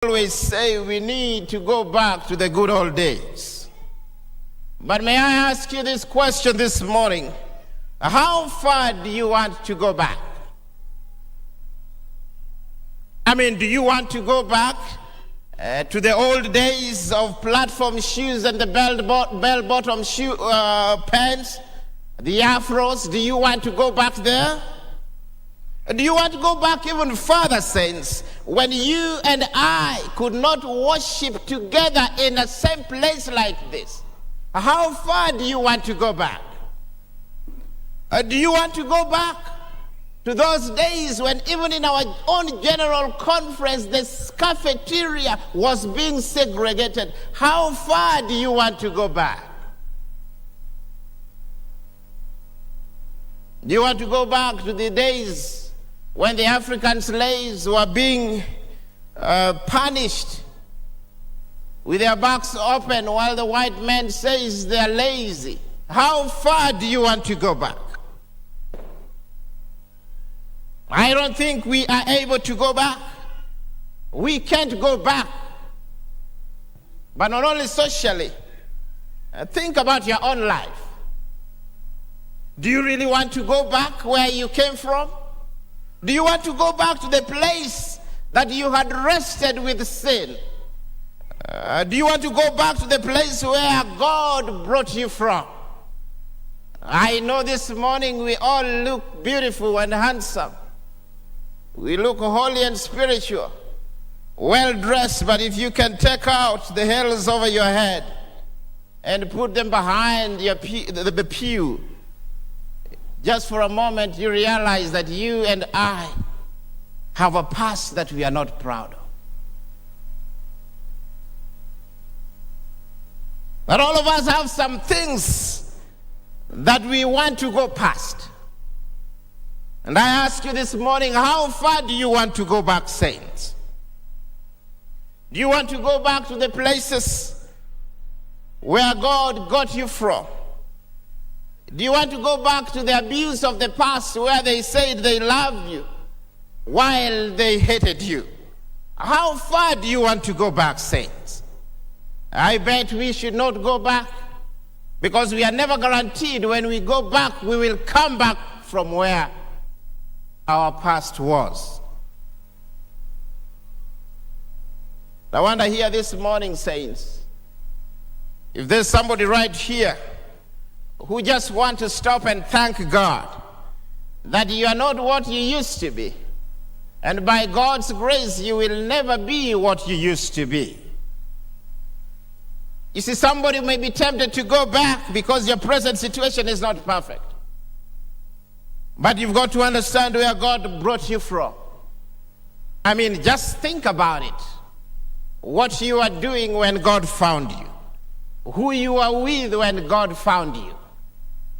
always say we need to go back to the good old days. But may I ask you this question this morning? How far do you want to go back? Do you want to go back to the old days of platform shoes and the bell-bottom shoe pants, the afros? Do you want to go back there? Do you want to go back even further, saints, when you and I could not worship together in the same place like this? How far do you want to go back? Do you want to go back to those days when even in our own general conference, the cafeteria was being segregated? How far do you want to go back? Do you want to go back to the days when the African slaves were being punished with their backs open while the white man says they're lazy? How far do you want to go back? I don't think we are able to go back. We can't go back. But not only socially, think about your own life. Do you really want to go back where you came from? Do you want to go back to the place that you had rested with sin? Do you want to go back to the place where God brought you from? I know this morning we all look beautiful and handsome. We look holy and spiritual, well-dressed, but if you can take out the hairs over your head and put them behind the pew, just for a moment, you realize that you and I have a past that we are not proud of. That all of us have some things that we want to go past. And I ask you this morning, how far do you want to go back, saints? Do you want to go back to the places where God got you from? Do you want to go back to the abuse of the past where they said they loved you while they hated you? How far do you want to go back, saints? I bet we should not go back, because we are never guaranteed when we go back we will come back from where our past was. I wonder here this morning, saints, if there's somebody right here who just want to stop and thank God that you are not what you used to be, and by God's grace you will never be what you used to be. You see, somebody may be tempted to go back because your present situation is not perfect. But you've got to understand where God brought you from. Just think about it. What you are doing when God found you. Who you are with when God found you.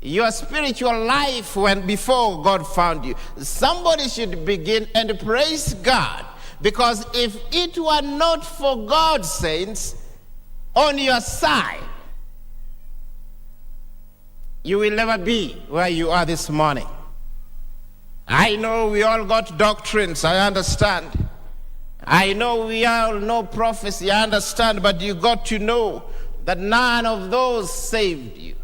Your spiritual life before God found you. Somebody should begin and praise God, because if it were not for God, saints, on your side, you will never be where you are this morning. I know we all got doctrines, I understand. I know we all know prophecy, I understand, but you got to know that none of those saved you.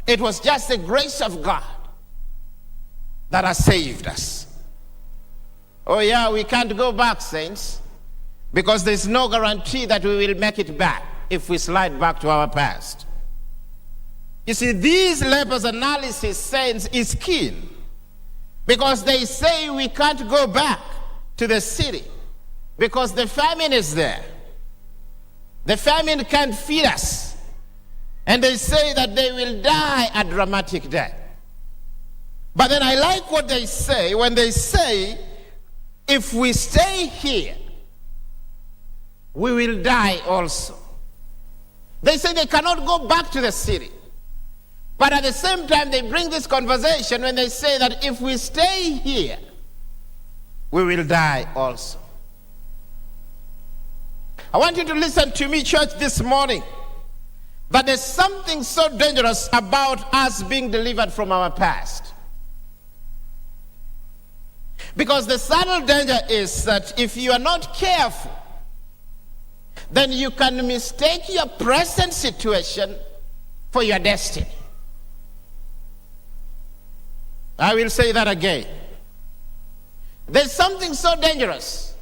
It was just the grace of God that has saved us. Oh yeah, we can't go back, saints, because there's no guarantee that we will make it back if we slide back to our past. You see, these lepers' analysis, saints, is keen, because they say we can't go back to the city because the famine is there. The famine can't feed us. And they say that they will die a dramatic death. But then I like what they say when they say, if we stay here, we will die also. They say they cannot go back to the city. But at the same time, they bring this conversation when they say that if we stay here, we will die also. I want you to listen to me, church, this morning. But there's something so dangerous about us being delivered from our past. Because the subtle danger is that if you are not careful, then you can mistake your present situation for your destiny. I will say that again. There's something so dangerous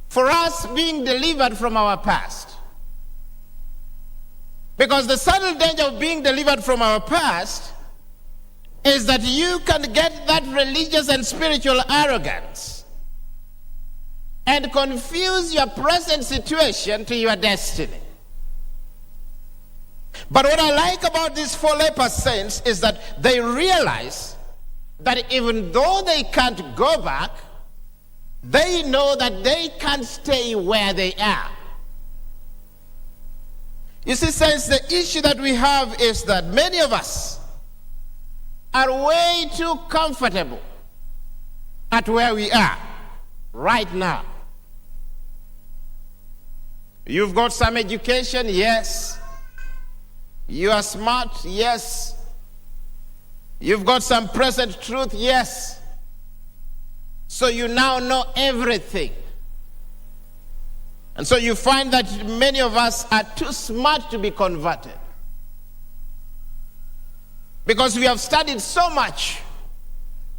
for us being delivered from our past. Because the subtle danger of being delivered from our past is that you can get that religious and spiritual arrogance and confuse your present situation to your destiny. But what I like about these 4 leper saints is that they realize that even though they can't go back, they know that they can't stay where they are. You see, saints, the issue that we have is that many of us are way too comfortable at where we are right now. You've got some education, yes. You are smart, yes. You've got some present truth, yes. So you now know everything. And so you find that many of us are too smart to be converted. Because we have studied so much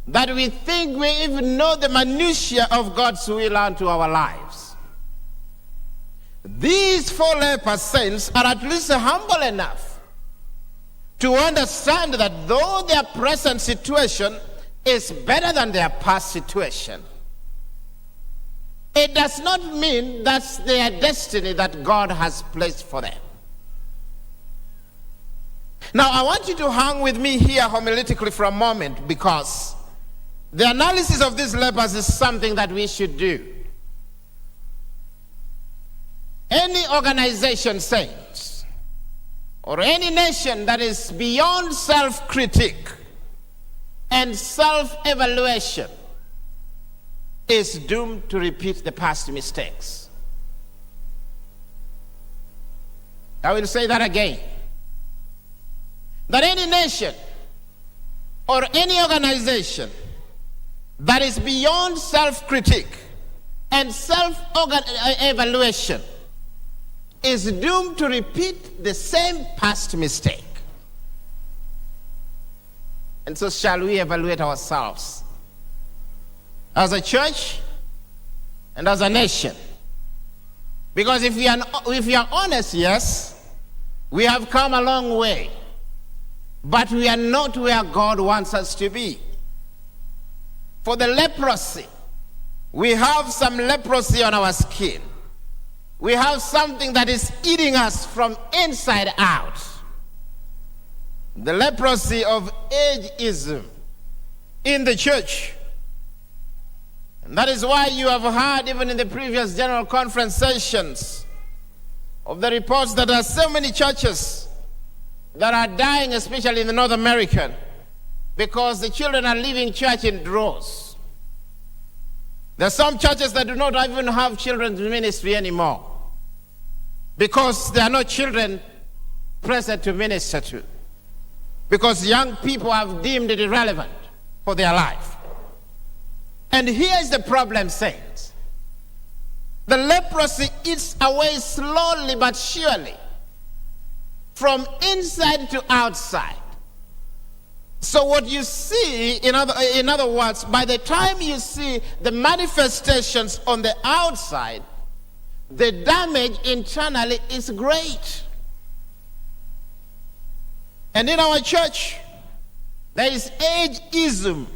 that we think we even know the minutiae of God's will unto our lives. These 4 leper saints are at least humble enough to understand that though their present situation is better than their past situation, it does not mean that's their destiny that God has placed for them. Now, I want you to hang with me here homiletically for a moment, because the analysis of these lepers is something that we should do. Any organization, saints, or any nation that is beyond self-critique and self-evaluation is doomed to repeat the past mistakes. I will say that again. That any nation or any organization that is beyond self-critique and self-evaluation is doomed to repeat the same past mistake. And so shall we evaluate ourselves as a church and as a nation? Because if we are honest, yes, we have come a long way, but we are not where God wants us to be. For the leprosy, we have some leprosy on our skin. We have something that is eating us from inside out. The leprosy of ageism in the church. And that is why you have heard, even in the previous general conference sessions, of the reports that there are so many churches that are dying, especially in the North American, because the children are leaving church in droves. There are some churches that do not even have children's ministry anymore, because there are no children present to minister to, because young people have deemed it irrelevant for their life. And here's the problem, saints. The leprosy eats away slowly but surely from inside to outside. So what you see, in other words, by the time you see the manifestations on the outside, the damage internally is great. And in our church, there is ageism.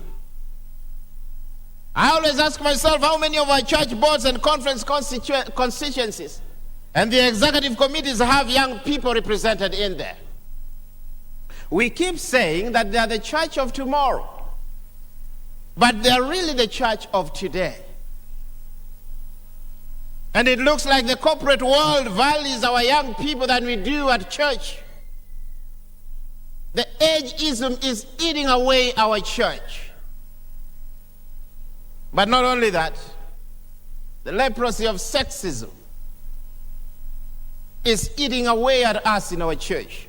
I always ask myself, how many of our church boards and conference constituencies and the executive committees have young people represented in there? We keep saying that they are the church of tomorrow, but they are really the church of today. And it looks like the corporate world values our young people than we do at church. The ageism is eating away our church. But not only that, the leprosy of sexism is eating away at us in our church.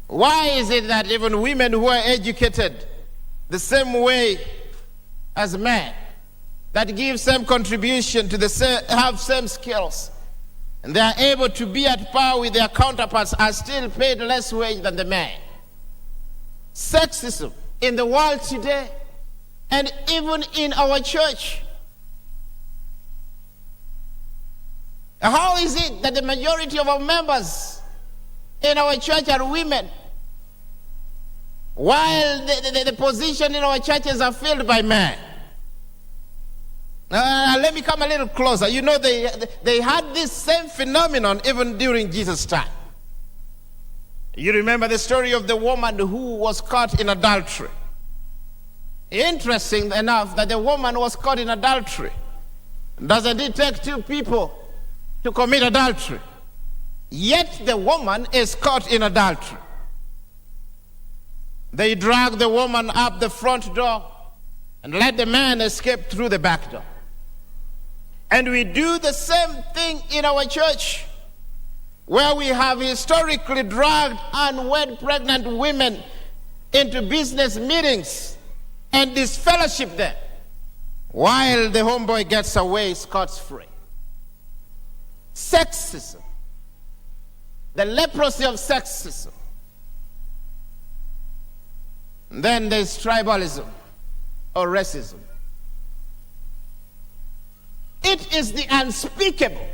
Why is it that even women who are educated the same way as men that give same contribution to have same skills, and they are able to be at par with their counterparts, are still paid less wage than the men. Sexism in the world today, and even in our church. How is it that the majority of our members in our church are women, while the position in our churches are filled by men? Let me come a little closer. You know, they had this same phenomenon even during Jesus' time. You remember the story of the woman who was caught in adultery. Interesting enough that the woman was caught in adultery. Doesn't it take two people to commit adultery? Yet the woman is caught in adultery. They drag the woman up the front door and let the man escape through the back door. And we do the same thing in our church, where we have historically dragged unwed pregnant women into business meetings and disfellowship them, while the homeboy gets away scot-free. Sexism, the leprosy of sexism. And then there's tribalism or racism. It is the unspeakable.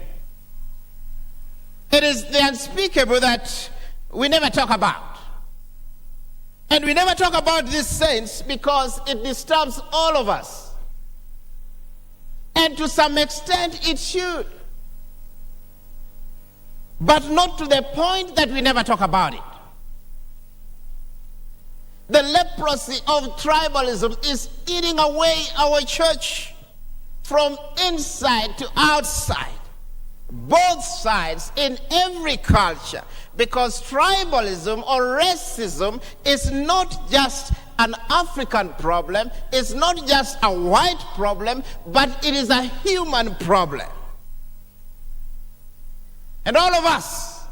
It is the unspeakable that we never talk about. And we never talk about these saints because it disturbs all of us. And to some extent it should. But not to the point that we never talk about it. The leprosy of tribalism is eating away our church from inside to outside. Both sides in every culture. Because tribalism or racism is not just an African problem, it's not just a white problem, but it is a human problem. And all of us,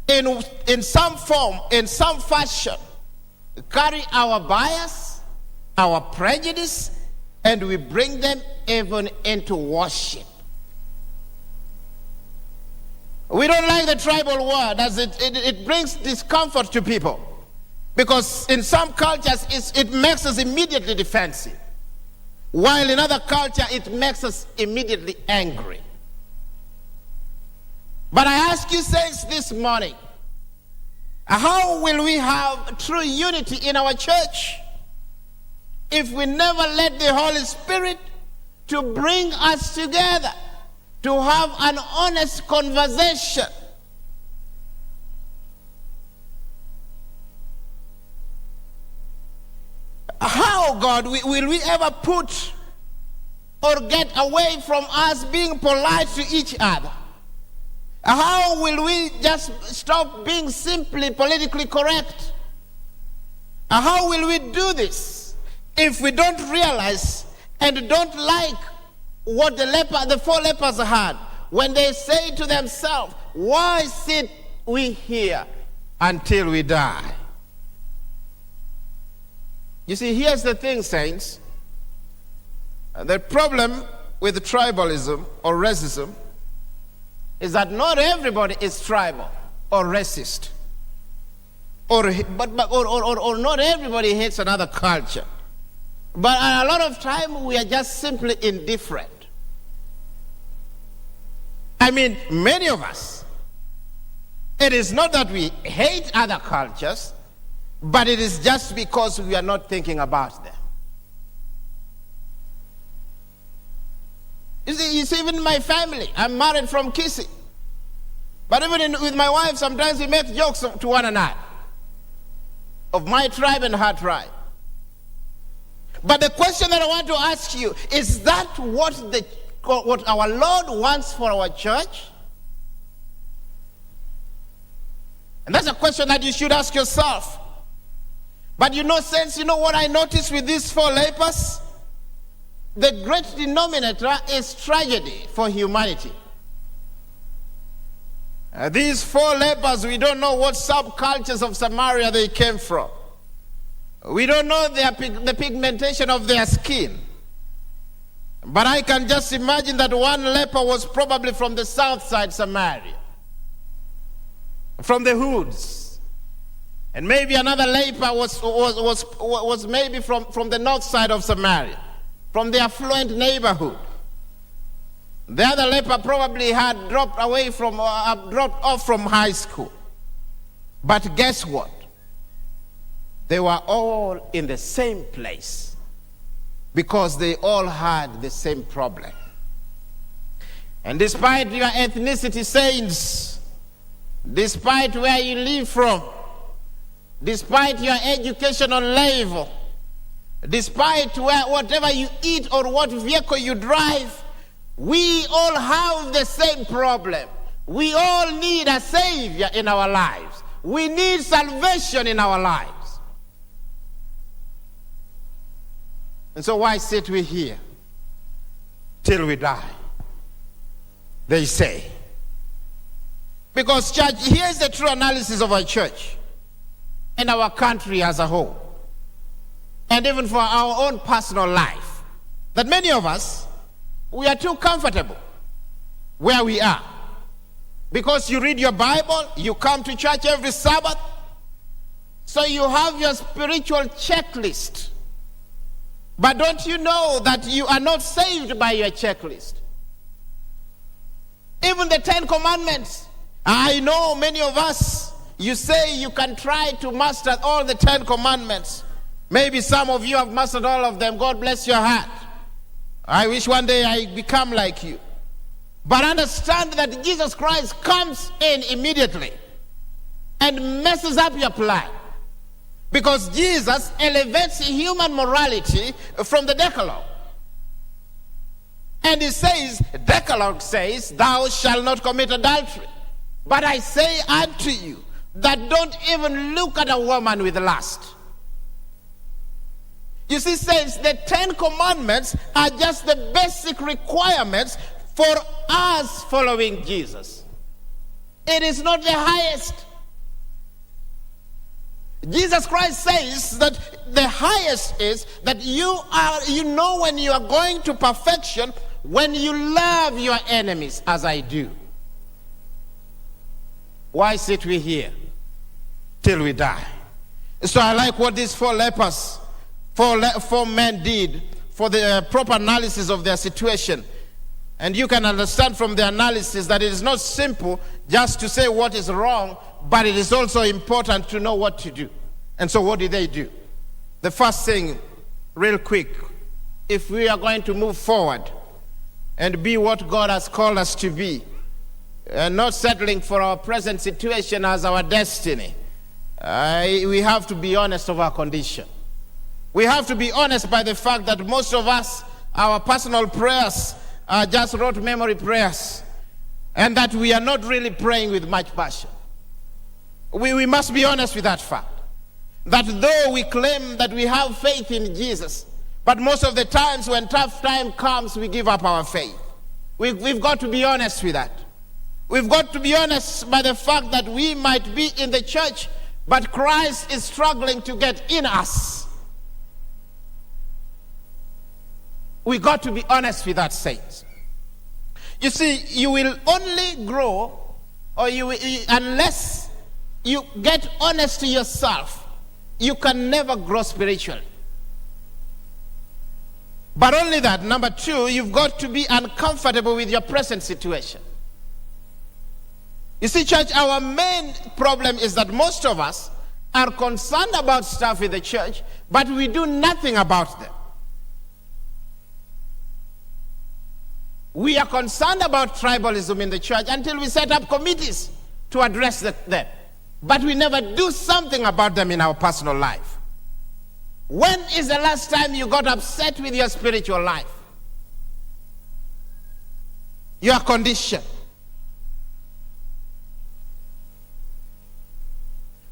in some form, in some fashion, carry our bias, our prejudice, and we bring them even into worship. We don't like the tribal word as it brings discomfort to people. Because in some cultures it makes us immediately defensive. While in other cultures it makes us immediately angry. But I ask you saints this morning, how will we have true unity in our church if we never let the Holy Spirit to bring us together, to have an honest conversation? How, God, will we ever put or get away from us being polite to each other? How will we just stop being simply politically correct? How will we do this if we don't realize and don't like what the four lepers had when they say to themselves, why sit we here until we die? You see, here's the thing, saints. The problem with tribalism or racism is that not everybody is tribal or racist. Or not everybody hates another culture. But a lot of time we are just simply indifferent. I mean, many of us, it is not that we hate other cultures, but it is just because we are not thinking about them. You see, even in my family, I'm married from Kisi. But even with my wife, sometimes we make jokes to one another of my tribe and her tribe. But the question that I want to ask you, is that what our Lord wants for our church? And that's a question that you should ask yourself. But saints, you know what I noticed with these four lepers? The great denominator is tragedy for humanity. These four lepers, we don't know what subcultures of Samaria they came from. We don't know the pigmentation of their skin. But I can just imagine that one leper was probably from the south side Samaria, from the hoods. And maybe another leper was maybe from the north side of Samaria, from the affluent neighborhood. The other leper probably had dropped off from high school. But guess what? They were all in the same place because they all had the same problem. And despite your ethnicity, saints, despite where you live from, despite your educational level, despite whatever you eat or what vehicle you drive, we all have the same problem. We all need a Savior in our lives. We need salvation in our lives. And so why sit we here till we die? They say. Because, church, here's the true analysis of our church and our country as a whole, and even for our own personal life, that many of us, we are too comfortable where we are. Because you read your Bible, you come to church every Sabbath, so you have your spiritual checklist. But don't you know that you are not saved by your checklist? Even the 10 Commandments. I know many of us, you say you can try to master all the 10 Commandments. Maybe some of you have mastered all of them. God bless your heart. I wish one day I become like you. But understand that Jesus Christ comes in immediately and messes up your plan. Because Jesus elevates human morality from the Decalogue. And he says, Decalogue says, thou shalt not commit adultery. But I say unto you, that don't even look at a woman with lust. You see, saints, the 10 Commandments are just the basic requirements for us following Jesus. It is not the highest. Jesus Christ says that the highest is that you know when you are going to perfection when you love your enemies as I do. Why sit we here till we die? So I like what these four men did for the proper analysis of their situation. And you can understand from the analysis that it is not simple just to say what is wrong, but it is also important to know what to do. And so what did they do? The first thing, real quick, if we are going to move forward and be what God has called us to be, and not settling for our present situation as our destiny, we have to be honest of our condition. We have to be honest by the fact that most of us, our personal prayers are just rote memory prayers, and that we are not really praying with much passion. We must be honest with that fact. That though we claim that we have faith in Jesus, but most of the times when tough time comes, we give up our faith. We've got to be honest with that. We've got to be honest by the fact that we might be in the church, but Christ is struggling to get in us. We got to be honest with that, saints. You see, you will only grow, or unless you get honest to yourself, you can never grow spiritually. But only that. Number two, you've got to be uncomfortable with your present situation. You see, church, our main problem is that most of us are concerned about stuff in the church, but we do nothing about them. We are concerned about tribalism in the church until we set up committees to address them. But we never do something about them in our personal life. When is the last time you got upset with your spiritual life? Your condition.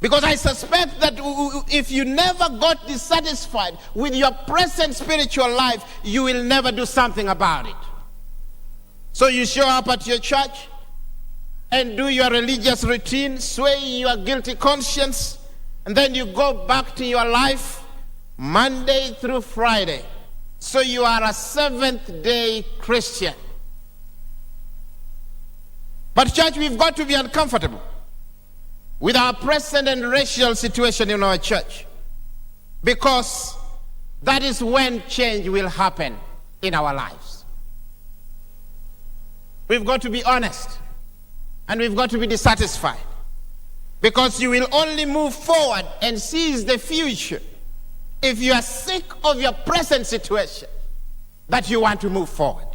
Because I suspect that if you never got dissatisfied with your present spiritual life, you will never do something about it. So you show up at your church and do your religious routine, sway your guilty conscience, and then you go back to your life Monday through Friday. So you are a Seventh-day Christian. But church, we've got to be uncomfortable with our present and racial situation in our church, because that is when change will happen in our lives. We've got to be honest, and we've got to be dissatisfied, because you will only move forward and seize the future if you are sick of your present situation that you want to move forward.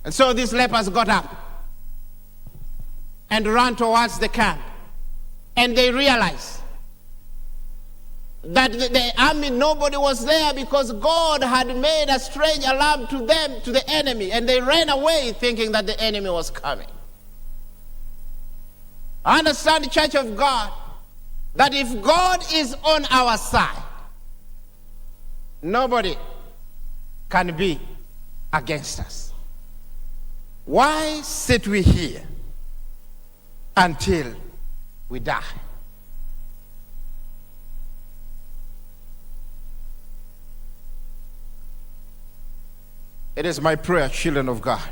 And so these lepers got up and ran towards the camp, and they realized that the army, nobody was there, because God had made a strange alarm to them, to the enemy, and they ran away thinking that the enemy was coming. Understand, Church of God, that if God is on our side, nobody can be against us. Why sit we here until we die? It is my prayer, children of God,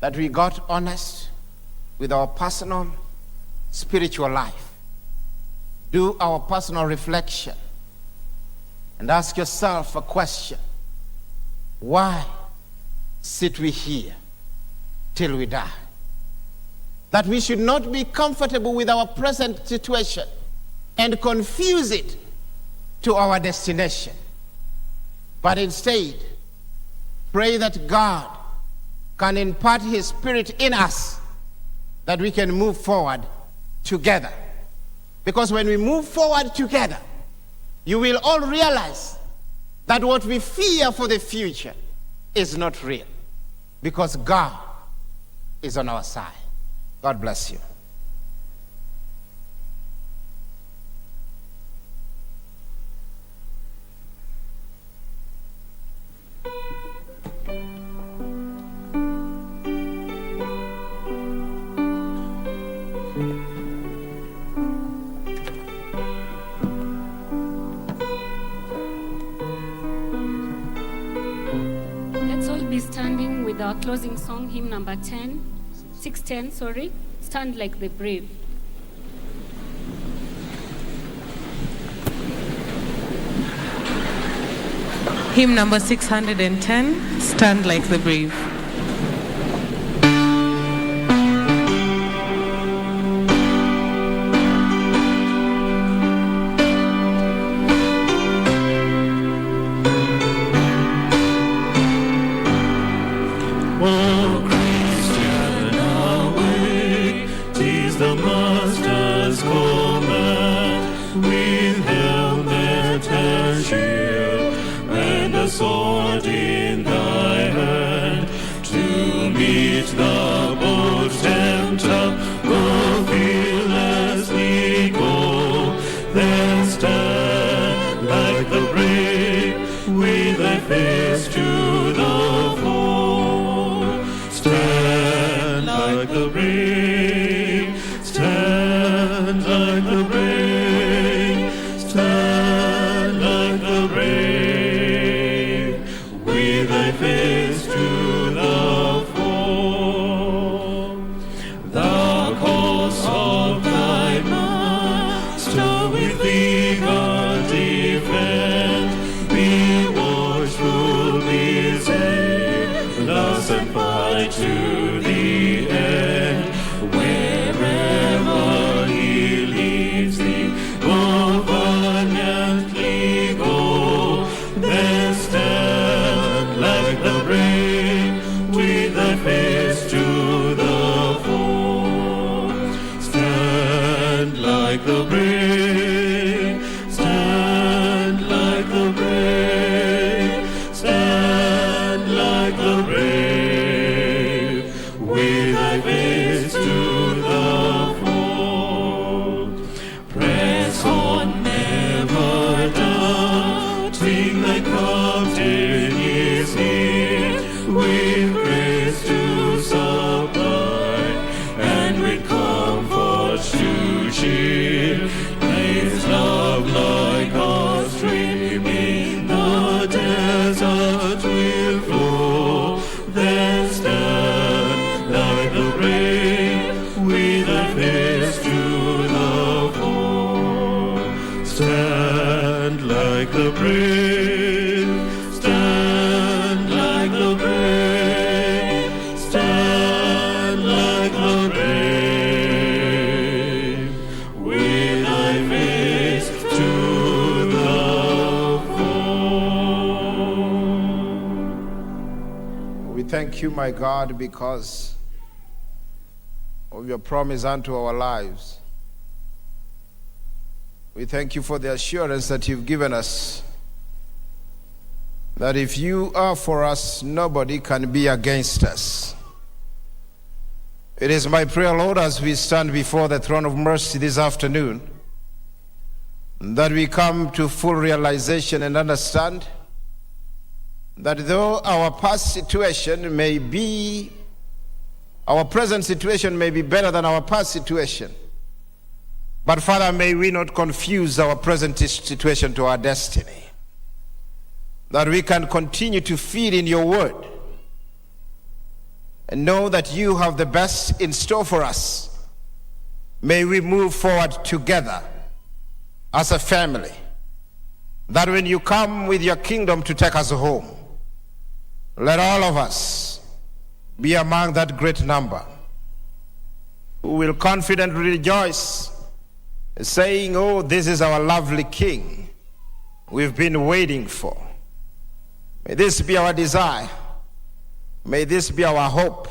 that we got honest with our personal spiritual life. Do our personal reflection and ask yourself a question. Why sit we here till we die? That we should not be comfortable with our present situation and confuse it to our destination, but instead pray that God can impart His Spirit in us, that we can move forward together. Because when we move forward together, you will all realize that what we fear for the future is not real, because God is on our side. God bless you. Let's all be standing with our closing song, hymn number 610, Stand Like the Brave. Hymn number 610, Stand Like the Brave. thank you, my God, because of your promise unto our lives. We thank you for the assurance that you've given us, that if you are for us, nobody can be against us. It is my prayer, Lord, as we stand before the throne of mercy this afternoon, that we come to full realization and understand that though our past situation may be, our present situation may be better than our past situation, but Father, may we not confuse our present situation to our destiny, that we can continue to feed in your word and know that you have the best in store for us. May we move forward together as a family, that when you come with your kingdom to take us home, let all of us be among that great number who will confidently rejoice, saying, oh, this is our lovely King we've been waiting for. May this be our desire. May this be our hope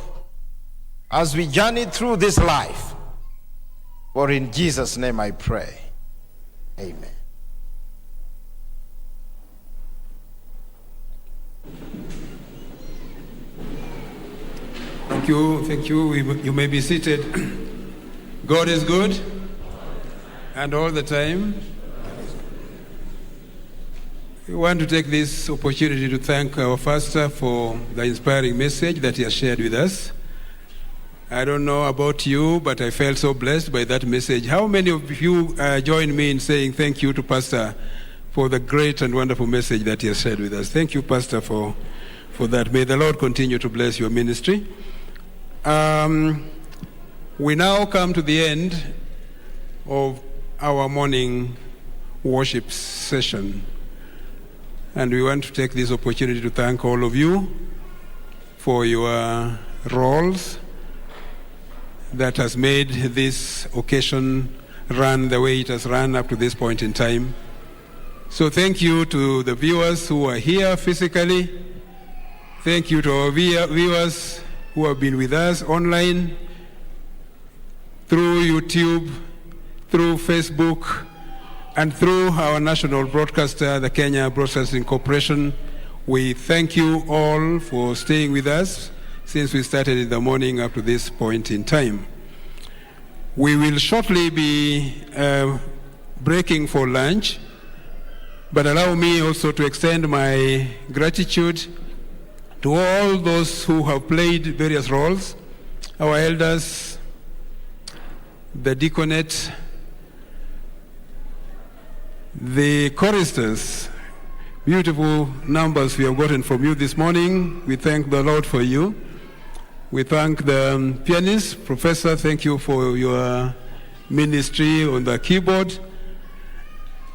as we journey through this life. For in Jesus' name I pray. Amen. Thank you. You may be seated. God is good, and all the time. We want to take this opportunity to thank our pastor for the inspiring message that he has shared with us. I don't know about you, but I felt so blessed by that message. How many of you join me in saying thank you to Pastor for the great and wonderful message that he has shared with us? Thank you, Pastor, for that. May the Lord continue to bless your ministry. We now come to the end of our morning worship session. And we want to take this opportunity to thank all of you for your roles that has made this occasion run the way it has run up to this point in time. So thank you to the viewers who are here physically. Thank you to our viewers who have been with us online, through YouTube, through Facebook, and through our national broadcaster, the Kenya Broadcasting Corporation. We thank you all for staying with us since we started in the morning up to this point in time. We will shortly be breaking for lunch, but allow me also to extend my gratitude to all those who have played various roles, our elders, the deaconate, the choristers. Beautiful numbers we have gotten from you this morning. We thank the Lord for you. We thank the pianist, Professor, thank you for your ministry on the keyboard.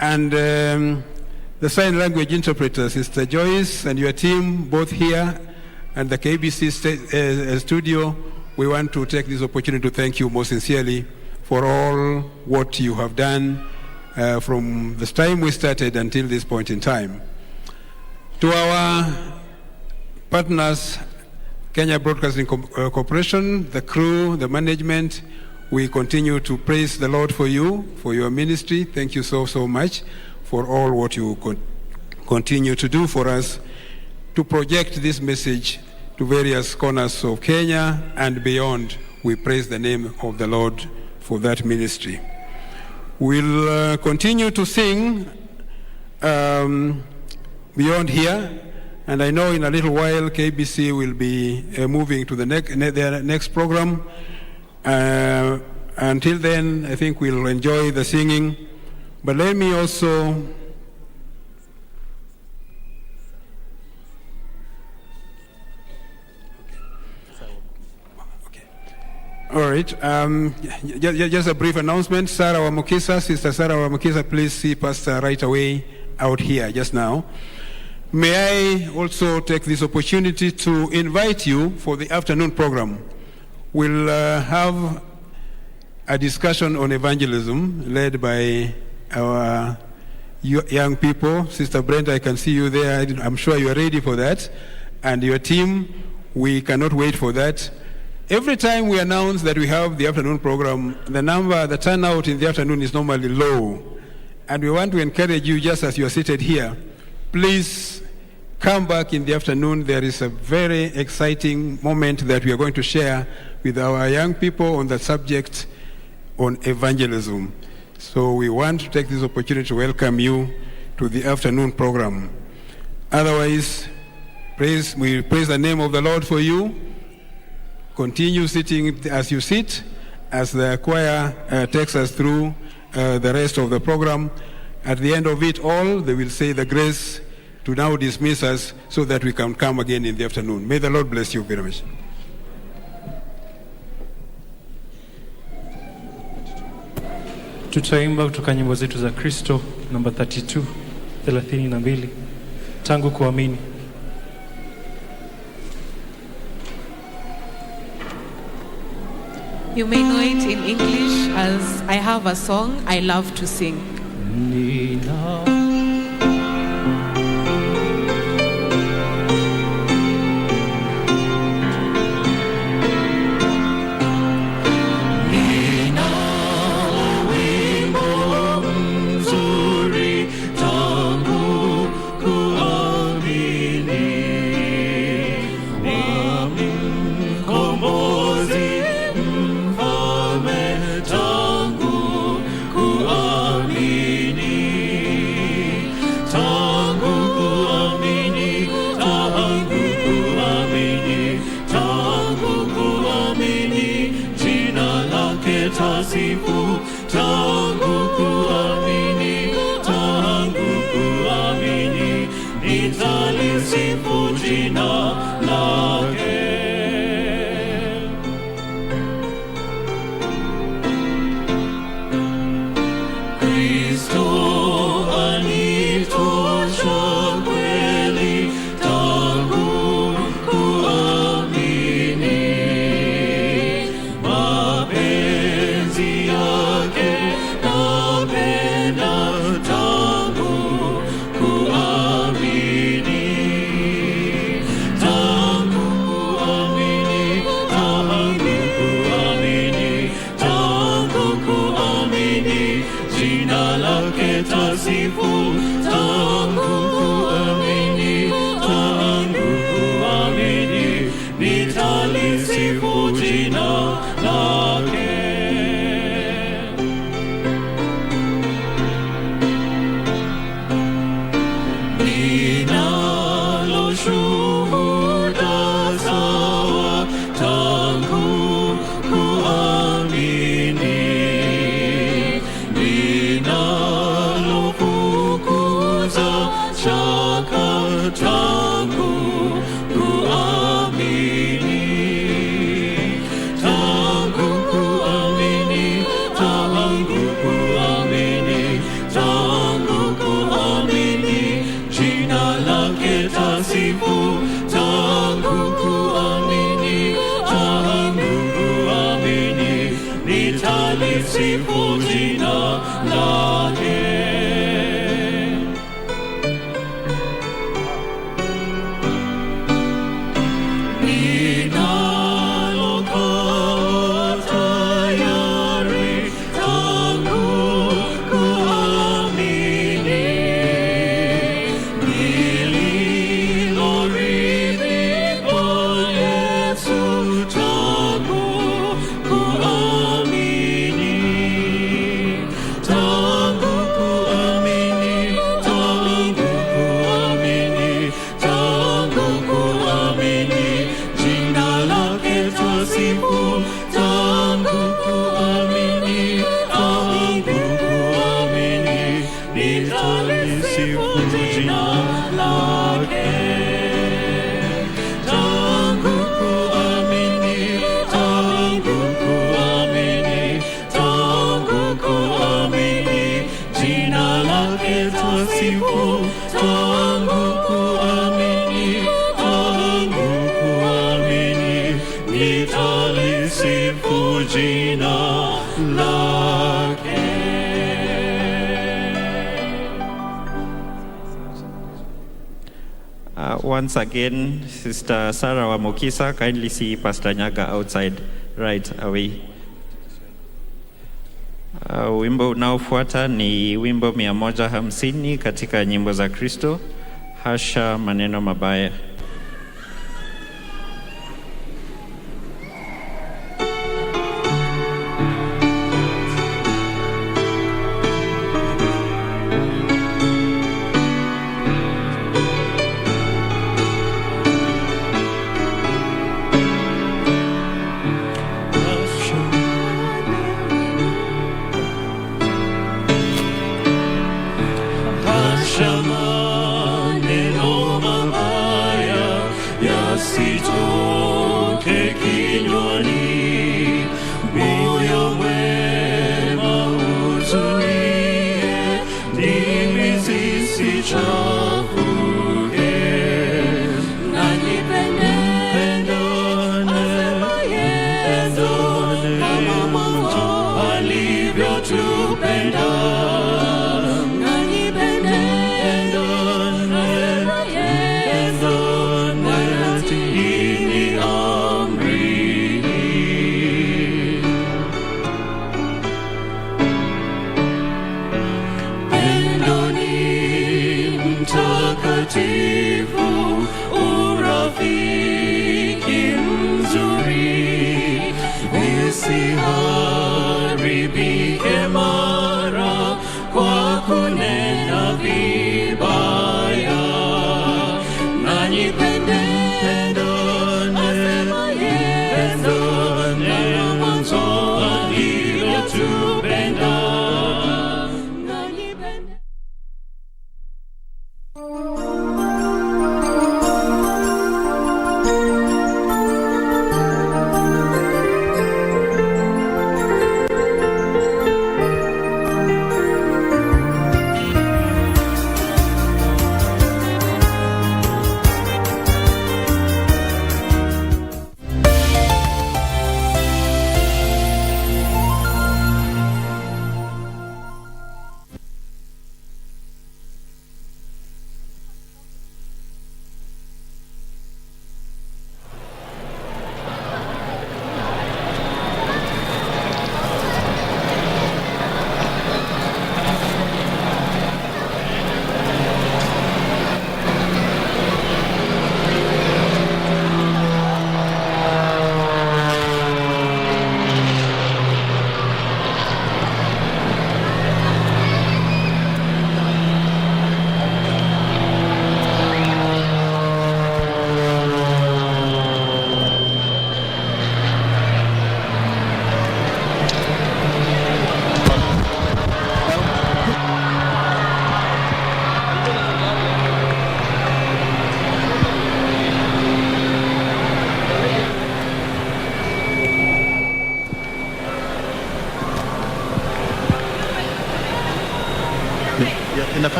And the sign language interpreter, Sister Joyce, and your team, both here and the KBC studio, we want to take this opportunity to thank you most sincerely for all what you have done from the time we started until this point in time. To our partners, Kenya Broadcasting Corporation, the crew, the management, we continue to praise the Lord for you, for your ministry. Thank you so much for all what you continue to do for us to project this message to various corners of Kenya and beyond. We praise the name of the Lord for that ministry. We'll continue to sing beyond here, and I know in a little while KBC will be moving to the next program. Until then, I think we'll enjoy the singing. But let me also all right. Just a brief announcement. Sarah Wamukisa, Sister Sarah Wamukisa, please see Pastor right away out here just now. May I also take this opportunity to invite you for the afternoon program. We'll have a discussion on evangelism led by our young people. Sister Brenda, I can see you there. I'm sure you are ready for that. And your team We cannot wait for that. Every time we announce that we have the afternoon program, the turnout in the afternoon is normally low. And we want to encourage you, just as you are seated here, please come back in the afternoon. There is a very exciting moment that we are going to share with our young people on the subject on evangelism. So we want to take this opportunity to welcome you to the afternoon program. Otherwise, we praise the name of the Lord for you. Continue sitting as you sit, as the choir takes us through the rest of the program. At the end of it all, they will say the grace to now dismiss us so that we can come again in the afternoon. May the Lord bless you very much. Tutaimba kutoka nyimbo zetu za Kristo namba 32 tangu kuamini. You may know it in English as I have a song I love to sing. once again, Sister Sarah Wamokisa, kindly see Pastor Nyaga outside right away. Wimbo unaofuata ni wimbo 150 katika nyimbo za Kristo, hasha maneno mabaya.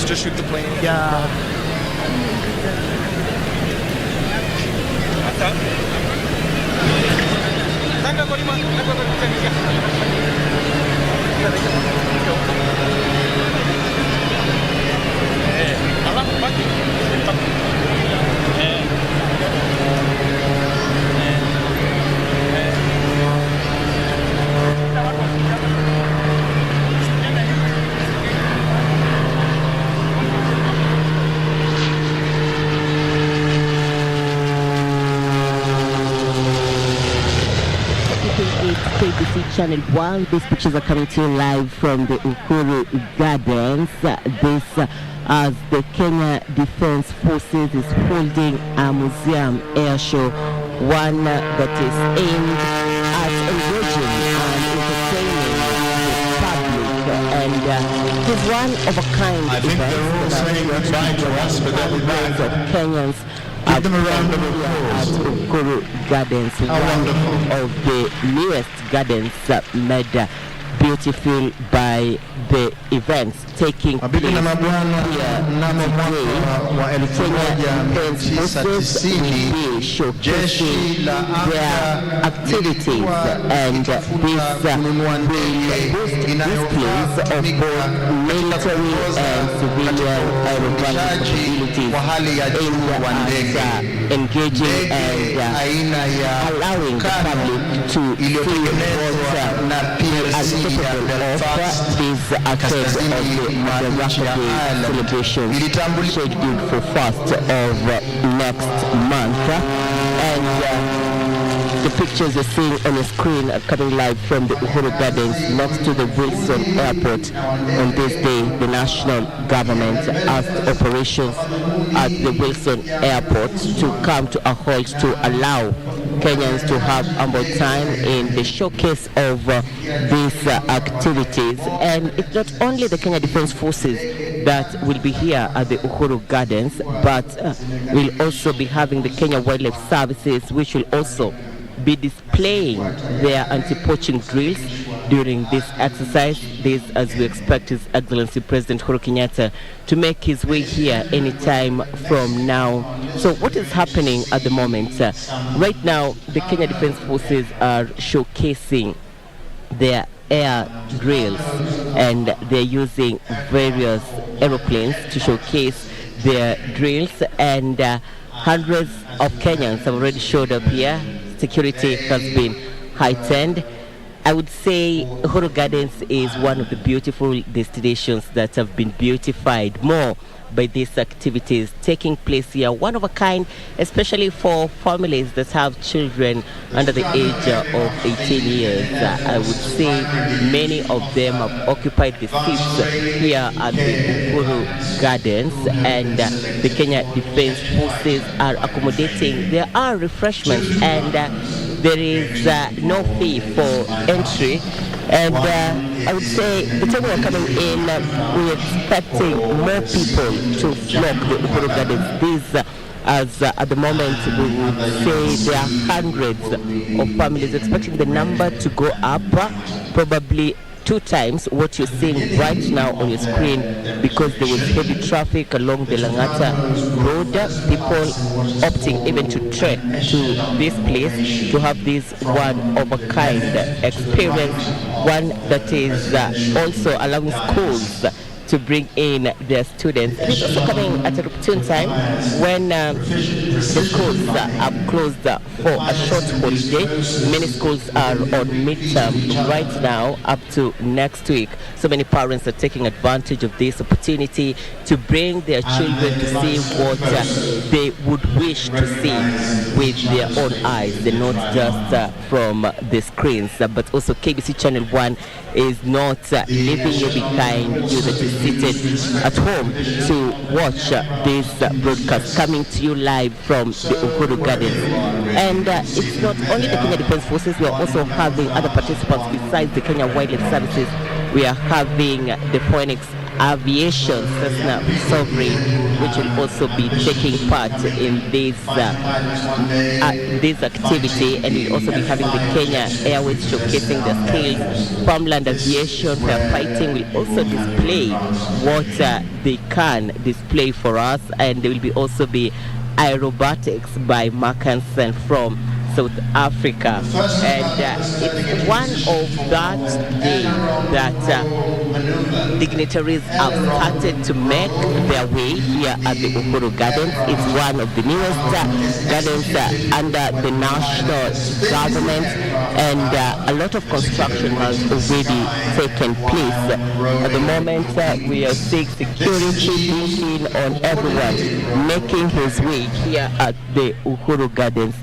Just shoot the plane. Yeah. KBC Channel 1. These pictures are coming to you live from the Uhuru Gardens. This as the Kenya Defence Forces is holding a museum air show, one that is aimed at engaging and entertaining the public, and it is one of a kind I think event they're all saying goodbye to us, but they'll be back. of Kenyans. Give them a round of applause. At Uhuru Gardens, How one wonderful. of the newest gardens made beautiful by the events taking place Mabibi na mabwana, mnamo mwaka wa Defense Forces will be showcasing their activities, and this will boost displays of both military and civilian aerobatic capabilities aimed at engaging and allowing the public to see what they are capable of. These aspects of the Madaraka Day celebrations scheduled for 1st of next month. And the pictures you're seeing on your screen are coming live from the Uhuru Gardens next to the Wilson Airport. On this day, the national government asked operations at the Wilson Airport to come to a halt to allow Kenyans to have ample time in the showcase of these activities. And it's not only the Kenya Defence Forces that will be here at the Uhuru Gardens, but we'll also be having the Kenya Wildlife Services, which will also be displaying their anti-poaching drills during this exercise. This, as we expect, His Excellency President Uhuru Kenyatta to make his way here anytime from now. So what is happening at the moment? Right now, the Kenya Defence Forces are showcasing their air drills, and they're using various aeroplanes to showcase their drills, and hundreds of Kenyans have already showed up here. Security has been heightened. I would say Uhuru Gardens is one of the beautiful destinations that have been beautified more by these activities taking place here, one of a kind, especially for families that have children under the age of 18 years. I would say many of them have occupied the seats here at the Uhuru Gardens, and the Kenya Defence Forces are accommodating. There are refreshments, and there is no fee for entry. And I would say the time we're coming in, we're expecting more people to flock the Uhuru Gardens. These, as at the moment, we would say there are hundreds of families, expecting the number to go up, probably 2 times what you're seeing right now on your screen, because there was heavy traffic along the Langata Road. People opting even to trek to this place to have this one-of-a-kind experience, one that is also allowing schools to bring in their students. And it's also coming at an opportune time when the schools are closed for a short holiday. Many schools are on midterm right now up to next week. So many parents are taking advantage of this opportunity to bring their children to see what they would wish to see with their own eyes, and not just from the screens. But also KBC Channel 1 is not leaving you behind, you that is seated at home to watch this broadcast coming to you live from the Uhuru Gardens. And it's not only the Kenya Defence Forces, we are also having other participants besides the Kenya Wildlife Services. We are having the Phoenix Aviation Cessna Sovereign, which will also be taking part in this activity, and we'll also be having the Kenya Airways showcasing their skills. Farmland Aviation, firefighting will also display what they can display for us, and there will also be Aerobatics by Marksman from South Africa. And it's one of that day that dignitaries have started to make their way here at the Uhuru Gardens. It's one of the newest gardens under the national government, and a lot of construction has already taken place. At the moment, we are seeing security being on everyone making his way here at the Uhuru Gardens.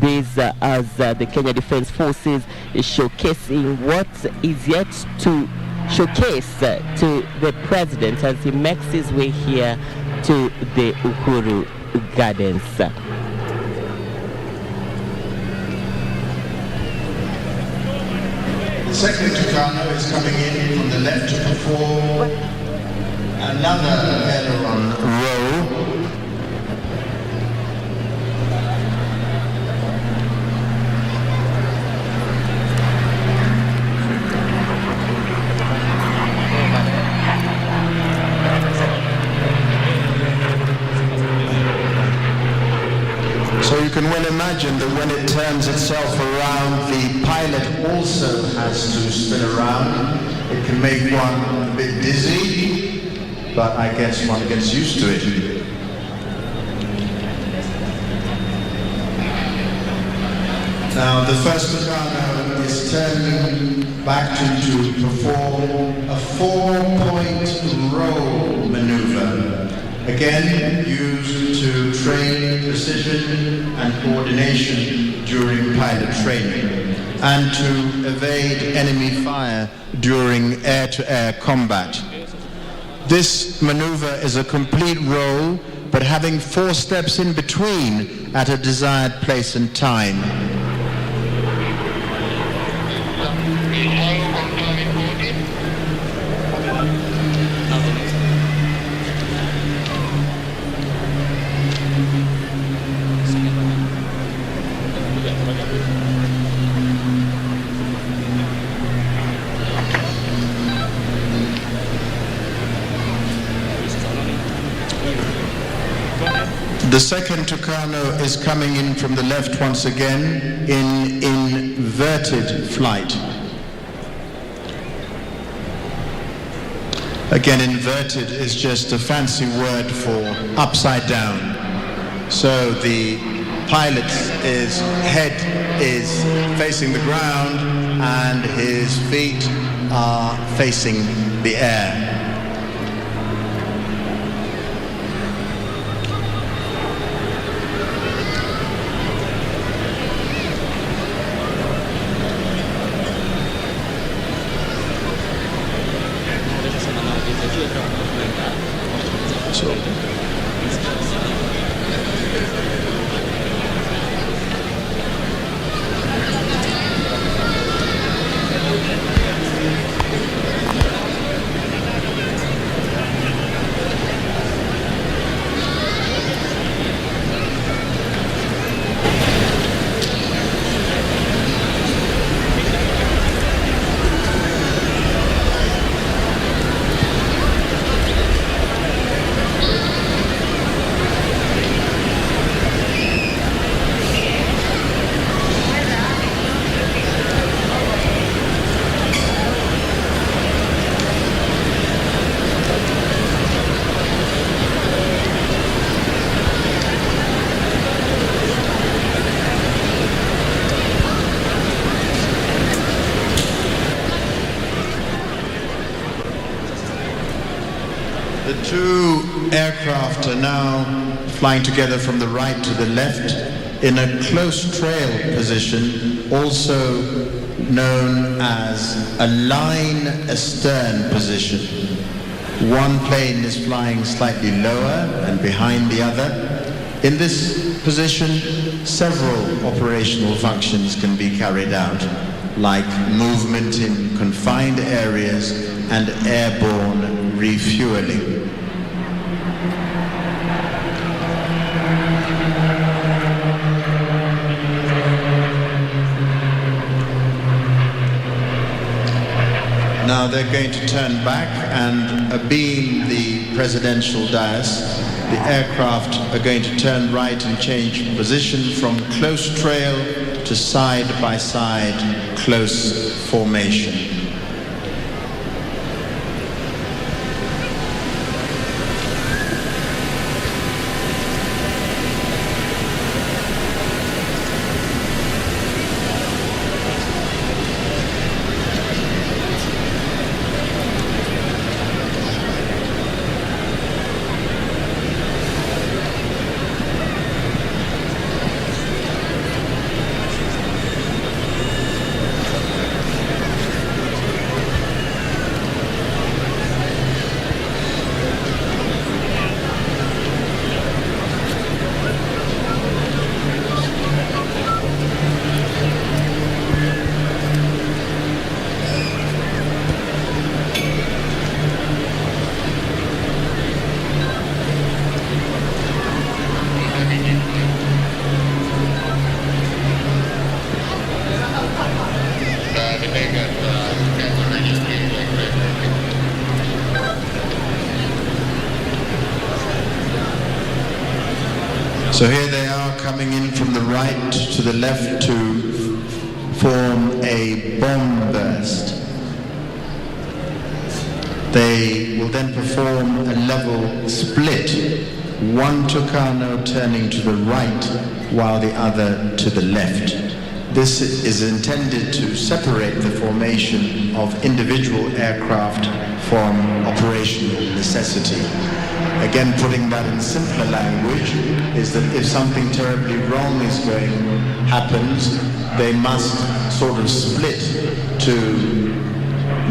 This as the Kenya Defence Forces is showcasing what is yet to showcase to the president as he makes his way here to the Uhuru Gardens. The second Tucano is coming in from the left to perform another aileron roll. So you can well imagine that when it turns itself around, the pilot also has to spin around. It can make one a bit dizzy, but I guess one gets used to it. Now the first Tucano is turning back to perform a 4-point roll maneuver. Again, used to train precision and coordination during pilot training and to evade enemy fire during air-to-air combat. This maneuver is a complete roll, but having 4 steps in between at a desired place and time. The second Tucano is coming in from the left once again in inverted flight. Again, inverted is just a fancy word for upside down. So the pilot's head is facing the ground and his feet are facing the air. Two aircraft are now flying together from the right to the left in a close trail position, also known as a line astern position. One plane is flying slightly lower and behind the other. In this position, several operational functions can be carried out, like movement in confined areas and airborne refueling. Now they're going to turn back and beam the presidential dais. The aircraft are going to turn right and change position from close trail to side-by-side close formation. So here they are coming in from the right to the left to form a bomb burst. They will then perform a level split, one Tucano turning to the right while the other to the left. This is intended to separate the formation of individual aircraft from operational necessity. Again, putting that in simpler language is that if something terribly wrong happens, they must sort of split to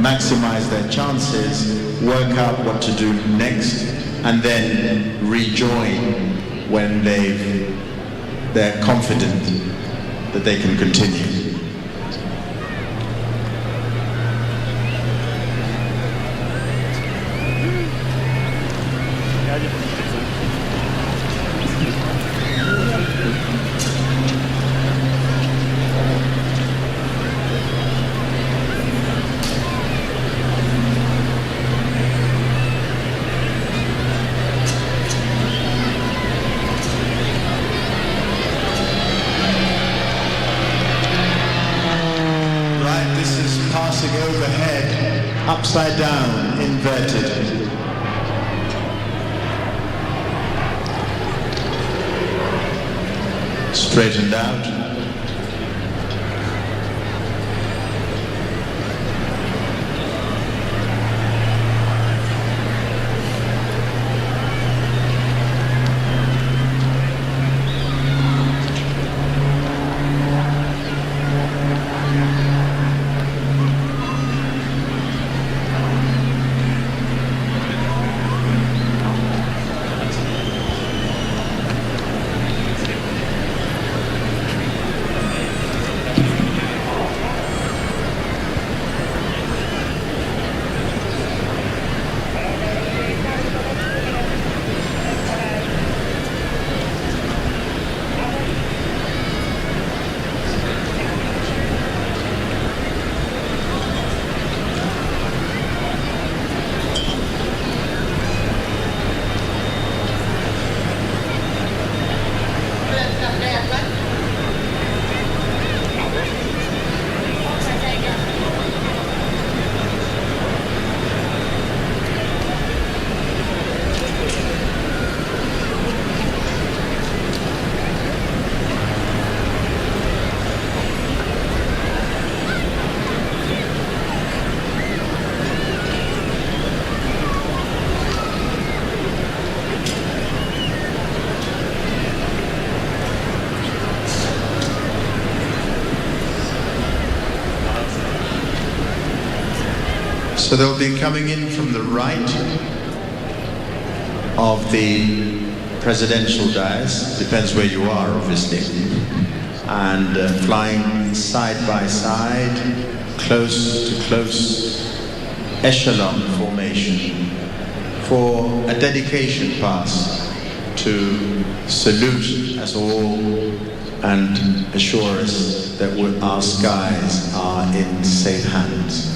maximize their chances, work out what to do next, and then rejoin when they're confident that they can continue. Overhead, upside down, inverted. Straightened out. So they'll be coming in from the right of the presidential dais, depends where you are obviously, and flying side by side, close to close echelon formation for a dedication pass to salute us all and assure us that our skies are in safe hands.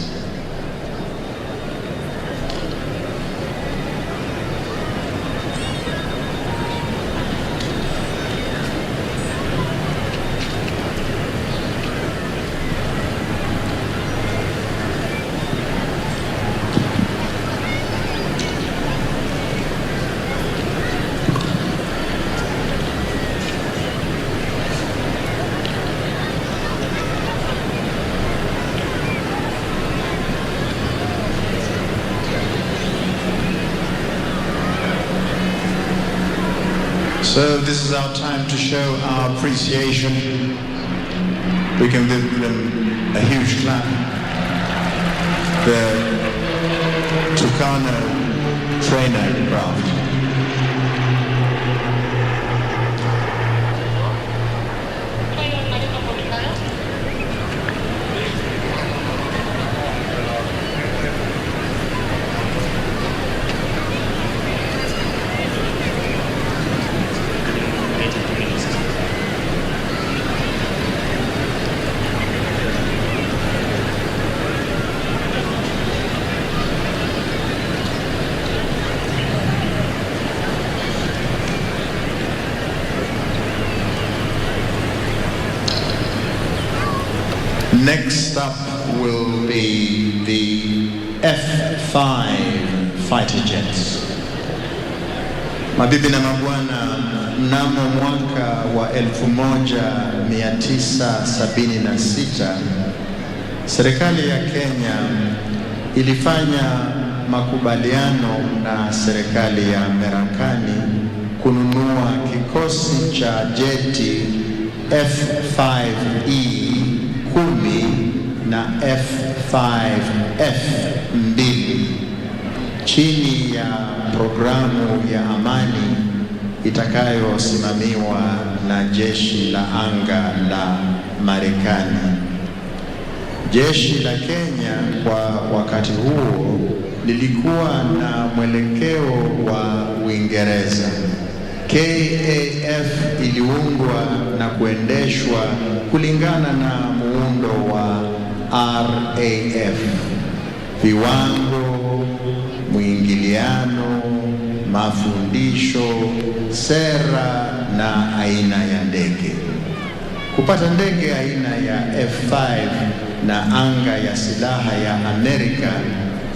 So this is our time to show our appreciation. We can give them a huge clap. The Tucano trainer craft. Next up will be the F5 fighter jets. Mabibi na mabwana, mnamo mwaka wa 1976 serikali ya Kenya ilifanya makubaliano na serikali ya Marekani kununua kikosi cha jeti F5E 10 na F5F2 chini ya programu ya amani itakayosimamiwa na jeshi la anga la Marekani. Jeshi la Kenya kwa wakati huo lilikuwa na mwelekeo wa Uingereza. KAF iliundwa na kuendeshwa kulingana na muundo wa RAF. Viwango, mwingiliano, mafundisho, sera na aina ya ndege. Kupata ndege aina ya F5 na anga ya silaha ya Amerika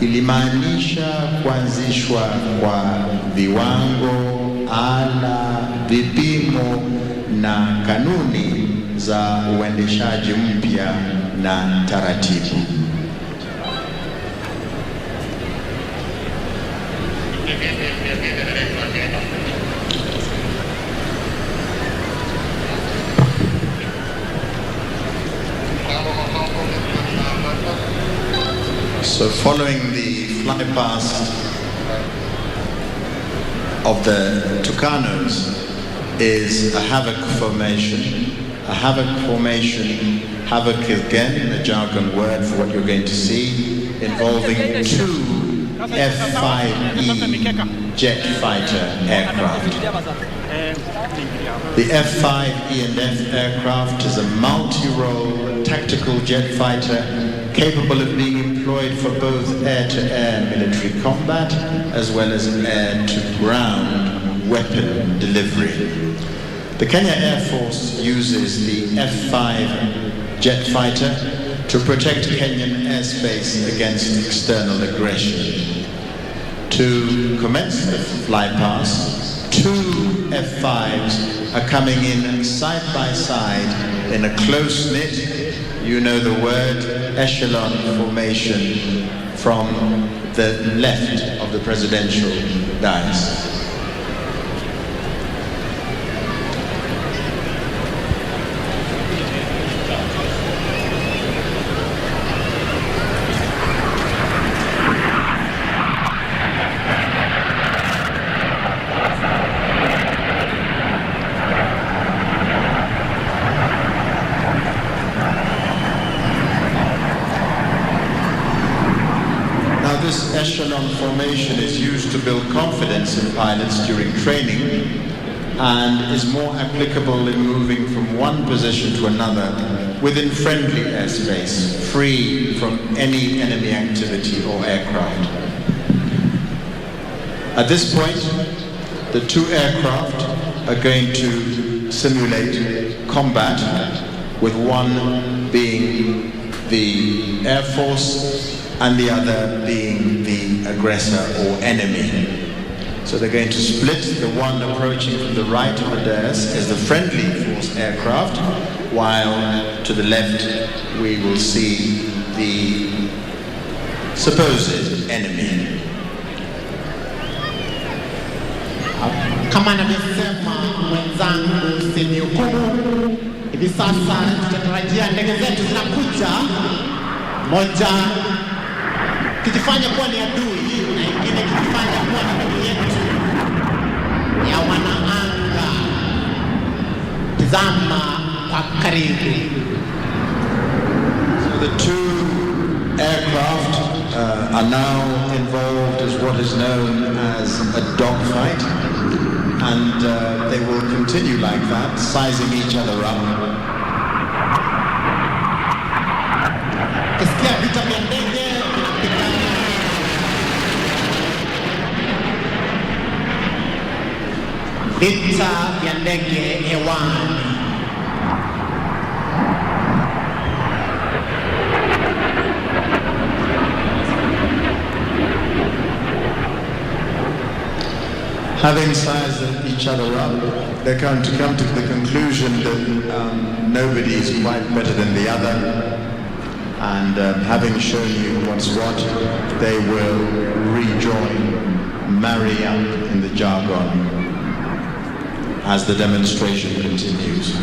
ilimaanisha kuanzishwa kwa viwango, ala, vipimo na kanuni za uendeshaji mpya na taratibu. So following the flypast of the Tucanos is a havoc formation. A havoc formation, havoc is again the jargon word for what you're going to see, involving two F5E jet fighter aircraft. The F5E and F aircraft is a multi-role tactical jet fighter capable of being employed for both air-to-air military combat as well as air-to-ground weapon delivery. The Kenya Air Force uses the F5 jet fighter to protect Kenyan airspace against external aggression. To commence the flypast, two F5s are coming in side by side in a close-knit, you know the word, echelon formation from the left of the presidential dais. Echelon formation is used to build confidence in pilots during training and is more applicable in moving from one position to another within friendly airspace, free from any enemy activity or aircraft. At this point, the two aircraft are going to simulate combat, with one being the Air Force and the other being the aggressor or enemy. So they're going to split. The one approaching from the right of the dais is the friendly force aircraft, while to the left we will see the supposed enemy. Kama anavyosema mwenzangu usinihukumu, hivi sasa tutatarajia ndege zetu zinakuja, moja kijifanya kuwa ni adui na ingine kijifanya kuwa ni ndugu yetu ya wanaanga. Tazama kwa karibu. So the two aircraft are now involved as what is known as a dogfight, and they will continue like that, sizing each other up. Kisikia vita vya ndege vinapigana. Vita vya ndege hewani. Having sized each other up, they're going to come to the conclusion that nobody is quite better than the other. And having shown you what's what, they will rejoin, marry up in the jargon as the demonstration continues.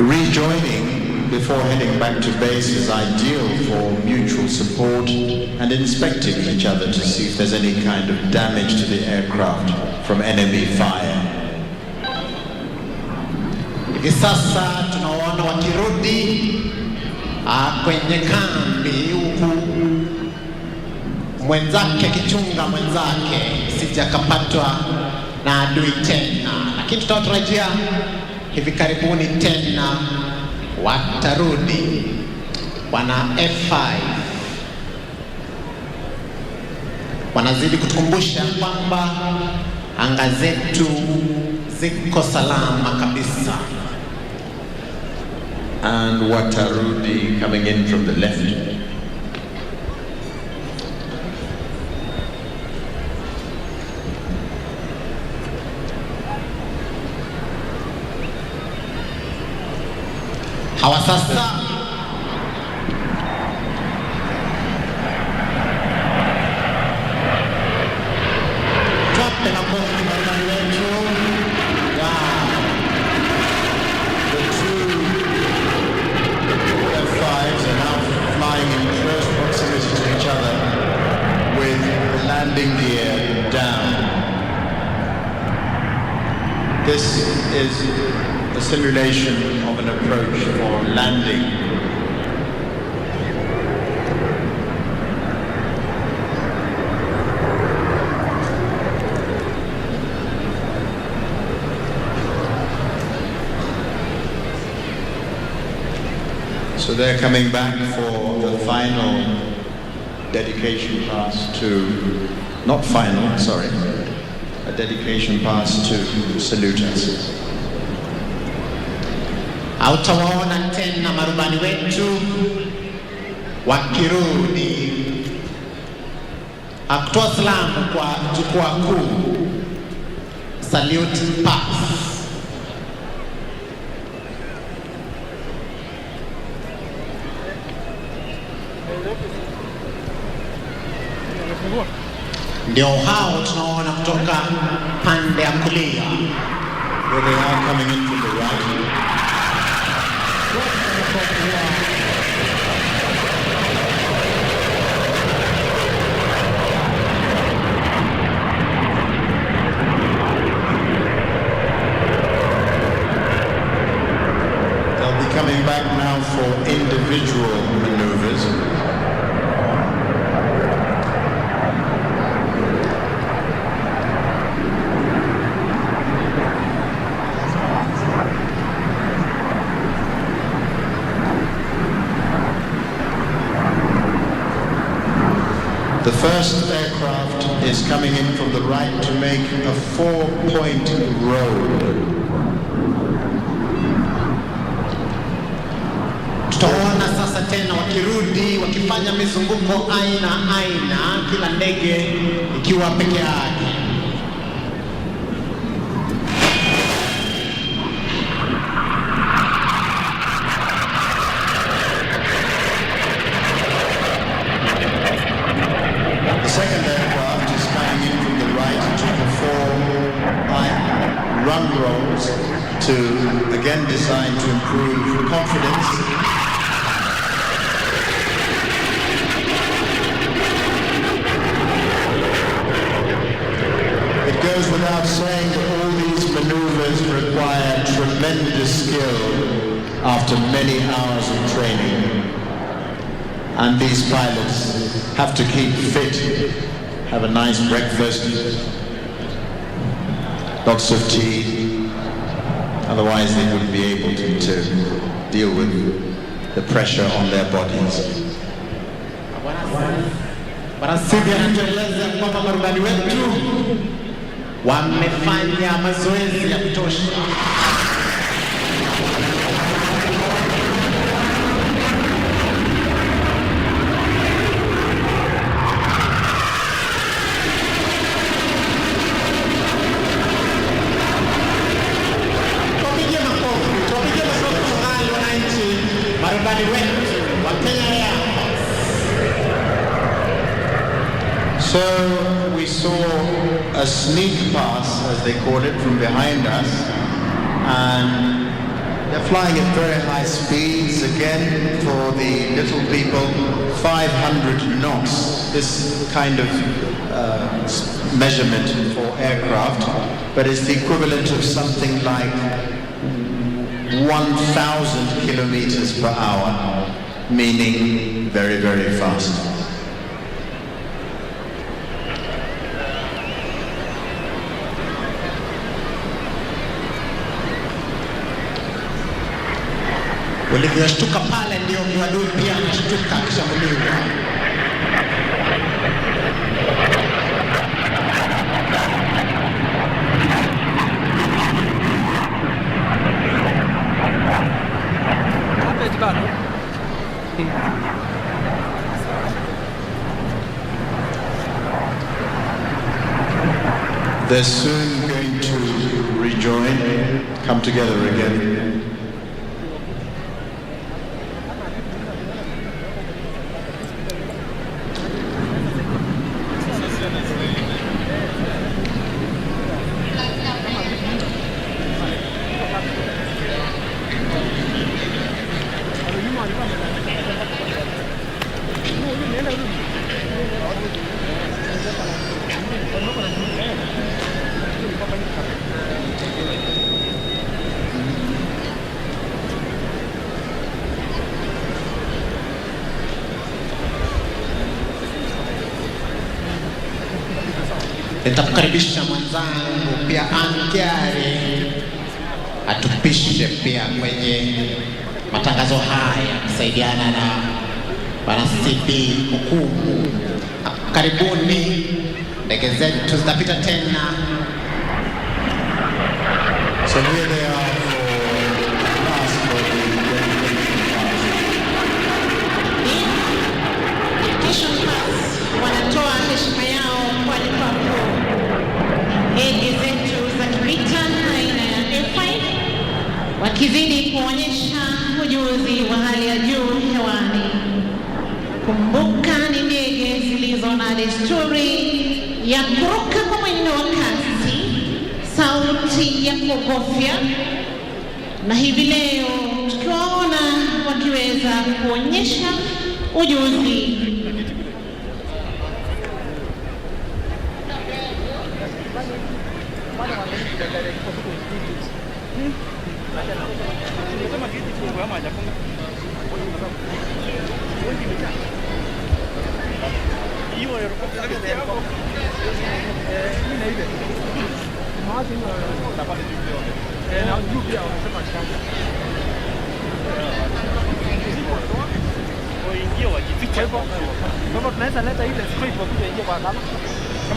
Rejoining before heading back to base is ideal for mutual support and inspecting each other to see if there's any kind of damage to the aircraft from enemy fire. Hivi sasa tunaona wakirudi kwenye kambi huku mwenzake akichunga mwenzake sija kapatwa na adui tena, lakini tutatarajia hivi karibuni tena watarudi wana F5 wanazidi kutukumbusha kwamba anga zetu ziko salama kabisa. And Watarudi coming in from the left. Hawa sasa tuwape na kofi marubani wetu. The two F5s are now flying in close proximity to each other with landing gear down. This is a simulation of an approach for landing. So they're coming back for the final dedication pass to, not final, sorry, a dedication pass to salute us. Hautawaona tena marubani wetu wakirudi kutoa salamu kwa jukwaa kuu, salute pass. Ndio hao tunaona kutoka pande ya kulia. Here they are coming in from the right. They'll be coming back now for individual maneuvers. The first aircraft is coming in from the right to make a 4-point roll. Tutaona sasa tena wakirudi wakifanya mizunguko aina, kila ndege ikiwa peke yake. The second aircraft is coming in from the right to perform run rolls to again designed to improve confidence. It goes without saying that all these maneuvers require tremendous skill after many hours of training. And these pilots have to keep fit, have a nice breakfast, lots of tea, otherwise they wouldn't be able to deal with the pressure on their bodies. Barasibi anatueleza kwamba marubani wetu wamefanya mazoezi ya kutosha. So we saw a sneak pass, as they call it, from behind us, and they're flying at very high speeds. Again, for the little people, 500 knots. This kind of measurement for aircraft, but it's the equivalent of something like 1,000 kilometers per hour, meaning very, very fast. Walivyoshtuka pale ndio adui pia anashtuka akishambuliwa. They're soon going to rejoin, come together again. Nitakukaribisha mwenzangu pia Angiari atupishe pia kwenye matangazo haya kusaidiana na Bwana CB Hukumu. Karibuni, ndege zetu zitapita tena. So here they are for last for the wanatoa heshima yao kwa lipapo. Ndege zetu za kivita aina ya F5 wakizidi kuonyesha ujuzi wa hali ya juu hewani. Kumbuka ni ndege zilizo na desturi ya kuruka kwa mwendo wa kasi, sauti ya kuogofya, na hivi leo tukiwaona wakiweza kuonyesha ujuzi.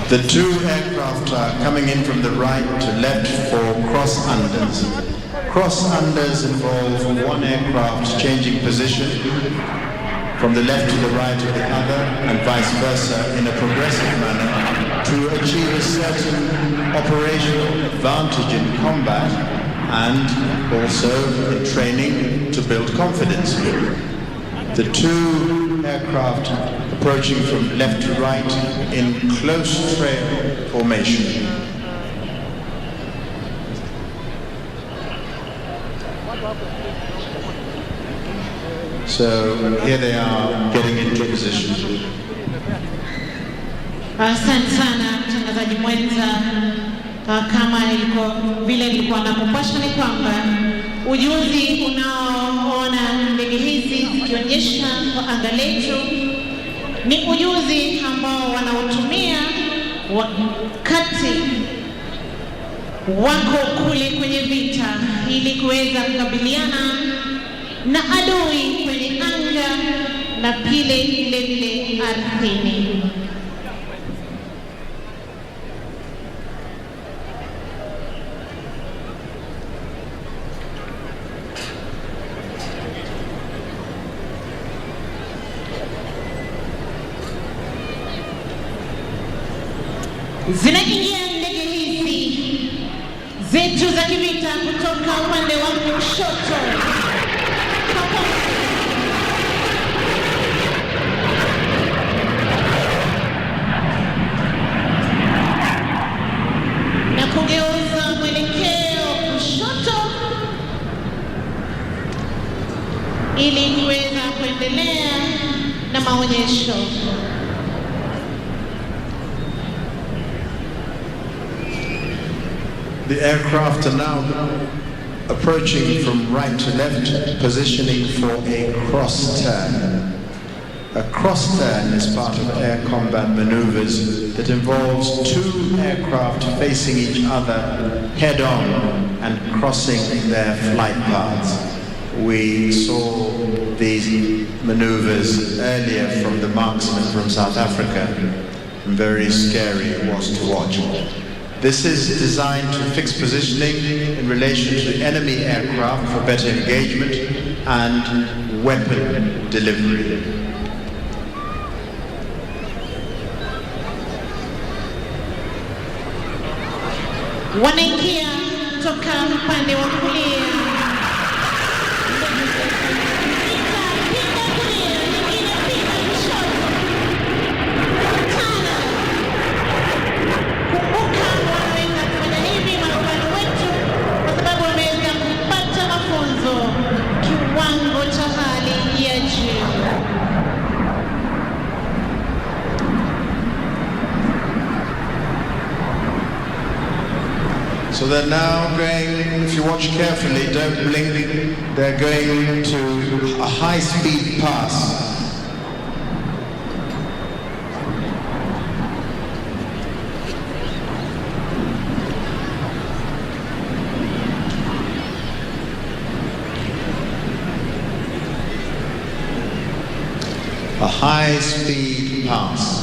The two aircraft are coming in from the right to left for cross-unders. Cross-unders involve one aircraft changing position from the left to the right of the other and vice versa in a progressive manner to achieve a certain operational advantage in combat and also in training to build confidence. The two aircraft approaching from left to right in close trail formation. So here they are getting into position. Asante sana mtangazaji mwenza. Kama vile nilikuwa nakupasha ni kwamba ujuzi unaoona ndege hizi zikionyesha kwa anga letu ni ujuzi ambao wanautumia wakati wako kule kwenye vita ili kuweza kukabiliana na adui kwenye anga na vile vile ardhini. Zinaingia ndege hizi zetu za kivita kutoka upande wa kushoto. na maonyesho. The aircraft are now approaching from right to left, positioning for a cross turn. A cross turn is part of air combat maneuvers that involves two aircraft facing each other head-on and crossing their flight paths. We saw these maneuvers earlier from the Marksman from South Africa, and very scary it was to watch. This is designed to fix positioning in relation to the enemy aircraft for better engagement and weapon delivery. Wanaingia toka upande wa kulia. So they're now going, if you watch carefully, don't blink, they're going to a high-speed pass. A high-speed pass.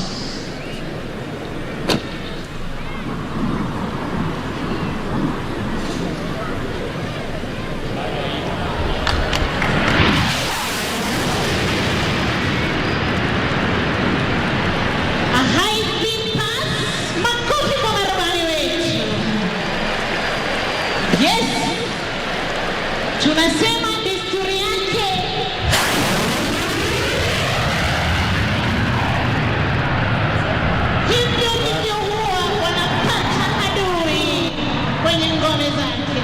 Tunasema desturi yake. Hivyo ndivyo huwa wanapata adui kwenye ngome zake.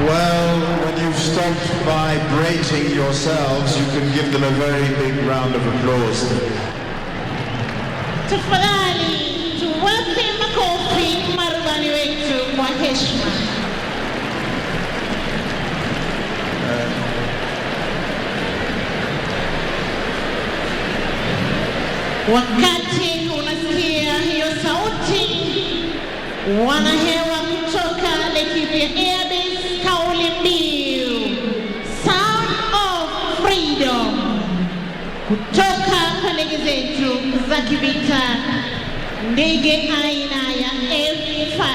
Well, when you've stopped vibrating yourselves, you can give them a very big round of applause. Tafadhali tuwape makofi marubani wetu kwa heshima. Wakati unasikia hiyo sauti, wanahewa kutoka Lycopia Airbus, kauli mbiu Sound of Freedom, kutoka kwa ndege zetu za kivita, ndege aina ya F5.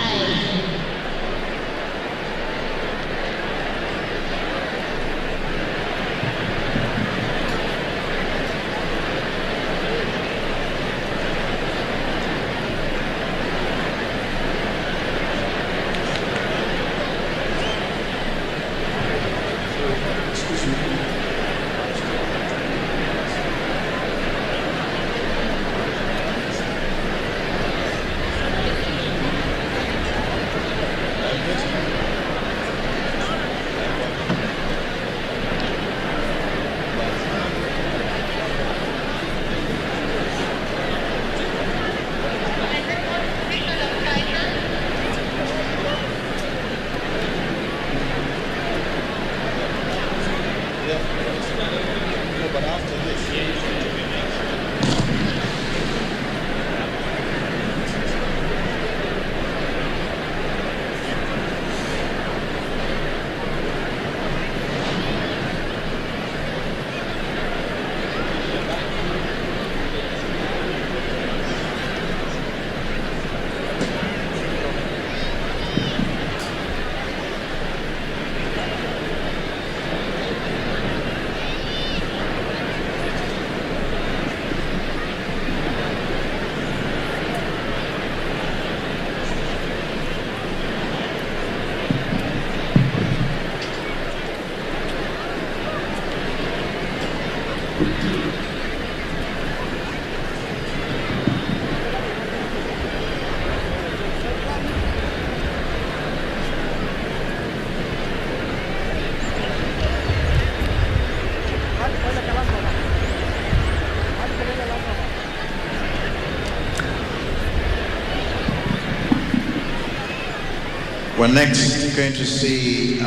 We're next going to see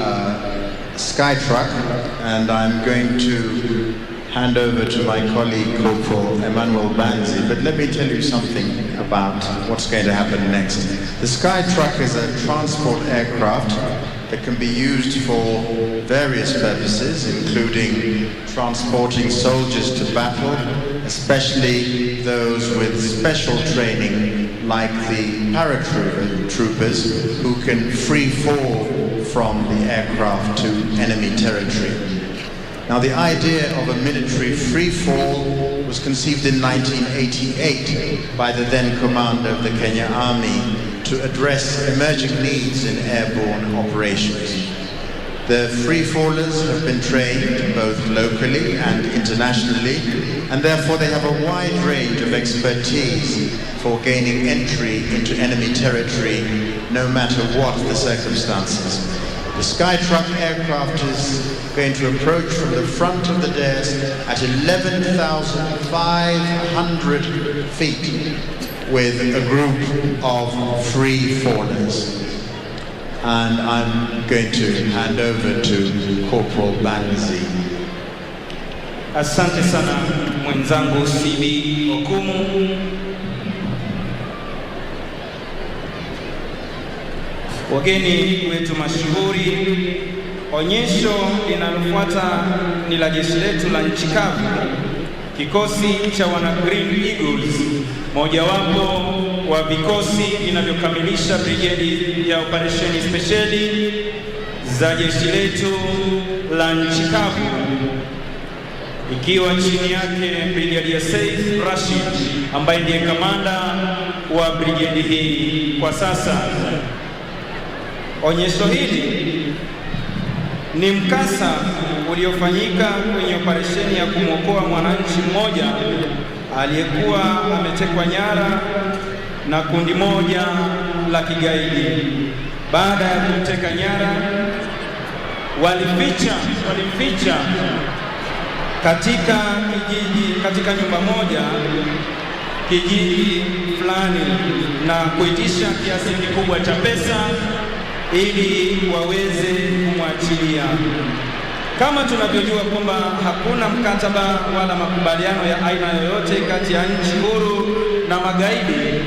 Skytruck, and I'm going to hand over to my colleague Corporal Emmanuel Banzi, but let me tell you something about what's going to happen next. The Skytruck is a transport aircraft that can be used for various purposes, including transporting soldiers to battle, especially those with special training like the paratroopers who can free fall from the aircraft to enemy territory. Now, the idea of a military free fall was conceived in 1988 by the then commander of the Kenya Army to address emerging needs in airborne operations. The free fallers have been trained both locally and internationally, and therefore they have a wide range of expertise for gaining entry into enemy territory, no matter what the circumstances. The Skytruck aircraft is going to approach from the front of the dais at 11,500 feet with a group of free fallers. And I'm going to hand over to Corporal Banzi. Asante sana mwenzangu CB Okumu. Wageni wetu mashuhuri, onyesho linalofuata ni la jeshi letu la nchi kavu, kikosi cha wana Green Eagles, mojawapo wa vikosi vinavyokamilisha brigedi ya operesheni speciali za jeshi letu la nchi kavu, ikiwa chini yake Brigadier Saif Rashid ambaye ndiye kamanda wa brigedi hii kwa sasa. Onyesho hili ni mkasa uliofanyika kwenye operesheni ya kumwokoa mwananchi mmoja aliyekuwa ametekwa nyara na kundi moja la kigaidi. Baada ya kumteka nyara, walimficha katika nyumba moja kijiji fulani na kuitisha kiasi kikubwa cha pesa ili waweze kumwachilia. Kama tunavyojua kwamba hakuna mkataba wala makubaliano ya aina yoyote kati ya nchi huru na magaidi,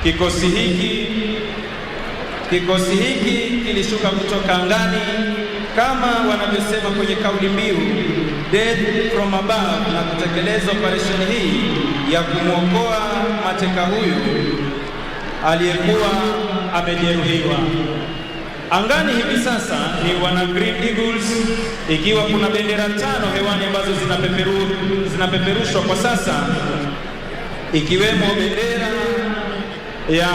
kikosi hiki kilishuka kutoka angani kama wanavyosema kwenye kauli mbiu Death from above, na kutekeleza operesheni hii ya kumwokoa mateka huyu aliyekuwa amejeruhiwa. Angani hivi sasa ni wana Green Eagles, ikiwa kuna bendera 5 hewani ambazo zinapeperushwa kwa sasa, ikiwemo bendera ya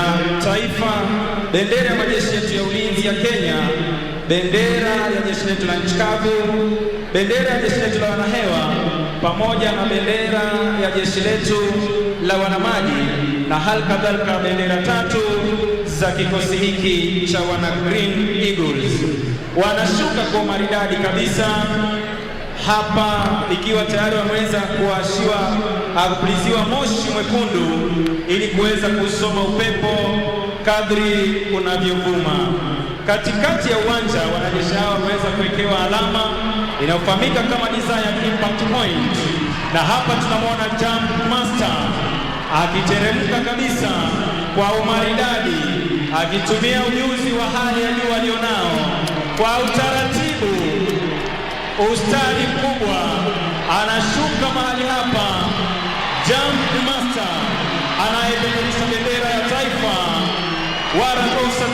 taifa, bendera ya majeshi yetu ya ulinzi ya Kenya, bendera ya jeshi letu la nchi kavu, bendera ya jeshi letu la wanahewa, pamoja na bendera ya jeshi letu la wanamaji, na hali kadhalika bendera 3 za kikosi hiki cha wana Green Eagles. Wanashuka kwa maridadi kabisa hapa, ikiwa tayari wameweza kupuliziwa moshi mwekundu ili kuweza kusoma upepo kadri unavyovuma. Katikati ya uwanja wanajeshi hao wameweza kuwekewa alama inayofahamika kama Desired Impact Point, na hapa tunamwona Jump Master akiteremka kabisa kwa umaridadi, akitumia ujuzi wa hali ya juu alionao kwa utaratibu, ustadi mkubwa, anashuka mahali hapa. Jump Master anayepeperusha bendera ya taifa, Warrant Officer 2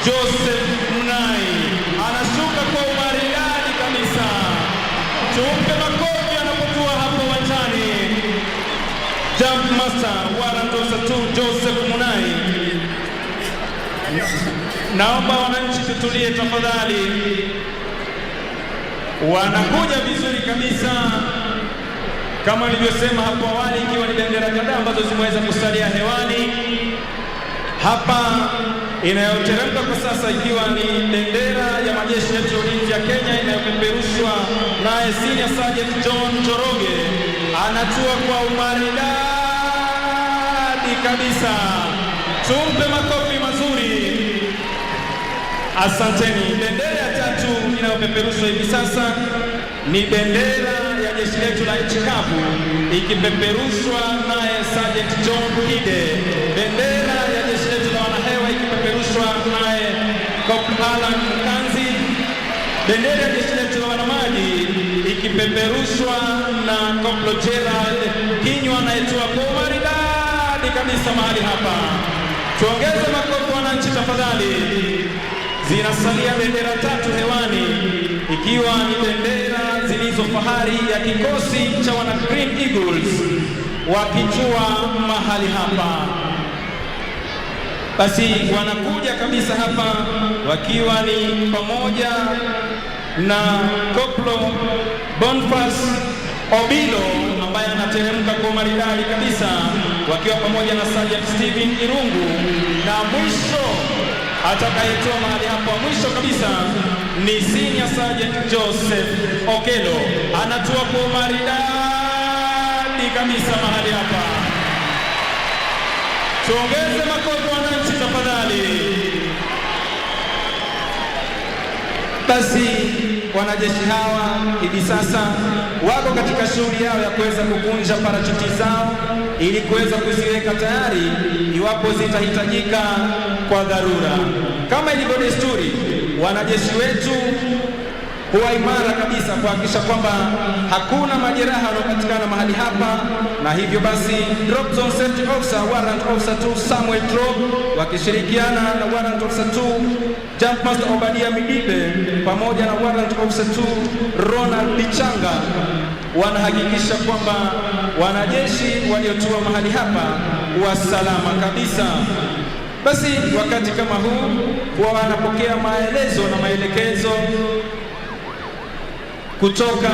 Joseph Munai, anashuka kwa umaridadi kabisa. Tumpe makofi anapokuwa hapo uwanjani. Jump Master Warrant Officer 2 Joseph Munai. Naomba wananchi tutulie tafadhali. Wanakuja vizuri kabisa kama nilivyosema hapo awali, ikiwa ni bendera kadhaa ambazo zimeweza kusalia hewani hapa. Inayoteremka kwa sasa ikiwa ni bendera ya majeshi yetu ya ulinzi ya Kenya inayopeperushwa naye Senior Sergeant John Njoroge, anatua kwa umaridadi kabisa. Tumpe makofi mazuri Asanteni. Bendera ya tatu inayopeperushwa hivi sasa ni bendera ya jeshi letu la nchi kavu ikipeperushwa naye Sergeant John Hide. Bendera ya jeshi letu la wanahewa ikipeperushwa naye Corporal Alan Mkanzi. Bendera ya jeshi letu la wanamaji ikipeperushwa na Corporal Gerald Kinywa anayetoa kwa maridadi kabisa mahali hapa. Tuongeze makofi wananchi tafadhali. Zinasalia bendera tatu hewani ikiwa ni bendera zilizo fahari ya kikosi cha wana Green Eagles wakitua mahali hapa. Basi wanakuja kabisa hapa wakiwa ni pamoja na Corporal Boniface Obilo ambaye anateremka kwa maridadi kabisa wakiwa pamoja na Sergeant Steven Irungu, na mwisho atakayetoa mahali hapa mwisho kabisa ni Senior Sergeant Joseph Okelo, anatua kwa maridadi kabisa mahali hapa. Tuongeze makofi wananchi tafadhali. Basi wanajeshi hawa hivi sasa wako katika shughuli yao ya kuweza kukunja parachuti zao ili kuweza kuziweka tayari iwapo zitahitajika kwa dharura. Kama ilivyo desturi, wanajeshi wetu huwa imara kabisa kuhakikisha kwamba hakuna majeraha yanayopatikana mahali hapa, na hivyo basi Drop Zone Safety Officer Warrant Officer 2 Samuel Drop wakishirikiana na Warrant Officer 2 Jump Master Obadia Midibe pamoja na Warrant Officer 2 Ronald Bichanga wanahakikisha kwamba wanajeshi waliotua mahali hapa wasalama kabisa. Basi wakati kama huu huwa wanapokea maelezo na maelekezo kutoka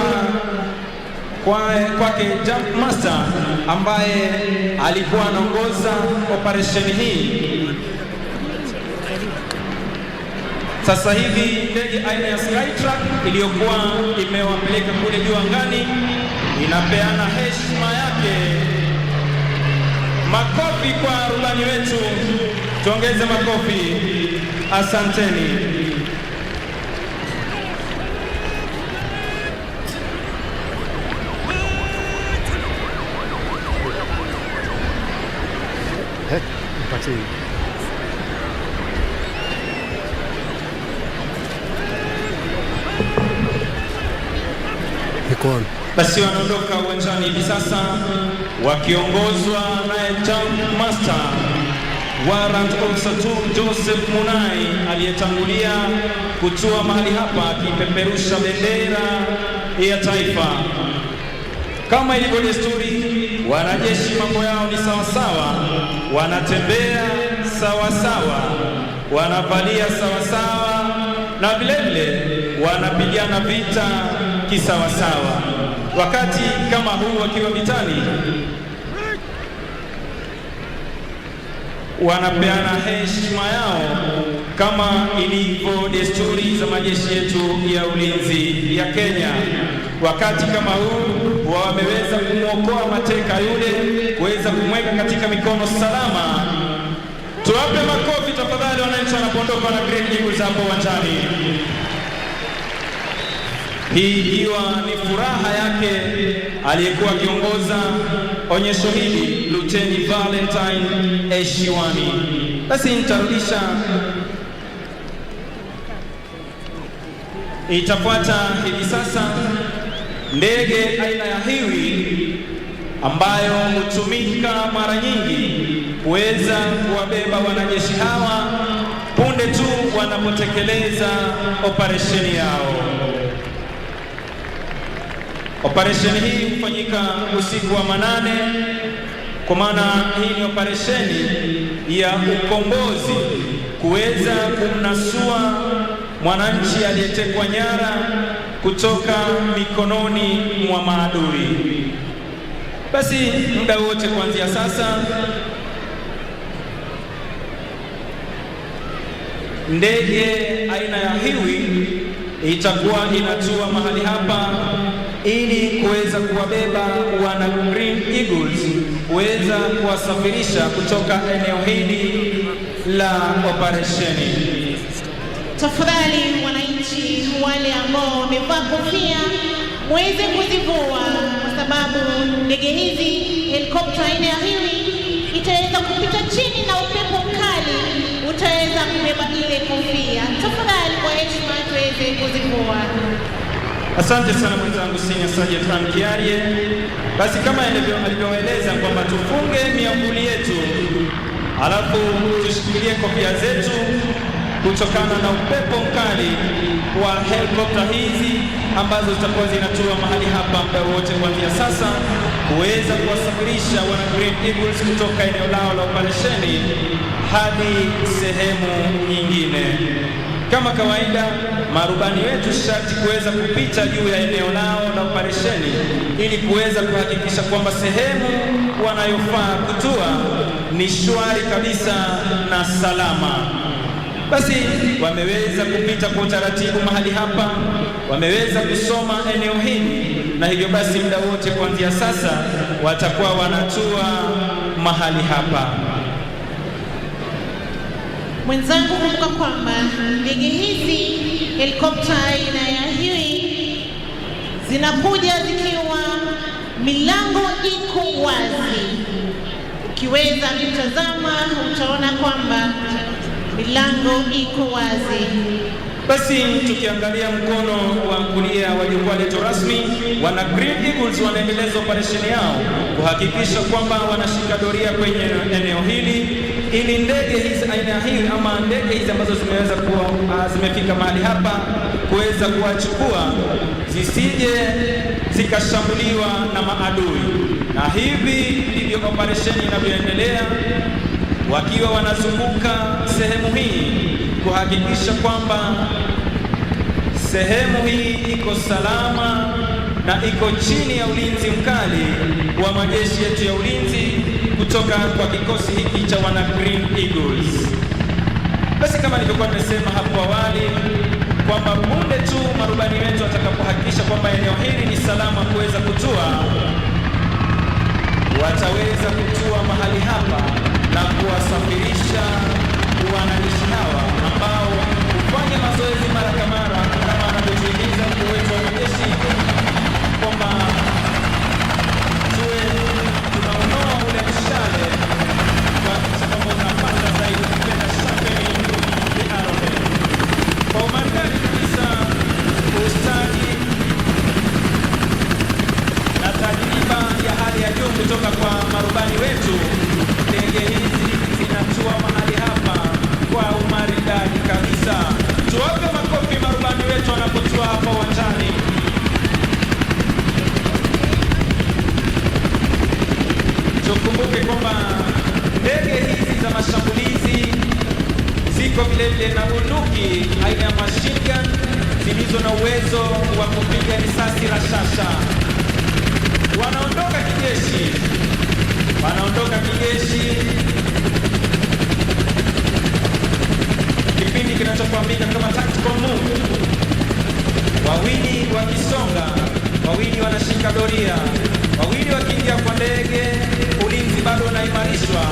kwake Jump Master ambaye alikuwa anaongoza operesheni hii. Sasa hivi ndege aina ya Skytruck iliyokuwa imewapeleka kule juu angani inapeana heshima yake. Makofi kwa rubani wetu, tuongeze makofi. Asanteni. Basi wanaondoka uwanjani hivi sasa wakiongozwa naye Jump Master Warrant Officer 2 Joseph Munai aliyetangulia kutua mahali hapa akipeperusha bendera ya taifa. Kama ilivyo desturi, wanajeshi mambo yao ni sawasawa, wanatembea sawasawa, wanavalia sawasawa, na vilevile wanapigana vita kisawasawa. Wakati kama huu wakiwa vitani, wanapeana heshima yao kama ilivyo desturi za majeshi yetu ya ulinzi ya Kenya. Wakati kama huu wameweza kumwokoa mateka yule, kuweza kumweka katika mikono salama. Tuwape makofi tafadhali wananchi wanapoondoka na Green Eagles hapo uwanjani. Hii ikiwa ni furaha yake aliyekuwa akiongoza onyesho hili, Luteni Valentine Eshiwani. Basi nitarudisha, itafuata hivi sasa ndege aina ya Hiwi ambayo hutumika mara nyingi kuweza kuwabeba wanajeshi hawa punde tu wanapotekeleza operesheni yao. Operesheni hii hufanyika usiku wa manane, kwa maana hii ni operesheni ya ukombozi, kuweza kumnasua mwananchi aliyetekwa nyara kutoka mikononi mwa maadui. Basi muda wote kuanzia sasa, ndege aina ya Hiwi itakuwa inatua mahali hapa ili kuweza kuwabeba wana Green Eagles, kuweza kuwasafirisha kutoka eneo hili la operesheni. Tafadhali wananchi wale ambao wamevaa kofia muweze kuzivua, kwa sababu ndege hizi helikopta aina ya hii itaweza kupita chini na upepo mkali utaweza kubeba ile kofia. Tafadhali kwa heshima tuweze kuzivua. Asante sana mwenzangu Senior Sergeant Ankiarie. Basi kama alivyoeleza kwamba tufunge miavuli yetu, alafu tushikilie kofia zetu kutokana na upepo mkali wa helikopta hizi ambazo zitakuwa zinatua mahali hapa muda wote kuanzia sasa, kuweza kuwasafirisha wana Green Eagles kutoka eneo lao la operesheni hadi sehemu nyingine. Kama kawaida, marubani wetu sharti kuweza kupita juu ya eneo lao la operesheni ili kuweza kuhakikisha kwamba sehemu wanayofaa kutua ni shwari kabisa na salama. Basi wameweza kupita kwa utaratibu mahali hapa, wameweza kusoma eneo hili, na hivyo basi muda wote kuanzia sasa watakuwa wanatua mahali hapa. Mwenzangu, kumbuka kwamba ndege hizi helikopta aina ya hii zinakuja zikiwa milango iko wazi. Ukiweza kutazama utaona kwamba milango iko wazi. Basi tukiangalia mkono wa kulia wa jukwaa letu rasmi, wana Green Eagles wanaendeleza operesheni yao kuhakikisha kwamba wanashika doria kwenye eneo hili ili ndege hizi aina hii ama ndege hizi ambazo zimeweza kuwa zimefika mahali hapa kuweza kuwachukua zisije zikashambuliwa na maadui. Na hivi ndivyo operesheni inavyoendelea, wakiwa wanazunguka sehemu hii kuhakikisha kwamba sehemu hii iko salama na iko chini ya ulinzi mkali wa majeshi yetu ya ulinzi kutoka kwa kikosi hiki cha wana Green Eagles. Basi kama nilivyokuwa nimesema hapo awali kwamba punde tu marubani wetu watakapohakikisha kwamba eneo hili ni salama kuweza kutua, wataweza kutua mahali hapa na kuwasafirisha wananchi hawa ambao hufanya mazoezi mara kwa mara kama anavyotuhimiza mkuu wetu wa majeshi kwamba tuwe tunaonoa ule mshale kwa sababu unapata zaidi kupenda sharpening the arrowhead. Kwa umaridadi kabisa, ustadi na tajriba ya hali ya juu kutoka kwa marubani wetu, ndege hizi zinatua mahali hapa kwa umaridadi kabisa. Tuwape makofi marubani wetu wanapotua hapa uwanjani. Tukumbuke kwamba ndege hizi za mashambulizi ziko vile na bunduki aina ya machine gun zilizo na uwezo wa kupiga risasi rashasha. Wanaondoka kijeshi kipindi kinachofahamika kama tactical move. Wawili wakisonga, wawili wanashika doria, wawili wakiingia kwa ndege, ulinzi bado unaimarishwa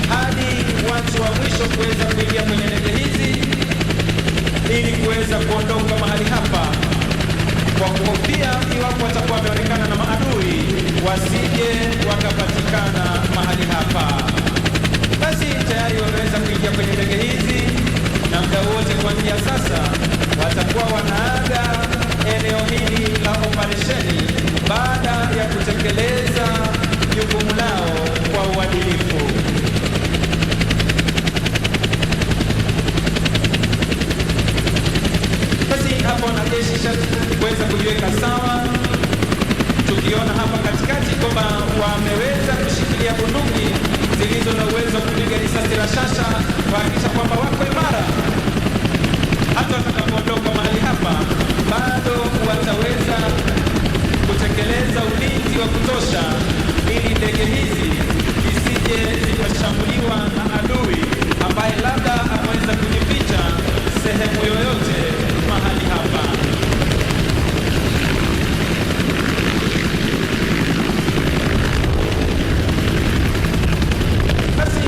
hadi watu wa mwisho kuweza kuingia kwenye ndege hizi ili kuweza kuondoka mahali hapa kwa kuhofia iwapo watakuwa wameonekana na maadui wasije wakapatikana mahali hapa. Basi tayari wameweza kuingia kwenye ndege hizi na muda wote kuanzia sasa watakuwa wanaaga eneo hili la operesheni baada ya kutekeleza jukumu lao kwa uadilifu. Basi hapo wanajeshi sharti kuweza kujiweka sawa, tukiona hapa katikati kwamba wameweza kushikilia bunduki zilizo na uwezo wa kupiga risasi rashasha kuhakikisha kwamba wako imara. Hata watakapoondoka mahali hapa bado wataweza kutekeleza ulinzi wa kutosha ili ndege hizi zisije zikashambuliwa na adui ambaye labda ameweza kujificha sehemu yoyote mahali hapa. Basi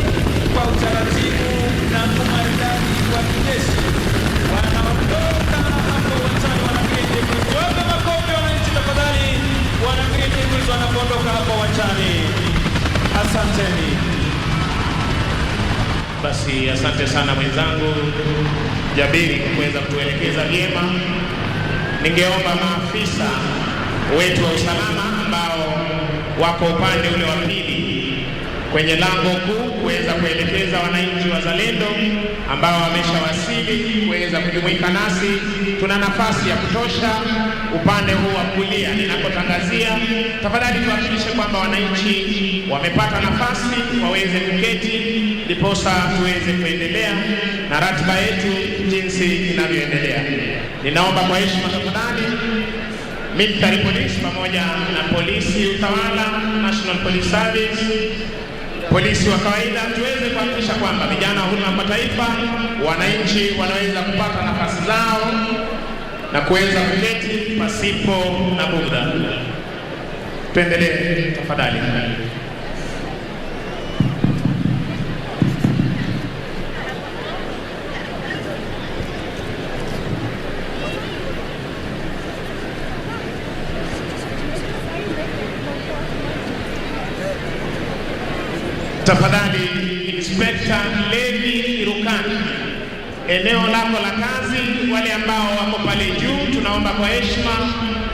kwa utaratibu na umaridadi wa kijeshi wana uwanjani. Asanteni. Basi asante sana mwenzangu Jabiri kwa kuweza kutuelekeza vyema. Ningeomba maafisa wetu wa usalama ambao wako upande ule wa pili kwenye lango kuu kuweza kuelekeza wananchi wazalendo ambao wameshawasili kuweza kujumuika nasi. Tuna nafasi ya kutosha upande huu wa kulia ninakotangazia. Tafadhali tuhakikishe kwamba wananchi wamepata nafasi waweze kuketi ndiposa tuweze kuendelea na ratiba yetu jinsi inavyoendelea. Ninaomba kwa heshima tafadhali military police pamoja na polisi utawala, National Police Service, polisi wa kawaida, tuweze kuhakikisha kwamba vijana wa huduma kwa taifa, wananchi wanaweza kupata nafasi zao na kuweza kuketi pasipo na bugdha. Tuendelee tafadhali. Tafadhali Inspector Levi Rukani, eneo lako la kazi, wale ambao wako pale juu tunaomba kwa heshima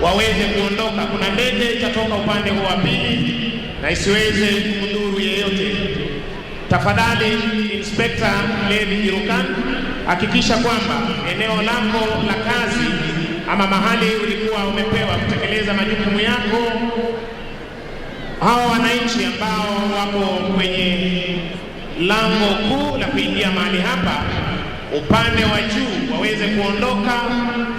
waweze kuondoka. Kuna ndege itatoka upande huu wa pili na isiweze kumdhuru yeyote. Tafadhali Inspector Levi Rukani, hakikisha kwamba eneo lako la kazi ama mahali ulikuwa umepewa kutekeleza majukumu yako, hawa wananchi ambao wako kwenye lango kuu la kuingia mahali hapa upande wa juu waweze kuondoka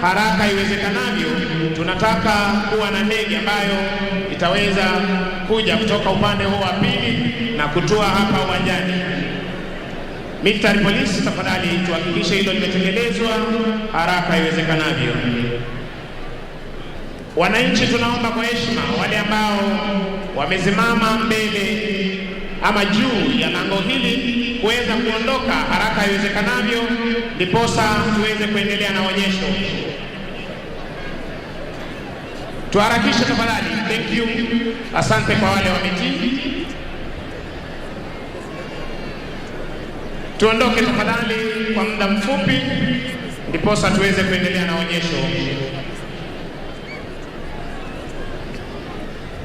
haraka iwezekanavyo. Tunataka kuwa na ndege ambayo itaweza kuja kutoka upande huu wa pili na kutua hapa uwanjani. Military Police, tafadhali tuhakikishe hilo limetekelezwa haraka iwezekanavyo. Wananchi tunaomba kwa heshima wale ambao wamesimama mbele ama juu ya lango hili kuweza kuondoka haraka iwezekanavyo ndiposa tuweze kuendelea na onyesho. Tuharakishe tafadhali. Thank you. Asante kwa wale wametii. Tuondoke tafadhali kwa muda mfupi ndiposa tuweze kuendelea na onyesho.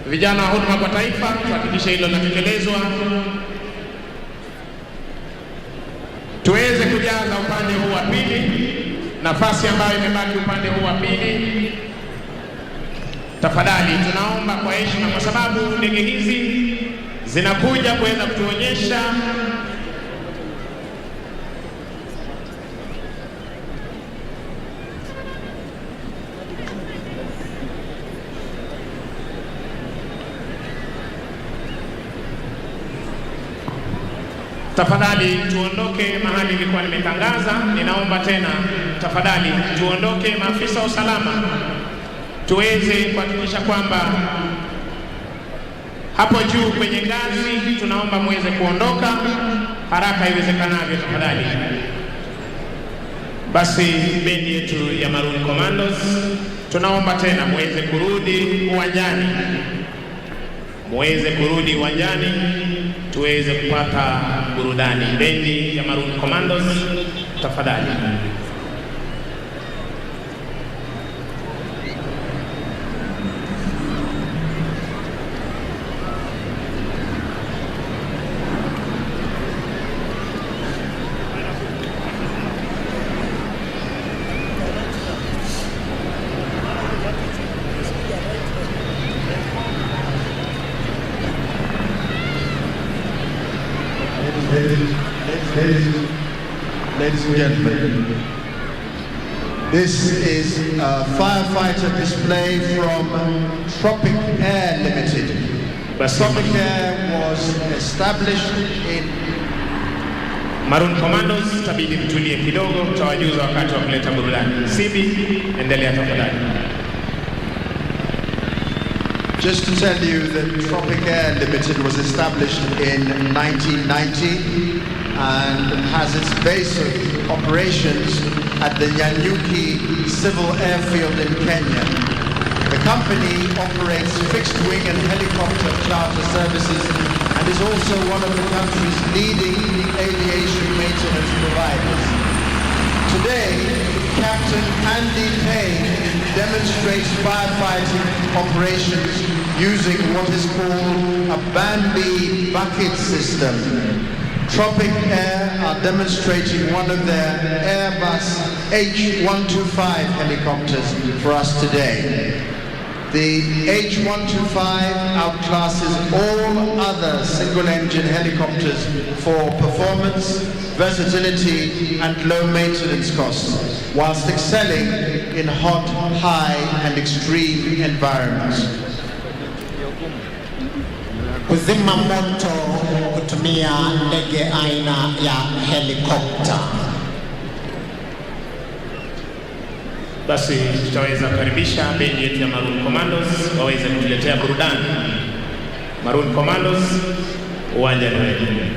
Vijana wa huduma kwa taifa, tuhakikishe hilo linatekelezwa. Tuweze kujaza upande huu wa pili, nafasi ambayo imebaki upande huu wa pili. Tafadhali tunaomba kwa heshima, kwa sababu ndege hizi zinakuja kuweza kutuonyesha tafadhali tuondoke mahali nilikuwa nimetangaza. Ninaomba tena tafadhali tuondoke, maafisa wa usalama, tuweze kuhakikisha kwamba hapo juu kwenye ngazi tunaomba muweze kuondoka haraka iwezekanavyo tafadhali. Basi bendi yetu ya Maroon Commandos tunaomba tena muweze kurudi uwanjani. Muweze kurudi uwanjani tuweze kupata burudani. Bendi ya Maroon Commandos tafadhali. Ladies and gentlemen, this is a firefighter display from Tropic Air Limited. Tropic Air was established in Maroon Commandos, tabidi mtulie kidogo, tutawajuza wakati wa kuleta burudani. Sibi, endelea tafadhali. Just to tell you that Tropic Air Limited was established in 1990 and has its base of operations at the Nyanyuki Civil Airfield in Kenya. The The company operates fixed-wing and helicopter charter services and is also one of the country's leading aviation maintenance providers. Today, Captain Andy Payne demonstrates firefighting operations using what is called a Bambi bucket system. Tropic Air are demonstrating one of their Airbus H125 helicopters for us today. The H125 outclasses all other single-engine helicopters for performance, versatility, and low maintenance costs, whilst excelling in hot, high, and extreme environments. Kuzima moto kutumia ndege aina ya helikopta. Basi tutaweza karibisha bendi yetu ya Maroon Commandos waweze kutuletea burudani. Maroon Commandos, uwanja ni wenu.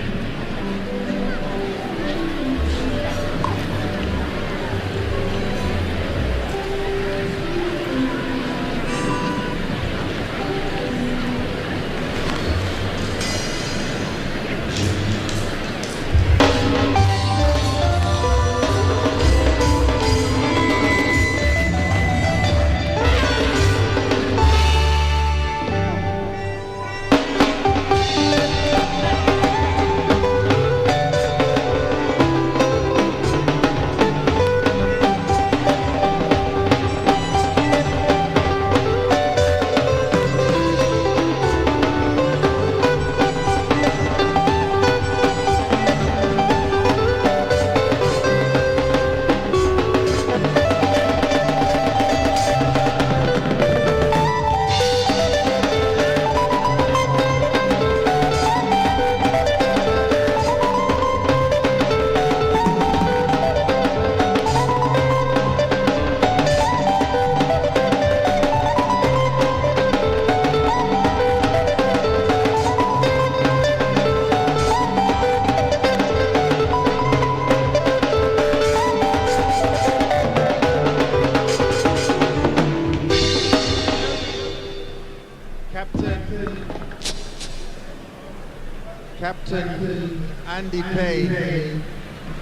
Captain Andy Payne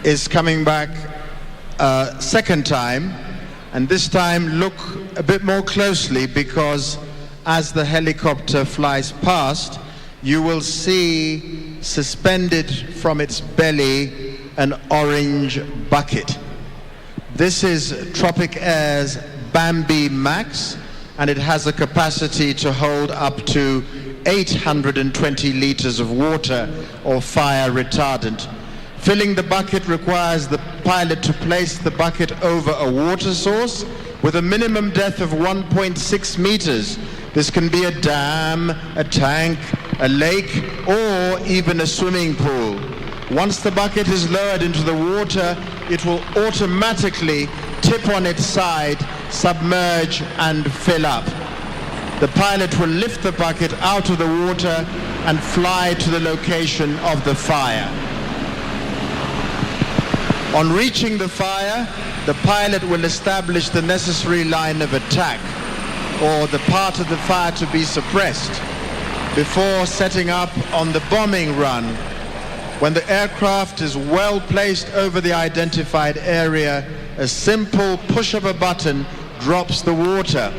is coming back second time, and this time look a bit more closely, because as the helicopter flies past, you will see suspended from its belly an orange bucket. This is Tropic Air's Bambi Max, and it has a capacity to hold up to 820 liters of water or fire retardant. Filling the bucket requires the pilot to place the bucket over a water source with a minimum depth of 1.6 meters. This can be a dam, a tank, a lake, or even a swimming pool. Once the bucket is lowered into the water, it will automatically tip on its side, submerge, and fill up. The pilot will lift the bucket out of the water and fly to the location of the fire. On reaching the fire, the pilot will establish the necessary line of attack, or the part of the fire to be suppressed, before setting up on the bombing run. When the aircraft is well placed over the identified area, a simple push of a button drops the water.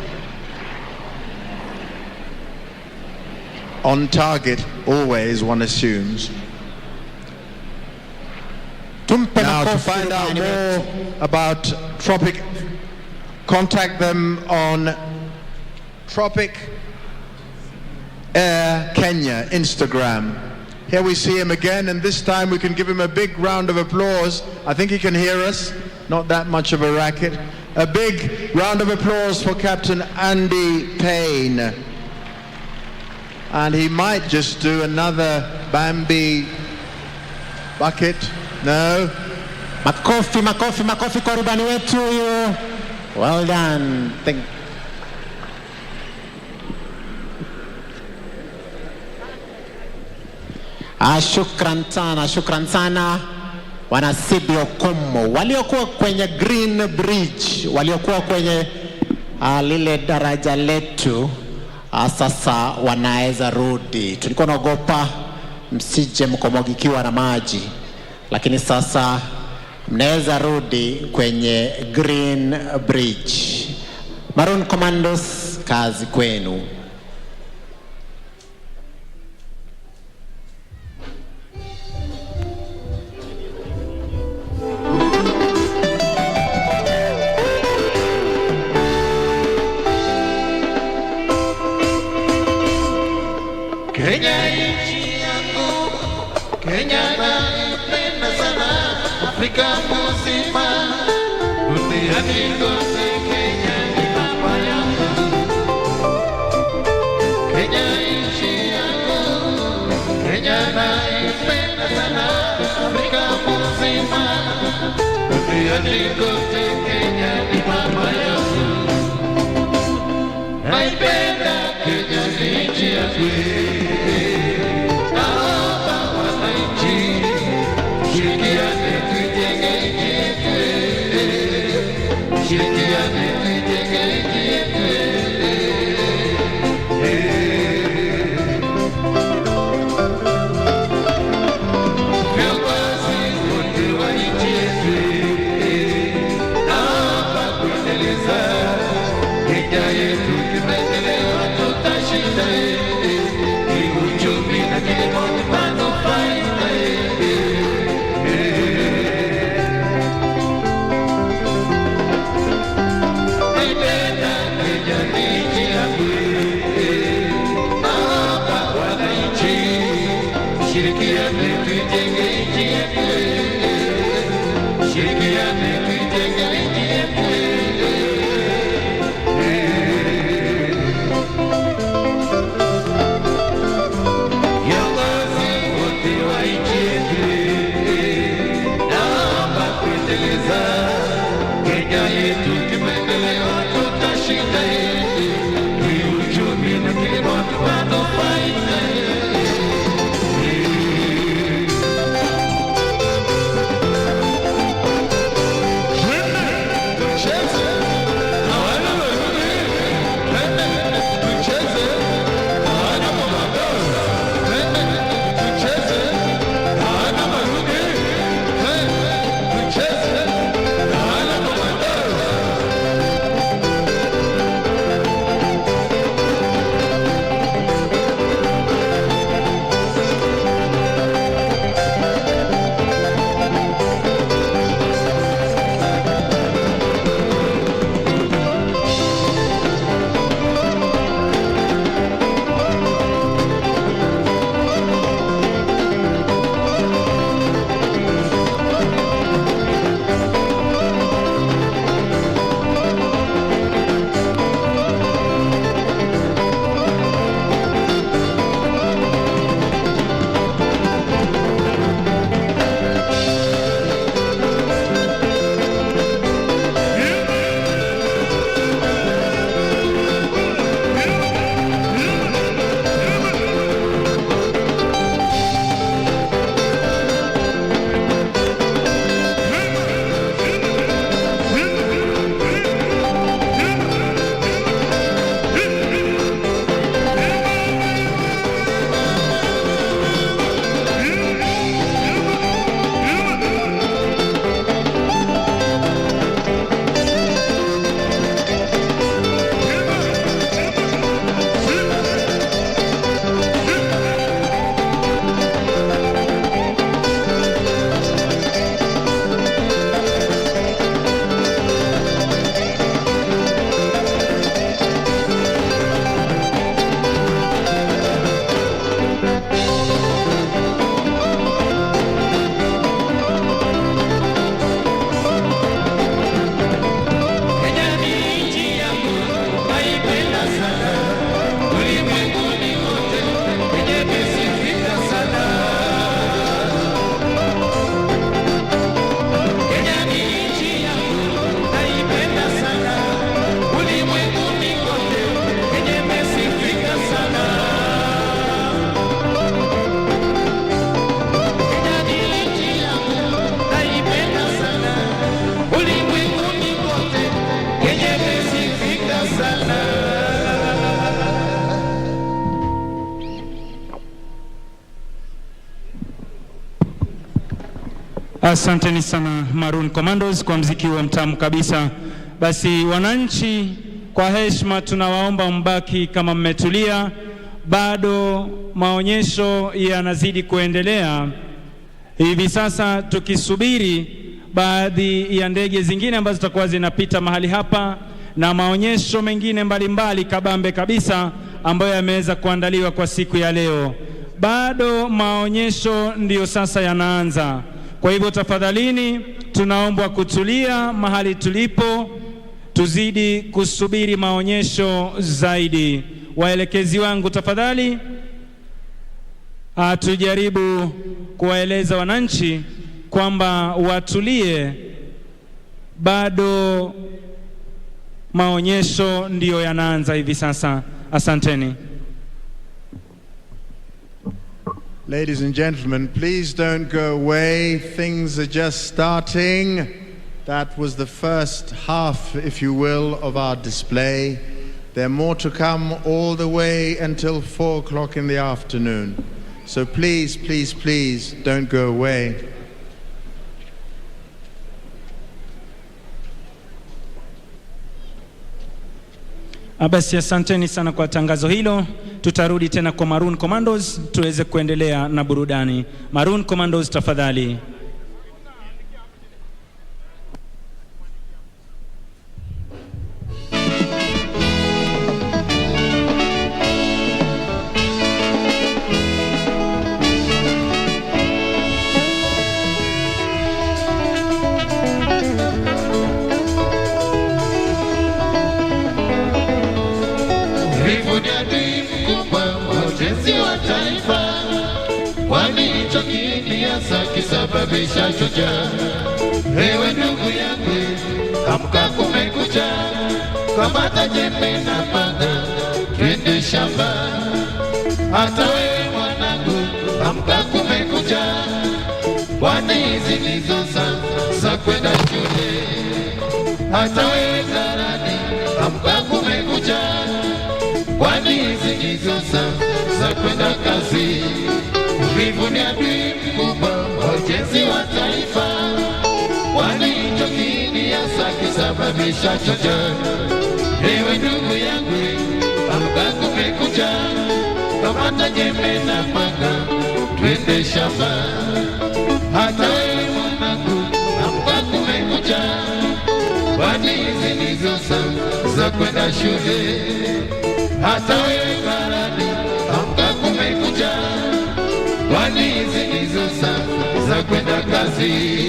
On target, always, one assumes. Now, to find out more about Tropic, contact them on Tropic Air Kenya Instagram. Here we see him again, and this time we can give him a big round of applause. I think he can hear us, not that much of a racket. A big round of applause for Captain Andy Payne. And he might just do another Bambi bucket. No? Makofi, makofi, makofi kwa rubani wetu huyu. Well done. Shukran sana wana Sibio Kumo waliokuwa kwenye Green Bridge, waliokuwa kwenye lile daraja letu sasa wanaweza rudi. Tulikuwa naogopa msije mkomogikiwa na maji, lakini sasa mnaweza rudi kwenye Green Bridge. Maroon Commandos, kazi kwenu. Kenya nchi yangu, Kenya naipenda sana, Afrika mzima, duniani kote Kenya ni mama yangu. Kenya nchi yangu, Kenya naipenda sana, Afrika mzima, duniani kote Kenya ni mama yangu. Naipenda Kenya nchi yangu. Asanteni sana Maroon Commandos kwa mziki wa mtamu kabisa. Basi wananchi, kwa heshima tunawaomba mbaki kama mmetulia. Bado maonyesho yanazidi kuendelea. Hivi sasa tukisubiri baadhi ya ndege zingine ambazo zitakuwa zinapita mahali hapa na maonyesho mengine mbalimbali kabambe kabisa ambayo yameweza kuandaliwa kwa siku ya leo. Bado maonyesho ndiyo sasa yanaanza. Kwa hivyo tafadhalini tunaombwa kutulia mahali tulipo, tuzidi kusubiri maonyesho zaidi. Waelekezi wangu tafadhali, tujaribu kuwaeleza wananchi kwamba watulie, bado maonyesho ndiyo yanaanza hivi sasa. Asanteni. Ladies and gentlemen, please don't go away. Things are just starting. That was the first half, if you will, of our display. There are more to come all the way until 4 o'clock in the afternoon. So please, please, please don't go away. Basi asanteni sana kwa tangazo hilo. Tutarudi tena kwa Maroon Commandos tuweze kuendelea na burudani. Maroon Commandos tafadhali. Kisababisha shujaa. Ewe ndugu yangu, amka kumekucha, kamata jembe na panga, twende shamba. Hata wewe mwanangu, amka kumekucha, kwani hizi ndizo za kwenda shule. Hata wewe karani, amka kumekucha, kwani hizi ndizo za kwenda kazi. Uvivu ni adui mkubwa ujenzi wa taifa, kwani hicho kiini hasa kisababisha chocho. Ewe ndugu yangu, amka kumekucha, kamata jembe na panga, twende shamba. Hata wewe mwanangu, amka kumekucha, kwani hizi ndizo za kwenda shule. Hata wewe karani, amka kumekucha, kwani hizi ndizo za kwenda kazi.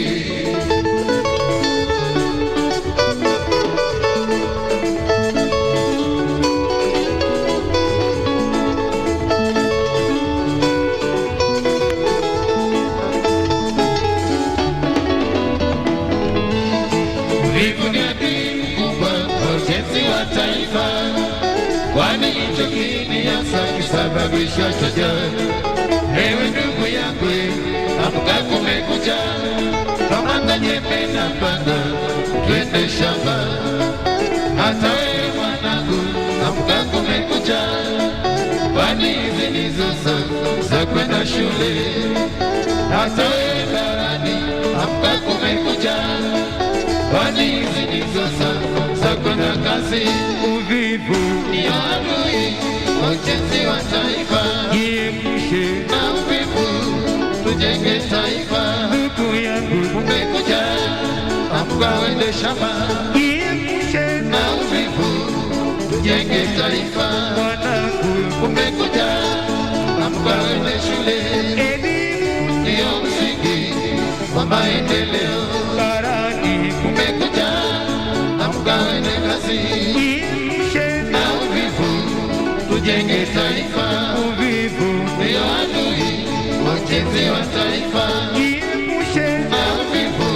Uvivu ni adui mkubwa ujenzi wa taifa, kwani hicho kiini hasa kisababisha chocho. Ewe ndugu yangu, amka kumekucha, kamata jembe na panga, twende shamba. Hata wewe mwanangu, amka kumekucha, kwani hizi ndizo za kwenda shule. Hata wewe karani, amka kumekucha, kwani hizi ndizo za kwenda kazi. Uvivu ni adui ujenzi wa taifa, jiepushe na uvivu, tujenge taifa. Ndugu yangu, kumekucha, amka uende shamba. Jiepushe na uvivu, tujenge taifa. Mwanangu, kumekucha, amka uende shule. Elimu ndio msingi wa maendeleo. Karani, kumekucha, amka uende kazi. Jiepushe na uvivu, tujenge taifa. Uvivu ndio adui ujenzi wa taifa. Jiepushe na uvivu,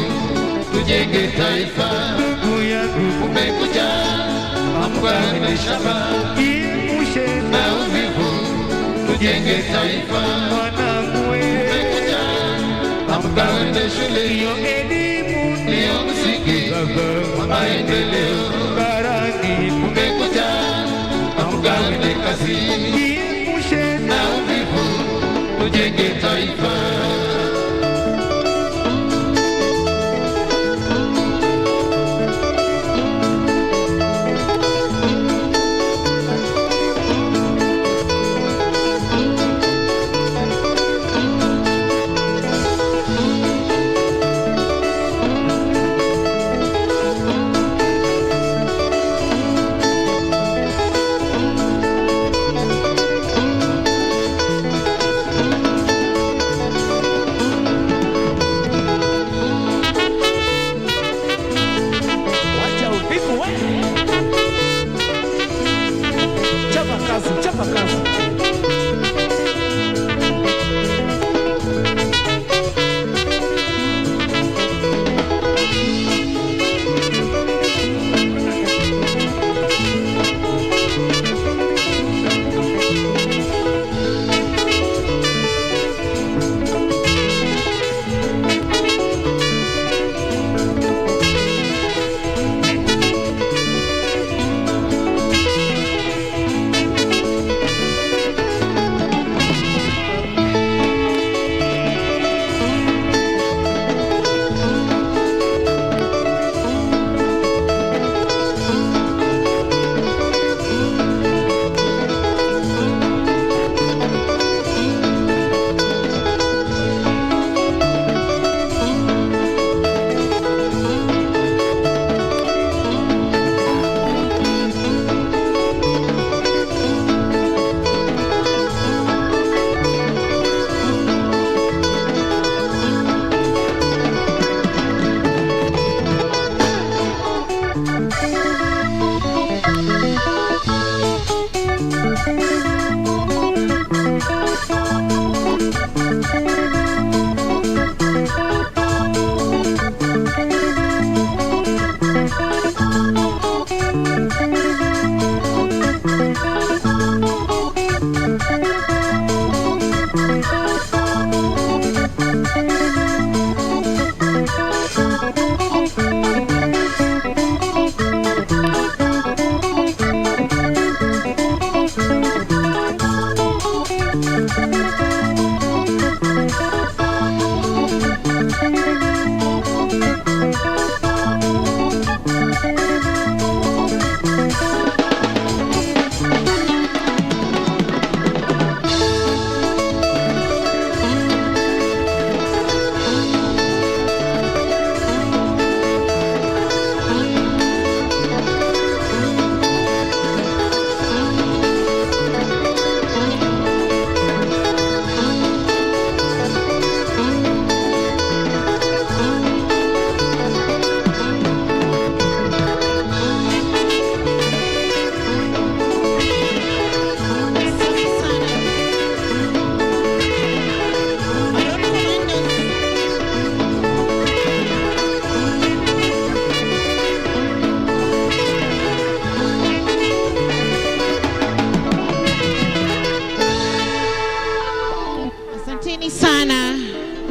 tujenge taifa. Ndugu yangu, kumekucha, amka uende shamba. Jiepushe na uvivu, tujenge taifa. Mwanangu, kumekucha, amka uende shule. Hiyo elimu ndio msingi wa maendeleo. Karani, kumekucha, amka uende kazi. Jiepushe na uvivu, tujenge taifa.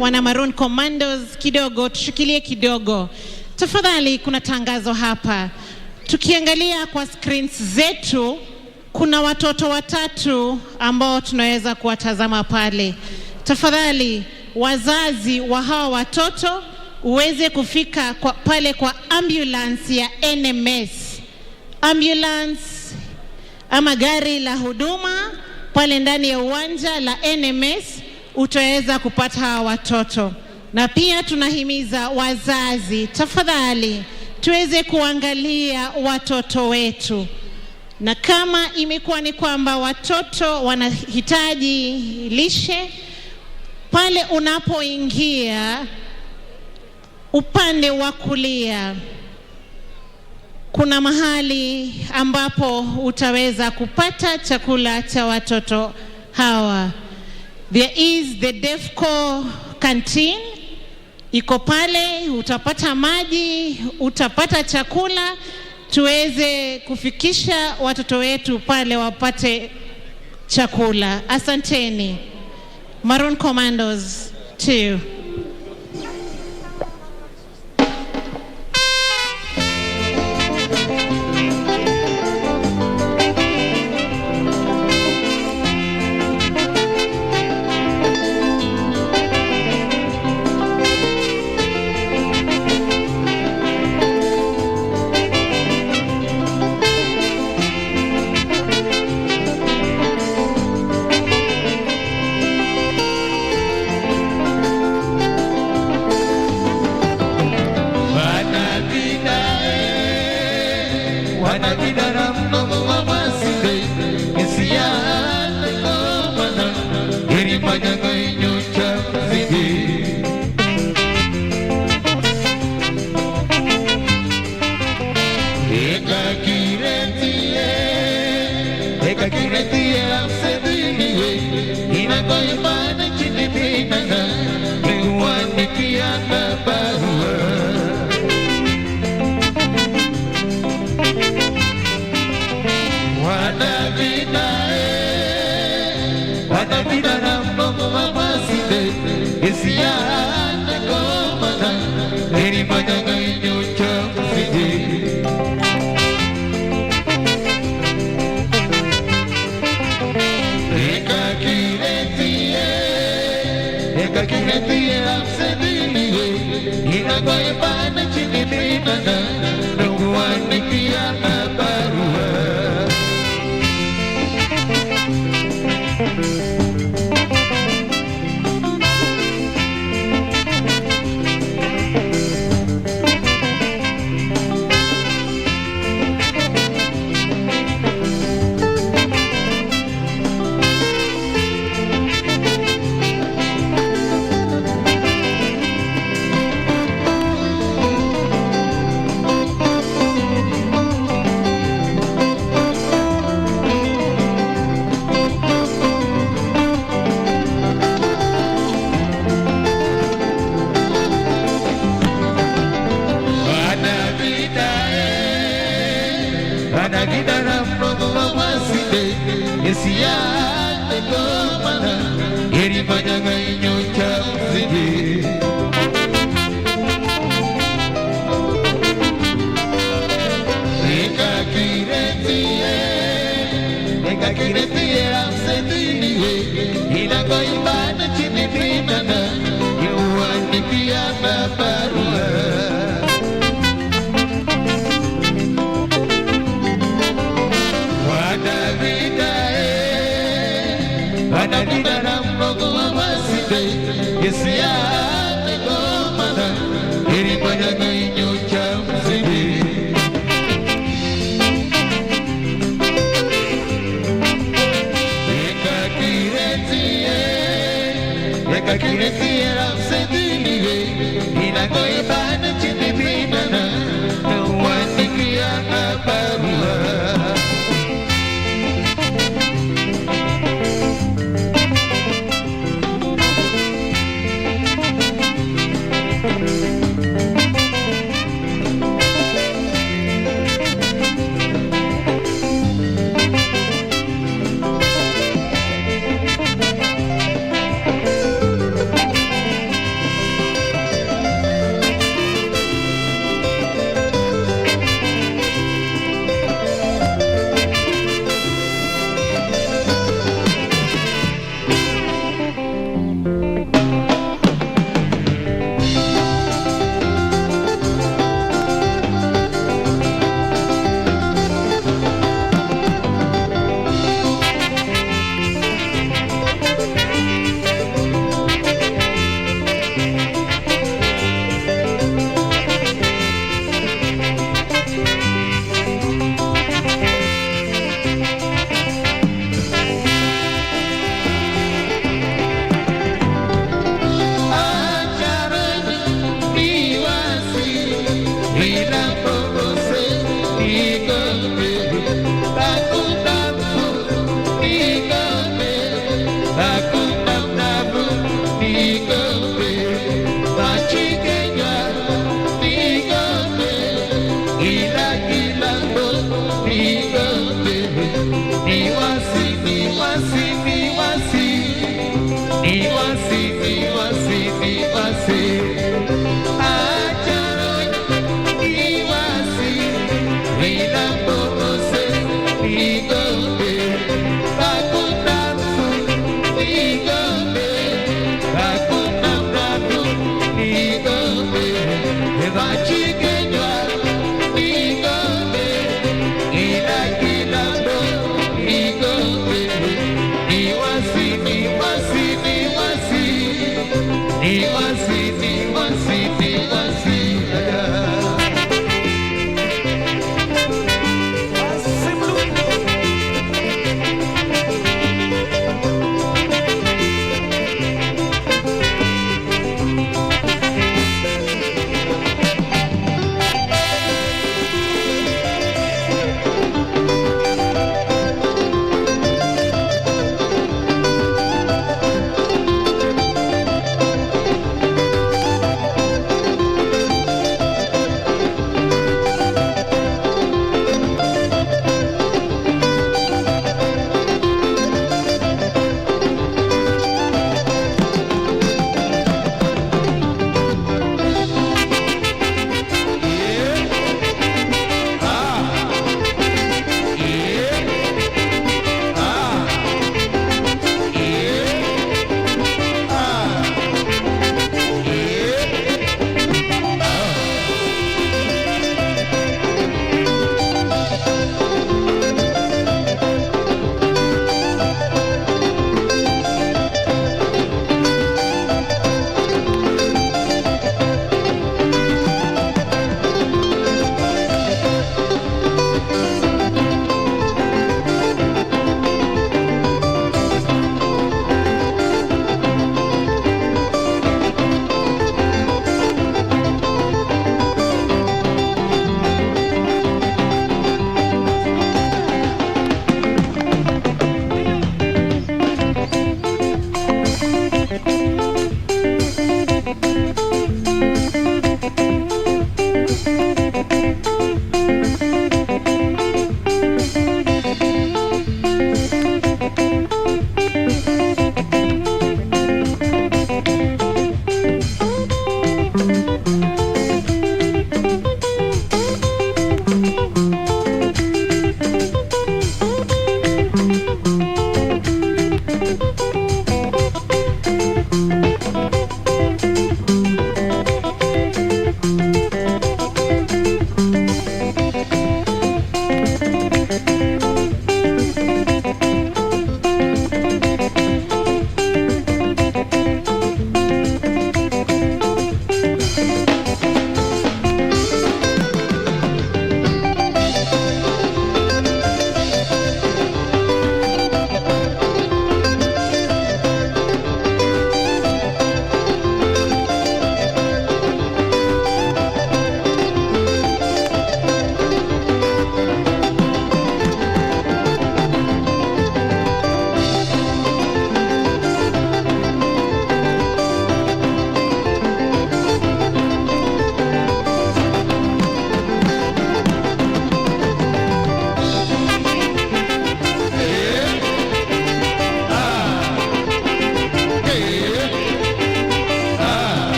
wana Maroon Commandos, kidogo tushikilie kidogo tafadhali. Kuna tangazo hapa, tukiangalia kwa screens zetu kuna watoto watatu ambao tunaweza kuwatazama pale. Tafadhali wazazi wa hawa watoto uweze kufika pale kwa ambulance ya NMS, ambulance ama gari la huduma pale ndani ya uwanja la NMS, utaweza kupata hawa watoto. Na pia tunahimiza wazazi, tafadhali tuweze kuangalia watoto wetu, na kama imekuwa ni kwamba watoto wanahitaji lishe, pale unapoingia upande wa kulia kuna mahali ambapo utaweza kupata chakula cha watoto hawa. There is the DEFCO canteen, iko pale, utapata maji, utapata chakula, tuweze kufikisha watoto wetu pale wapate chakula. Asanteni. Maroon Commandos 2. Ina inakoibana chini pinana yuandikia barua. Wanadida na mbogo wa masinde Yesi ya tegomana Iribanya nginyo cha mzidi Eka kiretie la msendiliwe Inakoibana chini pinana Nuandikia barua.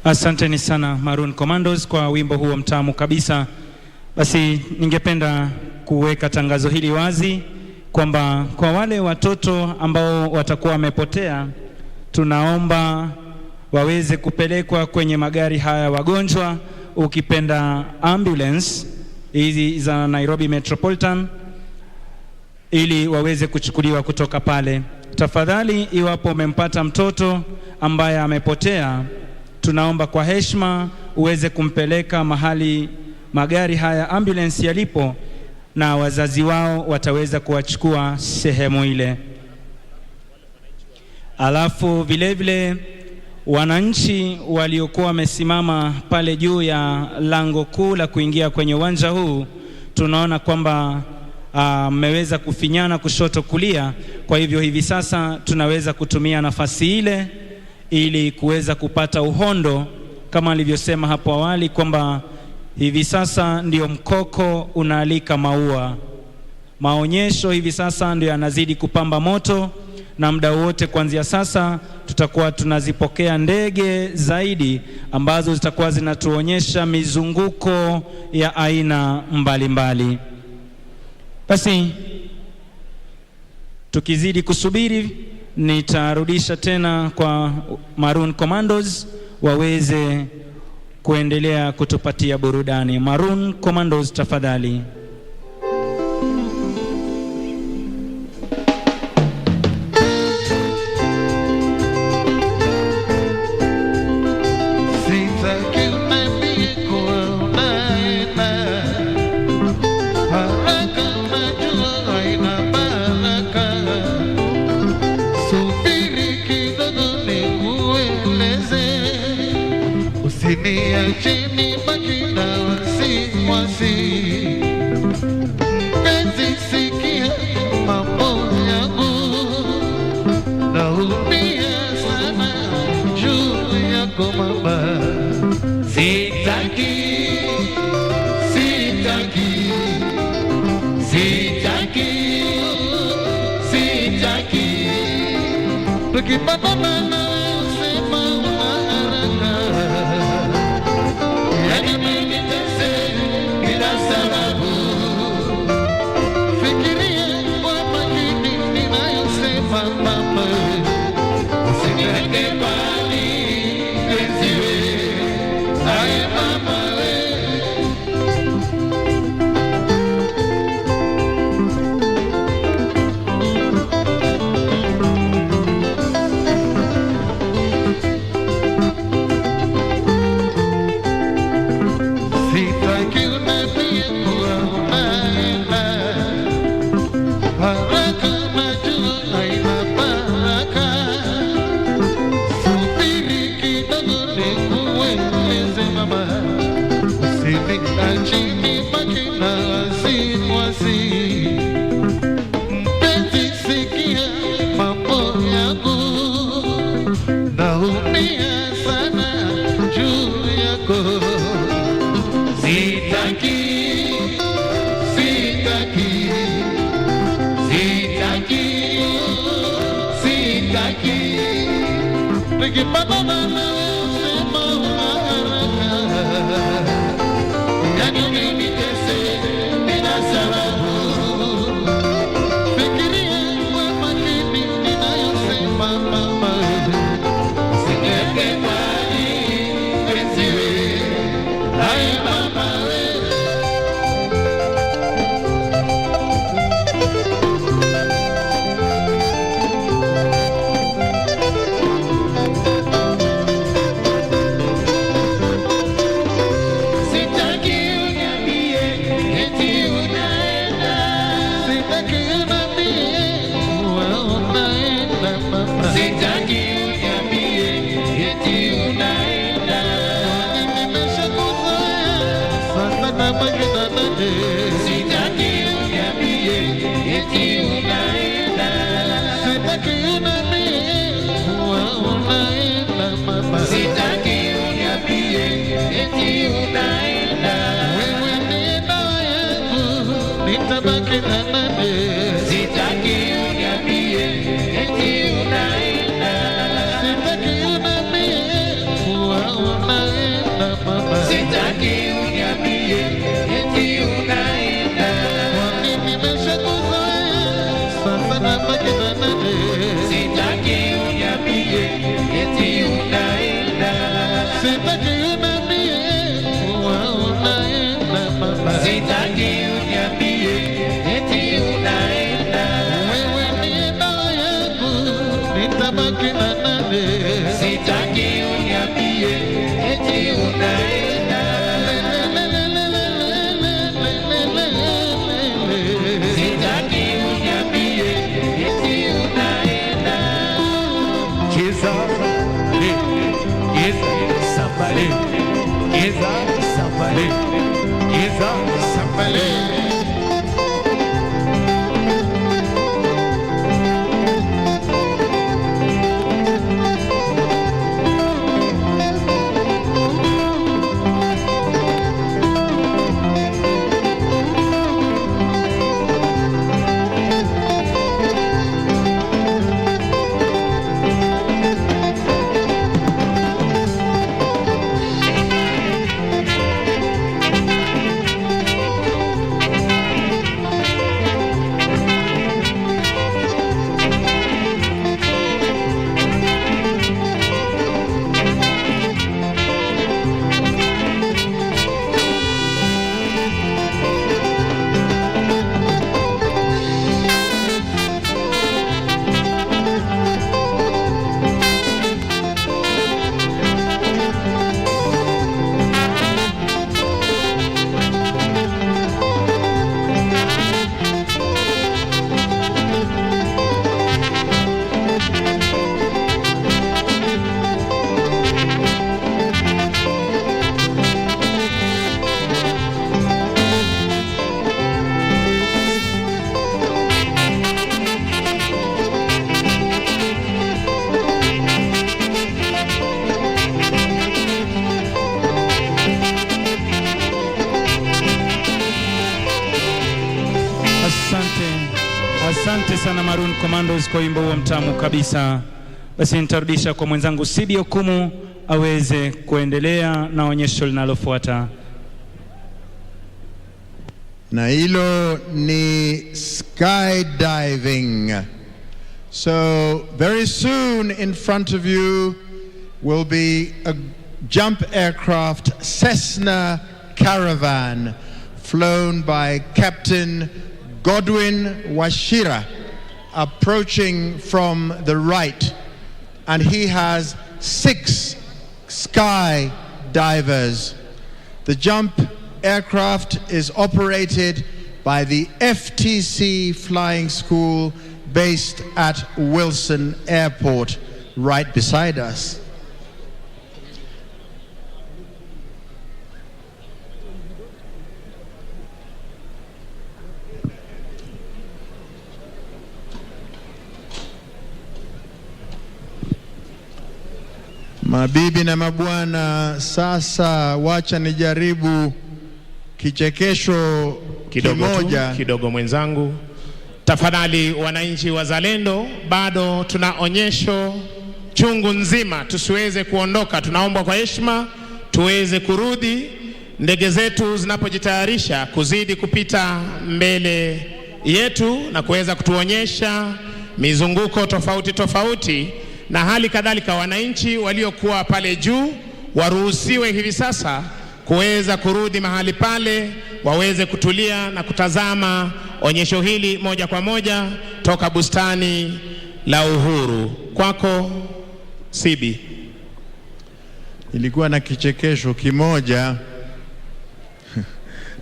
Asanteni sana Maroon Commandos kwa wimbo huo mtamu kabisa. Basi ningependa kuweka tangazo hili wazi kwamba kwa wale watoto ambao watakuwa wamepotea, tunaomba waweze kupelekwa kwenye magari haya wagonjwa, ukipenda ambulance hizi za Nairobi Metropolitan, ili waweze kuchukuliwa kutoka pale. Tafadhali, iwapo umempata mtoto ambaye amepotea, tunaomba kwa heshima uweze kumpeleka mahali magari haya ambulance yalipo, na wazazi wao wataweza kuwachukua sehemu ile. Alafu vile vile wananchi waliokuwa wamesimama pale juu ya lango kuu la kuingia kwenye uwanja huu, tunaona kwamba mmeweza kufinyana kushoto kulia. Kwa hivyo hivi sasa tunaweza kutumia nafasi ile ili kuweza kupata uhondo, kama alivyosema hapo awali kwamba hivi sasa ndio mkoko unaalika maua. Maonyesho hivi sasa ndio yanazidi kupamba moto, na muda wote kuanzia sasa tutakuwa tunazipokea ndege zaidi ambazo zitakuwa zinatuonyesha mizunguko ya aina mbalimbali. Basi tukizidi kusubiri, nitarudisha tena kwa Maroon Commandos waweze kuendelea kutupatia burudani. Maroon Commandos, tafadhali. Chini bakina wasi mpenzi, sikia mambo yangu, naumia sana juu yako mama. Sitaki tukipatana na usema umaharaka, yani mimi nitese bila sababu. Fikiria kwa makini ninayosema mama, usiniweke mbali penzi we, aye mama we. unabaki na nane. Sitaki uniambie eti unaenda. Sitaki uniambie eti unaenda. Cheza Sambale, Geza Sambale, Geza Sambale. Asante sana Maroon Commandos kwa wimbo huo mtamu kabisa. Basi nitarudisha kwa mwenzangu Sidi Okumu aweze kuendelea na onyesho linalofuata. Na hilo ni skydiving. So very soon in front of you will be a jump aircraft Cessna Caravan flown by Captain Godwin Washira, approaching from the right, and he has 6 skydivers. The jump aircraft is operated by the FTC Flying School based at Wilson Airport, right beside us. Mabibi na mabwana, sasa wacha nijaribu kichekesho kidogo mwenzangu. Tafadhali wananchi wazalendo, bado tuna onyesho chungu nzima, tusiweze kuondoka. Tunaomba kwa heshima tuweze kurudi. Ndege zetu zinapojitayarisha kuzidi kupita mbele yetu na kuweza kutuonyesha mizunguko tofauti tofauti, na hali kadhalika wananchi waliokuwa pale juu waruhusiwe hivi sasa kuweza kurudi mahali pale, waweze kutulia na kutazama onyesho hili moja kwa moja toka bustani la Uhuru. Kwako Sibi. Ilikuwa na kichekesho kimoja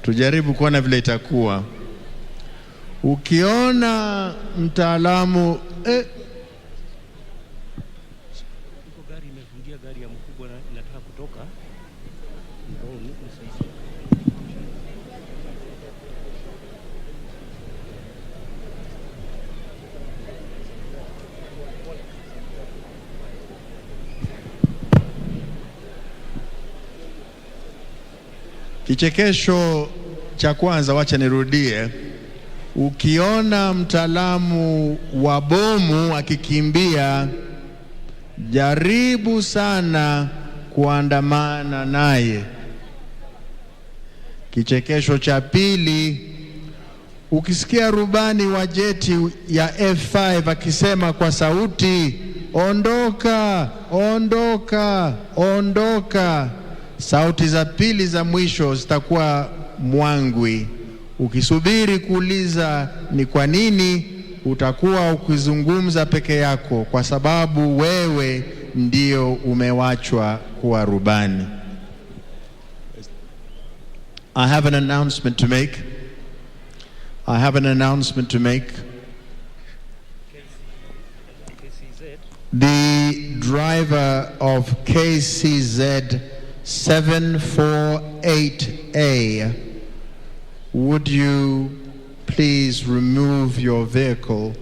tujaribu kuona vile itakuwa. Ukiona mtaalamu gari imefungia gari ya mkubwa na inataka kutoka. Kichekesho cha kwanza wacha nirudie. Ukiona mtaalamu wa bomu akikimbia, jaribu sana kuandamana naye. Kichekesho cha pili, ukisikia rubani wa jeti ya F5 akisema kwa sauti, ondoka, ondoka, ondoka, sauti za pili za mwisho zitakuwa mwangwi. Ukisubiri kuuliza ni kwa nini, utakuwa ukizungumza peke yako kwa sababu wewe ndio umewachwa kuwa rubani. I have an announcement to make. The driver of KCZ 748A, would you please remove your vehicle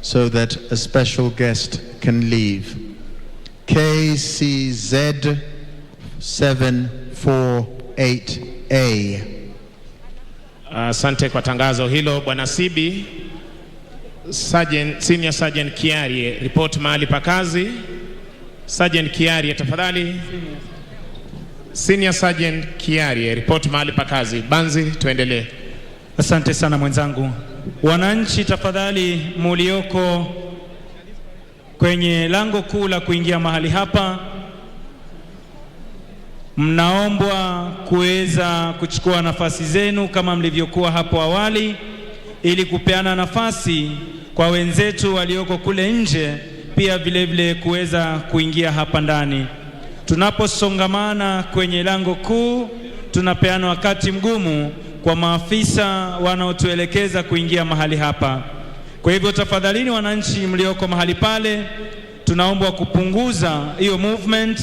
so that a special guest can leave? KCZ 748A. Asante kwa tangazo hilo Bwana Sibi. Senior Sergeant Kiarie, report mahali pa kazi. Sergeant Kiarie tafadhali. Senior Sergeant Kiarie, report mahali pa kazi. Banzi, tuendelee. Asante sana mwenzangu. Wananchi tafadhali mulioko kwenye lango kuu la kuingia mahali hapa, mnaombwa kuweza kuchukua nafasi zenu kama mlivyokuwa hapo awali, ili kupeana nafasi kwa wenzetu walioko kule nje pia vile vile kuweza kuingia hapa ndani. Tunaposongamana kwenye lango kuu, tunapeana wakati mgumu kwa maafisa wanaotuelekeza kuingia mahali hapa. Kwa hivyo tafadhalini wananchi mlioko mahali pale, tunaomba kupunguza hiyo movement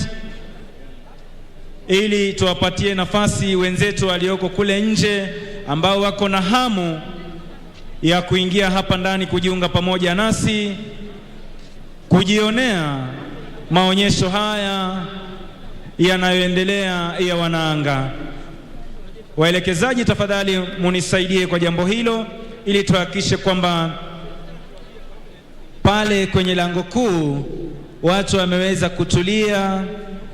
ili tuwapatie nafasi wenzetu walioko kule nje ambao wako na hamu ya kuingia hapa ndani kujiunga pamoja nasi kujionea maonyesho haya yanayoendelea ya wanaanga. Waelekezaji tafadhali munisaidie kwa jambo hilo ili tuhakikishe kwamba pale kwenye lango kuu watu wameweza kutulia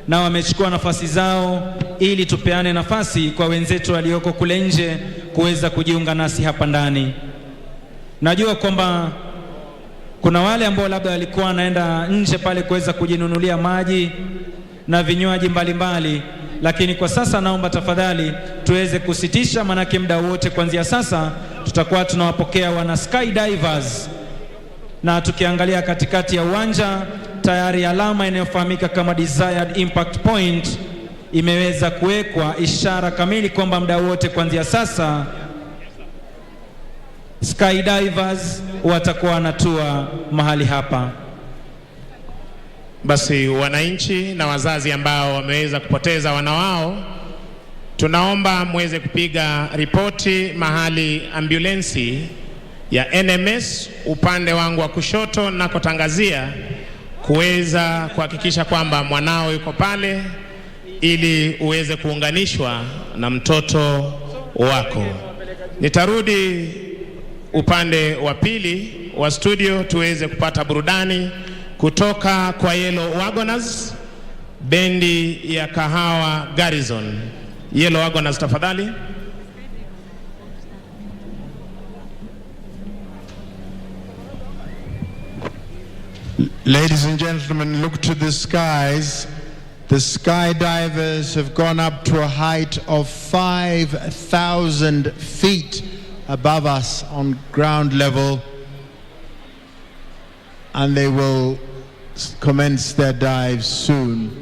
na wamechukua nafasi zao, ili tupeane nafasi kwa wenzetu walioko kule nje kuweza kujiunga nasi hapa ndani. Najua kwamba kuna wale ambao labda walikuwa wanaenda nje pale kuweza kujinunulia maji na vinywaji mbalimbali, lakini kwa sasa naomba tafadhali tuweze kusitisha, manake muda wote kuanzia sasa tutakuwa tunawapokea wana skydivers. Na tukiangalia katikati ya uwanja tayari alama inayofahamika kama desired impact point imeweza kuwekwa, ishara kamili kwamba muda wote kuanzia sasa skydivers watakuwa wanatua mahali hapa. Basi wananchi na wazazi ambao wameweza kupoteza wana wao, tunaomba muweze kupiga ripoti mahali ambulensi ya NMS upande wangu wa kushoto na kutangazia kuweza kuhakikisha kwamba mwanao yuko pale ili uweze kuunganishwa na mtoto wako. Nitarudi upande wa pili wa studio tuweze kupata burudani kutoka kwa Yellow Wagoners, bendi ya Kahawa Garrison. Yellow Wagoners tafadhali. Ladies and gentlemen, look to the skies. The skydivers have gone up to a height of 5,000 feet above us on ground level, and they will commence their dives soon.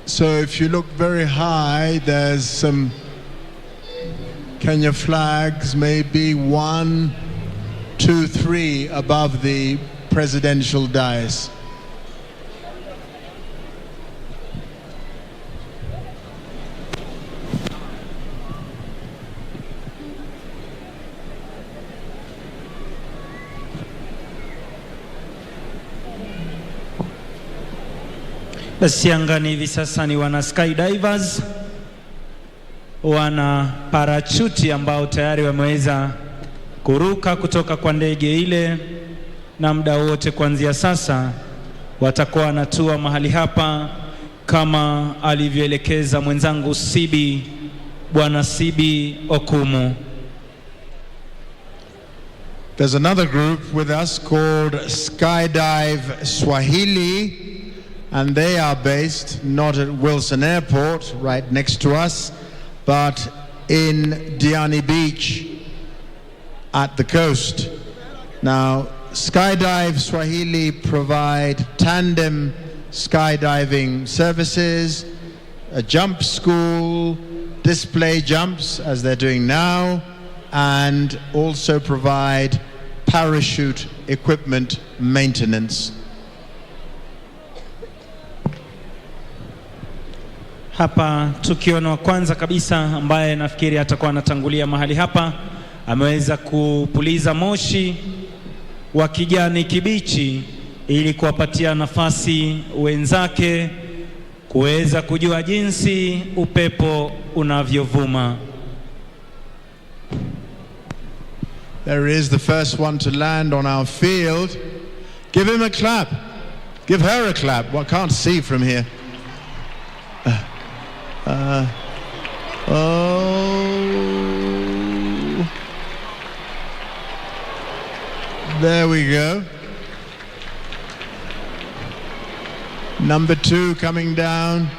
So if you look very high, there's some Kenya flags, maybe 1, 2, 3 above the presidential dais. Basi angani hivi sasa ni wana skydivers, wana parachuti ambao tayari wameweza kuruka kutoka kwa ndege ile, na muda wote kuanzia sasa watakuwa wanatua mahali hapa kama alivyoelekeza mwenzangu Sibi, Bwana Sibi Okumu. There's another group with us called Skydive Swahili, and they are based not at Wilson Airport right next to us, but in Diani Beach at the coast. Now, Skydive Swahili provide tandem skydiving services, a jump school, display jumps as they're doing now, and also provide parachute equipment maintenance. Hapa tukiona wa kwanza kabisa ambaye nafikiri atakuwa anatangulia mahali hapa, ameweza kupuliza moshi wa kijani kibichi ili kuwapatia nafasi wenzake kuweza kujua jinsi upepo unavyovuma. There is the first one to land on our field. Give him a clap. Give her a clap. Well, I can't see from here. There we go. Number 2 coming down.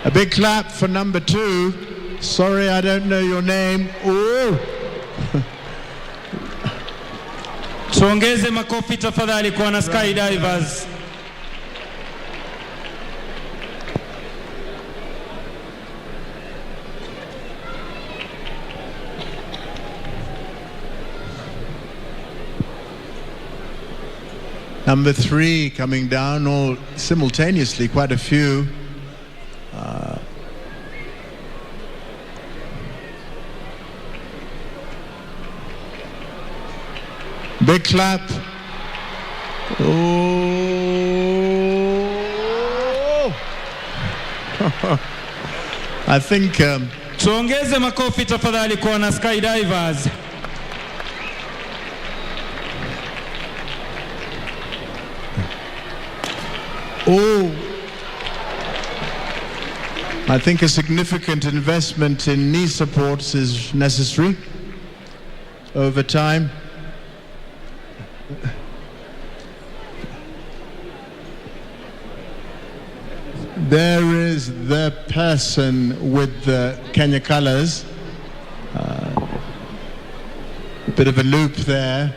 A big clap for number 2. Sorry, I don't know your name. Ooh. Tuongeze makofi tafadhali kwa wana skydivers. Number 3 coming down all simultaneously, quite a few. Big clap. Oh. I think tuongeze makofi tafadhali kwa wana skydivers. Oh, I think a significant investment in knee supports is necessary over time. There is the person with the Kenya colors. A bit of a loop there.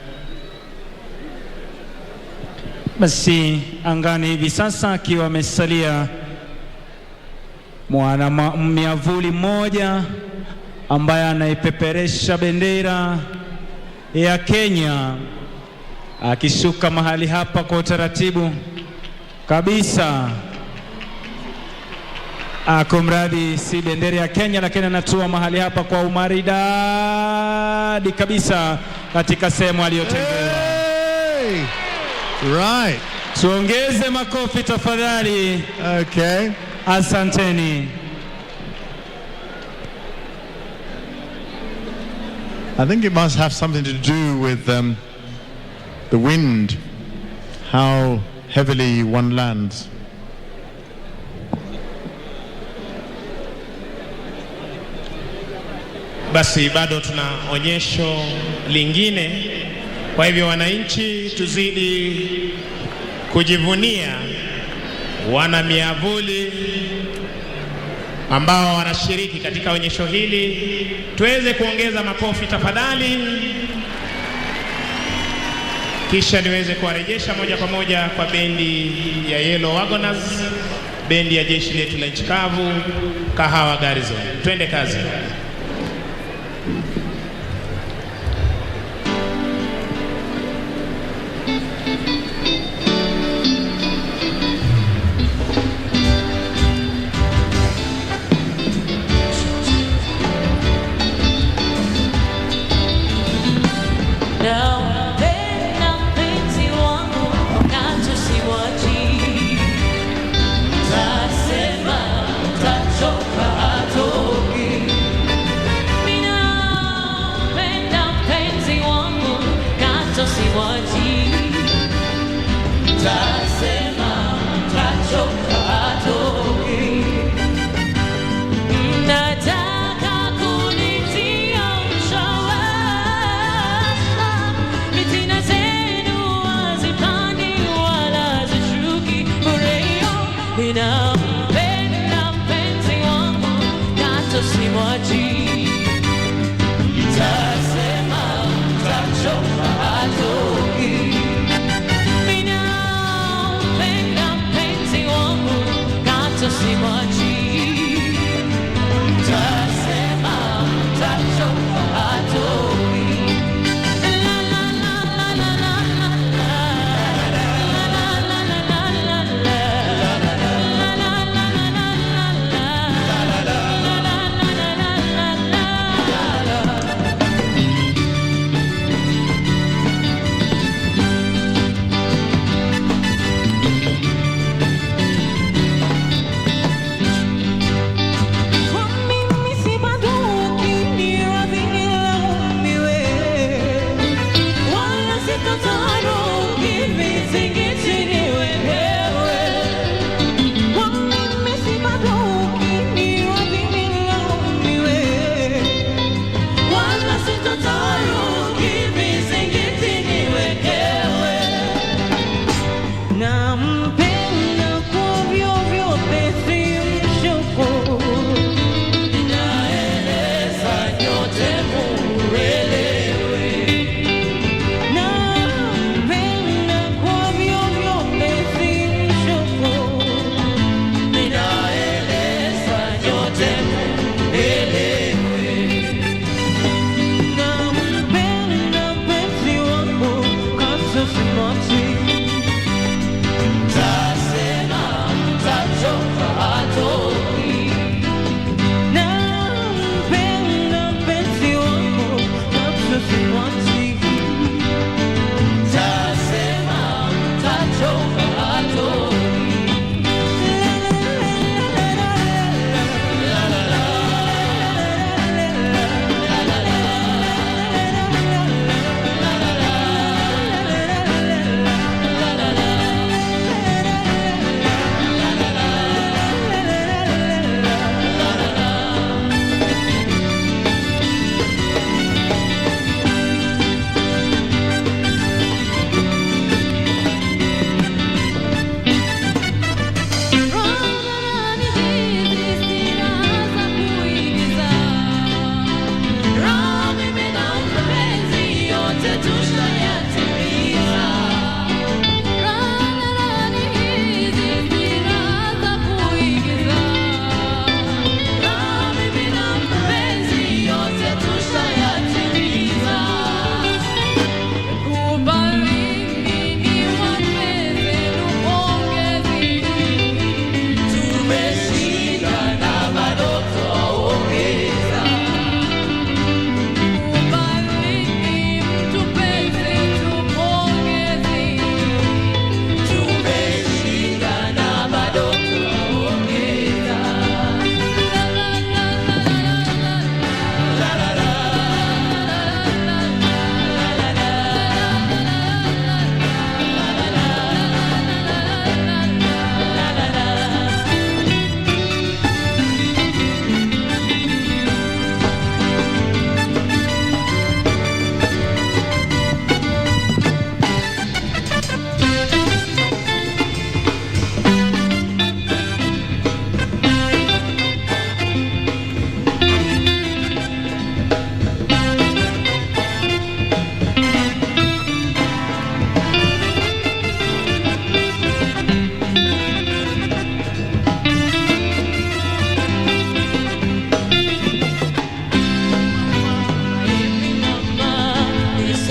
Basi angani hivi sasa akiwa amesalia mwana miavuli mmoja ambaye anaipeperesha bendera ya Kenya, akishuka mahali hapa kwa utaratibu kabisa. Kumradi si bendera ya Kenya, lakini anatua mahali hapa kwa umaridadi kabisa katika sehemu aliyotengewa. Hey! Right. Tuongeze makofi tafadhali. Okay. Asanteni. I think it must have something to do with the wind, how heavily one lands. Basi bado tuna onyesho lingine. Kwa hivyo wananchi, tuzidi kujivunia wana miavuli ambao wanashiriki katika onyesho hili. Tuweze kuongeza makofi tafadhali, kisha niweze kuwarejesha moja kwa moja kwa bendi ya Yellow Wagoners, bendi ya jeshi letu la nchi kavu, Kahawa Garrison. Twende kazi.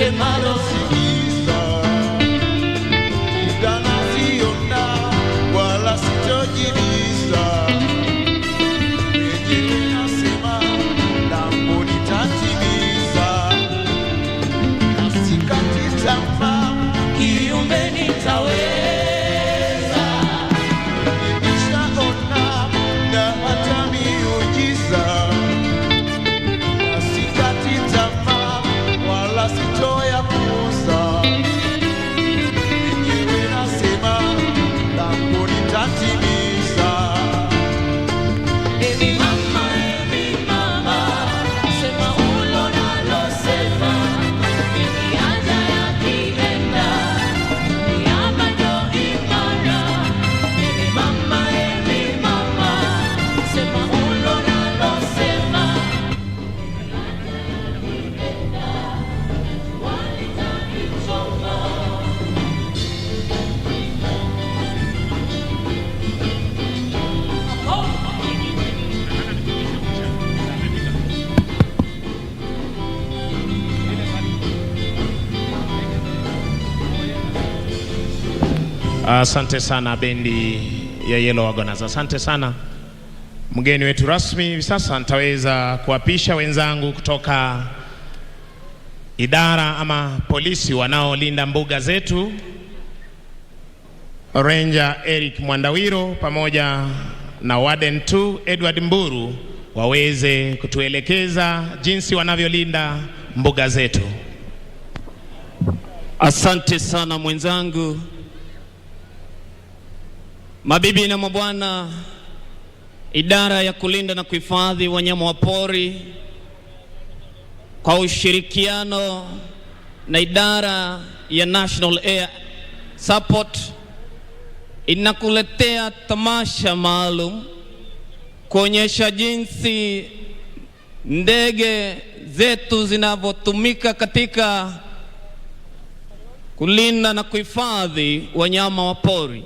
semalo sikiza, idana siona wala sitojibiza, wenyewe nasema langu nitatimiza, nasikati tamaa kiumbe nitaweza. Asante sana bendi ya Yellow Wagoners. Asante sana mgeni wetu rasmi. Hivi sasa nitaweza kuapisha wenzangu kutoka idara ama polisi wanaolinda mbuga zetu, Ranger Eric Mwandawiro pamoja na Warden 2 Edward Mburu, waweze kutuelekeza jinsi wanavyolinda mbuga zetu. Asante sana mwenzangu. Mabibi na mabwana, idara ya kulinda na kuhifadhi wanyama wa pori kwa ushirikiano na idara ya National Air Support inakuletea tamasha maalum kuonyesha jinsi ndege zetu zinavyotumika katika kulinda na kuhifadhi wanyama wa pori.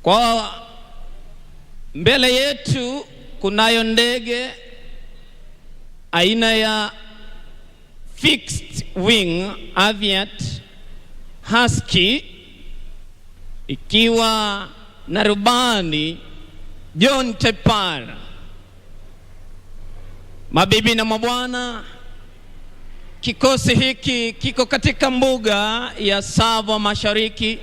Kwa mbele yetu kunayo ndege aina ya fixed wing aviat husky ikiwa na rubani John Tepar. Mabibi na mabwana, kikosi hiki kiko katika mbuga ya Tsavo Mashariki,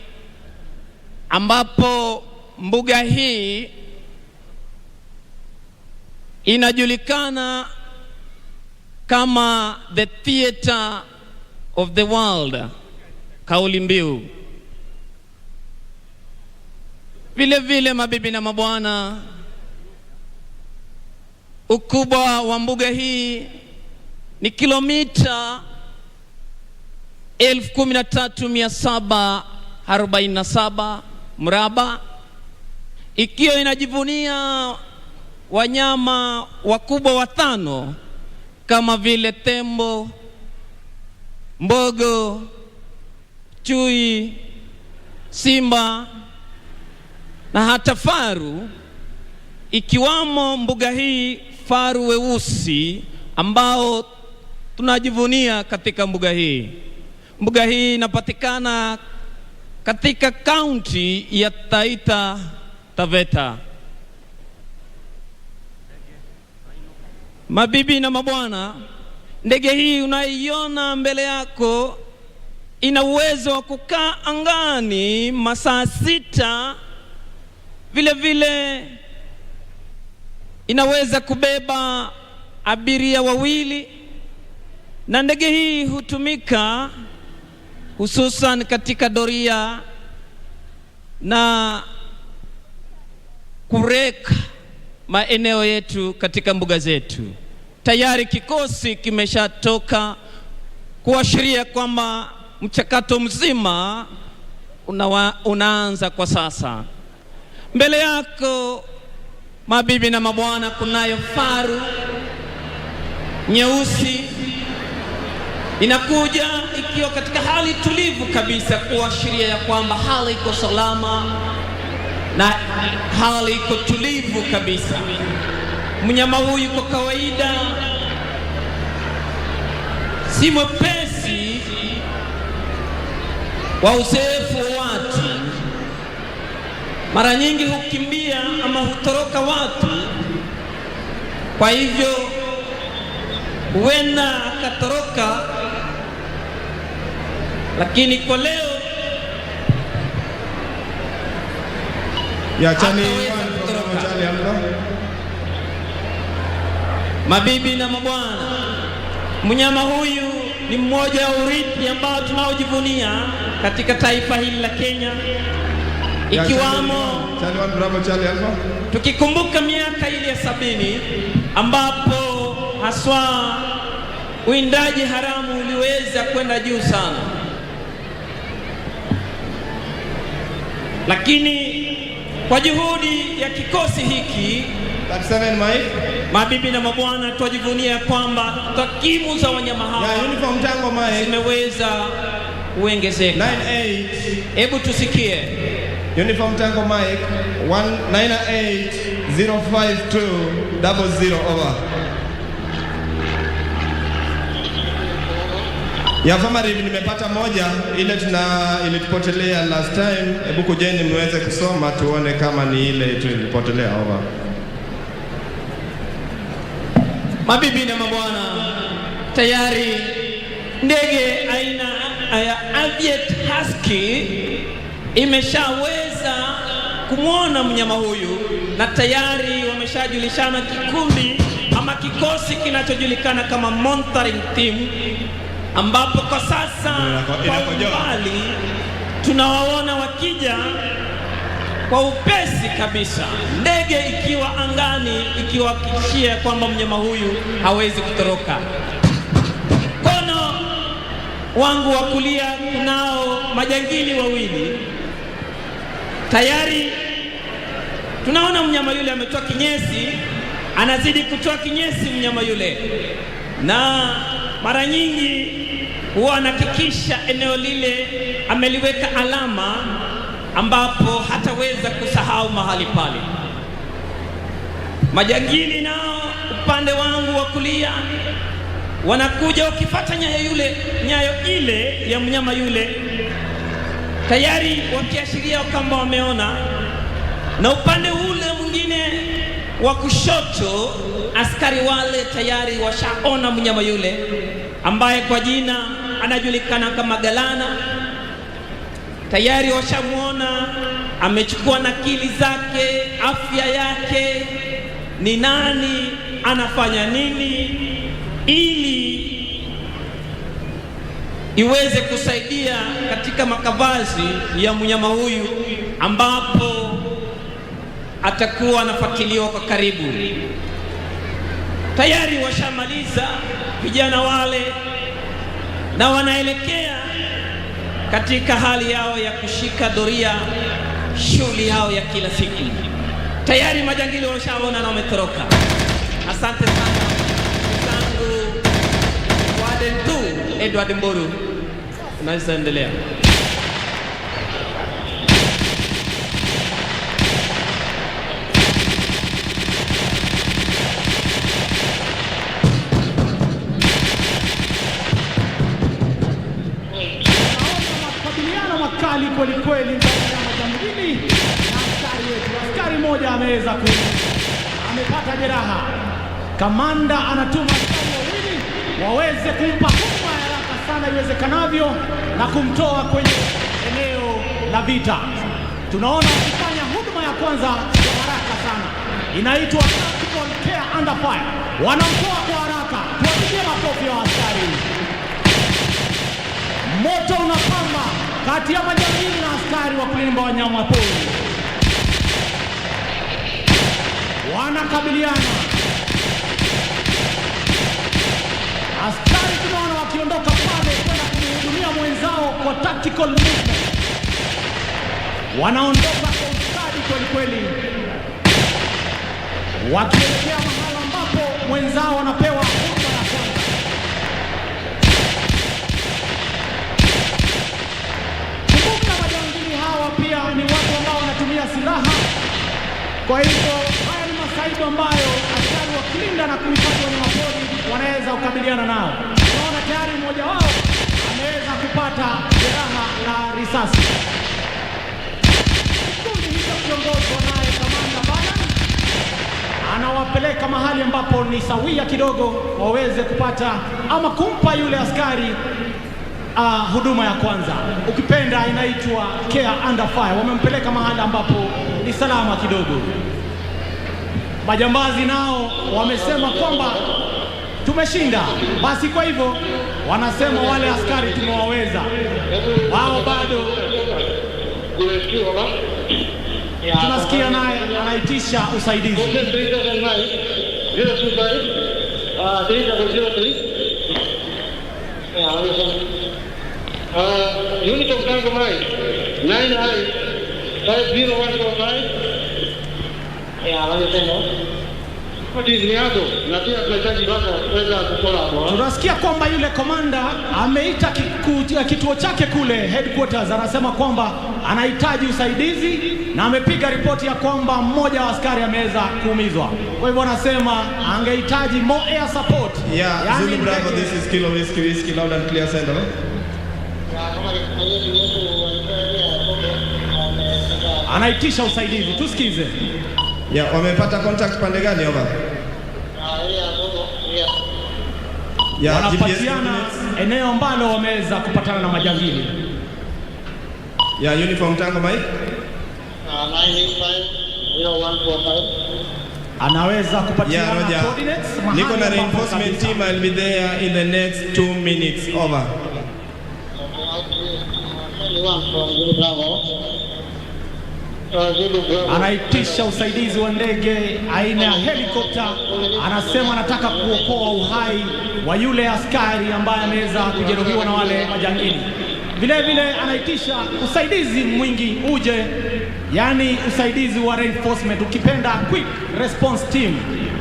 ambapo mbuga hii inajulikana kama the theater of the world, kauli mbiu. Vile vile mabibi na mabwana, ukubwa wa mbuga hii ni kilomita 13,747 mraba, ikiwa inajivunia wanyama wakubwa watano kama vile tembo, mbogo, chui, simba na hata faru, ikiwamo mbuga hii faru weusi ambao tunajivunia katika mbuga hii. Mbuga hii inapatikana katika kaunti ya Taita Taveta. Mabibi na mabwana, ndege hii unaiona mbele yako ina uwezo wa kukaa angani masaa 6. Vile vile inaweza kubeba abiria 2, na ndege hii hutumika hususan katika doria na kureka maeneo yetu katika mbuga zetu. Tayari kikosi kimeshatoka kuashiria kwamba mchakato mzima unaanza kwa sasa. Mbele yako mabibi na mabwana, kunayo faru nyeusi inakuja ikiwa katika hali tulivu kabisa, kuashiria ya kwamba hali iko salama na hali iko tulivu kabisa. Mnyama huyu kwa kawaida si mwepesi wa uzoefu wa watu. Mara nyingi hukimbia ama hutoroka watu, kwa hivyo huenda akatoroka, lakini kwa leo mabibi na mabwana, mnyama huyu ni mmoja wa urithi ambao tunaojivunia katika taifa hili la Kenya, ikiwamo tukikumbuka miaka ile ya 70 ambapo haswa uwindaji haramu uliweza kwenda juu sana, lakini kwa juhudi ya kikosi hiki mabibi na mabwana, tujivunia kwamba takwimu za wanyama hawa zimeweza kuongezeka. Hebu tusikie. Uniform Tango Mike 19805200 over. Ya Famariv nimepata moja ile ilitupotelea last time. Hebu kujeni mweze kusoma tuone kama ni ile tulipotelea over. Mabibi na mabwana, tayari ndege aina ya Aviate Husky imeshaweza kumwona mnyama huyu, na tayari wameshajulishana kikundi ama kikosi kinachojulikana kama monitoring team, ambapo kwa sasa kwa umbali tunawaona wakija kwa upesi kabisa, ndege ikiwa angani ikiwahakikishia kwamba mnyama huyu hawezi kutoroka. Kono wangu wa kulia kunao majangili wawili. Tayari tunaona mnyama yule ametoa kinyesi, anazidi kutoa kinyesi mnyama yule, na mara nyingi huwa anahakikisha eneo lile ameliweka alama ambapo hataweza kusahau mahali pale. Majangili nao upande wangu wa kulia wanakuja wakifuata nyayo ile ya mnyama yule, tayari wakiashiria kwamba wameona, na upande ule mwingine wa kushoto askari wale tayari washaona mnyama yule ambaye kwa jina anajulikana kama Galana. Tayari washamuona, amechukua nakili zake, afya yake, ni nani, anafanya nini, ili iweze kusaidia katika makavazi ya mnyama huyu ambapo atakuwa anafuatiliwa kwa karibu. Tayari washamaliza vijana wale na wanaelekea katika hali yao ya kushika doria, shughuli yao ya kila siku. Tayari majangili washaona na wametoroka. Asante sana zangu Warden 2 Edward Mboru, unaweza endelea. Makali kweli kweli ndani ya majangili, na askari wetu, askari mmoja amepata jeraha. Kamanda anatuma askari wawili waweze kumpa huduma ya haraka sana iwezekanavyo na kumtoa kwenye eneo la vita. Tunaona wakifanya huduma ya kwanza kwa haraka sana, inaitwa tactical care under fire. Wanamtoa kwa haraka, tuwapigie makofi ya askari. Moto unapamba kati ya majangili na askari wa kulinda wanyama pori. Wanakabiliana. Askari tunaona wakiondoka pale kwenda kumhudumia mwenzao kwa tactical movement. Wanaondoka kwa ustadi kweli kweli, wakielekea mahali ambapo mwenzao wanapewa huduma ya kwanza. Kumbuka majangili hawa pia ni watu ambao wanatumia silaha. Kwa hivyo haya ni masaibu ambayo askari wa kulinda na kuhifadhi wanyamapori wanaweza kukabiliana nao. Tunaona tayari mmoja risasi. Kikundi hicho kiongozwa naye kamanda Bana anawapeleka mahali ambapo ni sawia kidogo waweze kupata ama kumpa yule askari huduma ya kwanza. Ukipenda inaitwa care under fire. Wamempeleka mahali ambapo ni salama kidogo. Majambazi nao wamesema kwamba tumeshinda. Basi kwa hivyo wanasema wale askari tumewaweza. Wao bado tunasikia naye anaitisha usaidizi. Unit of Compromise 9I 50145. Tunasikia kwamba yule komanda ameita kituo chake kule headquarters, anasema kwamba anahitaji usaidizi na amepiga ripoti ya kwamba mmoja wa askari ameweza kuumizwa. Kwa hivyo anasema angehitaji more air support. Yeah, Zulu Bravo, this is Kilo Whiskey, loud and clear, send over. Anaitisha usaidizi, tusikize. Yeah, wamepata contact pande gani over? Wanapatiana eneo ambalo wameweza kupatana na majangili. Yeah, uniform tango Mike. 9850145. Anaweza kupatiana coordinates. Niko na reinforcement team, I'll be there in the next 2 minutes, over. Anaitisha usaidizi wa ndege aina ya helikopta. Anasema anataka kuokoa uhai wa yule askari ambaye ameweza kujeruhiwa na wale majangili. Vile vile anaitisha usaidizi mwingi uje, yani usaidizi wa reinforcement, ukipenda quick response team.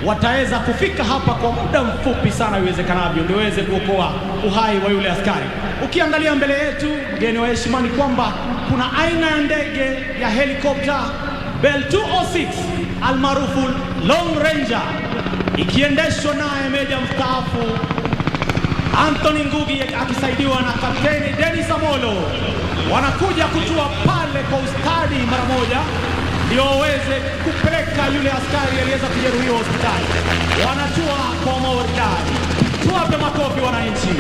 Wataweza kufika hapa kwa muda mfupi sana iwezekanavyo ndio waweze kuokoa uhai wa yule askari. Ukiangalia mbele yetu, mgeni wa heshima, ni kwamba kuna aina ya ndege ya helikopta Bell 206 almaarufu Long Ranger, ikiendeshwa naye meja mstaafu Anthony Ngugi akisaidiwa na kapteni Dennis Amolo. Wanakuja kutua pale kwa ustadi mara moja ndio waweze kupeleka yule askari aliyeweza kujeruhiwa hospitali. Wanatua kwa maridadi. Tuwape makofi wananchi.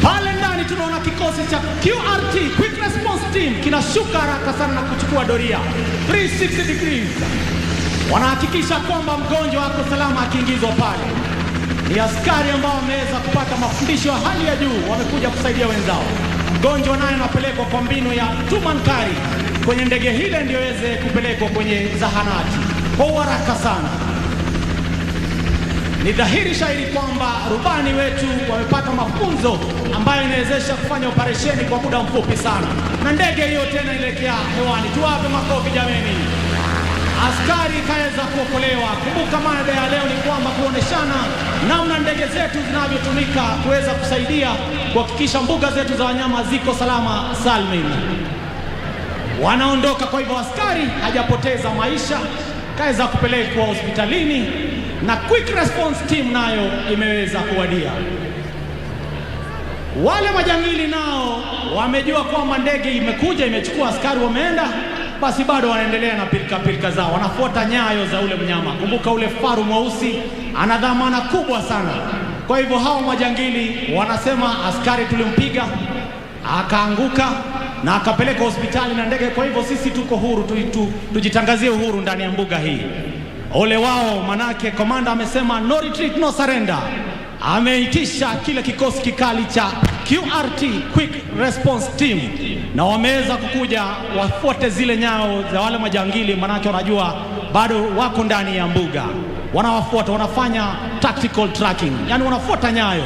Pale ndani tunaona kikosi cha QRT, Quick Response Team, kinashuka haraka sana na kuchukua doria 360 degrees. Wanahakikisha kwamba mgonjwa wako salama akiingizwa pale. Ni askari ambao wameweza kupata mafundisho ya hali ya juu, wamekuja kusaidia wenzao. Mgonjwa naye anapelekwa kwa mbinu ya tumankari kwenye ndege hile ndio weze kupelekwa kwenye zahanati kwa haraka sana. Ni dhahiri shairi kwamba rubani wetu wamepata mafunzo ambayo inawezesha kufanya operesheni kwa muda mfupi sana, na ndege hiyo tena ilekea hewani. Tuwape makofi jameni. Askari kaweza kuokolewa. Kumbuka mada ya leo ni kwamba kuoneshana namna ndege zetu zinavyotumika kuweza kusaidia kuhakikisha mbuga zetu za wanyama ziko salama salmin. Wanaondoka, kwa hivyo askari hajapoteza maisha, kaweza kupelekwa hospitalini na quick response team nayo imeweza kuwadia. Wale majangili nao wamejua kwamba ndege imekuja imechukua askari wameenda, basi bado wanaendelea na pilika zao, wanafuata nyayo za ule mnyama. Kumbuka ule faru mweusi ana dhamana kubwa sana. Kwa hivyo hao majangili wanasema askari tulimpiga akaanguka na akapeleka hospitali na ndege, kwa hivyo sisi tuko huru, tujitangazie uhuru ndani ya mbuga hii. Ole wao, manake komanda amesema no retreat no surrender. Ameitisha kile kikosi kikali cha QRT, Quick Response Team, na wameweza kukuja wafuate zile nyao za wale majangili, manake wanajua bado wako ndani ya mbuga. Wanawafuata, wanafanya tactical tracking, yani wanafuata nyayo.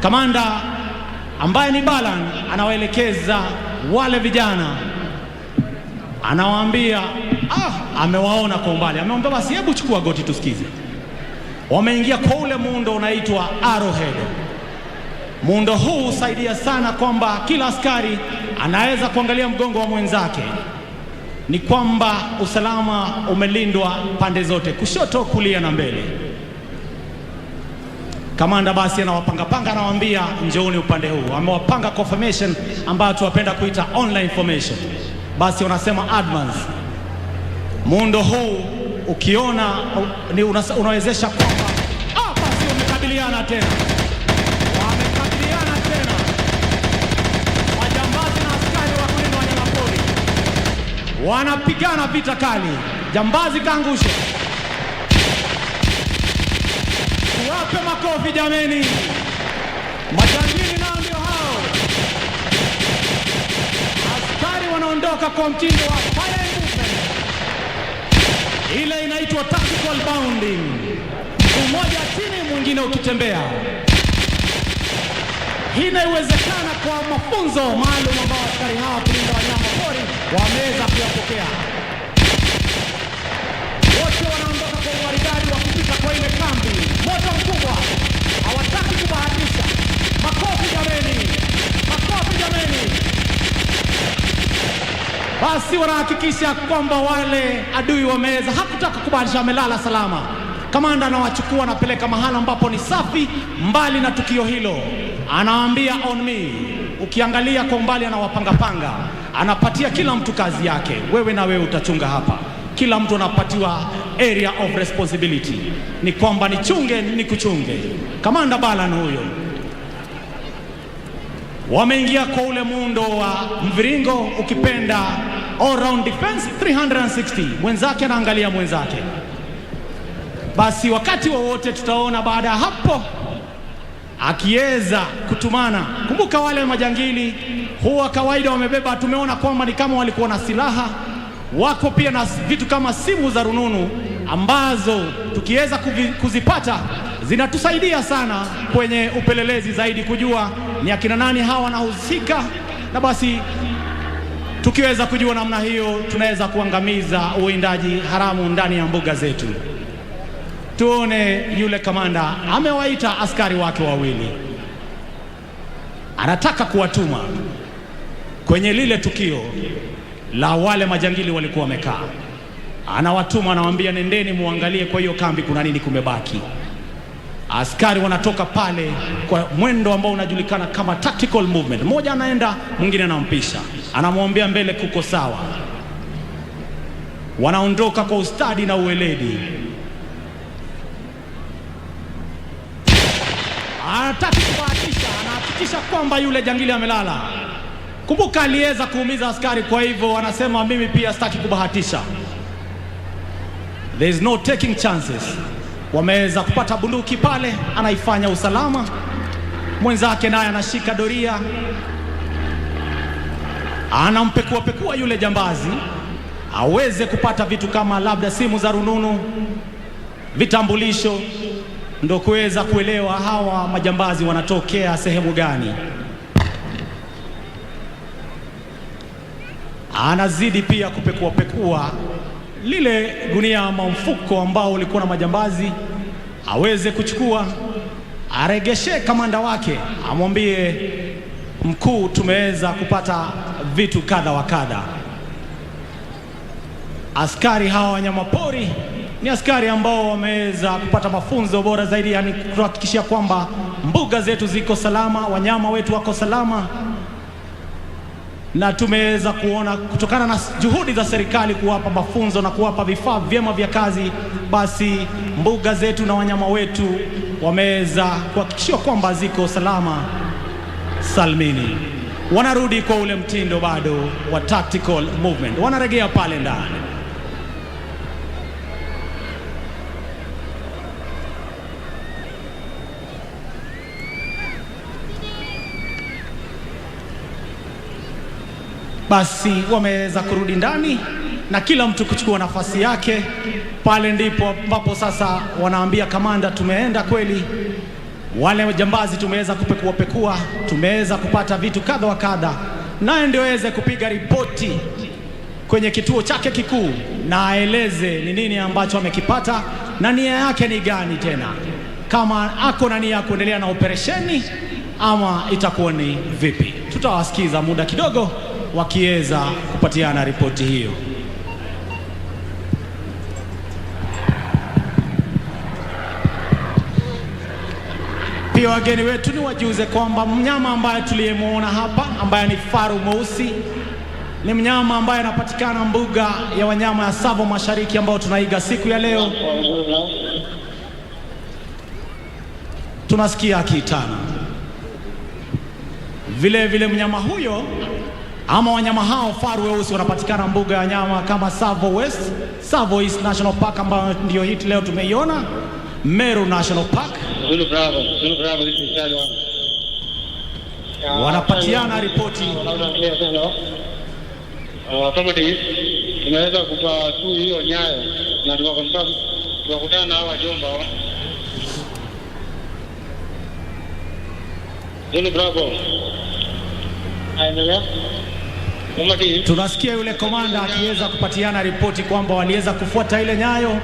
Kamanda ambaye ni Balan anawaelekeza wale vijana, anawaambia amewaona kwa umbali, ameomba basi hebu chukua goti tusikize. Wameingia kwa ule muundo unaitwa arrowhead. Muundo huu husaidia sana kwamba kila askari anaweza kuangalia mgongo wa mwenzake, ni kwamba usalama umelindwa pande zote, kushoto, kulia na mbele. Kamanda basi anawapanga anawaambia njooni upande huu. Amewapanga kwa formation ambayo tuwapenda kuita online formation. Basi wanasema advance. Muundo huu ukiona ni unawezesha kwamba basi wamekabiliana tena. Wamekabiliana tena. Majambazi na askari wa kulinda wanyamapori wanapigana vita kali. Jambazi kaangusha. Wape makofi jameni. Majangili nao ndio hao. Askari wanaondoka kwa mtindo wa fire movement. Ile inaitwa tactical bounding. Mmoja chini mwingine ukitembea. Hii inawezekana kwa mafunzo maalum ambao askari hawa kulinda wanyama pori wameweza kuyapokea. Wote wanaondoka kwa umaridadi wakipita kwa ile kambi. Moto mkubwa. Hawataki kubahatisha. Makofi jameni. Makofi jameni. Basi wanahakikisha kwamba wale adui wameweza, hakutaka kubahatisha, amelala salama. Kamanda anawachukua anapeleka mahala ambapo ni safi, mbali na tukio hilo. Anawaambia on me. Ukiangalia kwa umbali anawapanga. Anapatia kila mtu kazi yake. Wewe na wewe utachunga hapa. Kila mtu anapatiwa area of responsibility. Ni kwamba nichunge ni kuchunge. Kamanda Balan huyo. Wameingia kwa ule muundo wa mviringo, ukipenda all round defense 360. Mwenzake anaangalia mwenzake. Basi wakati wowote tutaona baada ya hapo akiweza kutumana. Kumbuka wale majangili huwa kawaida wamebeba, tumeona kwamba ni kama walikuwa na silaha. Wako pia na vitu kama simu za rununu ambazo tukiweza kuzipata zinatusaidia sana kwenye upelelezi zaidi, kujua ni akina nani hawa wanahusika, na basi tukiweza kujua namna hiyo tunaweza kuangamiza uwindaji haramu ndani ya mbuga zetu. Tuone yule kamanda amewaita askari wake wawili, anataka kuwatuma kwenye lile tukio la wale majangili walikuwa wamekaa. Anawatuma, anawaambia nendeni muangalie kwa hiyo kambi kuna nini kumebaki. Askari wanatoka pale kwa mwendo ambao unajulikana kama tactical movement. Mmoja anaenda, mwingine anampisha, anamwambia mbele kuko sawa. Wanaondoka kwa ustadi na uweledi. Anataka kubahatisha, anahakikisha kwamba yule jangili amelala. Kumbuka aliweza kuumiza askari, kwa hivyo anasema mimi pia sitaki kubahatisha. There is no taking chances. Wameweza kupata bunduki pale, anaifanya usalama. Mwenzake naye anashika doria, anampekua yule jambazi aweze kupata vitu kama labda simu za rununu, vitambulisho, ndio kuweza kuelewa hawa majambazi wanatokea sehemu gani. Anazidi pia kupekua lile gunia ama mfuko ambao ulikuwa na majambazi, aweze kuchukua, aregeshe kamanda wake, amwambie mkuu, tumeweza kupata vitu kadha wa kadha. Askari hawa wanyamapori ni askari ambao wameweza kupata mafunzo bora zaidi, yani kuhakikisha kwamba mbuga zetu ziko salama, wanyama wetu wako salama. Na tumeweza kuona kutokana na juhudi za serikali kuwapa mafunzo na kuwapa vifaa vyema vya kazi, basi mbuga zetu na wanyama wetu wameweza kuhakikisha kwamba ziko salama salmini. Wanarudi kwa ule mtindo bado wa tactical movement, wanaregea pale ndani. Basi wameweza kurudi ndani na kila mtu kuchukua nafasi yake. Pale ndipo ambapo sasa wanaambia kamanda, tumeenda kweli, wale jambazi tumeweza kupekua, tumeweza kupata vitu kadha wa kadha, naye ndio aweze kupiga ripoti kwenye kituo chake kikuu na aeleze ni nini ambacho amekipata na nia yake ni gani, tena kama ako na nia ya kuendelea na operesheni ama itakuwa ni vipi. Tutawasikiza muda kidogo wakiweza kupatiana ripoti hiyo. Pia wageni wetu ni wajuze kwamba mnyama ambaye tuliyemuona hapa ambaye ni faru mweusi ni mnyama ambaye anapatikana mbuga ya wanyama ya Tsavo Mashariki ambao tunaiga siku ya leo. Tunasikia akiitana. Vile mnyama huyo ama wanyama hao faru weusi wanapatikana mbuga ya wanyama kama Tsavo West, Tsavo East National Park ambayo ndio hii leo tumeiona, Meru National Park. Bravo, this is Shadwa. Wanapatiana ripoti. Properties tunaweza kupa tu hiyo nyayo na tukakutana na hawa jomba. Bravo. Aendelea. Tunasikia yule komanda akiweza kupatiana ripoti kwamba waliweza kufuata ile nyayo,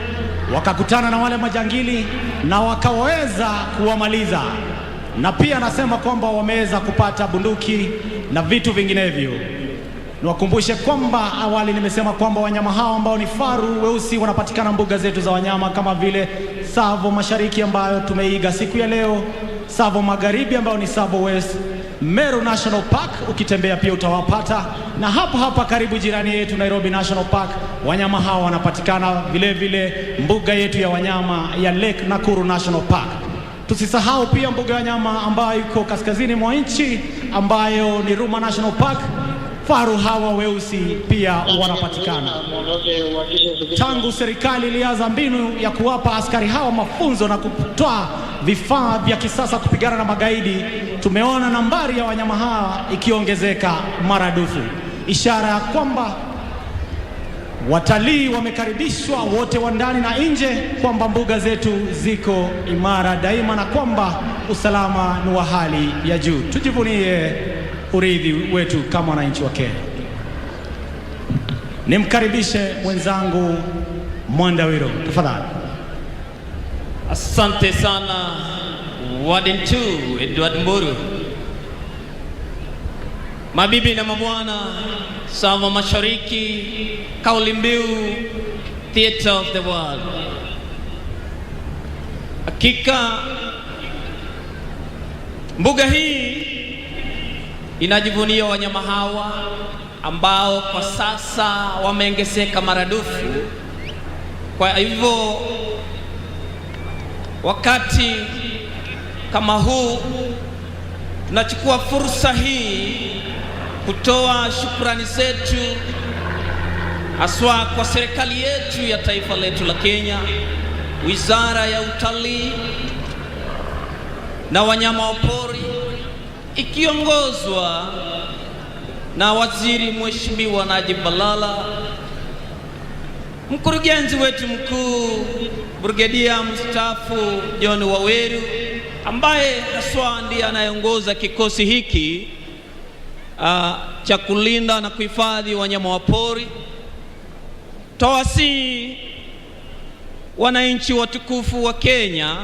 wakakutana na wale majangili na wakaweza kuwamaliza, na pia anasema kwamba wameweza kupata bunduki na vitu vinginevyo. Niwakumbushe kwamba awali nimesema kwamba wanyama hao ambao ni faru weusi wanapatikana mbuga zetu za wanyama kama vile Tsavo Mashariki ambayo tumeiga siku ya leo, Tsavo Magharibi ambao ni Tsavo West, Meru National Park ukitembea pia utawapata, na hapa karibu jirani yetu Nairobi National Park wanyama hao wanapatikana vile mbuga yetu ya wanyama ya Lake Nakuru National Park. Tusisahau pia mbuga ya wanyama ambayo iko kaskazini mwa nchi ambayo ni Ruma National Park. Faru hawa weusi pia wanapatikana. Tangu serikali ilianza mbinu ya kuwapa askari hawa mafunzo na kutoa vifaa vya kisasa kupigana na magaidi, tumeona nambari ya wanyama hawa ikiongezeka maradufu, ishara ya kwamba watalii wamekaribishwa wote wa ndani na nje, kwamba mbuga zetu ziko imara daima na kwamba usalama ni wa hali ya juu. Tujivunie urithi wetu kama wananchi wa Kenya. Nimkaribishe mwenzangu Mwandawiro, tafadhali. Asante sana Warden 2 Edward Mburu. Mabibi na mabwana, Tsavo Mashariki, kauli mbiu Theater of the World. Hakika mbuga hii inajivunia wanyama hawa ambao kwa sasa wameongezeka maradufu. Kwa hivyo wakati kama huu tunachukua fursa hii kutoa shukrani zetu haswa kwa serikali yetu ya taifa letu la Kenya, Wizara ya Utalii na wanyama wa pori ikiongozwa na Waziri Mheshimiwa Najib Balala, mkurugenzi wetu mkuu Brigedia mstaafu John Waweru ambaye haswa ndiye anayeongoza kikosi hiki cha kulinda na kuhifadhi wanyama wa pori. Tawasi wananchi watukufu wa Kenya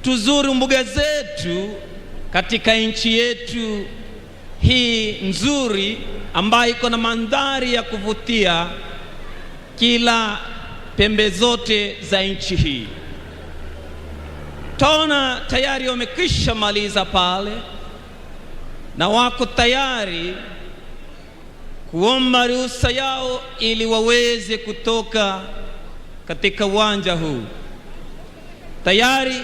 tuzuru mbuga zetu katika nchi yetu hii nzuri ambayo iko na mandhari ya kuvutia kila pembe zote za nchi hii. Tona tayari wamekwisha maliza pale na wako tayari kuomba ruhusa yao ili waweze kutoka katika uwanja huu. Tayari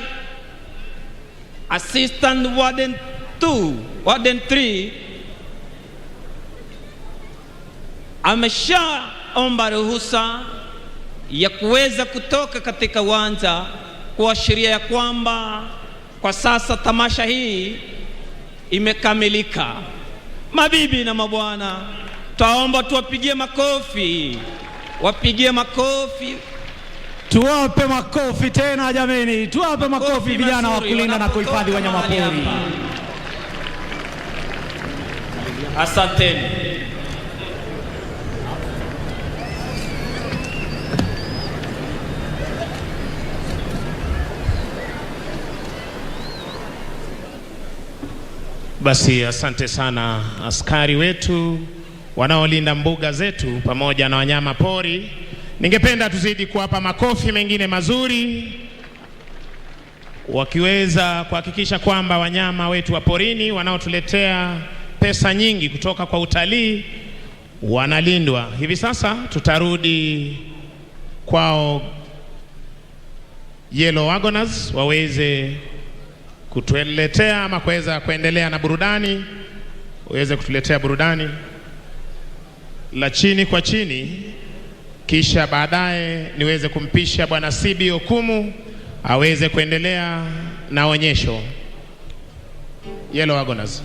Assistant Warden 3 ameshaomba ruhusa ya kuweza kutoka katika uwanja, kuashiria ya kwamba kwa sasa tamasha hii imekamilika. Mabibi na mabwana, taomba tuwapigie makofi, wapigie makofi. Tuwape makofi tena jameni, tuwape makofi vijana wa kulinda na kuhifadhi wanyama pori. Asanteni. Basi asante sana askari wetu wanaolinda mbuga zetu pamoja na wanyama pori. Ningependa tuzidi kuwapa makofi mengine mazuri. wakiweza kuhakikisha kwamba wanyama wetu wa porini wanaotuletea pesa nyingi kutoka kwa utalii wanalindwa. Hivi sasa tutarudi kwao Yellow Wagoners waweze kutuletea ama kuweza kuendelea na burudani, waweze kutuletea burudani la chini kwa chini, kisha baadaye niweze kumpisha Bwana Sibi Okumu aweze kuendelea na onyesho. Yellow Wagoners.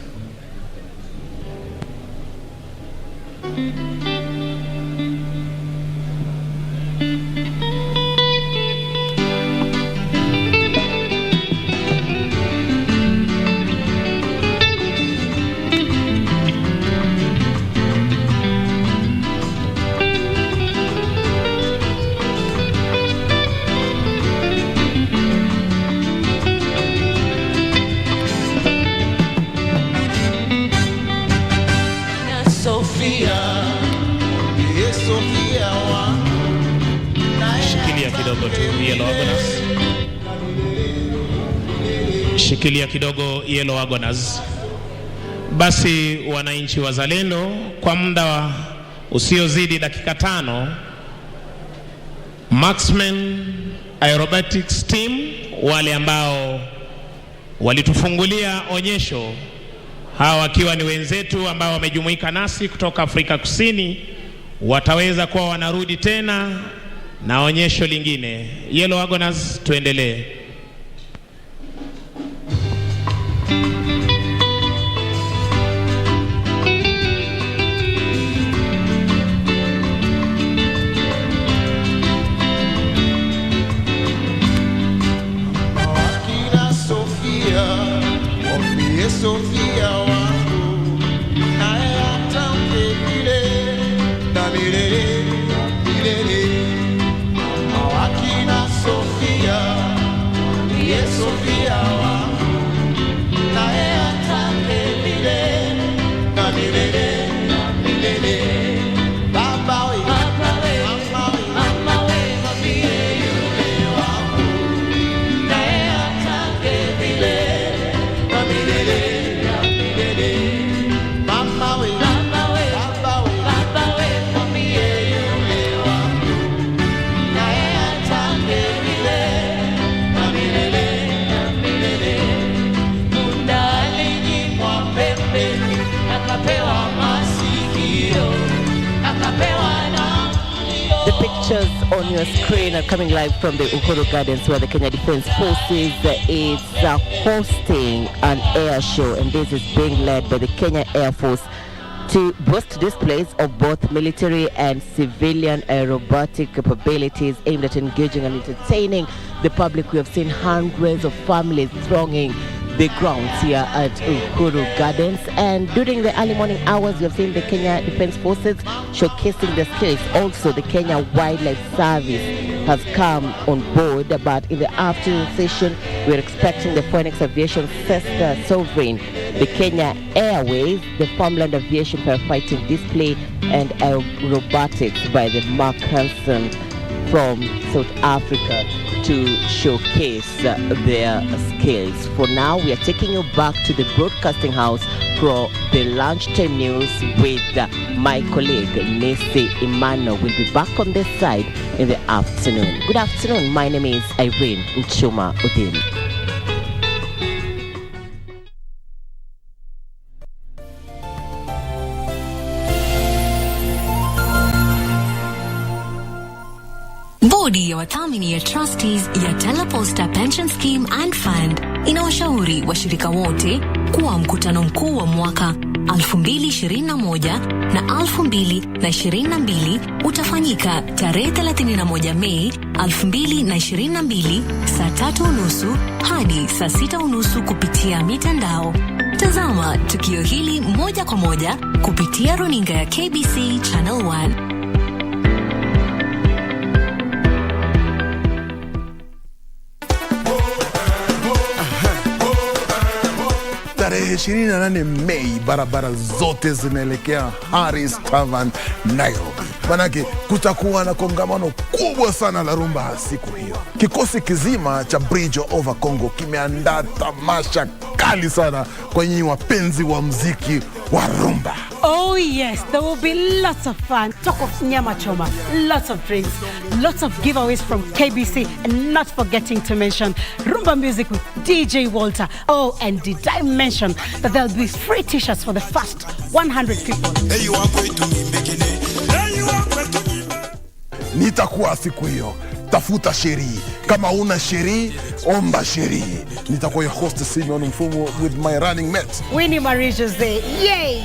Shikilia kidogo tu Yellow Wagoners. Shikilia kidogo Yellow Wagoners. Basi wananchi wazalendo, kwa muda usiozidi dakika 5, Marksman Aerobatic team wale ambao walitufungulia onyesho, hawa wakiwa ni wenzetu ambao wamejumuika nasi kutoka Afrika Kusini, wataweza kuwa wanarudi tena na onyesho lingine. Yellow Wagoners, tuendelee. Akina Sofia, mwambie Sofia wangu, naye atamke vile na milele milele. Akina Sofia, mwambie Sofia wangu, naye atamke vile na milele milele. Baba we, mama we, mwambie yule wangu, naye atamke vile na milele milele. Mama we, baba we, mwambie yule wangu, naye atamke vile na milele milele. Munda alinyimwa pembe, akapewa masikio, akapewa na The pictures on your screen are coming live from the Uhuru Gardens, where the Kenya Defence Forces is hosting an air show, and this is being led by the Kenya Air Force to boast displays of both military and civilian aerobatic capabilities aimed at engaging and entertaining the public. We have seen hundreds of families thronging the grounds here at Uhuru Gardens, and during the early morning hours we have seen the Kenya Defence Forces showcasing their skills. Also the Kenya Wildlife Service has come on board, but in the afternoon session we're expecting the Phoenix Aviation Sister Sovereign, the Kenya Airways, the Farmland Aviation Firefighting Display, and Aerobatics by the Marksman from South Africa to showcase their skills. For now, we are taking you back to the broadcasting house for the lunchtime news with my colleague Nisi Imano. We'll be back on this side in the afternoon. Good afternoon. My name is Irene Nchuma Udin. Bodi ya wadhamini ya trustees ya Teleposta Pension Scheme and Fund inawashauri washirika wote kuwa mkutano mkuu wa mwaka 2021 na 2022 utafanyika tarehe 31 Mei 2022 saa 3:30 hadi saa 6:30 kupitia mitandao. Tazama tukio hili moja kwa moja kupitia runinga ya KBC Channel 1. Tarehe 28 Mei, barabara zote zinaelekea Harris Tavern, Nairobi. manake kutakuwa na kongamano kubwa sana la rumba siku hiyo. Kikosi kizima cha Bridge Over Congo kimeandaa tamasha kali sana kwa nyinyi wapenzi wa muziki wa rumba. Oh yes, there will be lots of fun. Talk of nyama choma, lots of drinks, lots of giveaways from KBC, and not forgetting to mention rumba music with DJ Walter. Oh, and did I mention that there'll be free t-shirts for the first 100 people. Hey, you are going to be making it. Hey, you are going to be. Nitakuwa siku hiyo. Tafuta sheri. Kama una sheri, omba sheri. Nitakuwa your host Simeon Mfumo with my running mate Winnie Marie Jose. Yay!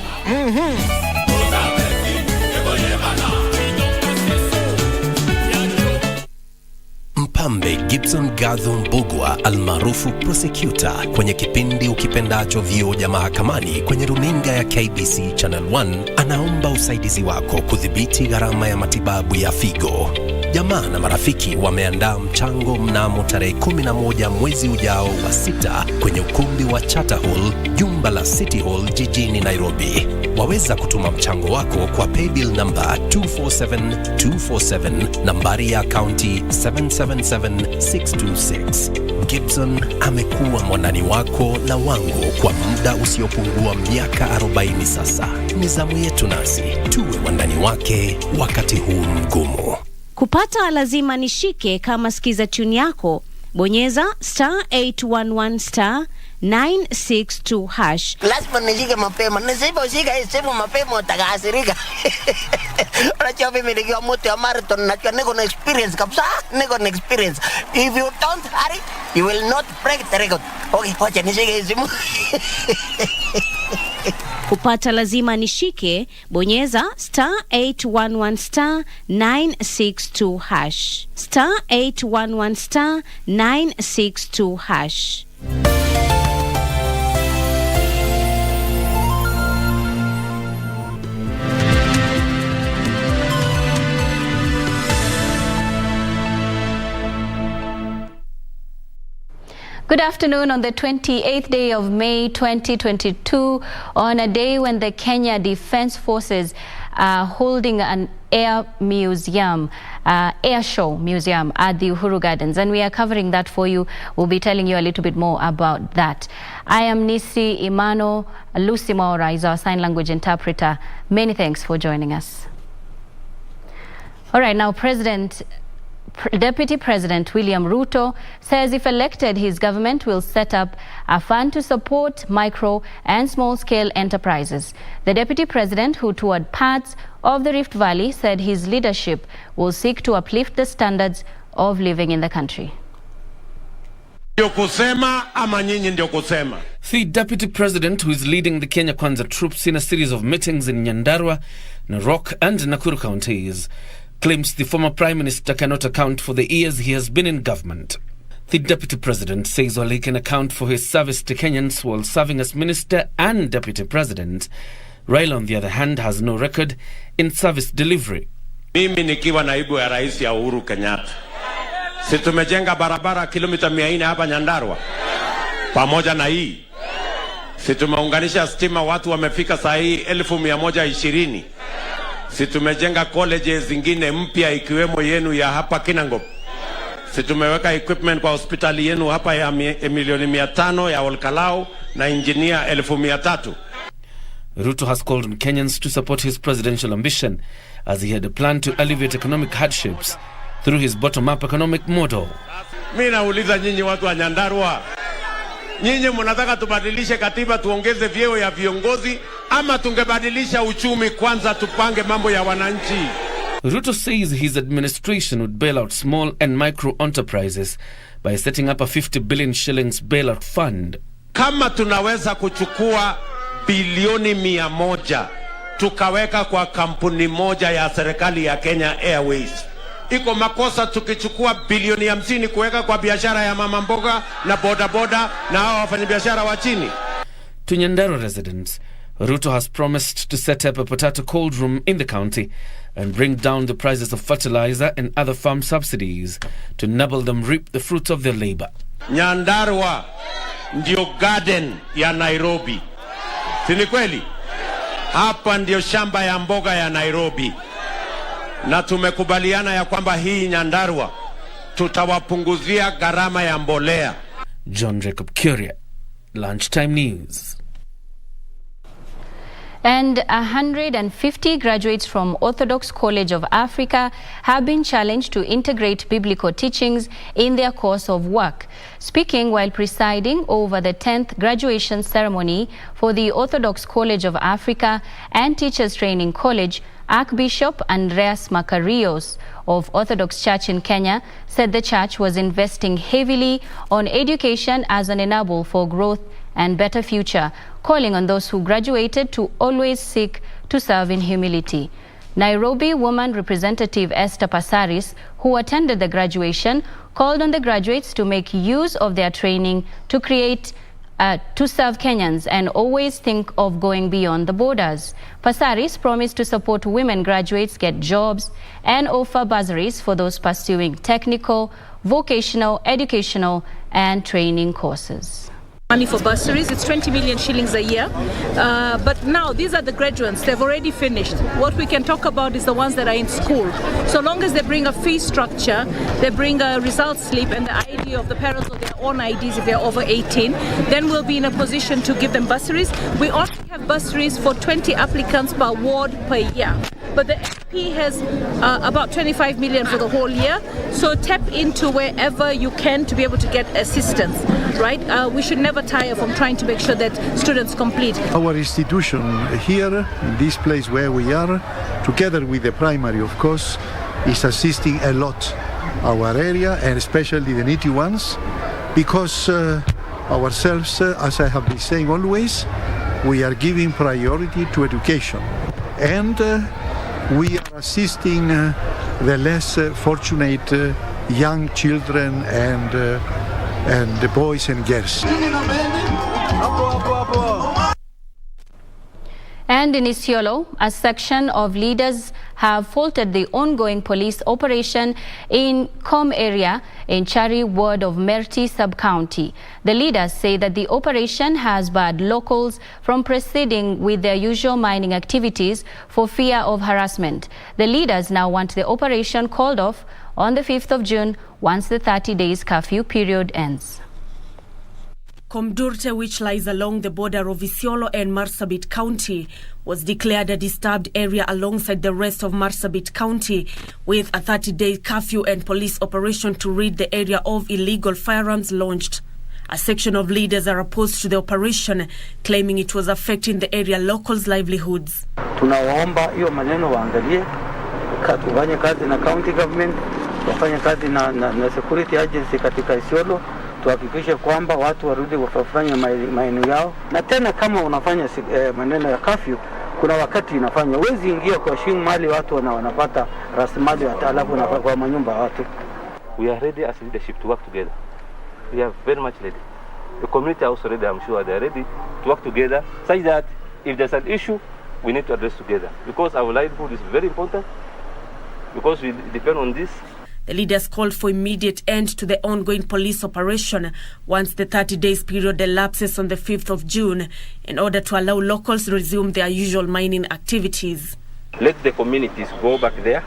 Mpambe Gibson Gadho Mbugwa almaarufu prosecutor kwenye kipindi Ukipendacho Vioja Mahakamani kwenye runinga ya KBC Channel 1 anaomba usaidizi wako kudhibiti gharama ya matibabu ya figo. Jamaa na marafiki wameandaa mchango mnamo tarehe 11 mwezi ujao wa 6 kwenye ukumbi wa Charter Hall, jumba la City Hall jijini Nairobi. Waweza kutuma mchango wako kwa paybill number 247247, nambari ya akaunti 777626. Gibson amekuwa mwanani wako na wangu kwa muda usiopungua miaka 40 sasa. Ni zamu yetu nasi tuwe wandani wake wakati huu mgumu. Kupata lazima nishike kama sikiza tune yako. Bonyeza *811 *962 hash. Lazima nishike mapema. Nisiposhika simu mapema utakasirika. Unajua mimi nikiwa mtu ya marathon najua niko na experience kabisa. Niko na experience. If you don't hurry, you will not break the record. Okay, wacha nishike simu. Kupata lazima nishike, bonyeza *811 *962 hash. *811 *962 hash. Good afternoon. On the 28th day of May 2022, on a day when the Kenya Defence Forces are holding an air show museum at the Uhuru Gardens, and we are covering that for you. We'll be telling you a little bit more about that. I am Nisi Imano. Lucy Maura is our sign language interpreter. Many thanks for joining us. All right, now Deputy President William Ruto says if elected, his government will set up a fund to support micro and small-scale enterprises. The Deputy President, who toured parts of the Rift Valley, said his leadership will seek to uplift the standards of living in the country. The Deputy President, who is leading the Kenya Kwanza troops in a series of meetings in Nyandarua, Narok and Nakuru counties, claims the former Prime Minister cannot account for the years he has been in government. The Deputy President says while he can account for his service to Kenyans while serving as Minister and Deputy President, Raila, on the other hand, has no record in service delivery. Mimi nikiwa naibu ya rais ya Uhuru Kenyatta, si tumejenga barabara kilomita 400 hapa Nyandarua pamoja na hii, si tumeunganisha stima, watu wamefika saa hii 1120. Si tumejenga colleges zingine mpya ikiwemo yenu ya hapa Kinangop. Si tumeweka equipment kwa hospitali yenu hapa ya milioni 500 ya Olkalau na engineer 1300. Ruto has called on Kenyans to support his presidential ambition as he had a plan to alleviate economic hardships through his bottom-up economic model. Mimi nauliza nyinyi watu wa Nyandarua, nyinyi mnataka tubadilishe katiba tuongeze vyeo ya viongozi ama tungebadilisha uchumi kwanza tupange mambo ya wananchi? Ruto says his administration would bail out small and micro enterprises by setting up a 50 billion shillings bailout fund. Kama tunaweza kuchukua bilioni 100 tukaweka kwa kampuni moja ya serikali ya Kenya Airways, iko makosa tukichukua bilioni 50 kuweka kwa biashara ya mama mboga na bodaboda na hao wafanyabiashara wa chini? To Nyandarua residents, Ruto has promised to set up a potato cold room in the county and bring down the prices of fertilizer and other farm subsidies to enable them reap the fruits of their labor. Nyandarua ndio garden ya Nairobi. Si ni kweli? Hapa ndio shamba ya mboga ya Nairobi. na tumekubaliana ya kwamba hii Nyandarua tutawapunguzia gharama ya mbolea. John Jacob Kuria, Lunchtime News. And 150 graduates from Orthodox College of Africa have been challenged to integrate biblical teachings in their course of work. Speaking while presiding over the 10th graduation ceremony for the Orthodox College of Africa and Teachers Training College, Archbishop Andreas Makarios of Orthodox Church in Kenya said the church was investing heavily on education as an enabler for growth and better future, calling on those who graduated to always seek to serve in humility. Nairobi woman representative Esther Passaris, who attended the graduation, called on the graduates to make use of their training to serve Kenyans and always think of going beyond the borders. Passaris promised to support women graduates get jobs and offer bursaries for those pursuing technical, vocational, educational and training courses. Money for bursaries, it's 20 million shillings a year. But now these are the graduates, they've already finished. What we can talk about is the ones that are in school. So long as they bring a fee structure, they bring a result slip and the ID of the parents or their own IDs if they're over 18, then we'll be in a position to give them bursaries. We only have bursaries for 20 applicants per ward per year. But the MP has about 25 million for the whole year. So tap into wherever you can to be able to get assistance, right? We should never tire from trying to make sure that students complete. Our institution here, in this place where we are, together with the primary, of course, is assisting a lot our area and especially the needy ones, because ourselves, as I have been saying always, we are giving priority to education. And we are assisting the less fortunate young children and the boys and girls. And in Isiolo, a section of leaders have faulted the ongoing police operation in Com area in Chari ward of Merti sub-county. The leaders say that the operation has barred locals from proceeding with their usual mining activities for fear of harassment. The leaders now want the operation called off on the 5th of June once the 30 days curfew period ends. Komdurte, which lies along the border of Isiolo and Marsabit County, was declared a disturbed area alongside the rest of Marsabit County, with a 30-day curfew and police operation to rid the area of illegal firearms launched. A section of leaders are opposed to the operation, claiming it was affecting the area locals' livelihoods. Tunawaomba hiyo maneno waangalie, wafanye kazi na county government, wafanye kazi na security agency katika Isiolo, tuhakikishe kwamba watu warudi wafanye maeneo yao. Na tena kama unafanya maneno ya curfew, kuna wakati inafanya wezi ingia kwa shimu mali watu wanapata rasilimali alafu na kwa manyumba watu. We are ready as leadership to work together. We are very much ready. The community also ready, I'm sure they are ready to work together such that if there's an issue, we need to address together. Because our livelihood is very important, because we depend on this. The leaders called for immediate end to the ongoing police operation once the 30 days period elapses on the 5th of June in order to allow locals to resume their usual mining activities. Let the communities go back there.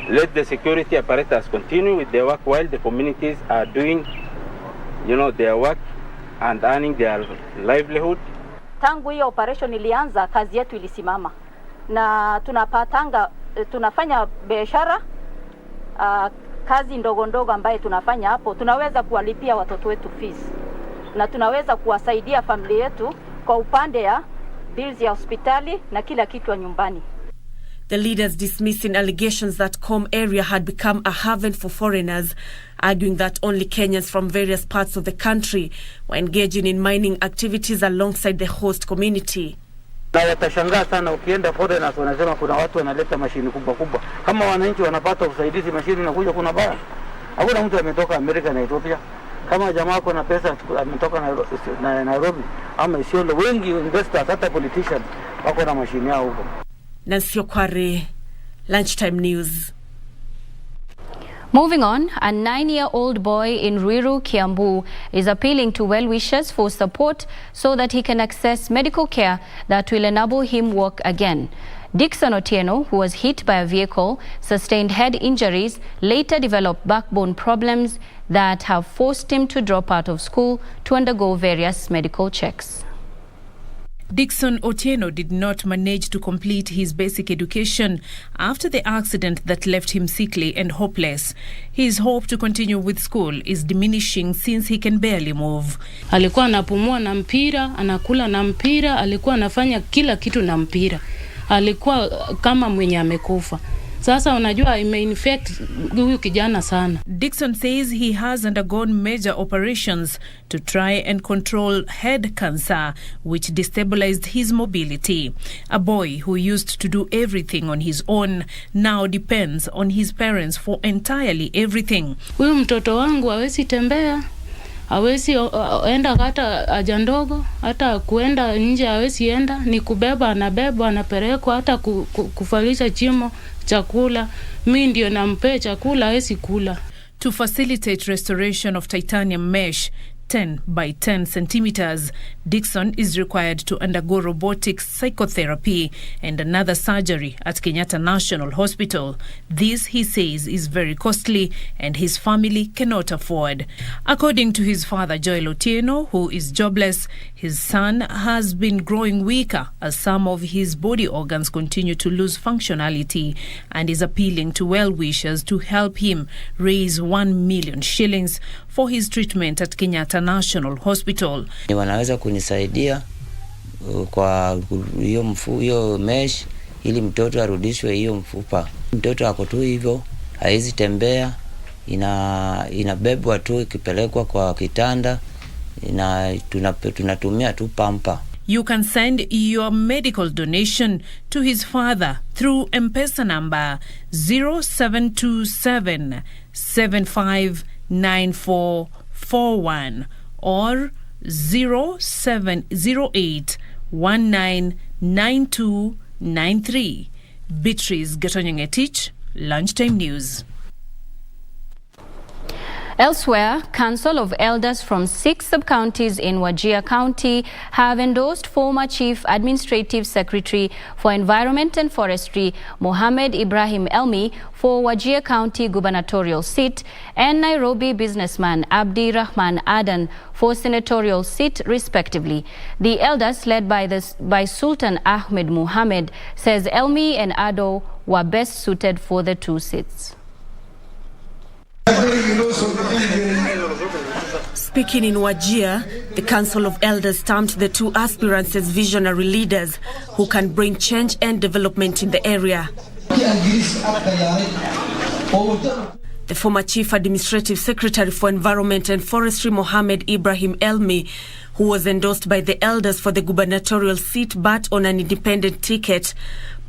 Let the security apparatus continue with their work while the communities are doing, their work and earning their livelihood. Tangu hiyo operation ilianza, kazi yetu ilisimama. Na tunafanya biashara, kazi ndogo ndogo ambaye tunafanya hapo, tunaweza kuwalipia watoto wetu fees. Na tunaweza kuwasaidia familia yetu kwa upande ya bills ya hospitali na kila kitu nyumbani. The leaders dismissing allegations that Com area had become a haven for foreigners, arguing that only Kenyans from various parts of the country were engaging in mining activities alongside the host community. Na watashangaa sana ukienda foreigners wanasema kuna watu wanaleta mashini kubwa kubwa. Kama wananchi wanapata usaidizi mashini inakuja kuna baya. Hakuna mtu ametoka Amerika na Ethiopia. Kama jamaa wako na pesa ametoka Nairobi ama Isiolo, wengi investors hata politicians wako na mashini yao huko. Nancy Okware, Lunchtime News. Moving on, a 9-year-old boy in Ruiru, Kiambu is appealing to well-wishers for support so that he can access medical care that will enable him walk again. Dixon Otieno, who was hit by a vehicle, sustained head injuries, later developed backbone problems that have forced him to drop out of school to undergo various medical checks. Dixon Otieno did not manage to complete his basic education after the accident that left him sickly and hopeless. His hope to continue with school is diminishing since he can barely move. Alikuwa anapumua na mpira, anakula na mpira, alikuwa anafanya kila kitu na mpira. Alikuwa kama mwenye amekufa. Sasa unajua ime-infect huyu kijana sana. Dixon says he has undergone major operations to try and control head cancer, which destabilized his mobility. A boy who used to do everything on his own now depends on his parents for entirely everything. Huyu mtoto wangu hawezi tembea, hawezi enda hata haja ndogo, hata kuenda nje hawezi enda, ni kubeba anabeba, anapelekwa hata kufalisha chimo chakula, mimi ndio nampea chakula hawezi kula. To facilitate restoration of titanium mesh 10 by 10 centimeters, Dixon is required to undergo robotic psychotherapy and another surgery at Kenyatta National Hospital. This, he says, is very costly and his family cannot afford. According to his father, Joel Otieno, who is jobless, his son has been growing weaker as some of his body organs continue to lose functionality, and is appealing to well-wishers to help him raise 1 million shillings for his treatment at Kenyatta National Hospital. Wanaweza kunisaidia kwa hiyo mesh ili mtoto arudishwe hiyo mfupa. Mtoto ako tu hivyo, haizi tembea, inabebwa tu ikipelekwa kwa kitanda, tunatumia tu pampa. You can send your medical donation to his father through M-Pesa number 0727 759441 or 0708 199293. Beatrice Gatonyongetich, Lunchtime News. Elsewhere, Council of Elders from 6 sub-counties in Wajir County have endorsed former Chief Administrative Secretary for Environment and Forestry Mohammed Ibrahim Elmi for Wajir County gubernatorial seat and Nairobi businessman Abdi Rahman Adan for senatorial seat, respectively. The elders, led by Sultan Ahmed Muhammad, says Elmi and Ado were best suited for the 2 seats. Speaking in Wajir, the Council of Elders stamped the 2 aspirants as visionary leaders who can bring change and development in the area. The former Chief Administrative Secretary for Environment and Forestry, Mohammed Ibrahim Elmi, who was endorsed by the elders for the gubernatorial seat but on an independent ticket,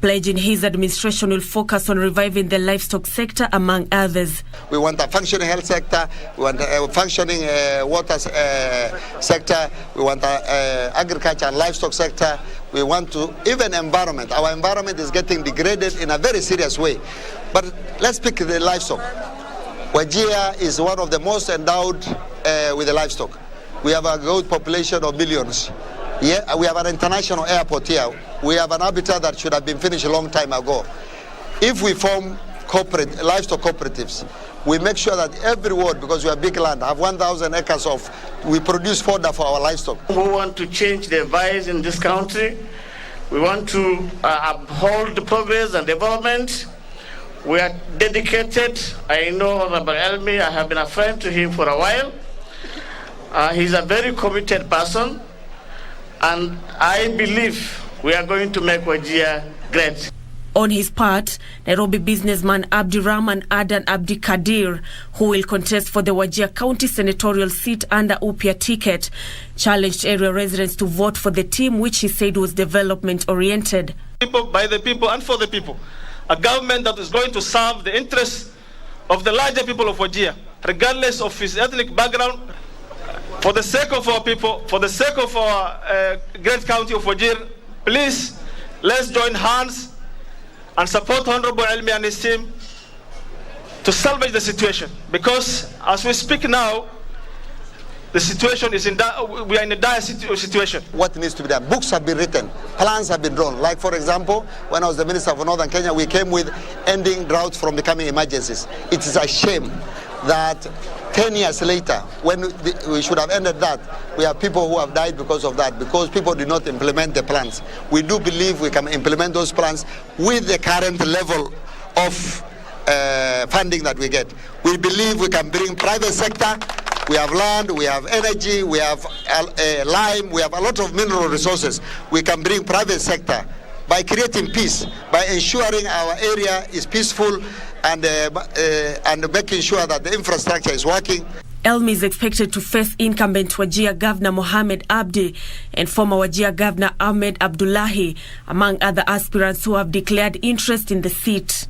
pledging his administration will focus on reviving the livestock sector, among others. We want a functioning health sector, we want a functioning water sector, we want agriculture and livestock sector, we want to, even environment. Our environment is getting degraded in a very serious way. But let's pick the livestock. Wajir is one of the most endowed with the livestock. We have a goat population of millions. Yeah, we have an international airport here. We have an habitat that should have been finished a long time ago. If we form livestock cooperatives, we make sure that every ward, because we have big land, have 1,000 acres of, we produce fodder for our livestock. We want to change the vice in this country. We want to uphold the progress and development. We are dedicated. I know Honorable Elmi, I have been a friend to him for a while. He's a very committed person, and I believe we are going to make Wajir great. On his part, Nairobi businessman Abdi Rahman Adan Abdi Kadir, who will contest for the Wajir County senatorial seat under UPIA ticket, challenged area residents to vote for the team, which he said was development-oriented. People, by the people, and for the people. A government that is going to serve the interests of the larger people of Wajir, regardless of his ethnic background, for the sake of our people, for the sake of our great county of Wajir. Please, let's join hands and support Honorable Elmi and his team to salvage the situation. Because as we speak now, The situation is we are in a dire situation. What needs to be done? Books have been written, plans have been drawn. Like, for example, when I was the Minister for Northern Kenya, we came with ending droughts from becoming emergencies. It is a shame that 10 years later, when we should have ended that, we have people who have died because of that, because people did not implement the plans. We do believe we can implement those plans with the current level of funding that we get. We believe we can bring private sector. We have land, we have energy, we have lime, we have a lot of mineral resources. We can bring private sector by creating peace, by ensuring our area is peaceful and making sure that the infrastructure is working. Elmi is expected to face incumbent Wajir Governor Mohamed Abdi and former Wajir Governor Ahmed Abdullahi, among other aspirants who have declared interest in the seat.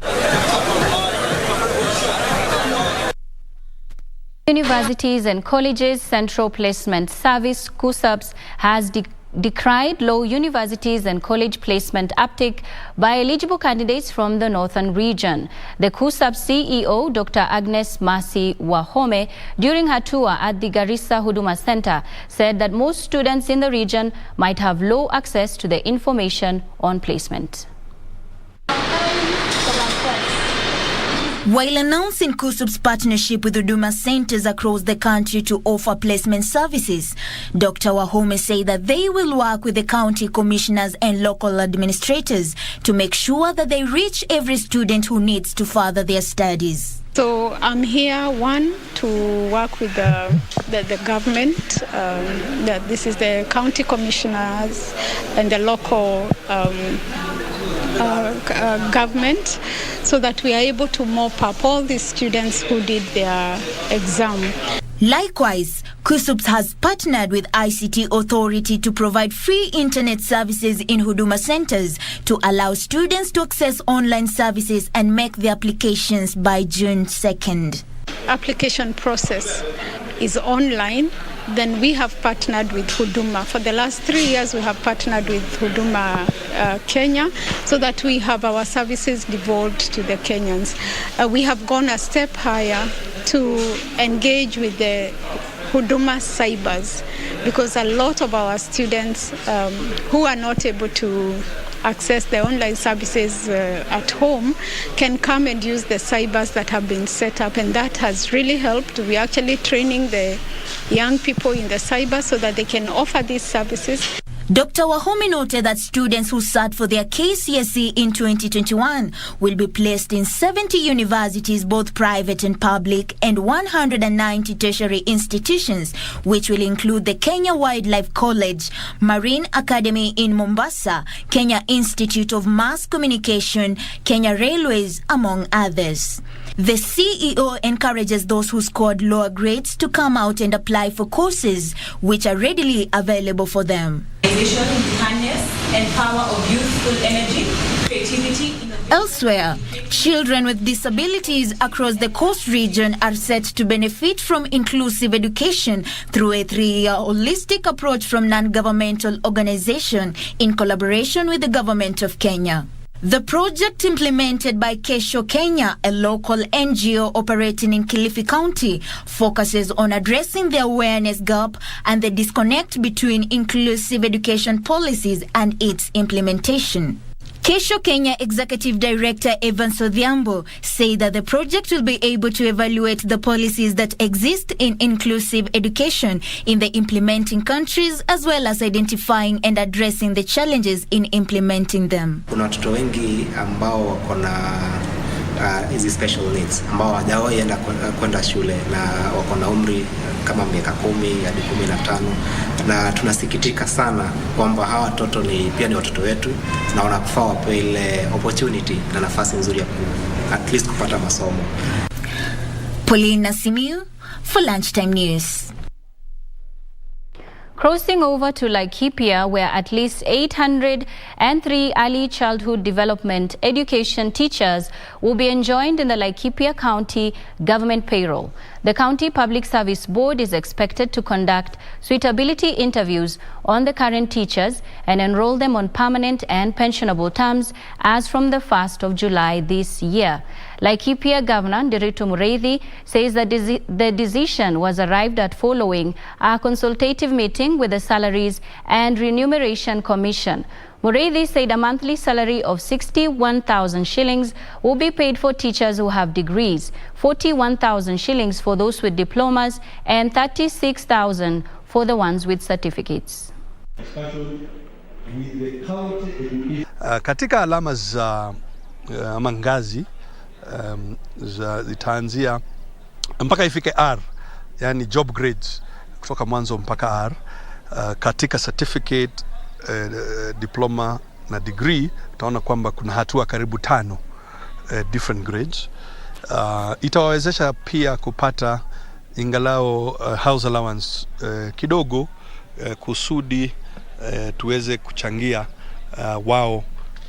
Universities and Colleges Central Placement Service (KUSAPS) has decried low universities and college placement uptake by eligible candidates from the northern region. The KUSAPS CEO, Dr. Agnes Masi Wahome, during her tour at the Garissa Huduma Center, said that most students in the region might have low access to the information on placement. While announcing KUSAP's partnership with Huduma centers across the country to offer placement services, Dr. Wahome said that they will work with the county commissioners and local administrators to make sure that they reach every student who needs to further their studies. So I'm here, one, to work with the government, that this is the county commissioners and the local government, so that we are able to mop up all these students who did their exam. Likewise, KUSAPS has partnered with ICT Authority to provide free internet services in Huduma centers to allow students to access online services and make the applications by June 2nd. Application process is online. Then we have partnered with Huduma. For the last 3 years, we have partnered with Huduma Kenya, so that we have our services devolved to the Kenyans. We have gone a step higher to engage with the Huduma Cybers, because a lot of our students who are not able to access the online services at home can come and use the cybers that have been set up, and that has really helped. We're actually training the young people in the cyber so that they can offer these services. Dr. Wahome noted that students who sat for their KCSE in 2021 will be placed in 70 universities, both private and public, and 190 tertiary institutions, which will include the Kenya Wildlife College, Marine Academy in Mombasa, Kenya Institute of Mass Communication, Kenya Railways, among others. The CEO encourages those who scored lower grades to come out and apply for courses which are readily available for them. Harness and power of youthful energy, creativity. Elsewhere, children with disabilities across the coast region are set to benefit from inclusive education through a 3-year holistic approach from non-governmental organization in collaboration with the government of Kenya. The project, implemented by Kesho Kenya, a local NGO operating in Kilifi County, focuses on addressing the awareness gap and the disconnect between inclusive education policies and its implementation. Kesho Kenya Executive Director Evans Odhiambo said that the project will be able to evaluate the policies that exist in inclusive education in the implementing countries, as well as identifying and addressing the challenges in implementing them. Kuna watoto wengi ambao wako na hizi special needs ambao hawajawahi enda kwenda shule na wako na umri kama miaka 10 hadi 15, na tunasikitika sana kwamba hawa watoto pia ni watoto wetu na wanafaa wapewe ile opportunity na nafasi nzuri ya at least kupata masomo. Pauline Nasimiu for Lunchtime News. Crossing over to Lycopia, where at least 803 early childhood development education teachers will be enjoined in the Lycopia County government payroll. The County Public Service Board is expected to conduct suitability interviews on the current teachers and enroll them on permanent and pensionable terms as from the 1st of July this year. Lycopia Governor Nderitu Mureithi says that the decision was arrived at following a consultative meeting with the Salaries and Remuneration Commission. Mureithi said a monthly salary of 61,000 shillings will be paid for teachers who have degrees, 41,000 shillings for those with diplomas, and 36,000 for the ones with certificates. Katika alama za mangazi zitaanzia mpaka ifike R, yani job grades kutoka mwanzo mpaka R. Katika certificate, diploma na degree utaona kwamba kuna hatua karibu 5 different grades. Itawawezesha pia kupata ingalao house allowance kidogo kusudi tuweze kuchangia wao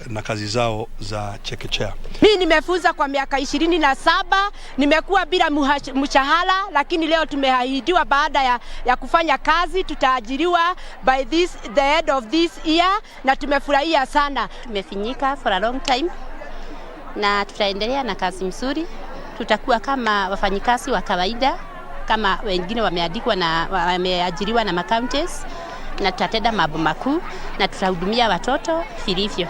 na kazi zao za chekechea. Mimi nimefunza kwa miaka 27, nimekuwa bila mshahara, lakini leo tumeahidiwa baada ya kufanya kazi tutaajiriwa by the end of this year, na tumefurahia sana. Tumefinyika for a long time na tutaendelea na kazi mzuri. Tutakuwa kama wafanyikazi wa kawaida kama wengine wameandikwa na wameajiriwa na macounties, na tutatenda mambo makuu na tutahudumia watoto vilivyo.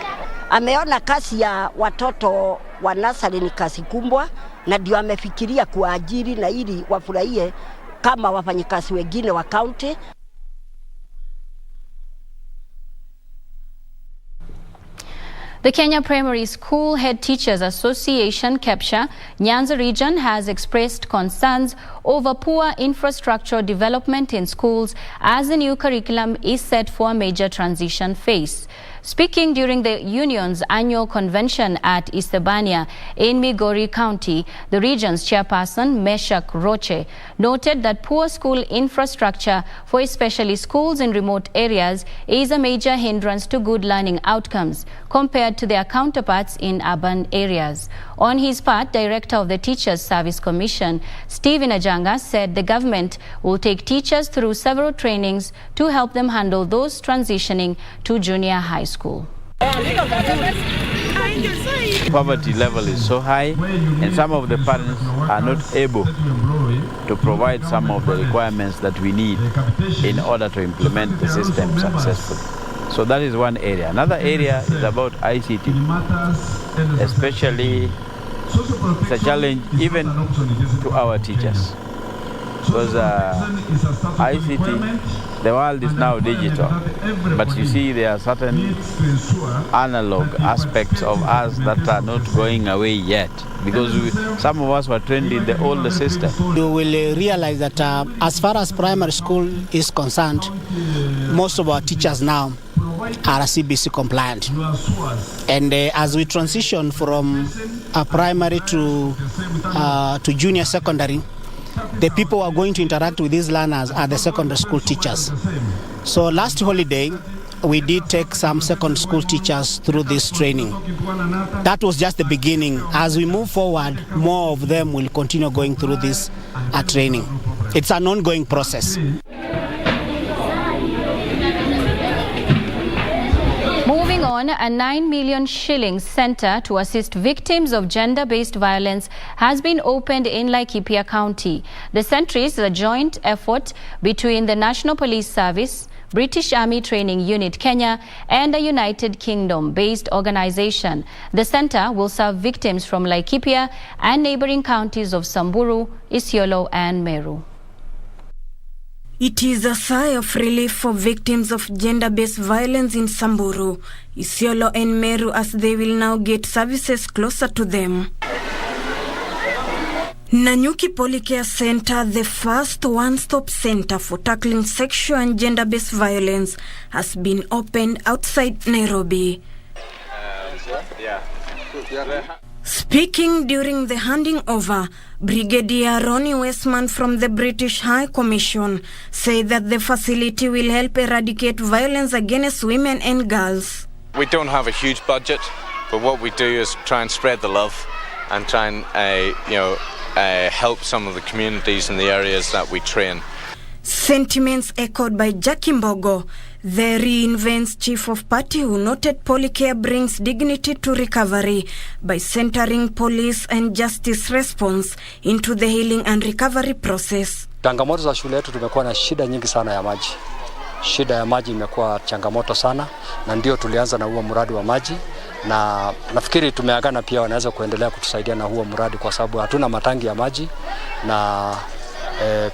Ameona kazi ya watoto wa nasari ni kazi kubwa, na ndio amefikiria kuajiri na ili wafurahie kama wafanyikazi wengine wa county. The Kenya Primary School Head Teachers Association, KEPSHA, Nyanza region has expressed concerns over poor infrastructure development in schools as the new curriculum is set for a major transition phase. Speaking during the union's annual convention at Isebania in Migori County, the region's chairperson, Meshak Roche, noted that poor school infrastructure for especially schools in remote areas is a major hindrance to good learning outcomes compared to their counterparts in urban areas. On his part, Director of the Teachers Service Commission, Stephen Ajanga, said the government will take teachers through several trainings to help them handle those transitioning to junior high school. Poverty level is so high, and some of the parents are not able to provide some of the requirements that we need in order to implement the system successfully. So that is one area. Another area is about ICT, especially it's a challenge even to our teachers, because ICT, the world is now digital, but you see there are certain analog aspects of us that are not going away yet, because some of us were trained in the older system. You will realize that as far as primary school is concerned, most of our teachers now are CBC compliant, and as we transition from primary to junior secondary, the people who are going to interact with these learners are the secondary school teachers. So last holiday, we did take some secondary school teachers through this training. That was just the beginning. As we move forward, more of them will continue going through this training. It's an ongoing process. Moving on, a 9 million shillings center to assist victims of gender-based violence has been opened in Lycopia County. The center is a joint effort between the National Police Service, British Army Training Unit Kenya, and a United Kingdom-based organization. The center will serve victims from Lycopia and neighboring counties of Samburu, Isiolo, and Meru. It is a sigh of relief for victims of gender-based violence in Samburu, Isiolo and Meru, as they will now get services closer to them. Nanyuki Polycare Center, the first one-stop center for tackling sexual and gender-based violence, has been opened outside Nairobi. Speaking during the handing over, Brigadier Ronnie Westman from the British High Commission said that the facility will help eradicate violence against women and girls. We don't have a huge budget, but what we do is try and spread the love and try and help some of the communities in the areas that we train. Sentiments echoed by Jackie Mbogo, the Reinvent's chief of party, who noted Polycare brings dignity to recovery by centering police and justice response into the healing and recovery process. Changamoto za shule yetu, tumekuwa na shida nyingi sana ya maji. Shida ya maji imekuwa changamoto sana, na ndio tulianza na huo mradi wa maji, na nafikiri tumeagana pia wanaweza kuendelea kutusaidia na huo mradi kwa sababu hatuna matangi ya maji, na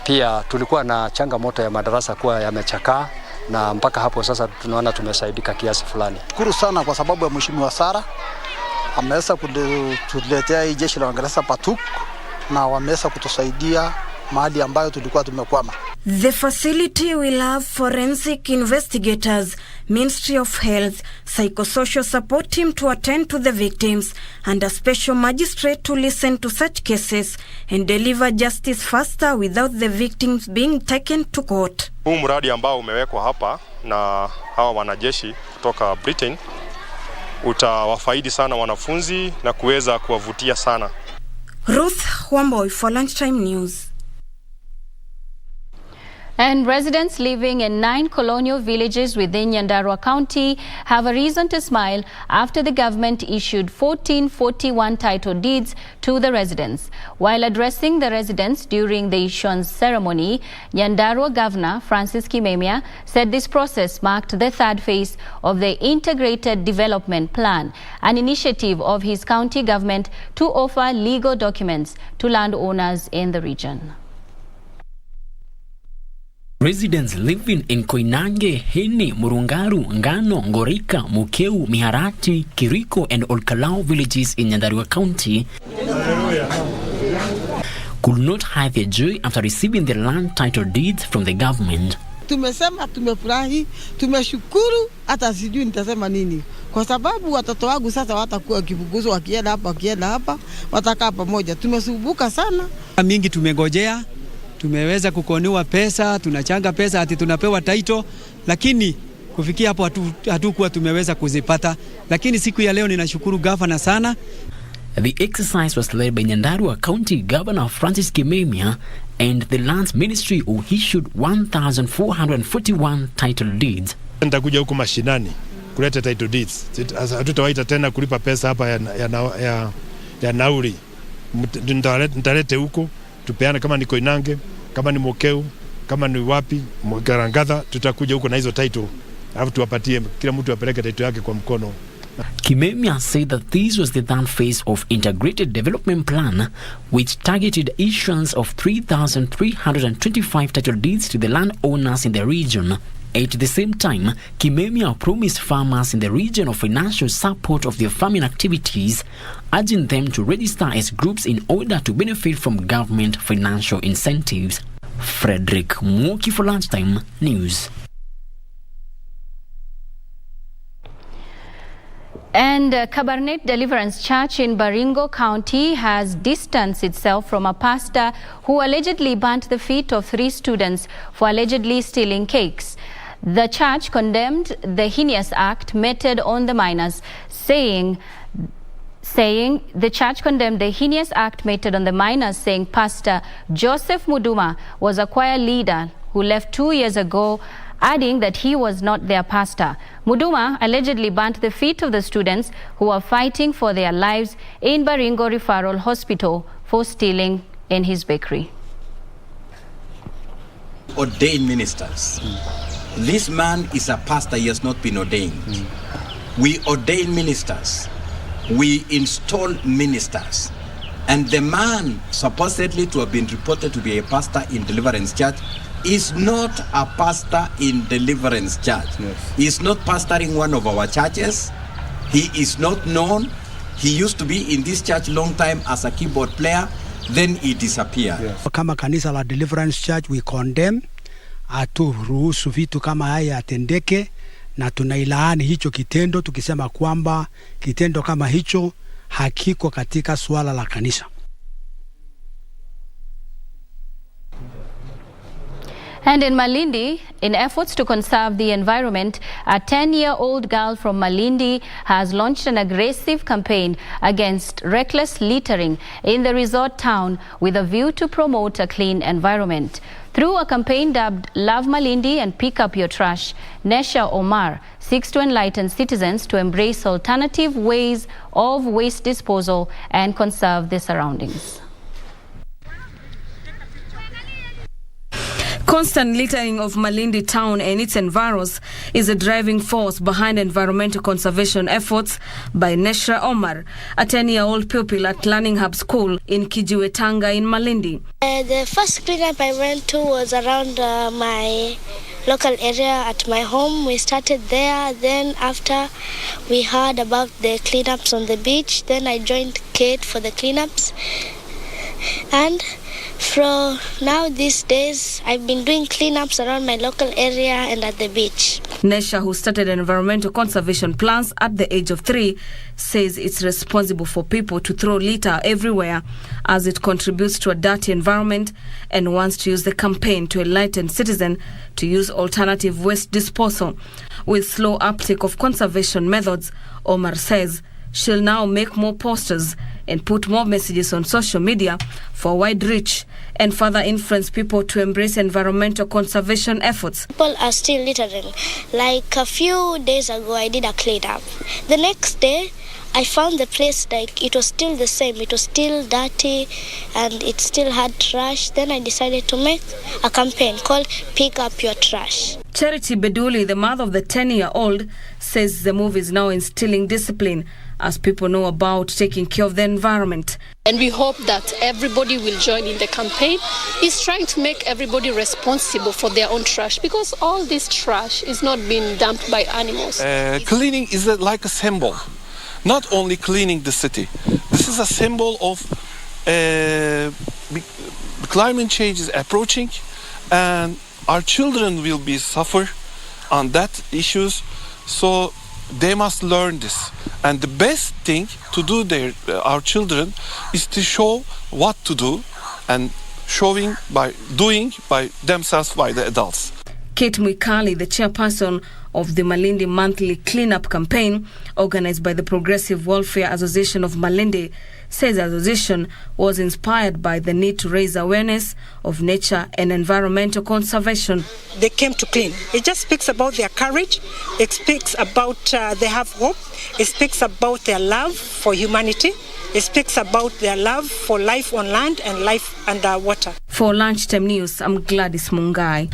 pia tulikuwa na changamoto ya madarasa kuwa yamechakaa, na mpaka hapo sasa tunaona tumesaidika kiasi fulani. Shukuru sana kwa sababu ya Mheshimiwa Sara ameweza kutuletea hii jeshi la Uingereza PATUK, na wameweza kutusaidia mahali ambayo tulikuwa tumekwama. The facility will have forensic investigators, Ministry of Health, psychosocial support team to attend to the victims, and a special magistrate to listen to such cases and deliver justice faster without the victims being taken to court. Huu mradi ambao umewekwa hapa na hawa wanajeshi kutoka Britain utawafaidi sana wanafunzi na kuweza kuwavutia sana. Ruth Wamboy for Lunchtime News. And residents living in 9 colonial villages within Nyandarua County have a reason to smile after the government issued 1441 title deeds to the residents. While addressing the residents during the issuance ceremony, Nyandarua Governor Francis Kimemia said this process marked the third phase of the Integrated Development Plan, an initiative of his county government to offer legal documents to landowners in the region. Residents living in Koinange, Heni, Murungaru, Ngano, Ngorika, Mukeu, Miharati, Kiriko and Olkalau villages in Nyandarua County could not hide their joy after receiving their land title deeds from the government. Tumesema tumefurahi, tumeshukuru, hata sijui nitasema nini. Kwa sababu watoto wangu sasa watakuwa kifuguzwa wakienda hapa, watakaa pamoja. Tumesumbuka sana. Mingi tumegojea. Tumeweza kukoniwa pesa, tunachanga pesa ati tunapewa title, lakini kufikia hapo hatukuwa tumeweza kuzipata. Lakini siku ya leo ninashukuru governor sana. The exercise was led by Nyandarua County Governor Francis Kimemia and the Lands Ministry, who issued 1,441 title deeds. Nitakuja huko mashinani kuleta title deeds. Hatutawaita tena kulipa pesa hapa ya nauri. Nitalete huko. Tupeana kama ni Koinange, kama ni Mokeu, kama ni wapi, Garangatha, tutakuja huko na hizo title. Alafu tuwapatie kila mtu apeleke title yake kwa mkono. Kimemia said that this was the third phase of Integrated Development Plan, which targeted issuance of 3,325 title deeds to the landowners in the region. At the same time, Kimemia promised farmers in the region of financial support of their farming activities, urging them to register as groups in order to benefit from government financial incentives. Frederick Mwoki for Lunchtime News. And Cabernet Deliverance Church in Baringo County has distanced itself from a pastor who allegedly burnt the feet of 3 students for allegedly stealing cakes. The church condemned the heinous act meted on the minors, saying Pastor Joseph Muduma was a choir leader who left 2 years ago, adding that he was not their pastor. Muduma allegedly burnt the feet of the students who were fighting for their lives in Baringo Referral Hospital for stealing in his bakery. Ordained ministers. This man is a pastor, he has not been ordained. We ordain ministers. We install ministers. And the man supposedly to have been reported to be a pastor in Deliverance Church is not a pastor in Deliverance Church. Yes. He is not pastoring one of our churches. He is not known. He used to be in this church long time as a keyboard player. Then he disappeared. Yes. Kama kanisa la Deliverance Church, we condemn. Haturuhusu vitu kama haya atendeke, na tunailaani hicho kitendo tukisema kwamba kitendo kama hicho hakiko katika suala la kanisa. And in Malindi, in efforts to conserve the environment, a 10-year-old girl from Malindi has launched an aggressive campaign against reckless littering in the resort town with a view to promote a clean environment. Through a campaign dubbed Love Malindi and Pick Up Your Trash, Nesha Omar seeks to enlighten citizens to embrace alternative ways of waste disposal and conserve their surroundings. Constant littering of Malindi town and its environs is a driving force behind environmental conservation efforts by Nesha Omar, a 10-year-old pupil at Learning Hub School in Kijiwetanga in Malindi. The first cleanup I went to was around my local area at my home. We started there. Then after we heard about the cleanups on the beach, then I joined Kate for the cleanups. And from now these days, I've been doing cleanups around my local area and at the beach. Nesha, who started environmental conservation plans at the age of 3, says it's responsible for people to throw litter everywhere as it contributes to a dirty environment, and wants to use the campaign to enlighten citizens to use alternative waste disposal. With slow uptake of conservation methods, Omar says she'll now make more posters and put more messages on social media for wide reach and further influence people to embrace environmental conservation efforts. People are still littering. Like a few days ago, I did a cleanup. The next day, I found the place like it was still the same. It was still dirty and it still had trash. Then I decided to make a campaign called Pick Up Your Trash. Charity Beduli, the mother of the 10-year-old, says the move is now instilling discipline as people know about taking care of the environment. And we hope that everybody will join in the campaign. It's trying to make everybody responsible for their own trash, because all this trash is not being dumped by animals. Cleaning is like a symbol, not only cleaning the city. This is a symbol of climate change is approaching, and our children will be suffer on that issues. So they must learn this, and the best thing to do our children is to show what to do, and showing by doing by themselves, by the adults. Kate Mwikali, the chairperson of the Malindi monthly cleanup campaign organized by the Progressive Welfare Association of Malindi, says the association was inspired by the need to raise awareness of nature and environmental conservation. They came to clean. It just speaks about their courage. It speaks about they have hope. It speaks about their love for humanity. It speaks about their love for life on land and life under water. For Lunchtime News, I'm Gladys Mungai.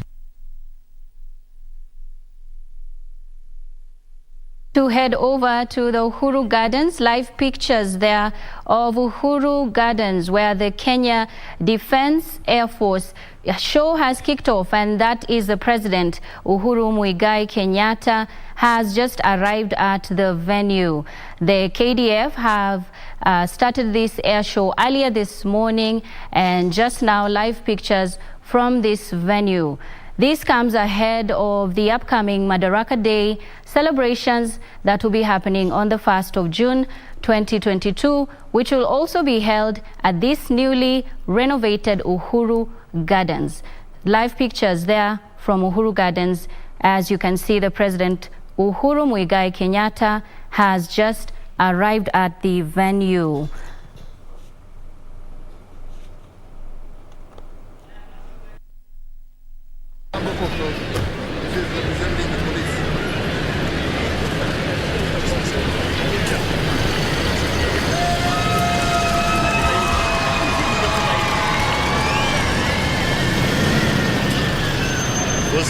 To head over to the Uhuru Gardens, live pictures there of Uhuru Gardens, where the Kenya Defence Air Force show has kicked off, and that is the President Uhuru Muigai Kenyatta has just arrived at the venue. The KDF have started this air show earlier this morning, and just now live pictures from this venue. This comes ahead of the upcoming Madaraka Day celebrations that will be happening on the 1st of June 2022, which will also be held at this newly renovated Uhuru Gardens. Live pictures there from Uhuru Gardens. As you can see, the President Uhuru Muigai Kenyatta has just arrived at the venue.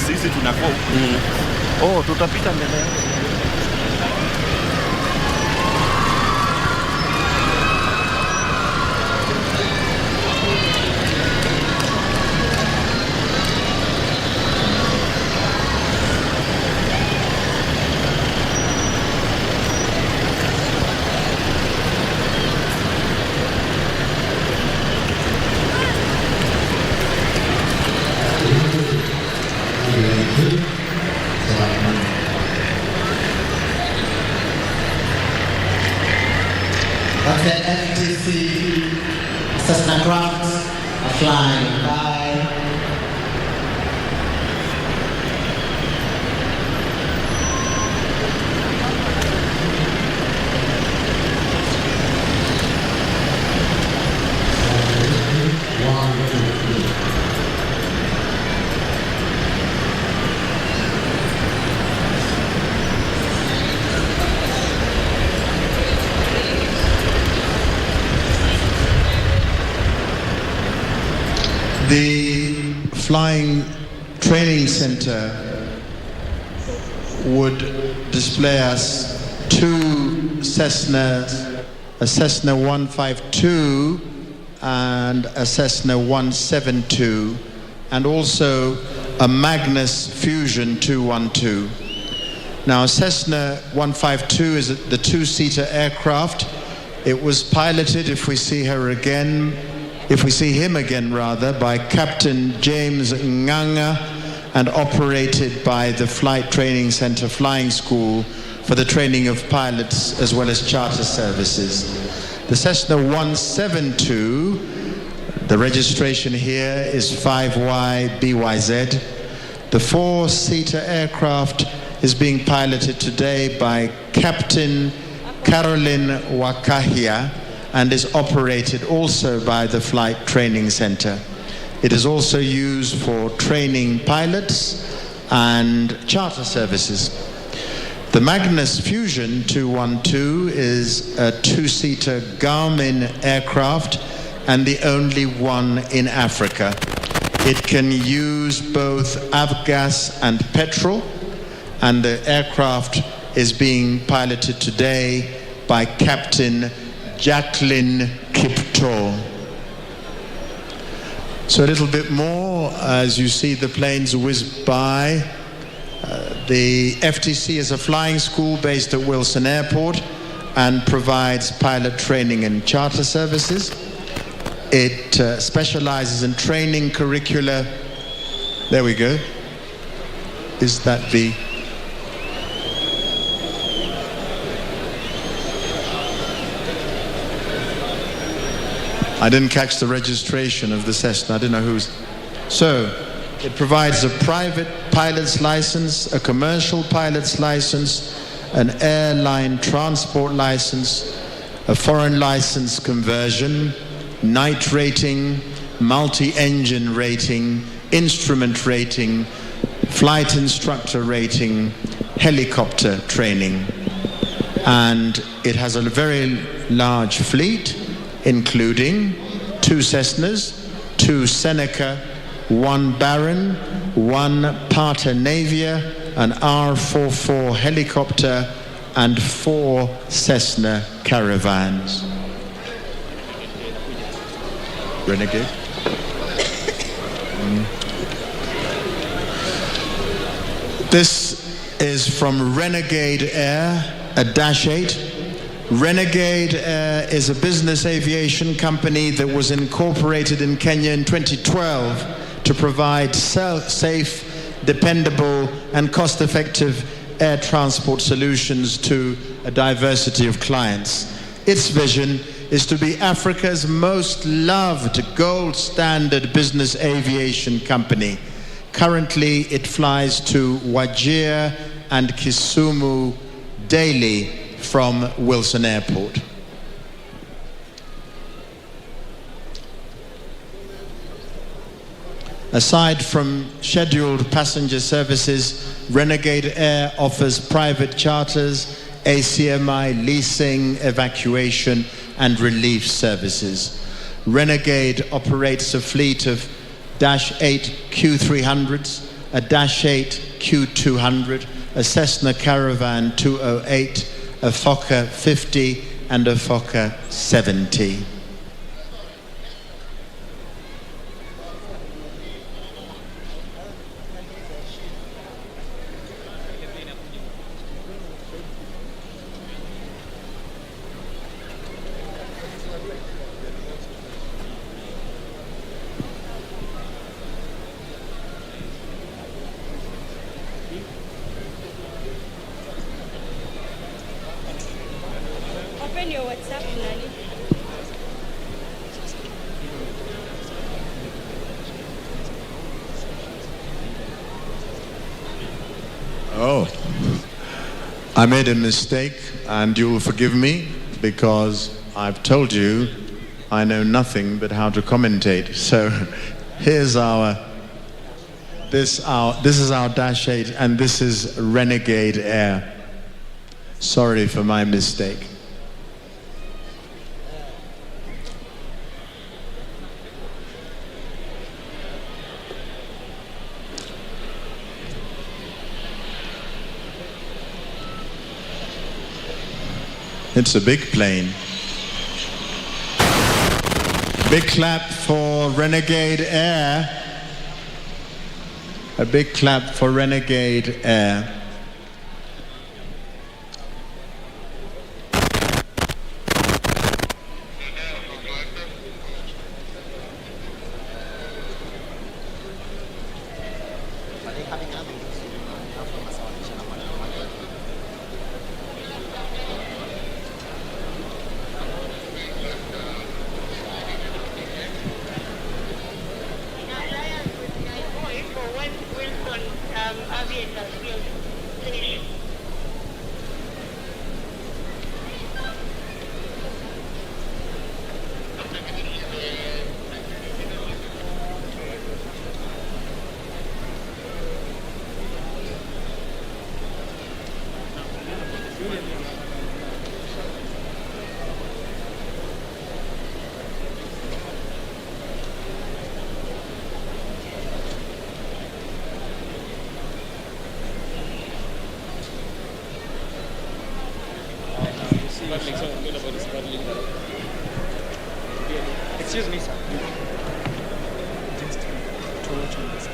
Sisi tunakuwa tutapita mbele yao. That's the FTC Cessna craft flying by. The Flying Training Center would display us two Cessnas, a Cessna 152 and a Cessna 172, and also a Magnus Fusion 212. Now, Cessna 152 is the two-seater aircraft. It was piloted, if we see him again, by Captain James Nganga and operated by the Flight Training Center Flying School for the training of pilots as well as charter services. The Cessna 172, the registration here is 5YBYZ. The four-seater aircraft is being piloted today by Captain Caroline Wakahia and is operated also by the Flight Training Center. It is also used for training pilots and charter services. The Magnus Fusion 212 is a two-seater Garmin aircraft and the only one in Africa. It can use both avgas and petrol, and the aircraft is being piloted today by Captain Jacqueline Kipto. So a little bit more as you see the planes whiz by. The FTC is a flying school based at Wilson Airport and provides pilot training and charter services. It specializes in training curricula. There we go. Is that the... I didn't catch the registration of the Cessna. I didn't know who's... So, it provides a private pilot's license, a commercial pilot's license, an airline transport license, a foreign license conversion, night rating, multi-engine rating, instrument rating, flight instructor rating, helicopter training. And it has a very large fleet, including two Cessnas, two Seneca, one Baron, one Pata Navia, an R-44 helicopter, and 4 Cessna Caravans. Renegade? This is from Renegade Air, a Dash 8. Renegade Air is a business aviation company that was incorporated in Kenya in 2012 to provide safe, dependable, and cost-effective air transport solutions to a diversity of clients. Its vision is to be Africa's most loved gold standard business aviation company. Currently, it flies to Wajir and Kisumu daily from Wilson Airport. Aside from scheduled passenger services, Renegade Air offers private charters, ACMI, leasing, evacuation, and relief services. Renegade operates a fleet of Dash 8 Q300s, a Dash 8 Q200, a Cessna Caravan 208, a Fokker 50, and a Fokker 70. Open your WhatsApp, Nani. Oh, I made a mistake, and you will forgive me because I've told you I know nothing but how to commentate. So here's this is our Dash 8, and this is Renegade Air. Sorry for my mistake. It's a big plane. Big clap for Renegade Air. A big clap for Renegade Air. Excuse me, sir. Just torch on this.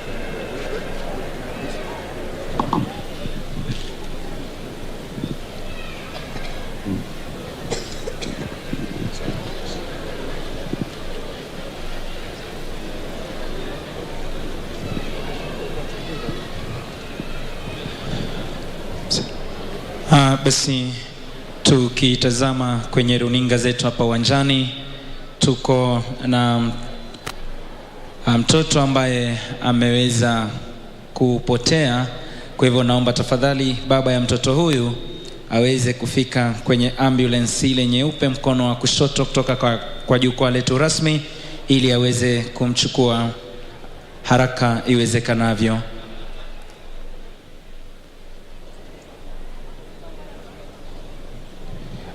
Basi tukitazama kwenye runinga zetu hapa uwanjani, tuko na mtoto ambaye ameweza kupotea. Kwa hivyo naomba tafadhali baba ya mtoto huyu aweze kufika kwenye ambulance ile nyeupe mkono wa kushoto kutoka kwa jukwaa letu rasmi, ili aweze kumchukua haraka iwezekanavyo.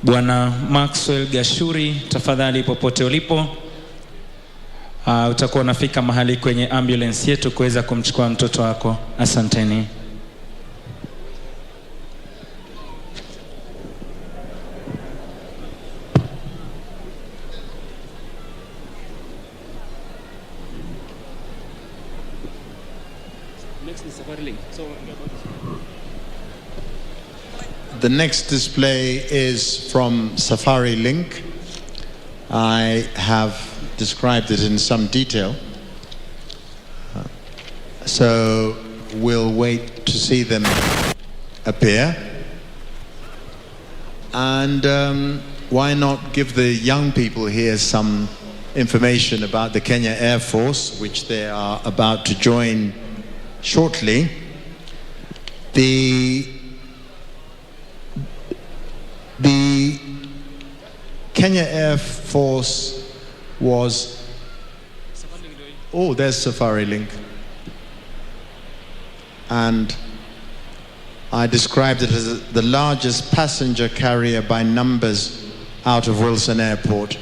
Bwana Maxwell Gashuri, tafadhali popote ulipo, utakuwa unafika mahali kwenye ambulance yetu kuweza kumchukua mtoto wako. Asanteni. The next display is from Safari Link. I have described it in some detail. So we'll wait to see them appear. And why not give the young people here some information about the Kenya Air Force, which they are about to join shortly. The Kenya Air Force was... Oh, there's Safari Link. And I described it as the largest passenger carrier by numbers out of Wilson Airport.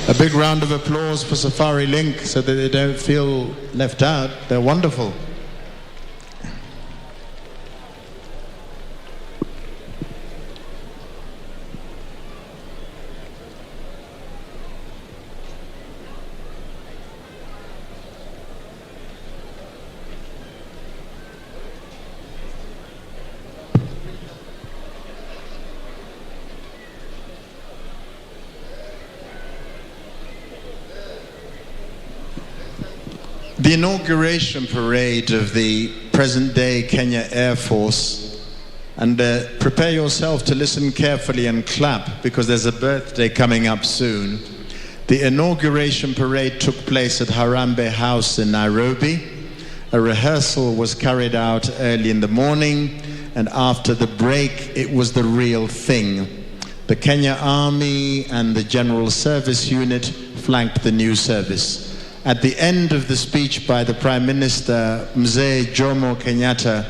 A big round of applause for Safari Link so that they don't feel left out. They're wonderful. The inauguration parade of the present-day Kenya Air Force, and prepare yourself to listen carefully and clap because there's a birthday coming up soon. The inauguration parade took place at Harambee House in Nairobi. A rehearsal was carried out early in the morning, and after the break, it was the real thing. The Kenya Army and the General Service Unit flanked the new service. At the end of the speech by the Prime Minister, Mzee Jomo Kenyatta,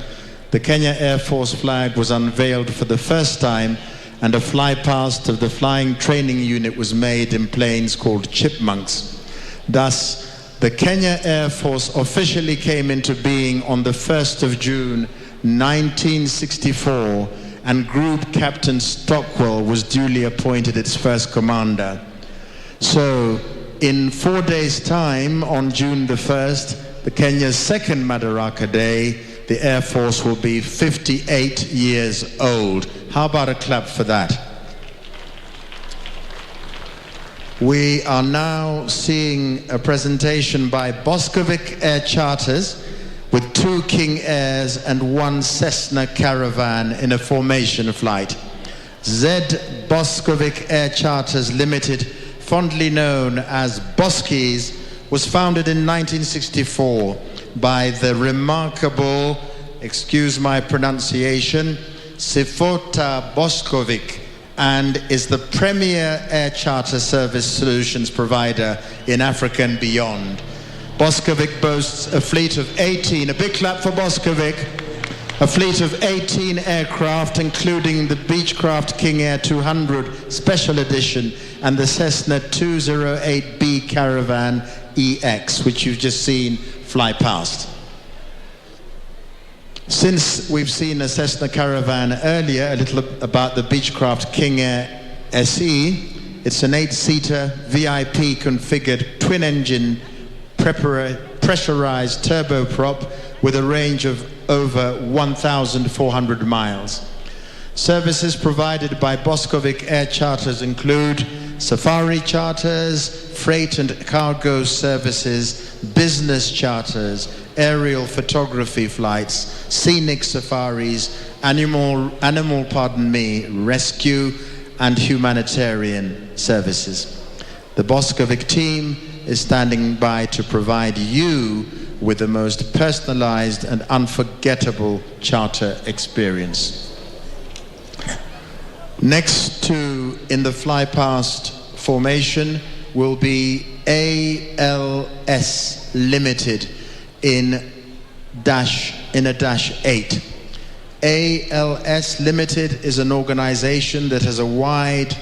the Kenya Air Force flag was unveiled for the first time, and a fly-past of the flying training unit was made in planes called chipmunks. Thus, the Kenya Air Force officially came into being on the 1st of June 1964, and Group Captain Stockwell was duly appointed its first commander. So, in 4 days' time, on June the 1st, the Kenya's second Madaraka Day, the Air Force will be 58 years old. How about a clap for that? We are now seeing a presentation by Boskovic Air Charters with 2 King Airs and 1 Cessna Caravan in a formation flight. Z Boskovic Air Charters Limited, fondly known as Boskies, was founded in 1964 by the remarkable, excuse my pronunciation, Sifota Boskovic, and is the premier air charter service solutions provider in Africa and beyond. Boskovic boasts a fleet of 18, a big clap for Boskovic, a fleet of 18 aircraft, including the Beechcraft King Air 200 Special Edition and the Cessna 208B Caravan EX, which you've just seen fly past. Since we've seen a Cessna Caravan earlier, a little about the Beechcraft King Air SE. It's an 8-seater VIP configured twin-engine pressurized turboprop with a range of over 1,400 miles. Services provided by Boskovic Air Charters include safari charters, freight and cargo services, business charters, aerial photography flights, scenic safaris, rescue and humanitarian services. The Boskovic team is standing by to provide you with the most personalized and unforgettable charter experience. Next to in the fly past formation will be ALS Limited in a dash 8. ALS Limited is an organization that has a wide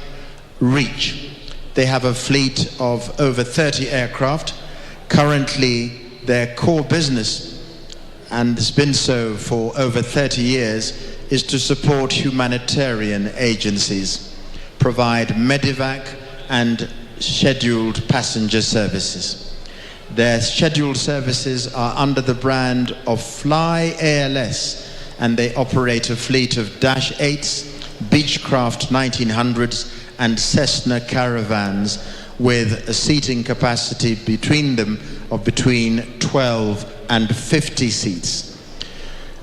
reach. They have a fleet of over 30 aircraft. Currently, their core business, and it's been so for over 30 years, is to support humanitarian agencies, provide medevac and scheduled passenger services. Their scheduled services are under the brand of Fly ALS, and they operate a fleet of Dash 8s, Beechcraft 1900s, and Cessna Caravans with a seating capacity between them of between 12 and 50 seats.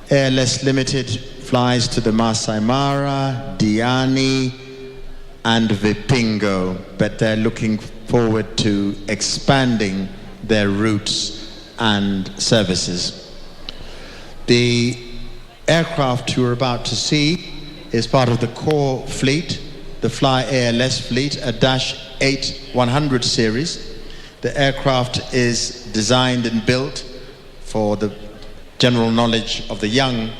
ALS Limited flies to the Masai Mara, Diani, and Vipingo, but they're looking forward to expanding their routes and services. The aircraft you're about to see is part of the core fleet, the Fly ALS fleet, a Dash 8 100 series. The aircraft is designed and built for the general knowledge of the young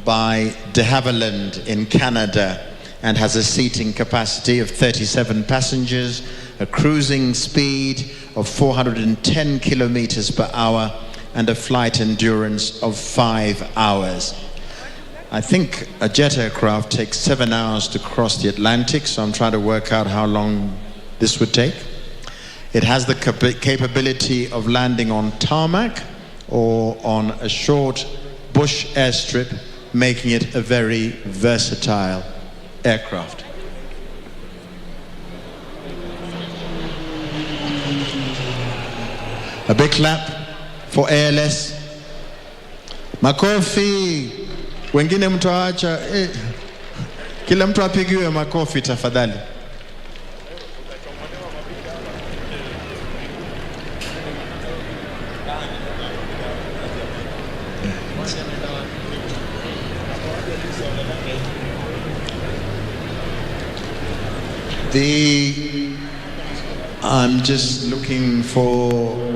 by de Havilland in Canada, and has a seating capacity of 37 passengers, a cruising speed of 410 kilometers per hour, and a flight endurance of 5 hours. I think a jet aircraft takes 7 hours to cross the Atlantic, so I'm trying to work out how long this would take. It has the capability of landing on tarmac or on a short bush airstrip, making it a very versatile aircraft. A big clap for ALS. Makofi. Wengine mtaacha. Kila mtu apigiwe makofi tafadhali. I'm just looking for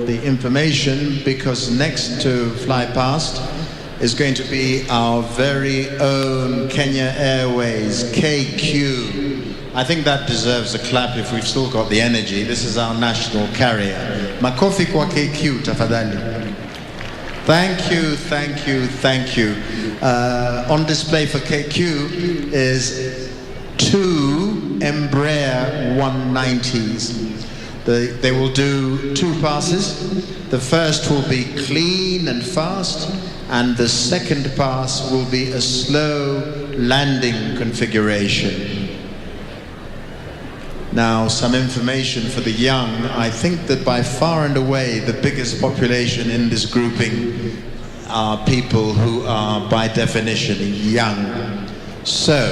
the information because next to fly past is going to be our very own Kenya Airways KQ. I think that deserves a clap if we've still got the energy. This is our national carrier. Makofi kwa KQ tafadhali. Thank you, thank you, thank you. On display for KQ is 2 Embraer 190s. They will do 2 passes. The first will be clean and fast, and the second pass will be a slow landing configuration. Now, some information for the young. I think that by far and away the biggest population in this grouping are people who are by definition young. So,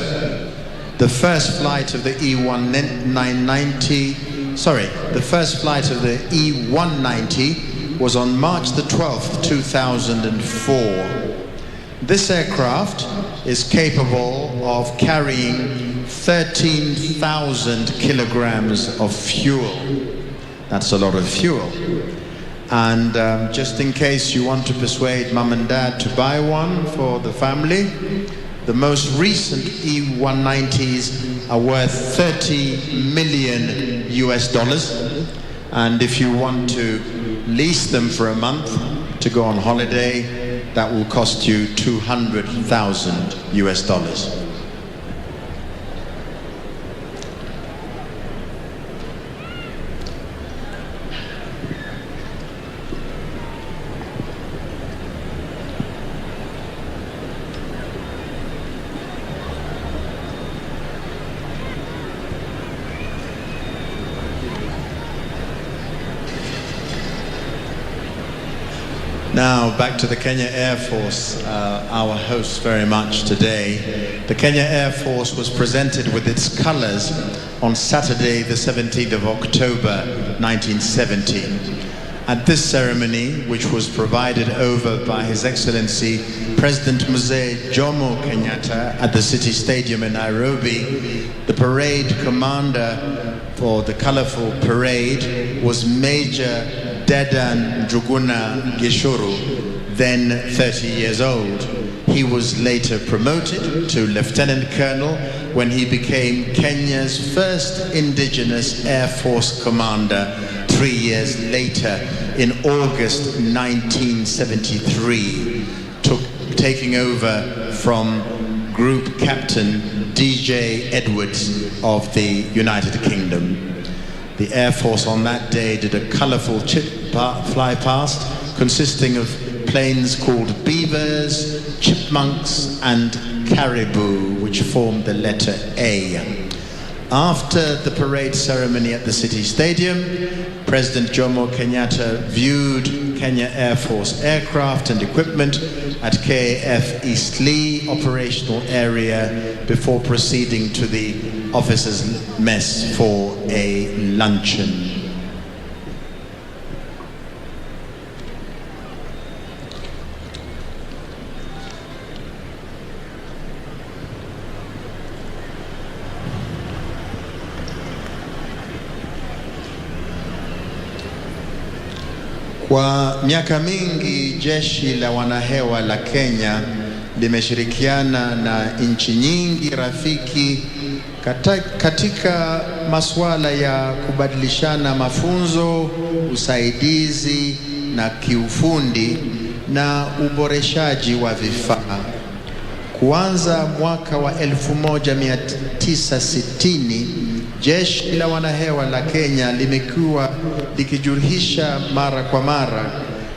the first flight of the the first flight of the E190 was on March the 12th, 2004. This aircraft is capable of carrying 13,000 kilograms of fuel. That's a lot of fuel. And just in case you want to persuade mum and dad to buy one for the family, the most recent E190s are worth $30 million US. And if you want to lease them for a month to go on holiday, that will cost you $200,000 US. Now, back to the Kenya Air Force, our hosts very much today. The Kenya Air Force was presented with its colors on Saturday, the 17th of October, 1970. At this ceremony, which was provided over by His Excellency President Mzee Jomo Kenyatta at the City Stadium in Nairobi, the parade commander for the colorful parade was Major Dedan Njuguna Gishuru, then 30 years old. He was later promoted to Lieutenant Colonel when he became Kenya's first indigenous Air Force commander 3 years later in August 1973, taking over from Group Captain DJ Edwards of the United Kingdom. The Air Force on that day did a colorful fly past consisting of planes called beavers, chipmunks, and caribou, which formed the letter A. After the parade ceremony at the City Stadium, President Jomo Kenyatta viewed Kenya Air Force aircraft and equipment at KAF Eastleigh operational area before proceeding to the officers' mess for a luncheon. Kwa miaka mingi jeshi la wanahewa la Kenya limeshirikiana na nchi nyingi rafiki katika masuala ya kubadilishana mafunzo, usaidizi na kiufundi na uboreshaji wa vifaa. Kuanza mwaka wa 1960, jeshi la wanahewa la Kenya limekuwa likijuhisha mara kwa mara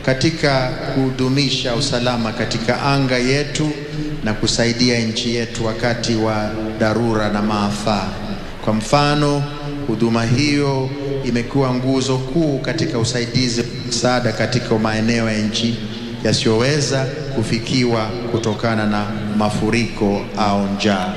katika kudumisha usalama katika anga yetu na kusaidia nchi yetu wakati wa dharura na maafa. Kwa mfano, huduma hiyo imekuwa nguzo kuu katika usaidizi msaada katika maeneo ya nchi yasiyoweza kufikiwa kutokana na mafuriko au njaa.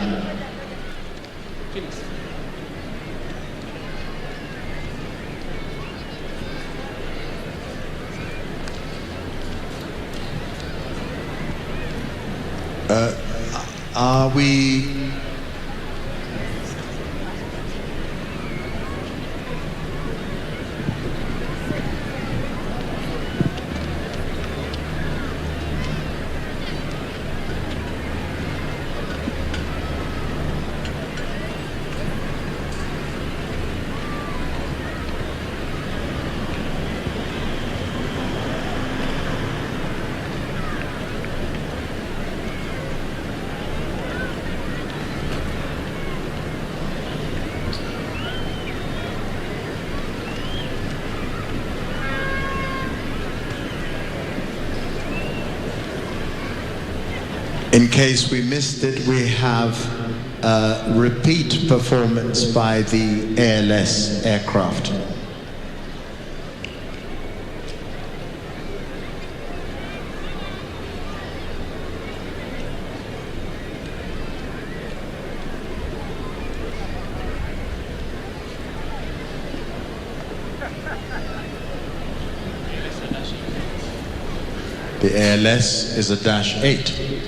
Are we... In case we missed it, we have a repeat performance by the ALS aircraft. The ALS is a Dash 8.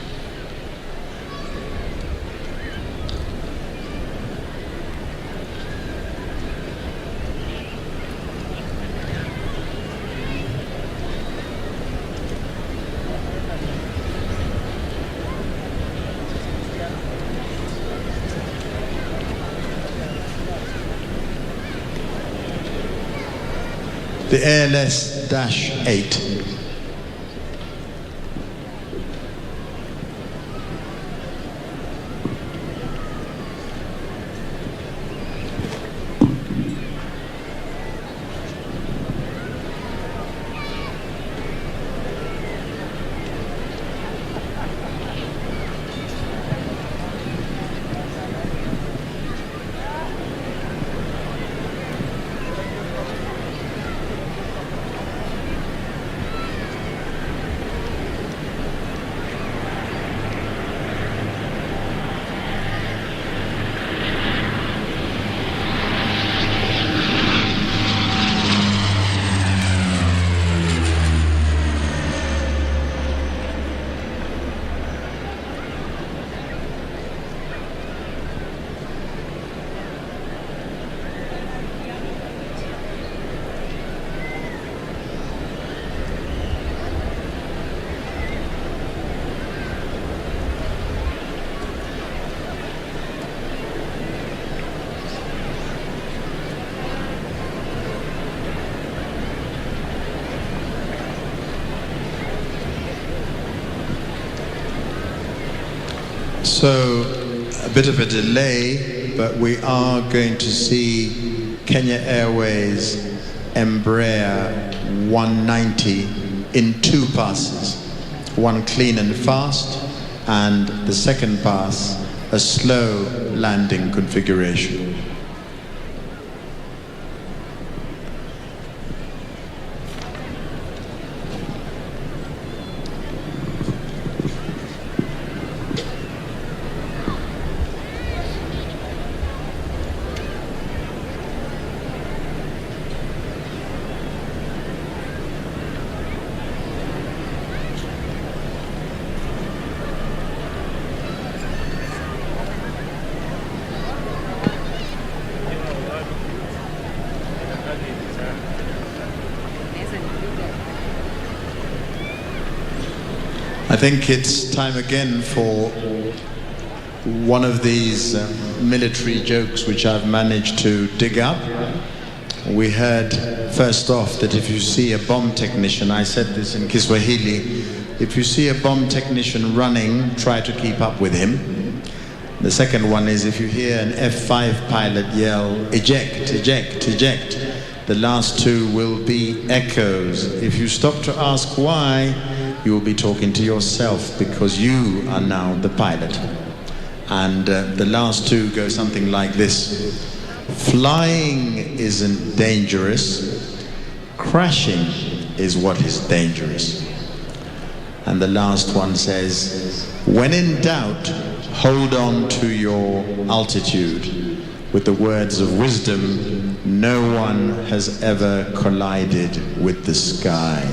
The ALS Dash 8. So, a bit of a delay, but we are going to see Kenya Airways Embraer 190 in 2 passes. One clean and fast, and the second pass, a slow landing configuration. I think it's time again for one of these military jokes which I've managed to dig up. We heard first off that if you see a bomb technician, I said this in Kiswahili, if you see a bomb technician running, try to keep up with him. The second one is if you hear an F5 pilot yell, eject, eject, eject, the last 2 will be echoes. If you stop to ask why, you will be talking to yourself because you are now the pilot. And the last 2 go something like this. Flying isn't dangerous. Crashing is what is dangerous. And the last one says, when in doubt, hold on to your altitude. With the words of wisdom, no one has ever collided with the sky.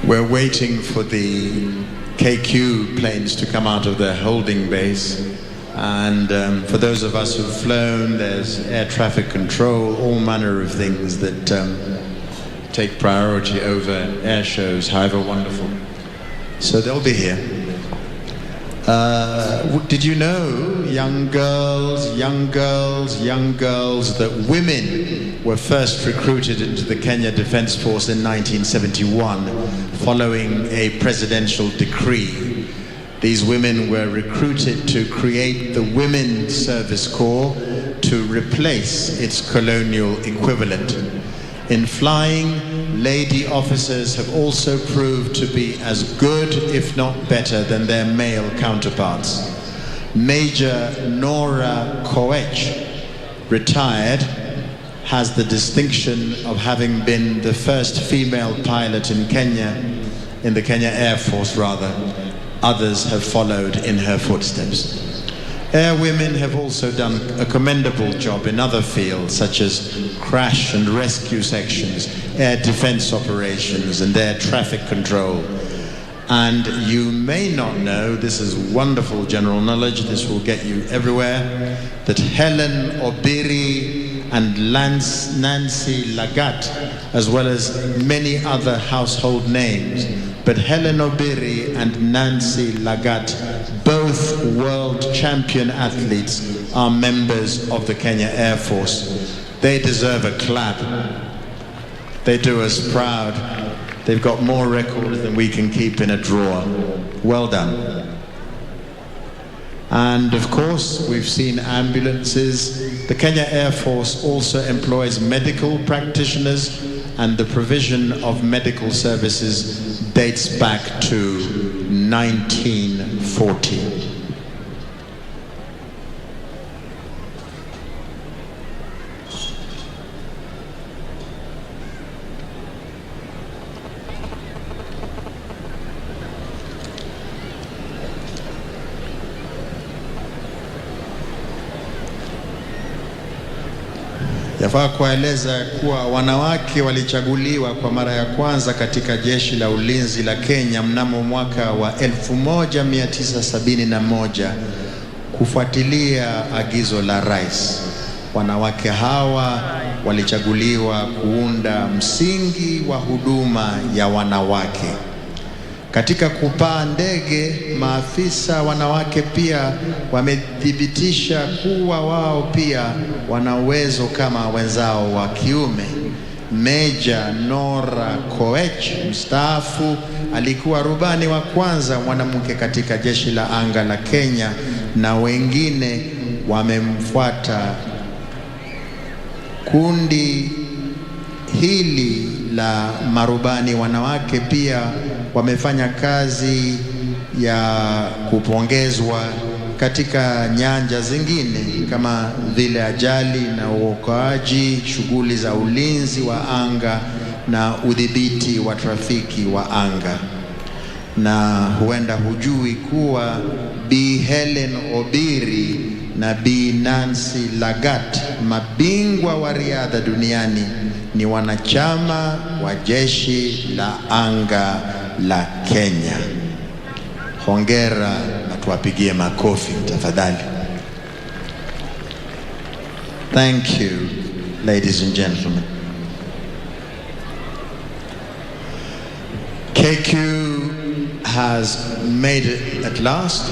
We're waiting for the KQ planes to come out of their holding base. And for those of us who've flown, there's air traffic control, all manner of things that take priority over air shows, however wonderful. So they'll be here. Did you know, young girls, that women were first recruited into the Kenya Defence Force in 1971 following a presidential decree? These women were recruited to create the Women's Service Corps to replace its colonial equivalent. In flying, lady officers have also proved to be as good, if not better, than their male counterparts. Major Nora Koech, retired, has the distinction of having been the first female pilot in Kenya, in the Kenya Air Force rather. Others have followed in her footsteps. Air women have also done a commendable job in other fields such as crash and rescue sections, air defense operations and air traffic control. And you may not know, this is wonderful general knowledge, this will get you everywhere, that Helen Obiri and Nancy Lagat, as well as many other household names, but Helen Obiri and Nancy Lagat, both world champion athletes, are members of the Kenya Air Force. They deserve a clap. They do us proud. They've got more records than we can keep in a drawer. Well done. And of course, we've seen ambulances. The Kenya Air Force also employs medical practitioners, and the provision of medical services dates back to 1940. Yafaa kueleza kuwa wanawake walichaguliwa kwa mara ya kwanza katika jeshi la ulinzi la Kenya mnamo mwaka wa 1971 kufuatilia agizo la rais. Wanawake hawa walichaguliwa kuunda msingi wa huduma ya wanawake. Katika kupaa ndege, maafisa wanawake pia wamethibitisha kuwa wao pia wana uwezo kama wenzao wa kiume. Meja Nora Koech, mstaafu, alikuwa rubani wa kwanza mwanamke katika jeshi la anga la Kenya, na wengine wamemfuata. Kundi hili la marubani wanawake pia wamefanya kazi ya kupongezwa katika nyanja zingine kama vile ajali na uokoaji, shughuli za ulinzi wa anga na udhibiti wa trafiki wa anga. Na huenda hujui kuwa Bi Helen Obiri na Bi Nancy Lagat, mabingwa wa riadha duniani, ni wanachama wa jeshi la anga la Kenya. Hongera na tuwapigie makofi tafadhali. Thank you, ladies and gentlemen. KQ has made it at last.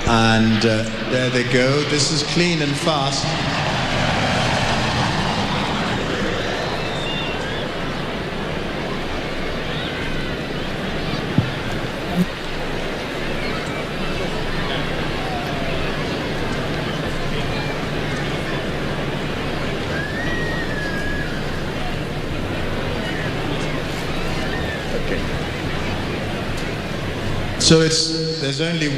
And there they go. This is clean and fast. So there's only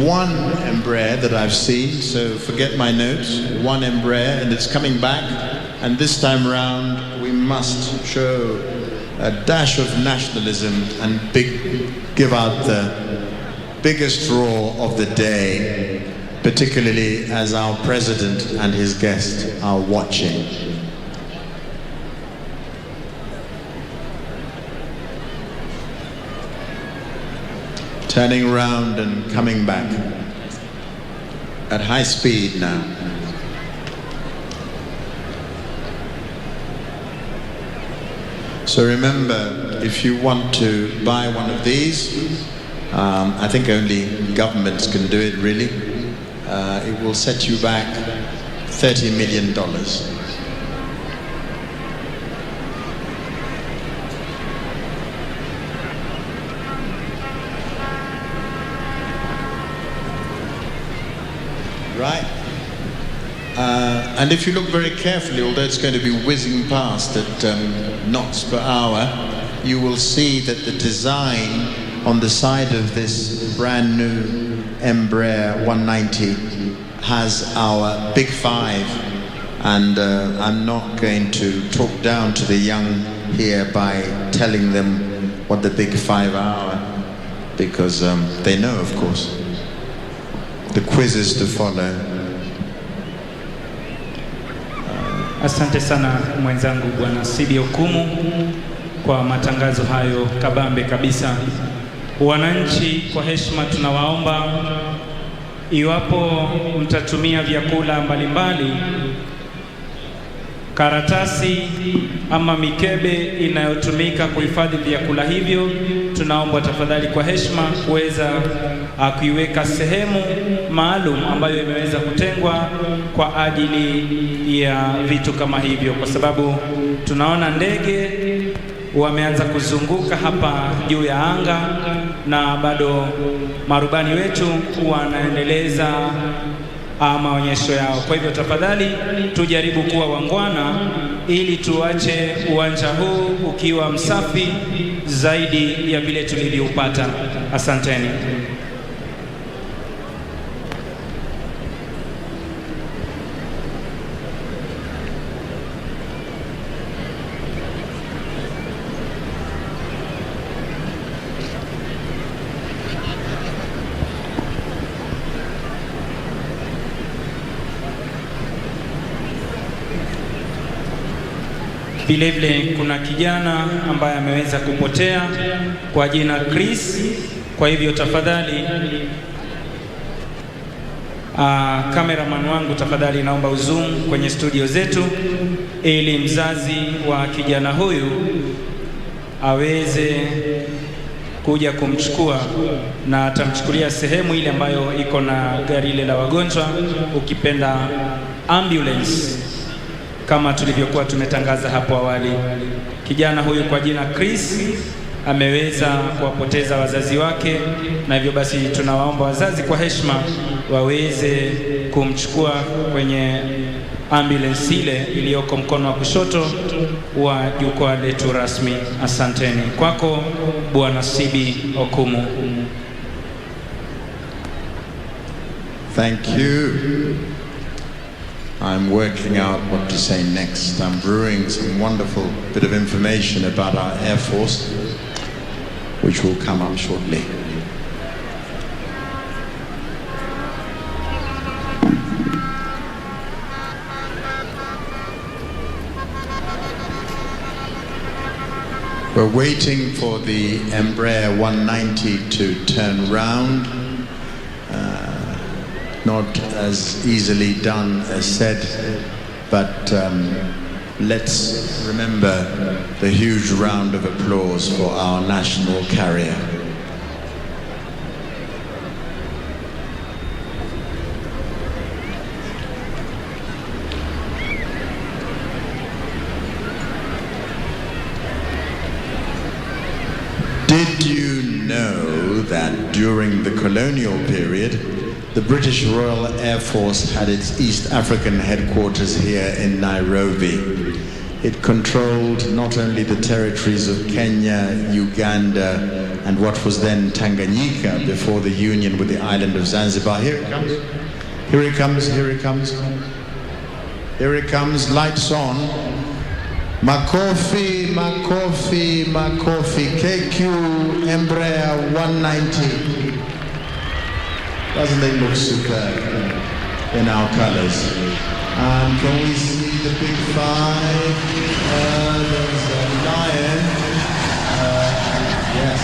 one Embraer that I've seen, so forget my notes. One Embraer, and it's coming back. And this time round, we must show a dash of nationalism and give out the biggest draw of the day, particularly as our president and his guest are watching. turning round and coming back at high speed now. So remember, if you want to buy one of these, I think only governments can do it really, it will set you back $30 million. Right. And if you look very carefully, although it's going to be whizzing past at knots per hour, you will see that the design on the side of this brand new Embraer 190 has our Big Five. And I'm not going to talk down to the young here by telling them what the Big Five are, because they know, of course. The quizzes to follow. Asante sana mwenzangu Bwana Sidi Okumu kwa matangazo hayo kabambe kabisa. Wananchi, kwa heshima tunawaomba, iwapo mtatumia vyakula mbalimbali, karatasi ama mikebe inayotumika kuhifadhi vyakula hivyo, tunaomba tafadhali kwa heshima kuweza kuiweka sehemu maalum ambayo imeweza kutengwa kwa ajili ya vitu kama hivyo, kwa sababu tunaona ndege wameanza kuzunguka hapa juu ya anga na bado marubani wetu wanaendeleza maonyesho yao. Kwa hivyo tafadhali tujaribu kuwa wangwana ili tuache uwanja huu ukiwa msafi zaidi ya vile tulivyoupata. Asanteni. Vile vile kuna kijana ambaye ameweza kupotea kwa jina Chris. Kwa hivyo tafadhali cameraman wangu, tafadhali naomba uzoom kwenye studio zetu ili mzazi wa kijana huyu aweze kuja kumchukua, na atamchukulia sehemu ile ambayo iko na gari ile la wagonjwa, ukipenda ambulance, kama tulivyokuwa tumetangaza hapo awali. Kijana huyu kwa jina Chris ameweza kuwapoteza wazazi wake, na hivyo basi tunawaomba wazazi kwa heshima waweze kumchukua kwenye ambulance ile iliyoko mkono wa kushoto wa jukwaa letu rasmi. Asanteni. Kwako Bwana Sibi Okumu. Thank you. I'm working out what to say next. I'm brewing some wonderful bit of information about our Air Force, which will come up shortly. We're waiting for the Embraer 190 to turn round. Not as easily done as said, but let's remember the huge round of applause for our national carrier. Did you know that during the colonial period, the British Royal Air Force had its East African headquarters here in Nairobi? It controlled not only the territories of Kenya, Uganda, and what was then Tanganyika before the union with the island of Zanzibar. Here it comes. Here it comes. Here it comes. Here it comes. Lights on. Makofi, Makofi, Makofi. KQ Embraer 190. Doesn't it look superb in our colors? Can we see the Big Five? There's a lion. Yes.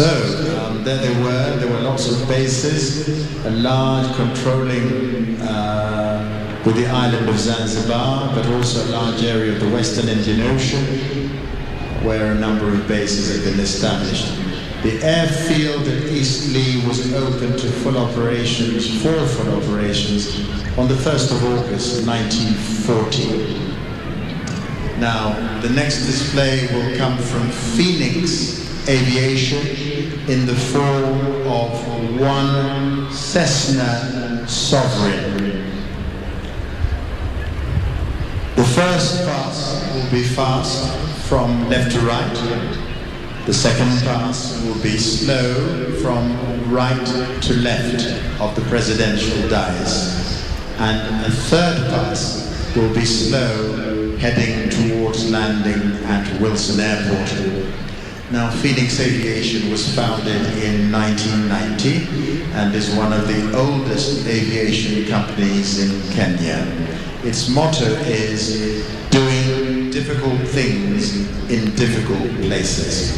So there they were lots of bases, a large controlling with the island of Zanzibar, but also a large area of the Western Indian Ocean, where a number of bases had been established. The airfield at Eastleigh was open to full operations on the 1st of August 1940. Now, the next display will come from Phoenix Aviation in the form of one Cessna Sovereign. The first pass will be fast from left to right. The second pass will be slow from right to left of the presidential dais. And a third pass will be slow heading towards landing at Wilson Airport. Now, Phoenix Aviation was founded in 1990 and is one of the oldest aviation companies in Kenya. Its motto is doing difficult things in difficult places.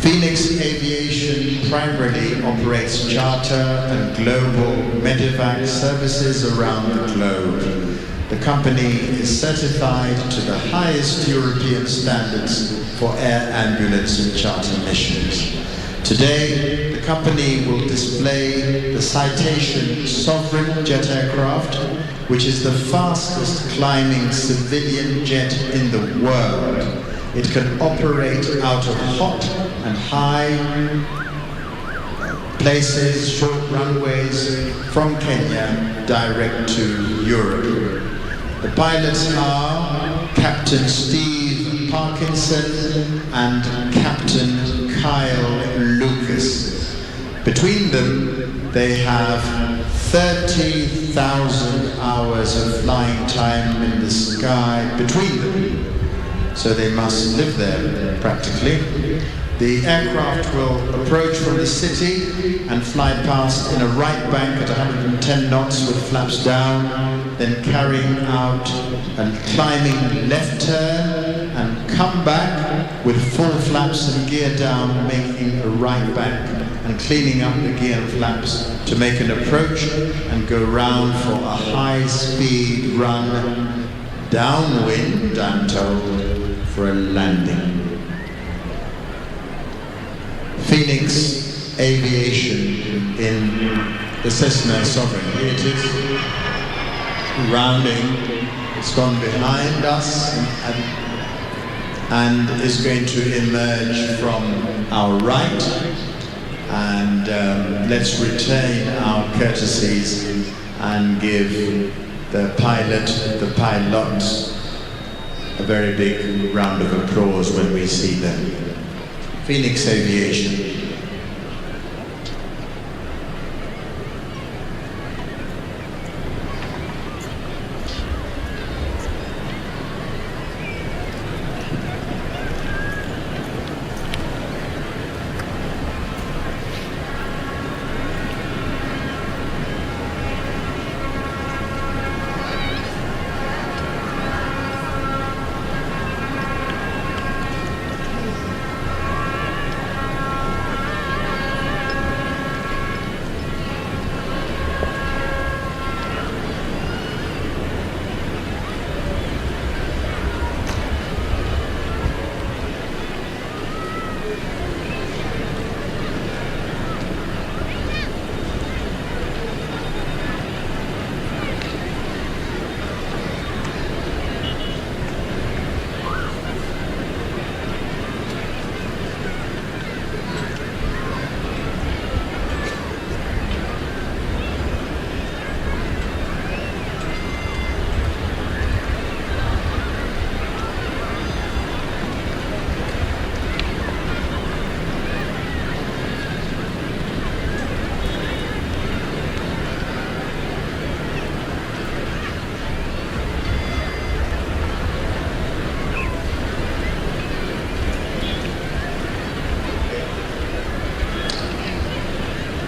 Phoenix Aviation primarily operates charter and global medevac services around the globe. The company is certified to the highest European standards for air ambulance and charter missions. Today, the company will display the Citation Sovereign jet aircraft, which is the fastest climbing civilian jet in the world. It can operate out of hot and high places, short runways from Kenya direct to Europe. The pilots are Captain Steve Parkinson and Captain Kyle Lucas. Between them, they have 30,000 hours of flying time in the sky between them. So they must live there, practically. The aircraft will approach from the city and fly past in a right bank at 110 knots with flaps down, then carrying out and climbing left turn and come back with full flaps and gear down, making a right bank and cleaning up the gear and flaps to make an approach and go round for a high-speed run downwind, I'm told, for a landing. Phoenix Aviation in the Cessna Sovereign. Here it is, rounding. It's gone behind us and is going to emerge from our right. And let's retain our courtesies and give the pilots, a very big round of applause when we see them. Phoenix Aviation.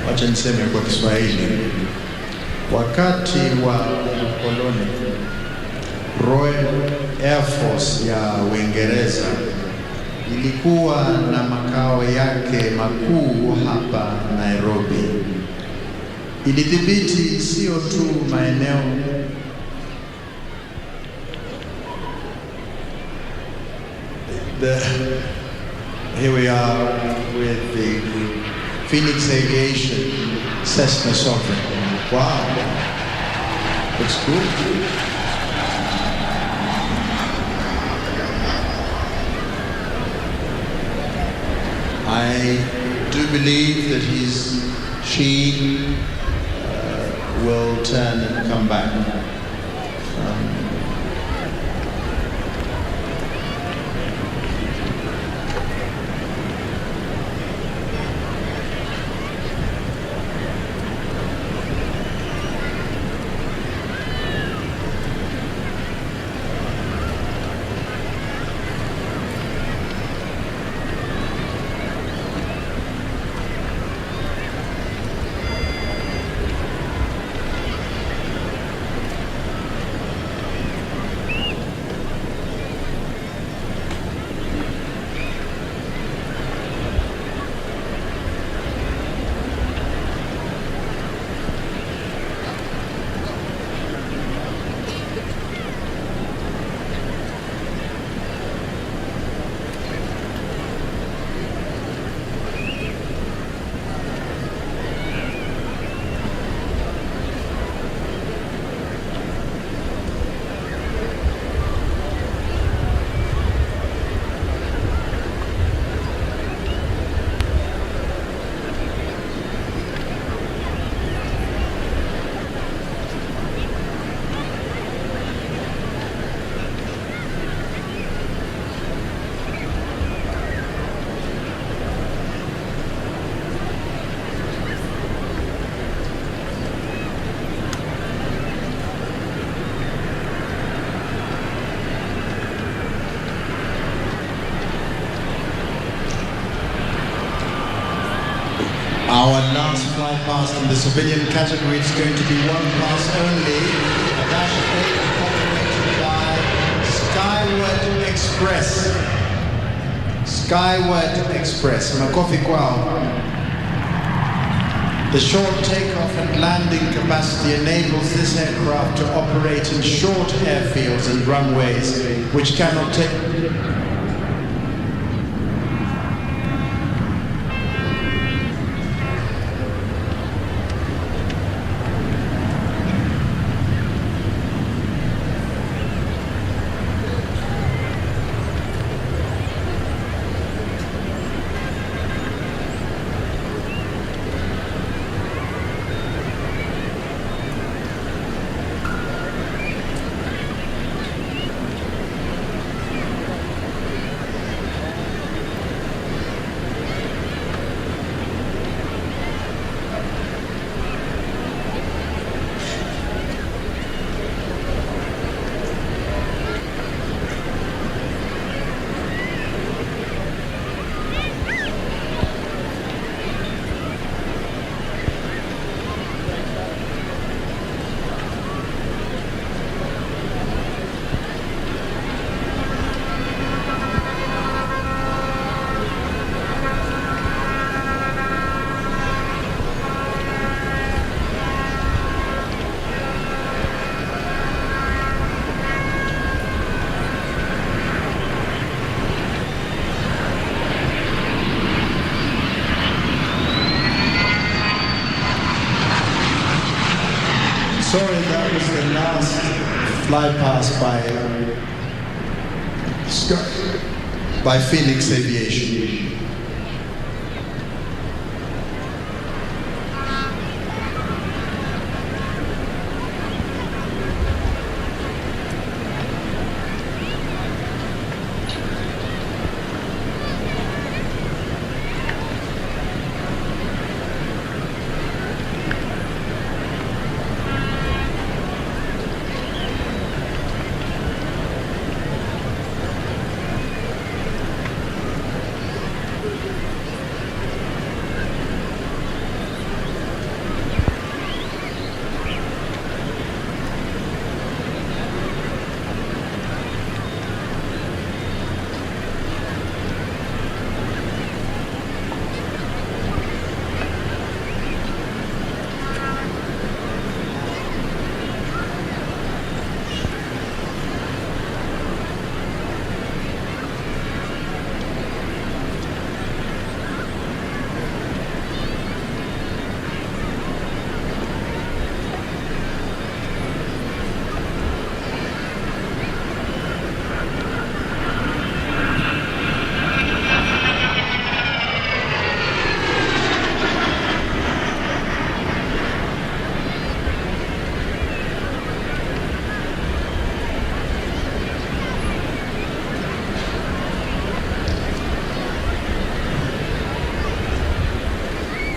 Wacha niseme kwa Kiswahili. Wakati wa ukoloni, Royal Air Force ya Uingereza ilikuwa na makao yake makuu hapa Nairobi. Ilidhibiti sio tu maeneo here we are with the Phoenix Aviation Cessna Sovereign. Wow, looks good. I do believe that she will turn and come back. Our last flight past in the civilian category is going to be one pass only, a Dash 8 operated by Skyward Express. Skyward Express, makofi kwao. The short takeoff and landing capacity enables this aircraft to operate in short airfields and runways, which cannot take... Sorry, that was the last fly past by Phoenix Aviation.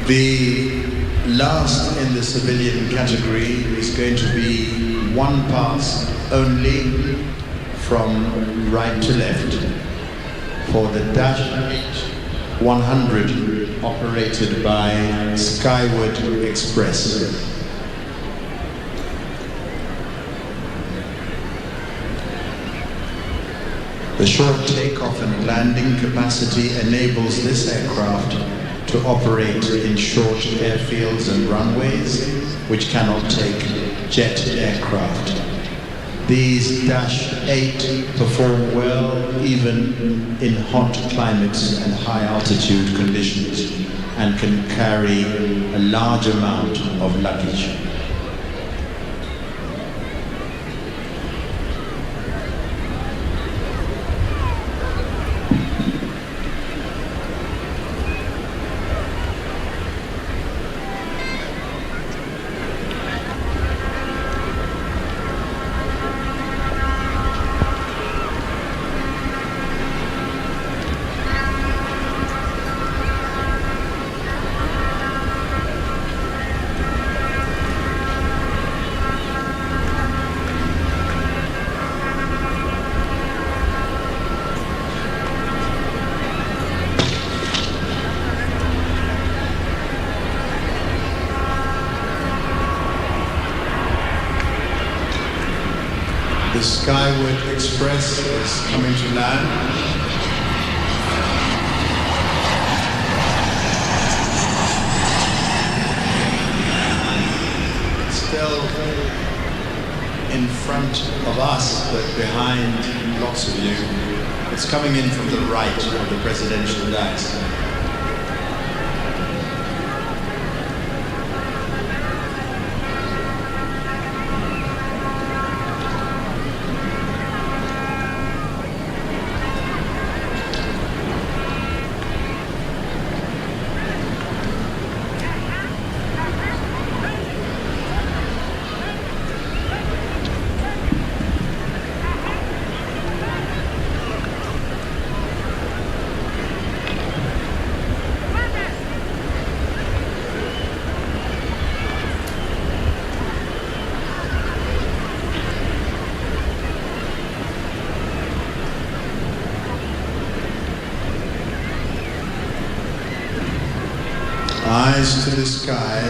The last in the civilian category is going to be one pass only from right to left for the Dash 8 100 operated by Skyward Express. The short takeoff and landing capacity enables this aircraft to operate in short airfields and runways, which cannot take jet aircraft. These Dash 8 perform well even in hot climates and high altitude conditions and can carry a large amount of luggage. The Skyward Express is coming to land. Still in front of us, but behind lots of you. It's coming in from the right of the presidential dais. Eyes to the sky.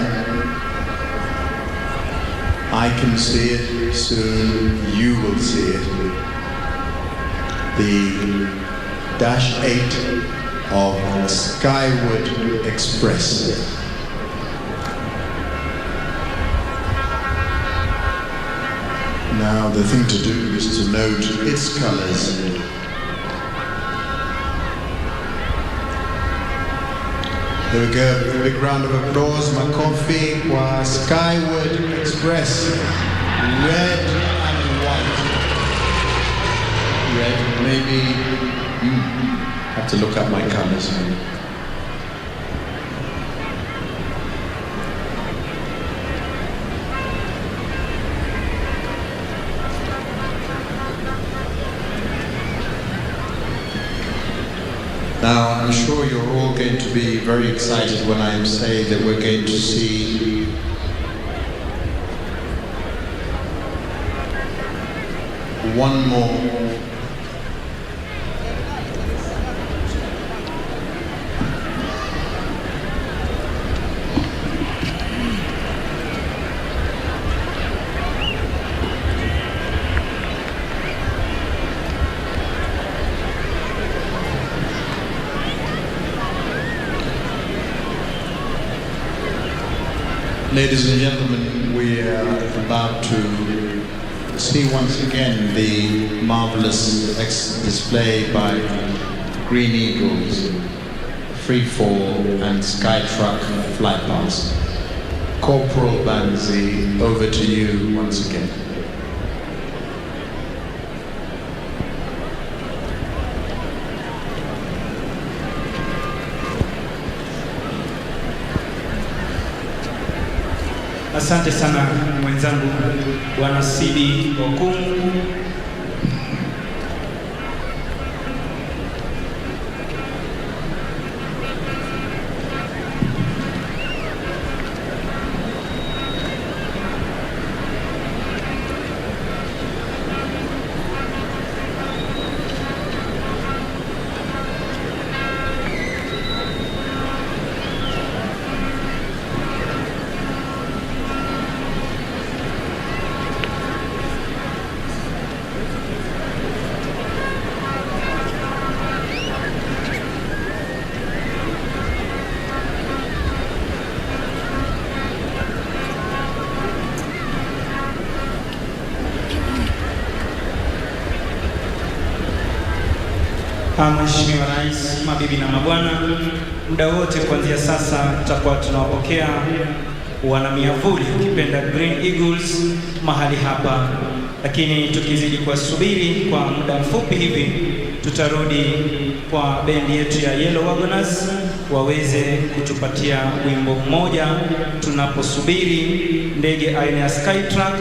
I can see it, soon you will see it. The Dash 8 of Skyward Express. Now the thing to do is to note its colors. There we go, a big round of applause, Makofi, wa Skyward Express, red and white. Red, maybe, have to look up my colors. Now, I'm sure you're all going to be very excited when I say that we're going to see one more Ladies and gentlemen, we are about to see once again the marvelous display by Green Eagles, Freefall and Skytruck Flypast. Corporal Banzi, over to you once again. Asante sana mwenzangu Bwana Sidi Okungu. Mheshimiwa Rais, mabibi na mabwana, muda wote kuanzia sasa tutakuwa tunawapokea wanamiavuli ukipenda Green Eagles mahali hapa, lakini tukizidi kuwasubiri kwa muda mfupi hivi tutarudi kwa bendi yetu ya Yellow Wagoners waweze kutupatia wimbo mmoja tunaposubiri ndege aina ya Skytruck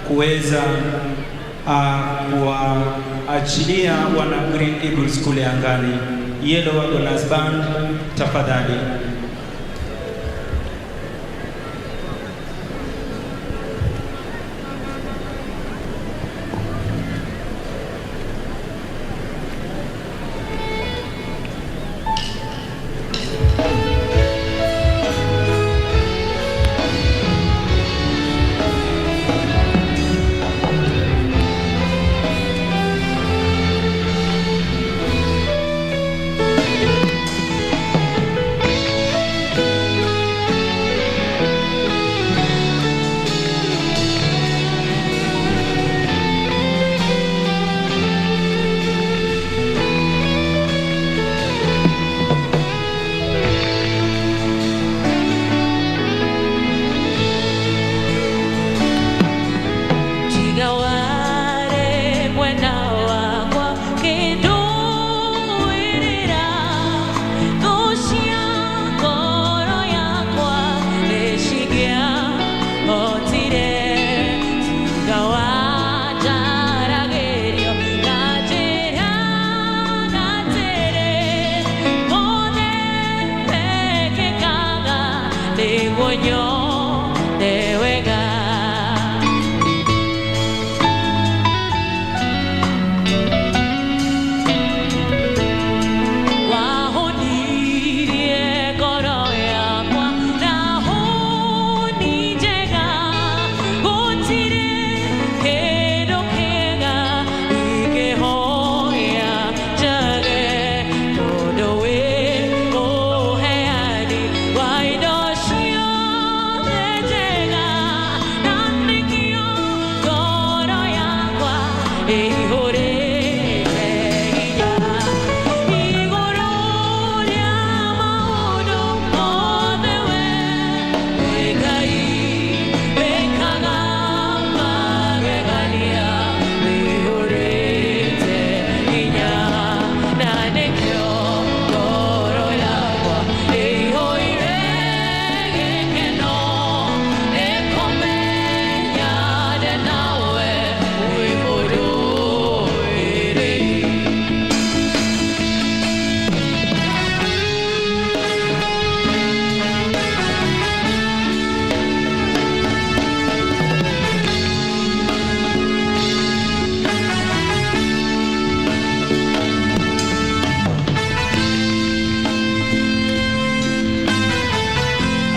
kuweza kuwaachilia wana Green Eagles kule angani. Yellow Wagoners Band, tafadhali.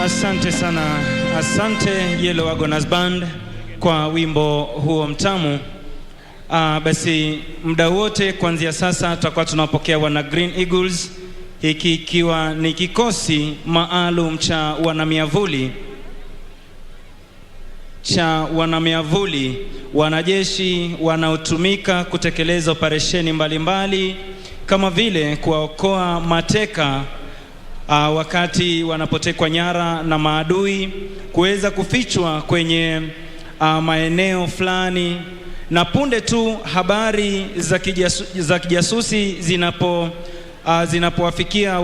Asante sana, asante Yellow Wagoners Band kwa wimbo huo mtamu. Basi muda wote kuanzia sasa tutakuwa tunapokea wana Green Eagles, hiki ikiwa ni kikosi maalum cha wanamiavuli, wanajeshi wanaotumika kutekeleza operesheni mbalimbali kama vile kuwaokoa mateka wakati wanapotekwa nyara na maadui, kuweza kufichwa kwenye maeneo fulani, na punde tu habari za kijasusi zinapowafikia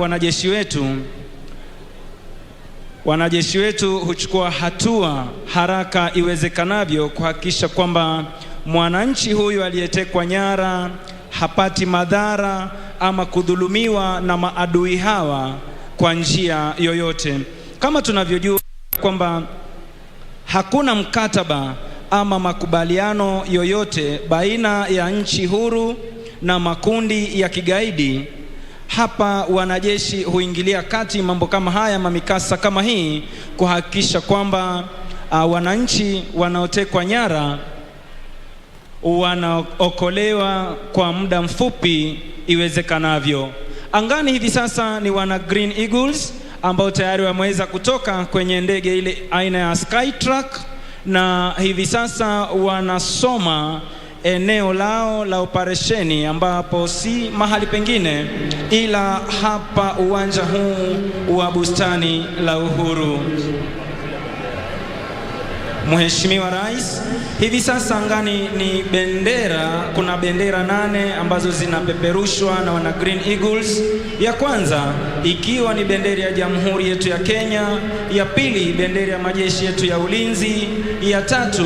wanajeshi wetu huchukua hatua haraka iwezekanavyo kuhakikisha kwamba mwananchi huyu aliyetekwa nyara hapati madhara ama kudhulumiwa na maadui hawa kwa njia yoyote. Kama tunavyojua kwamba hakuna mkataba ama makubaliano yoyote baina ya nchi huru na makundi ya kigaidi, hapa wanajeshi huingilia kati mambo kama haya, mamikasa kama hii, kuhakikisha kwamba wananchi wanaotekwa nyara wanaokolewa kwa muda mfupi iwezekanavyo. Angani hivi sasa ni wana Green Eagles ambao tayari wameweza kutoka kwenye ndege ile aina ya Skytruck, na hivi sasa wanasoma eneo lao la operesheni, ambapo si mahali pengine ila hapa uwanja huu wa bustani la Uhuru. Mheshimiwa Rais, hivi sasa angani ni bendera, kuna bendera 8 ambazo zinapeperushwa na wana Green Eagles. Ya kwanza ikiwa ni bendera ya Jamhuri yetu ya Kenya, ya pili bendera ya majeshi yetu ya ulinzi, ya tatu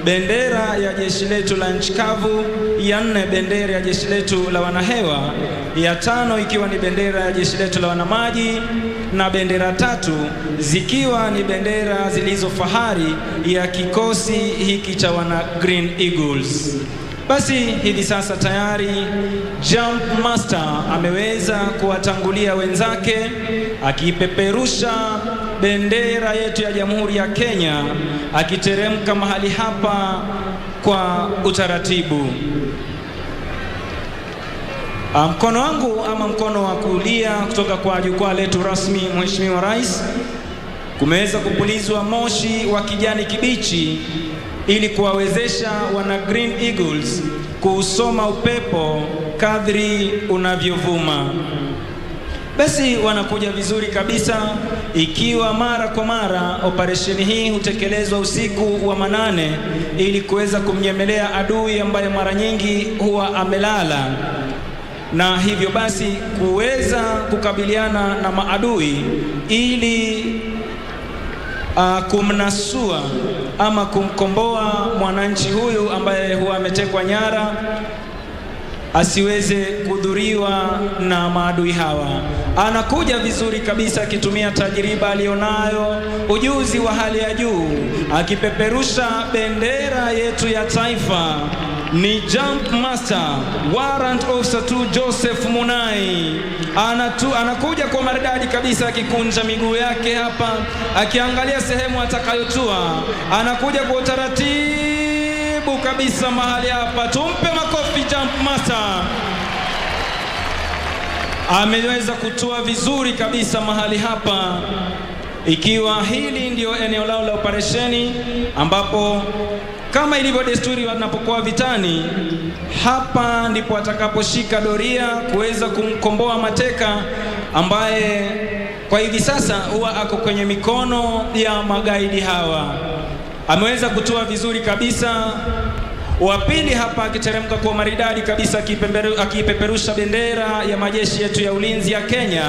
bendera ya jeshi letu la nchi kavu, ya 4 bendera ya jeshi letu la wanahewa, ya 5 ikiwa ni bendera ya jeshi letu la wanamaji, na bendera 3 zikiwa ni bendera zilizo fahari ya kikosi hiki cha wana Green Eagles. Basi hivi sasa tayari Jump Master ameweza kuwatangulia wenzake akipeperusha bendera yetu ya Jamhuri ya Kenya, akiteremka mahali hapa kwa utaratibu. Mkono wangu ama mkono wa kulia kutoka kwa jukwaa letu rasmi, Mheshimiwa Rais, kumeweza kupulizwa moshi wa kijani kibichi ili kuwawezesha wana Green Eagles kusoma upepo kadri unavyovuma. Basi wanakuja vizuri kabisa, ikiwa mara kwa mara operesheni hii hutekelezwa usiku wa manane ili kuweza kumnyemelea adui ambaye mara nyingi huwa amelala, na hivyo basi kuweza kukabiliana na maadui ili kumnasua ama kumkomboa mwananchi huyu ambaye huwa ametekwa nyara asiweze kudhuriwa na maadui hawa. Anakuja vizuri kabisa akitumia tajriba alionayo, ujuzi wa hali ya juu, akipeperusha bendera yetu ya taifa. Ni Jump Master Warrant Officer 2 Joseph Munai. Anakuja kwa maridadi kabisa, akikunja miguu yake hapa, akiangalia sehemu atakayotua. Anakuja kwa utaratibu kabisa mahali hapa. Tumpe makofi Jump Master. Ameweza kutua vizuri kabisa mahali hapa, ikiwa hili ndio eneo lao la operesheni, ambapo kama ilivyo desturi wanapokuwa vitani, hapa ndipo atakaposhika doria kuweza kumkomboa mateka ambaye kwa hivi sasa huwa ako kwenye mikono ya magaidi hawa. Ameweza kutua vizuri kabisa. Wa pili hapa akiteremka kwa maridadi kabisa, akipeperusha bendera ya majeshi yetu ya ulinzi ya Kenya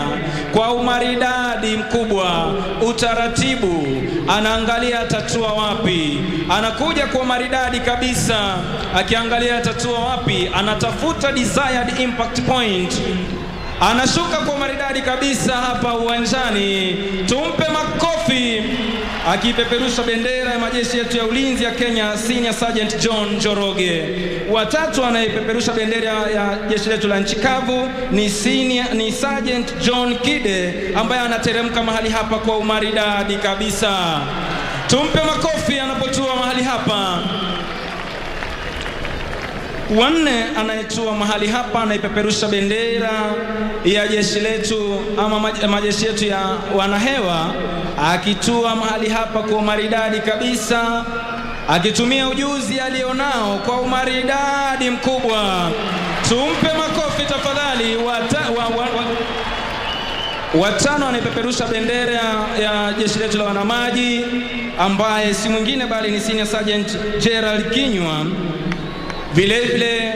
kwa umaridadi mkubwa, utaratibu, anaangalia atatua wapi. Anakuja kwa maridadi kabisa, akiangalia atatua wapi, anatafuta desired impact point. Anashuka kwa maridadi kabisa hapa uwanjani. Tumpe makofi. Akipeperusha bendera ya majeshi yetu ya ulinzi ya Kenya, Senior Sergeant John Joroge. Watatu anayepeperusha bendera ya jeshi letu la nchi kavu ni Sergeant John Kide, ambaye anateremka mahali hapa kwa umaridadi kabisa. Tumpe makofi anapotua mahali hapa. Wanne anayetua mahali hapa anaipeperusha bendera ya jeshi letu ama majeshi yetu ya wanahewa, akitua mahali hapa kwa umaridadi kabisa, akitumia ujuzi alionao kwa umaridadi mkubwa. Tumpe makofi tafadhali. Watano anaipeperusha bendera ya jeshi letu la wanamaji, ambaye si mwingine bali ni Senior Sergeant Gerald Kinywa. Vile vile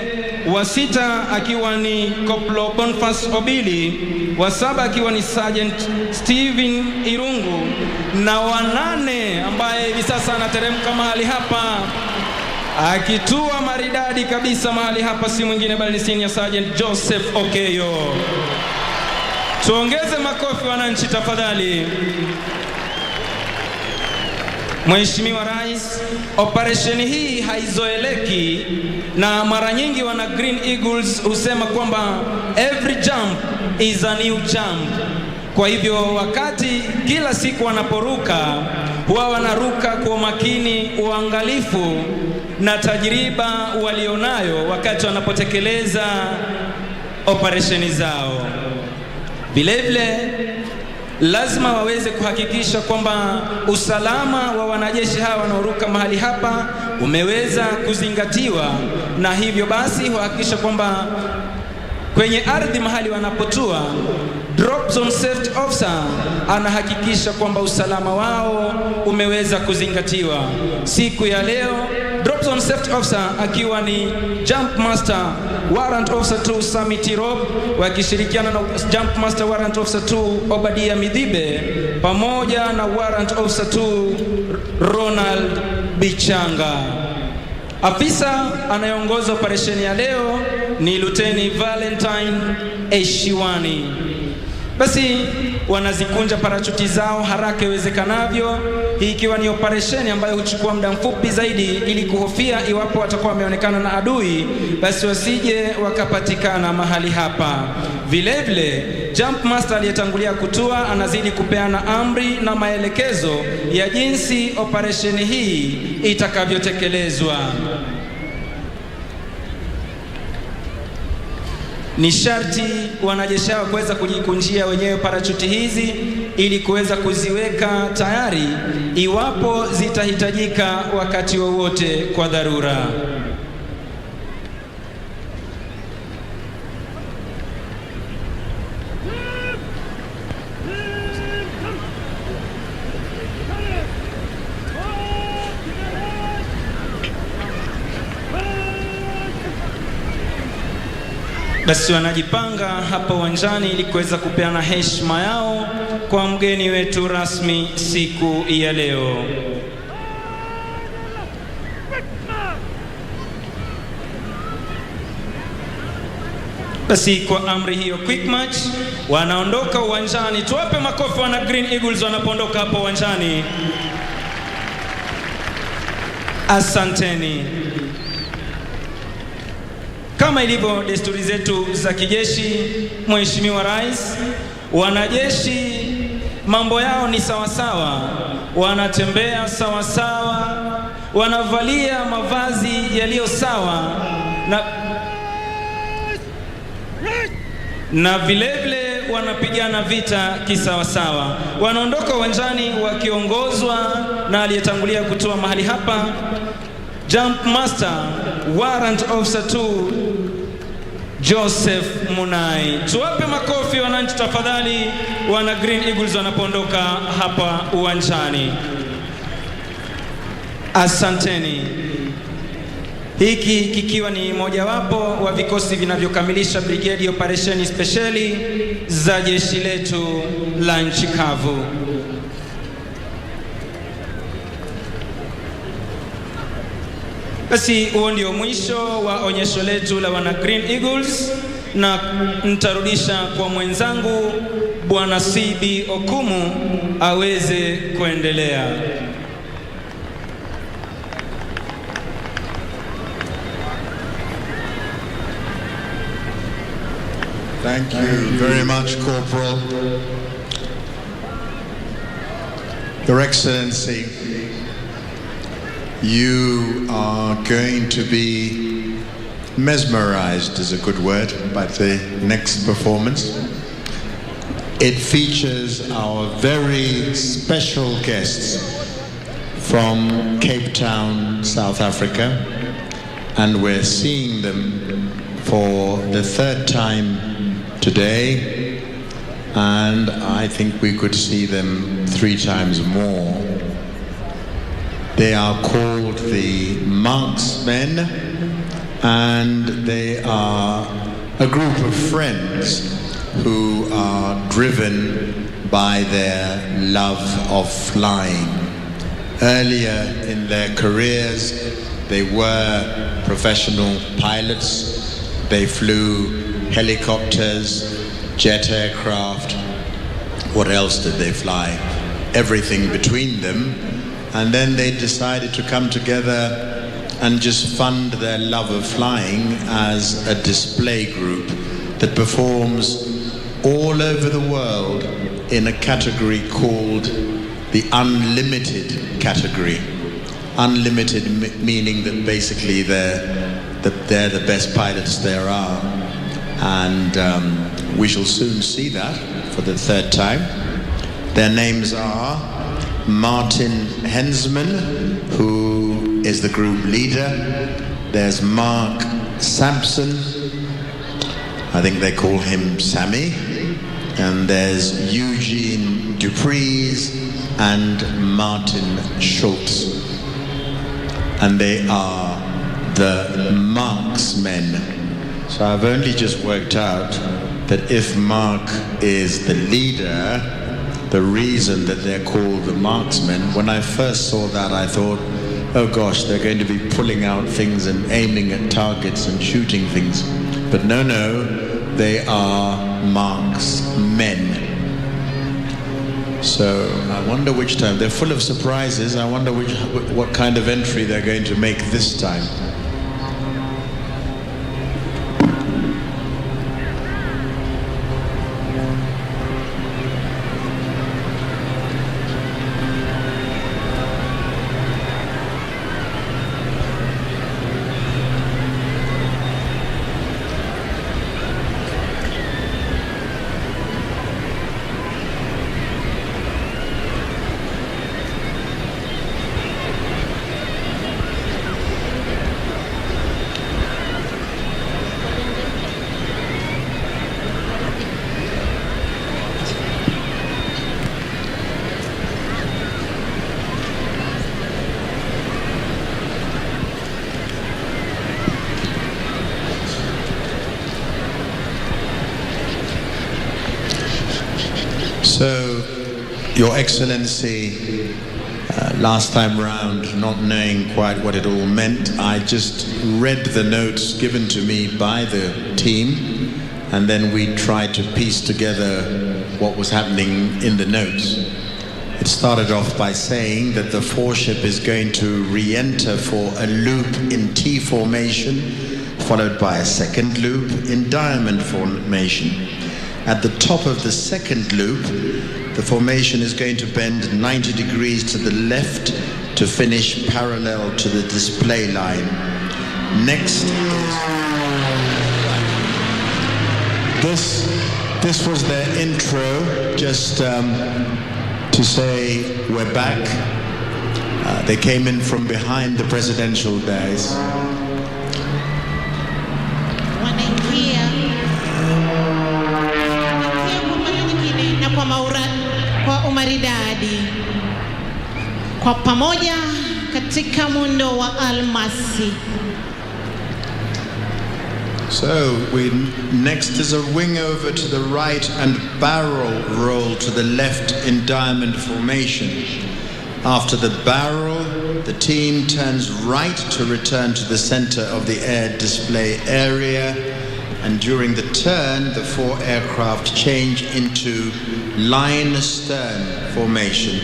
wa sita akiwa ni Koplo Boniface Obili, wa saba akiwa ni Sergeant Steven Irungu, na wa nane ambaye hivi sasa anateremka mahali hapa akitua maridadi kabisa mahali hapa si mwingine bali ni Senior Sergeant Joseph Okeyo. Tuongeze makofi wananchi tafadhali. Mheshimiwa Rais, operesheni hii haizoeleki, na mara nyingi wana Green Eagles husema kwamba every jump is a new jump. Kwa hivyo wakati kila siku wanaporuka, huwa wanaruka kwa makini, uangalifu na tajriba walionayo wakati wanapotekeleza operesheni zao. Vile vile lazima waweze kuhakikisha kwamba usalama wa wanajeshi hawa wanaoruka mahali hapa umeweza kuzingatiwa, na hivyo basi kuhakikisha kwamba kwenye ardhi mahali wanapotua, drop zone safety officer anahakikisha kwamba usalama wao umeweza kuzingatiwa. Siku ya leo drop zone safety officer akiwa ni Jump Master Warrant Officer 2 Sami Tirop, wakishirikiana na Jump Master Warrant Officer 2 Obadia Midhibe pamoja na Warrant Officer 2 Ronald Bichanga. Afisa anayeongoza operesheni ya leo ni Luteni Valentine Eshiwani. Basi wanazikunja parachuti zao haraka iwezekanavyo, hii ikiwa ni operesheni ambayo huchukua muda mfupi zaidi ili kuhofia iwapo watakuwa wameonekana na adui basi wasije wakapatikana mahali hapa. Vile vile Jump Master aliyetangulia kutua anazidi kupeana amri na maelekezo ya jinsi operesheni hii itakavyotekelezwa. Ni sharti wanajeshi hao kuweza kujikunjia wenyewe parachuti hizi ili kuweza kuziweka tayari iwapo zitahitajika wakati wowote kwa dharura. Basi wanajipanga hapa uwanjani ili kuweza kupeana heshima yao kwa mgeni wetu rasmi siku ya leo. Basi kwa amri hiyo quick match wanaondoka uwanjani. Tuwape makofi wana Green Eagles wanapoondoka hapa uwanjani. Asanteni. Kama ilivyo desturi zetu za kijeshi, Mheshimiwa Rais, wanajeshi mambo yao ni sawasawa, wanatembea sawasawa, wanavalia mavazi yaliyo sawa na vile vile wanapigana vita kisawasawa. Wanaondoka uwanjani wakiongozwa na aliyetangulia kutoa mahali hapa, Jump Master Warrant Officer 2 Joseph Munai. Tuwape makofi wananchi tafadhali wana Green Eagles wanapoondoka hapa uwanjani. Asanteni. Hiki kikiwa ni mojawapo wa vikosi vinavyokamilisha brigade operesheni speciali za jeshi letu la nchi kavu. Basi huo ndio mwisho wa onyesho letu la wana Green Eagles, na nitarudisha kwa mwenzangu Bwana CB Okumu aweze kuendelea. Thank you very much, Corporal. Your Excellency, you are going to be mesmerized, is a good word, by the next performance. It features our very special guests from Cape Town, South Africa, and we're seeing them for the third time today, and I think we could see them 3 times more. They are called the Marksmen, and they are a group of friends who are driven by their love of flying. Earlier in their careers, they were professional pilots. They flew helicopters, jet aircraft. What else did they fly? Everything between them. And then they decided to come together and just fund their love of flying as a display group that performs all over the world in a category called the unlimited category. Unlimited meaning that basically they're the best pilots there are. And we shall soon see that for the third time. Their names are Martin Hensman, who is the group leader. There's Mark Sampson, I think they call him Sammy. And there's Eugene Dupreez and Martin Schultz. And they are the Marksmen. So I've only just worked out that if Mark is the leader, the reason that they're called the Marksmen, when I first saw that I thought, oh gosh, they're going to be pulling out things and aiming at targets and shooting things. But no, they are marksmen. So I wonder which time. They're full of surprises. I wonder what kind of entry they're going to make this time. So, Your Excellency, last time round, not knowing quite what it all meant, I just read the notes given to me by the team, and then we tried to piece together what was happening in the notes. It started off by saying that the foreship is going to re-enter for a loop in T formation, followed by a second loop in diamond formation. At the top of the second loop, the formation is going to bend 90 degrees to the left to finish parallel to the display line. Next is... This was their intro, just to say we're back. They came in from behind the presidential dais. Kwa umaridadi kwa pamoja katika muundo wa almasi. So next is a wing over to the right and barrel roll to the left in diamond formation. After the barrel, the team turns right to return to the center of the air display area, and during the turn, the four aircraft change into line stern formation.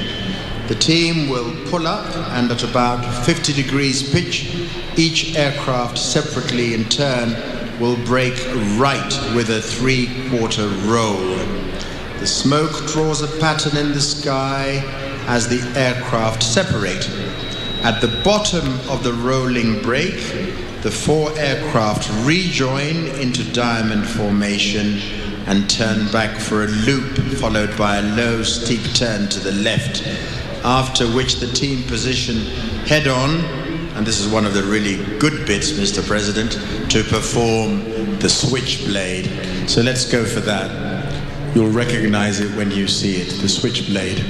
The team will pull up, and at about 50 degrees pitch, each aircraft separately in turn will break right with a 3/4 roll. The smoke draws a pattern in the sky as the aircraft separate. At the bottom of the rolling break, the four aircraft rejoin into diamond formation and turn back for a loop, followed by a low, steep turn to the left, after which the team position head-on, and this is one of the really good bits, Mr. President, to perform the Switchblade. So let's go for that. You'll recognize it when you see it, the Switchblade.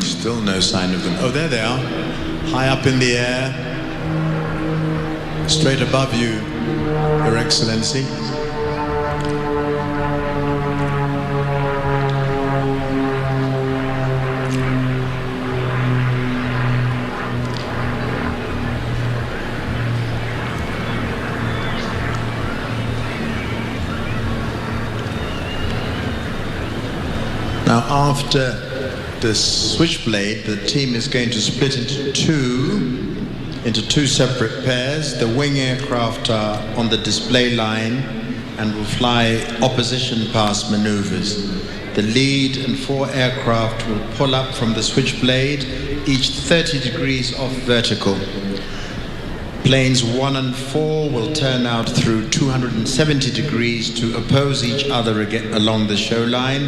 Still no sign of them. Oh, there they are. High up in the air. Straight above you, Your Excellency. Now, after the Switchblade, the team is going to split into two, into two separate pairs. The wing aircraft are on the display line and will fly opposition pass maneuvers. The lead and 4 aircraft will pull up from the Switchblade, each 30 degrees off vertical. Planes 1 and 4 will turn out through 270 degrees to oppose each other along the show line.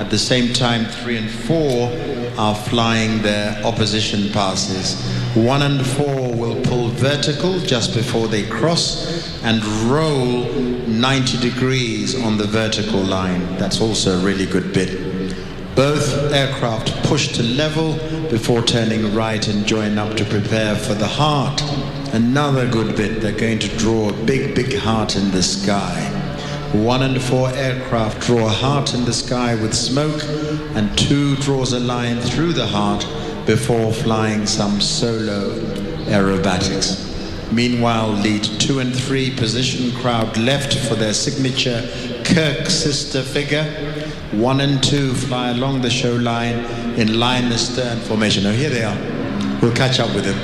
At the same time, 3 and 4 are flying their opposition passes. 1 and 4 will pull vertical just before they cross and roll 90 degrees on the vertical line. That's also a really good bit. Both aircraft push to level before turning right and join up to prepare for the heart. Another good bit, they're going to draw a big, big heart in the sky. 1 and 4 aircraft draw a heart in the sky with smoke, and 2 draws a line through the heart before flying some solo aerobatics. Meanwhile, lead 2 and 3 position crowd left for their signature Kirk sister figure. 1 and 2 fly along the show line in line astern formation. Oh, here they are. We'll catch up with them.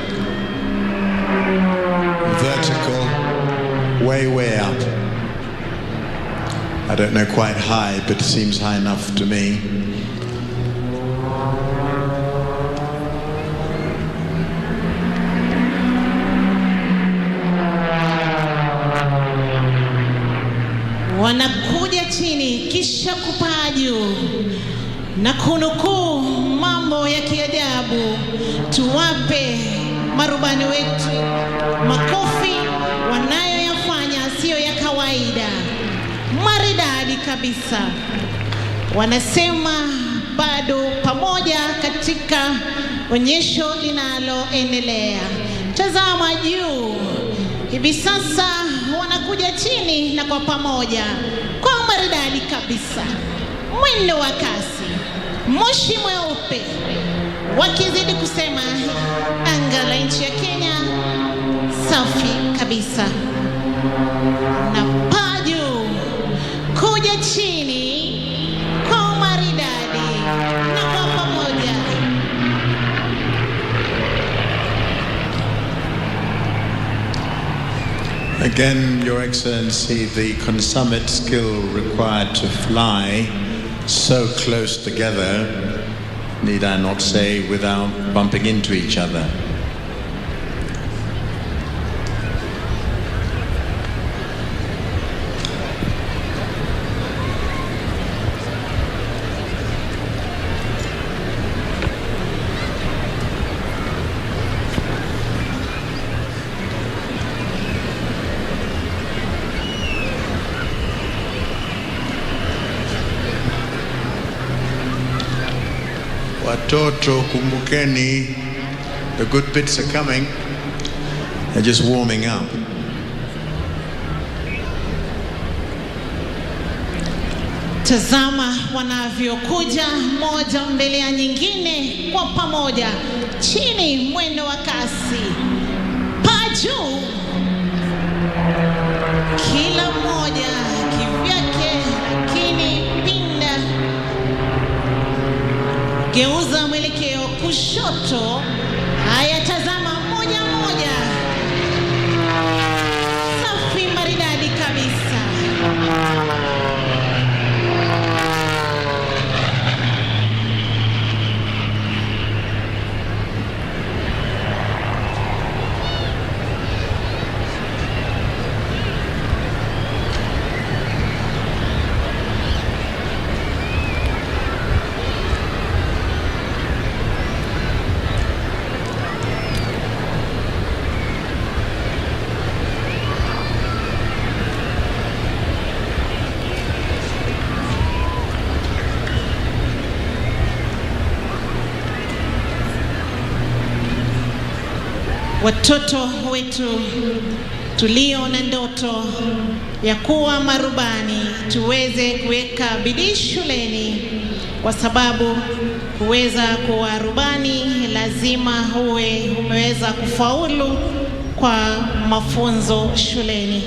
Vertical, way up. I don't know quite high, but it seems high enough to me. Wanakuja chini kisha kupaa juu na kunukuu mambo ya kiajabu. Tuwape marubani wetu makofi, wanayoyafanya sio ya kawaida, maridadi kabisa. Wanasema bado pamoja katika onyesho linaloendelea. Tazama juu, hivi sasa wanakuja chini na kwa pamoja, kwa maridadi kabisa, mwendo wa kasi, moshi mweupe, wakizidi kusema anga la nchi ya Kenya safi kabisa. Na paa juu, kuja chini kwa maridadi na kwa pamoja. Again, Your Excellency, the consummate skill required to fly so close together, need I not say, without bumping into each other. Watoto, kumbukeni, the good bits are coming. They're just warming up. Tazama wanavyokuja moja mbele ya nyingine kwa pamoja, chini mwendo wa kasi, paa juu, kila mmoja kivyake, lakini pinda, geuza mwelekeo kushoto. Haya, tazama moja moja, safi maridadi kabisa. Watoto wetu tulio na ndoto ya kuwa marubani, tuweze kuweka bidii shuleni, kwa sababu kuweza kuwa rubani lazima uwe umeweza kufaulu kwa mafunzo shuleni.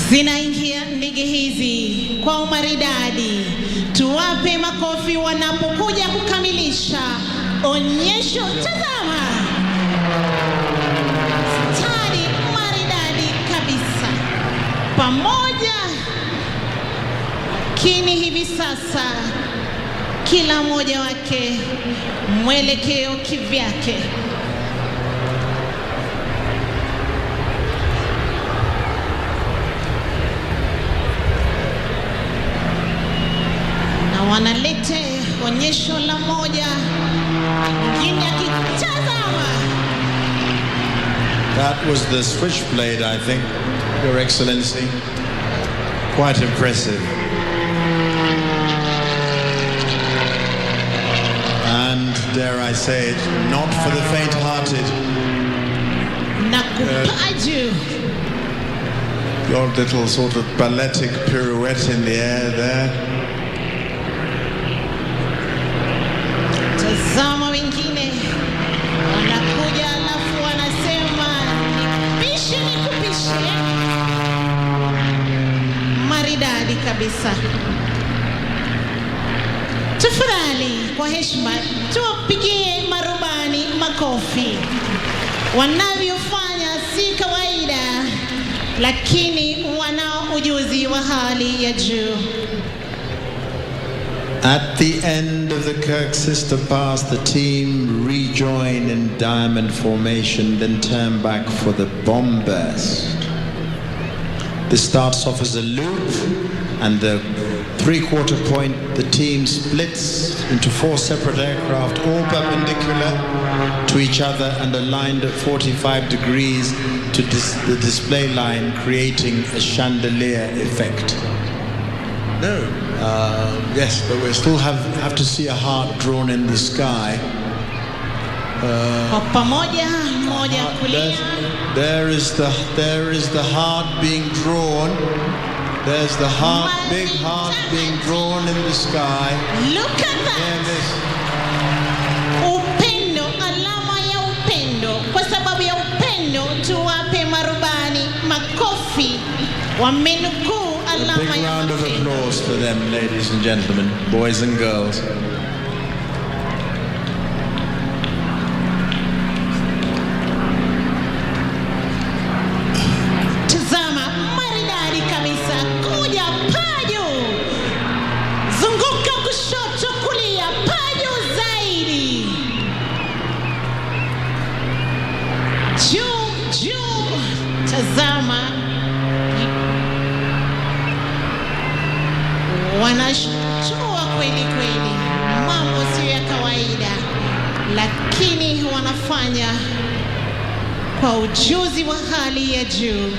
Zinaingia ndege hizi kwa umaridadi. Tuwape makofi wanapokuja kukamilisha onyesho. Tazama, stadi maridadi kabisa pamoja. Lakini hivi sasa kila mmoja wake mwelekeo kivyake. Wanalete onyesho la moja, mwingine akitazama. That was the Switchblade, I think, Your Excellency. Quite impressive. And dare I say it, not for the faint-hearted. Nakupaju. Your little sort of balletic pirouette in the air there. Tazama wengine wanakuja, alafu wanasema nipishe nikupishe. Maridadi kabisa. Tafadhali kwa heshima tuwapigie marubani makofi. Wanavyofanya si kawaida, lakini wana ujuzi wa hali ya juu. At the end of the Kirk sister pass, the team rejoin in diamond formation, then turn back for the bomb burst. This starts off as a loop, and the three-quarter point, the team splits into 4 separate aircraft, all perpendicular to each other and aligned at 45 degrees to the display line, creating a chandelier effect. No. Yes, but we still have to see a heart drawn in the sky. There is the heart being drawn. There's the heart, big heart being drawn in the sky. Look at that. Upendo, alama ya upendo. Kwa sababu ya upendo tuwape marubani makofi. Wamenukuu. A big round of applause for them, ladies and gentlemen, boys and girls. Tazama, maridadi kabisa. Kuja paju. Zunguka kushoto kulia, paju zaidi. Juu. Tazama. Wanashtua kweli kweli, mambo sio ya kawaida, lakini wanafanya kwa ujuzi wa hali ya juu.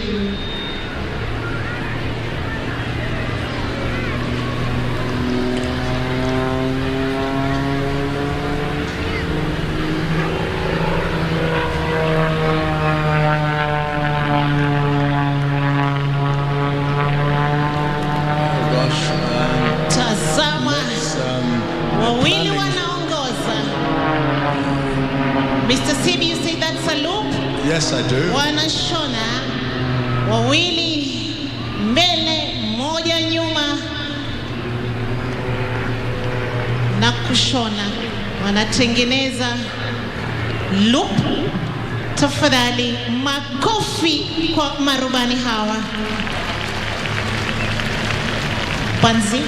Yes, I do. Wanashona wawili mbele, moja nyuma na kushona. Wanatengeneza loop. Tafadhali makofi kwa marubani hawa. Panzi.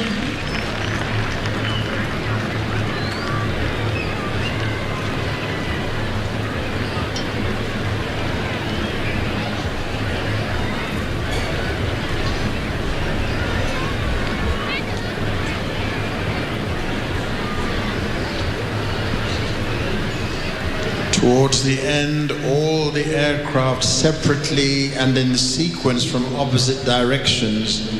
Towards the end, all the aircraft separately and in sequence from opposite directions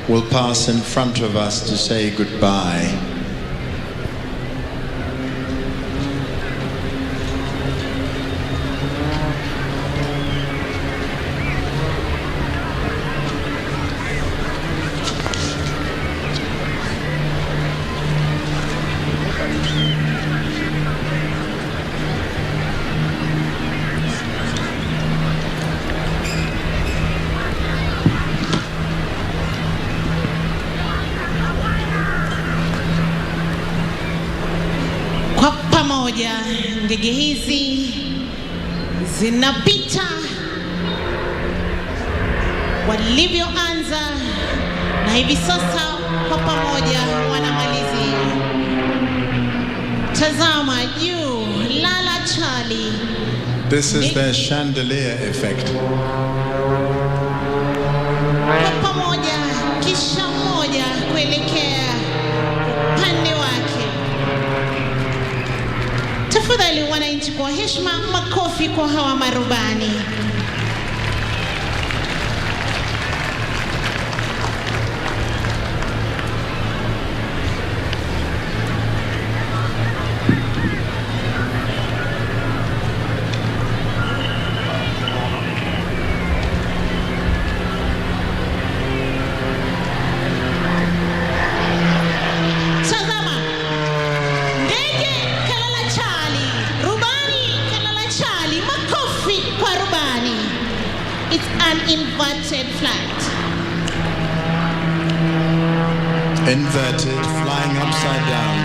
will pass in front of us to say goodbye. ndege hizi zinapita walivyoanza, na hivi sasa kwa pamoja wanamalizia. Tazama juu, lala chali. This is their chandelier effect. Kwa pamoja, kisha moja kuelekea upande wake. Tafadhali wananchi, kwa heshima, makofi kwa hawa marubani. Inverted flight. Inverted, flying upside down.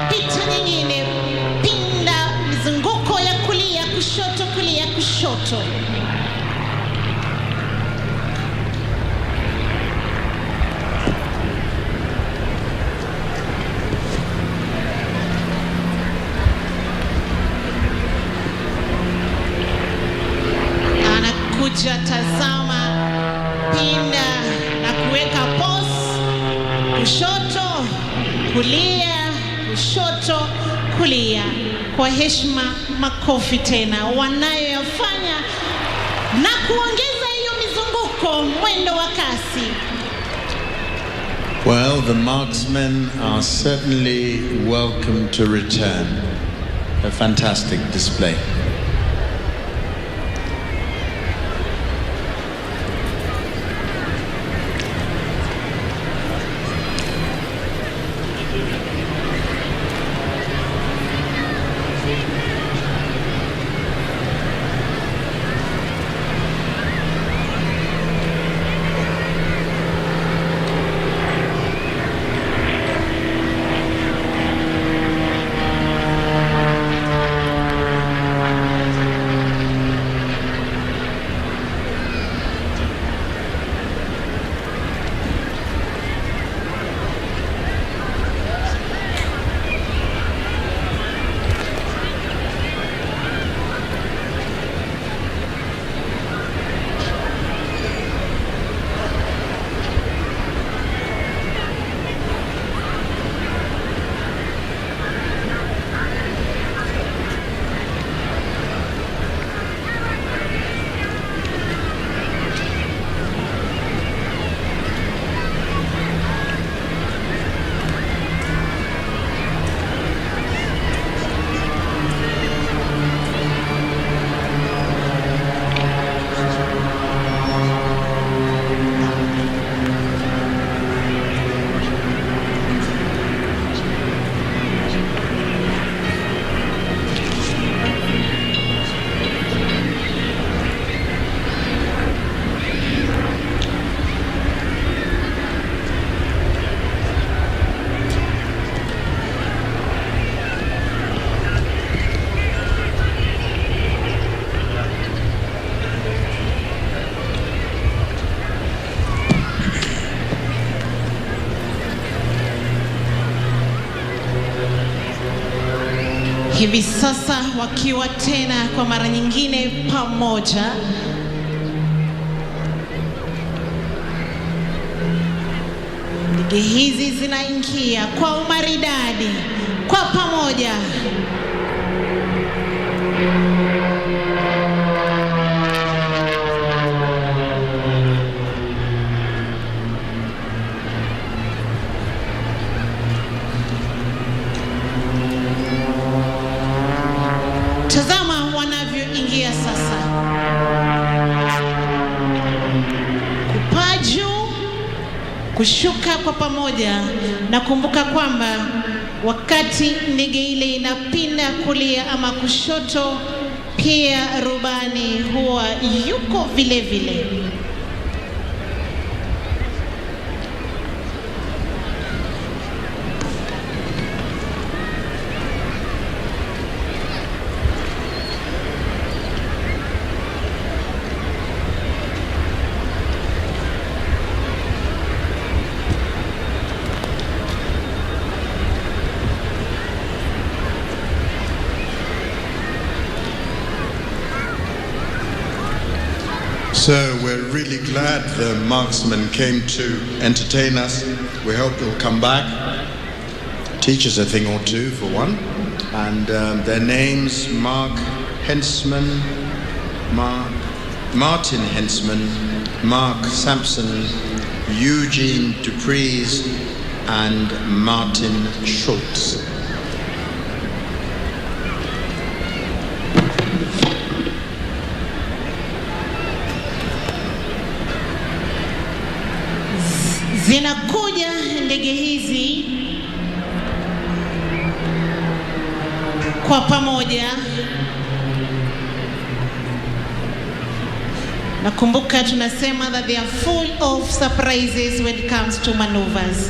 Picha nyingine, pinda mizunguko ya kulia kushoto, kulia kushoto. Tazama, pinda na kuweka pose, kushoto, kulia, kushoto, kulia. Kwa heshima, makofi tena wanayoyafanya na kuongeza hiyo mizunguko, mwendo wa kasi. Well, the marksmen are certainly welcome to return. A fantastic display. Hivi sasa wakiwa tena kwa mara nyingine pamoja, ndege hizi zinaingia kwa umaridadi kwa pamoja. Tazama wanavyoingia sasa, kupaa juu, kushuka kwa pamoja. Na kumbuka kwamba wakati ndege ile inapinda kulia ama kushoto, Pia rubani huwa yuko vile vile. So we're really glad the Marksman came to entertain us. We hope they'll come back, teach us a thing or two for one. And their names, Martin Hensman, Mark Sampson, Eugene Dupreez, and Martin Schultz. Zinakuja ndege hizi kwa pamoja. Nakumbuka tunasema that they are full of surprises when it comes to maneuvers.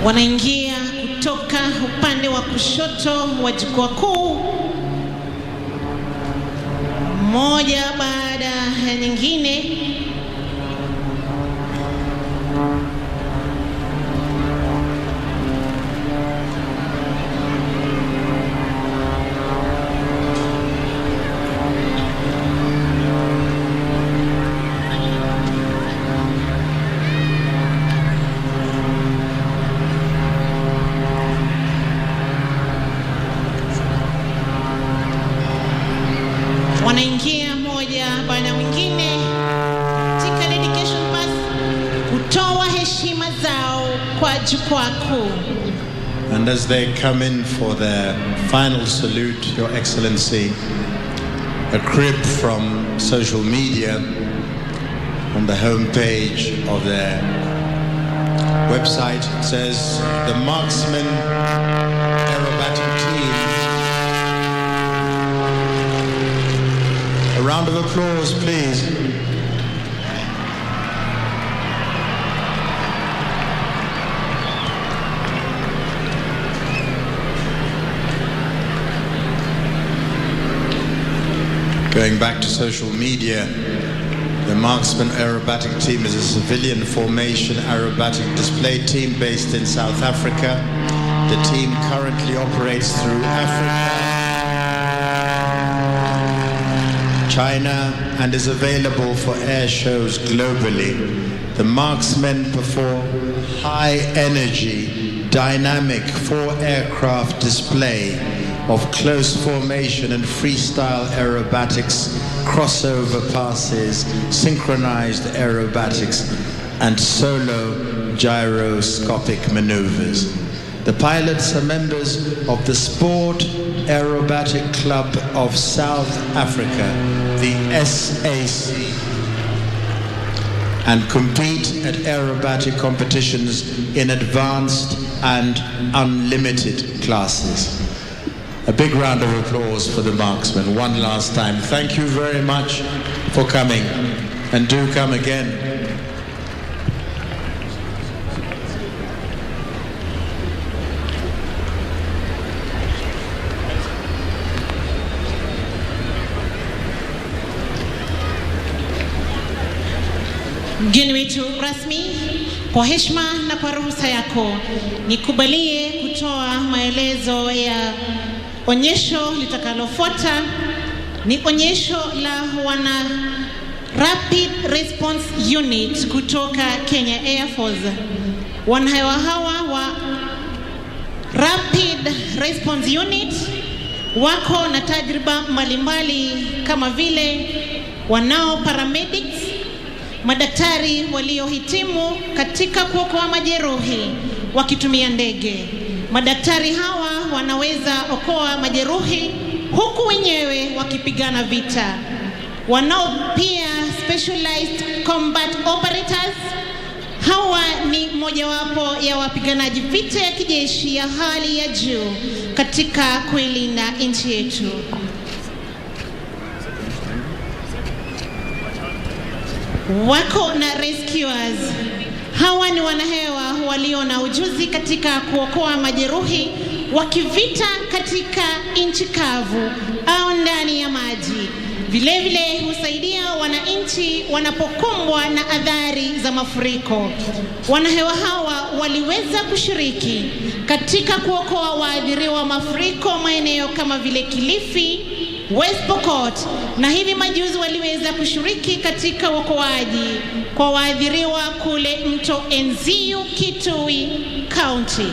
Wanaingia kutoka upande wa kushoto wa jukwaa kuu, moja baada ya nyingine. Wanaingia moja baada mwingine katika dedication bus kutoa heshima zao kwa jukwaa kuu. And as they come in for their final salute, Your Excellency, a crib from social media on the home page of their website says, the Marksman Aerobatic team. A round of applause, please. Going back to social media, the Marksman Aerobatic team is a civilian formation aerobatic display team based in South Africa. The team currently operates through Africa, China, and is available for air shows globally. The Marksmen perform high-energy, dynamic four-aircraft display of close formation and freestyle aerobatics, crossover passes, synchronized aerobatics, and solo gyroscopic maneuvers. The pilots are members of the Sport Aerobatic Club of South Africa, the SAC, and compete at aerobatic competitions in advanced and unlimited classes. A big round of applause for the Marksmen one last time. Thank you very much for coming, and do come again. Mgeni wetu rasmi, kwa heshima na kwa ruhusa yako, nikubalie kutoa maelezo ya onyesho litakalofuata. Ni onyesho la Rapid Response Unit kutoka Kenya Air Force. Wanahewa hawa wa Rapid Response Unit wako na tajriba mbalimbali kama vile wanao paramedics, madaktari waliohitimu katika kuokoa majeruhi wakitumia ndege. Madaktari hawa wanaweza okoa majeruhi huku wenyewe wakipigana vita. Wanao pia specialized combat operators. Hawa ni mojawapo ya wapiganaji vita ya kijeshi ya hali ya juu katika kuilinda nchi yetu. Wako na rescuers. Hawa ni wanahewa walio na ujuzi katika kuokoa majeruhi wa kivita katika nchi kavu au ndani ya maji. Vile vile husaidia wananchi wanapokumbwa na athari za mafuriko. Wanahewa hawa waliweza kushiriki katika kuokoa waathiriwa mafuriko maeneo kama vile Kilifi, West Pokot, na hivi majuzi waliweza kushiriki katika uokoaji kwa waathiriwa kule mto Enziu, Kitui County.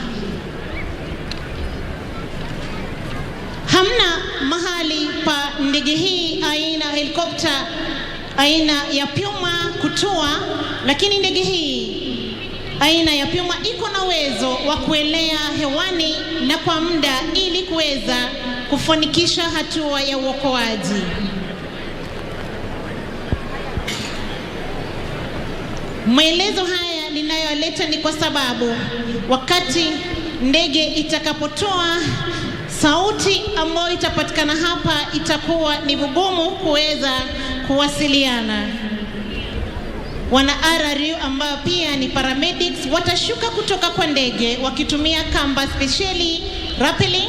Hamna mahali pa ndege hii aina helikopta aina ya Puma kutua, lakini ndege hii aina ya Puma iko na uwezo wa kuelea hewani na kwa muda ili kuweza kufanikisha hatua ya uokoaji. Maelezo haya ninayoleta ni kwa sababu wakati ndege itakapotoa, sauti ambayo itapatikana hapa itakuwa ni vigumu kuweza kuwasiliana. Wana RRU ambao pia ni paramedics watashuka kutoka kwa ndege wakitumia kamba specially rappelling.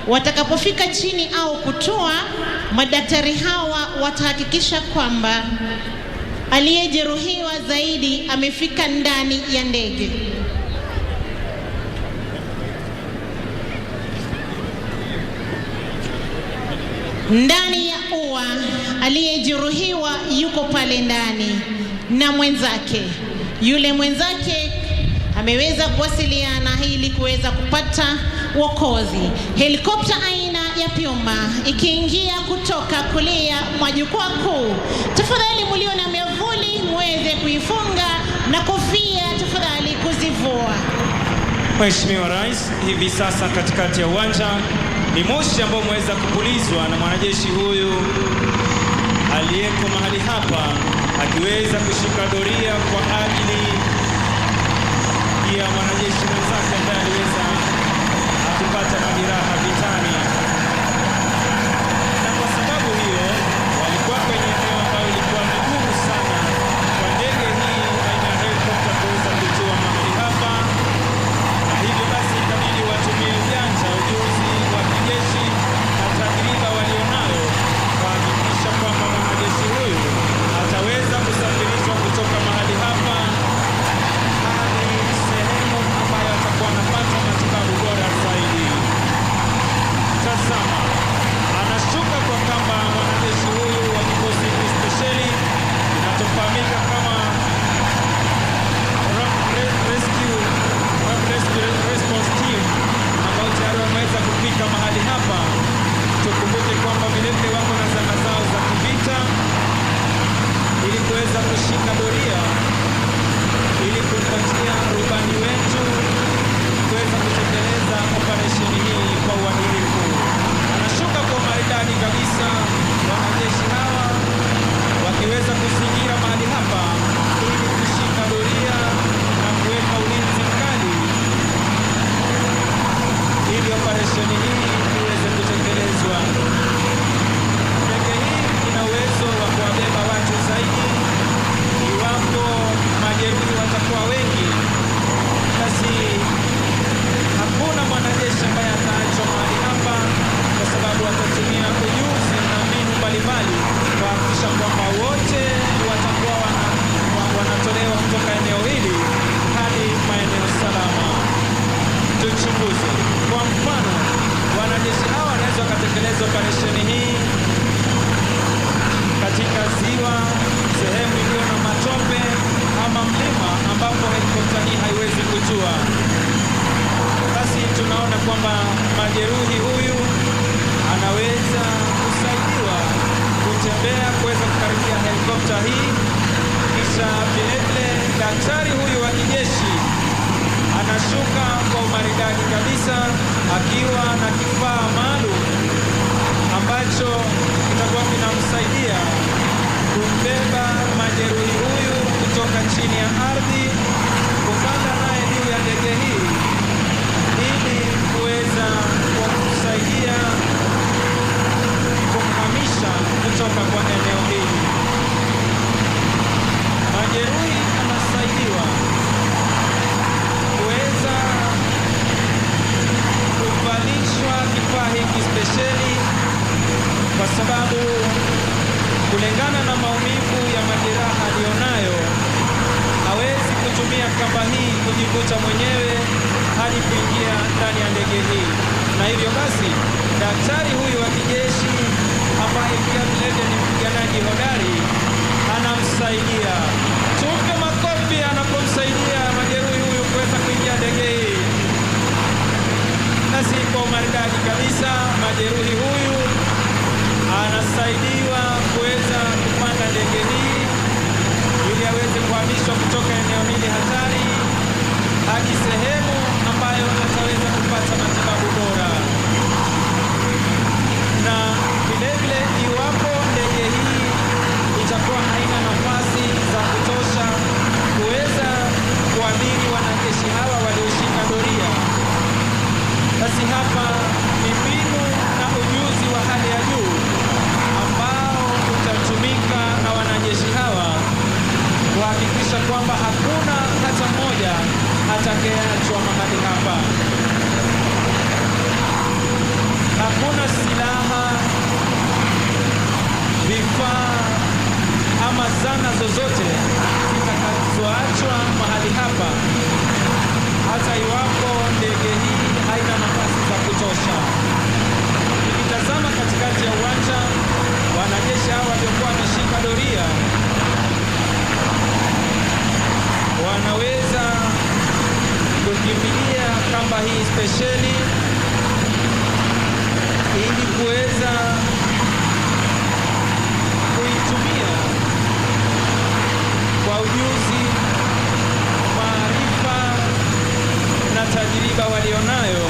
Watakapofika chini au kutua, madaktari hawa watahakikisha kwamba aliyejeruhiwa zaidi amefika ndani ya ndege. Ndani ya ua, aliyejeruhiwa yuko pale ndani na mwenzake. Yule mwenzake ameweza kuwasiliana ili kuweza kupata wokozi. Helikopta aina ya Puma ikiingia kutoka kulia mwa jukwaa kuu. Tafadhali mlio na miavuli muweze kuifunga na kofia tafadhali kuzivua. Mheshimiwa Rais, hivi sasa katikati ya uwanja ni moshi ambao umeweza kupulizwa na mwanajeshi huyu aliyeko mahali hapa akiweza kushika doria kwa ajili ya mwanajeshi mwenzake ambaye aliweza kupata majeraha vitani. Na kwa sababu hiyo walikuwa kwenye eneo ambayo ilikuwa vigumu sana kwa ndege hii aina ya helikopta kuweza kutua mahali hapa, na hivyo basi ikabidi watumie ujanja, ujuzi wa kijeshi na tajriba walionayo kuhakikisha kwamba mwanajeshi huyu ataweza kusafirishwa kutoka mahali hapa hadi sehemu ambayo atakuwa anapata matibabu bora zaidi. Tazama, anashuka kwa kamba mwanajeshi huyu wa kikosi spesheli kinachofahamika kama Rescue Response Team ambao tayari wameweza kufika mahali hapa. Tukumbuke kwamba vilevile wako na zana zao za kivita ili kuweza kushika doria ili kumpatia rubani wetu kuweza kutekeleza operesheni hii kwa uadilifu. Anashuka kwa maridadi kabisa, wanajeshi hawa wakiweza kuzingira mahali hapa ili kushika doria na kuweka ulinzi mkali ili operesheni hii iweze kutekelezwa. Ndege hii ina uwezo wa kuwabeba watu zaidi. Iwapo majeruhi watakuwa wengi, basi hakuna mwanajeshi ambaye ataachwa mahali hapa helikopta hii. Kisha vilevile daktari huyu wa kijeshi anashuka kwa umaridadi kabisa akiwa na kifaa maalum ambacho kitakuwa kinamsaidia kumbeba majeruhi huyu kutoka chini ya ardhi kupanda naye juu ya ndege hii ili kuweza kumsaidia kumhamisha kutoka kwa eneo hili. Majeruhi anasaidiwa kuweza kuvalishwa kifaa hiki spesheli kwa sababu kulingana na maumivu ya majeraha aliyonayo hawezi kutumia kamba hii kujivuta mwenyewe hadi kuingia ndani ya ndege hii, na hivyo basi daktari huyu wa kijeshi ambaye pia vilevile ni mpiganaji hodari anamsaidia. Tumpe makofi anapomsaidia majeruhi huyu kuweza kuingia ndege hii. Nasi kwa umaridadi kabisa majeruhi huyu anasaidiwa kuweza kupanda ndege hii ili aweze kuhamishwa kutoka eneo hili hatari hadi sehemu ambayo ataweza kupata matibabu bora. Na vilevile iwapo ndege hii itakuwa haina nafasi za kutosha kuweza kuabiri wanajeshi hawa walioshika doria, basi hapa ni mbinu na ujuzi wa hali ya juu ambao utatumika na wanajeshi hawa kuhakikisha kwamba hakuna hata mmoja atakayeachwa mahali hapa. Hakuna silaha, vifaa ama zana zozote zitakazoachwa mahali hapa hata iwapo ndege hii haina nafasi za kutosha. Nikitazama katikati ya uwanja, wanajeshi hawa waliokuwa wameshika doria wanaweza kukimbilia kamba hii spesheli ili kuweza kuitumia kwa ujuzi, maarifa na tajriba walionayo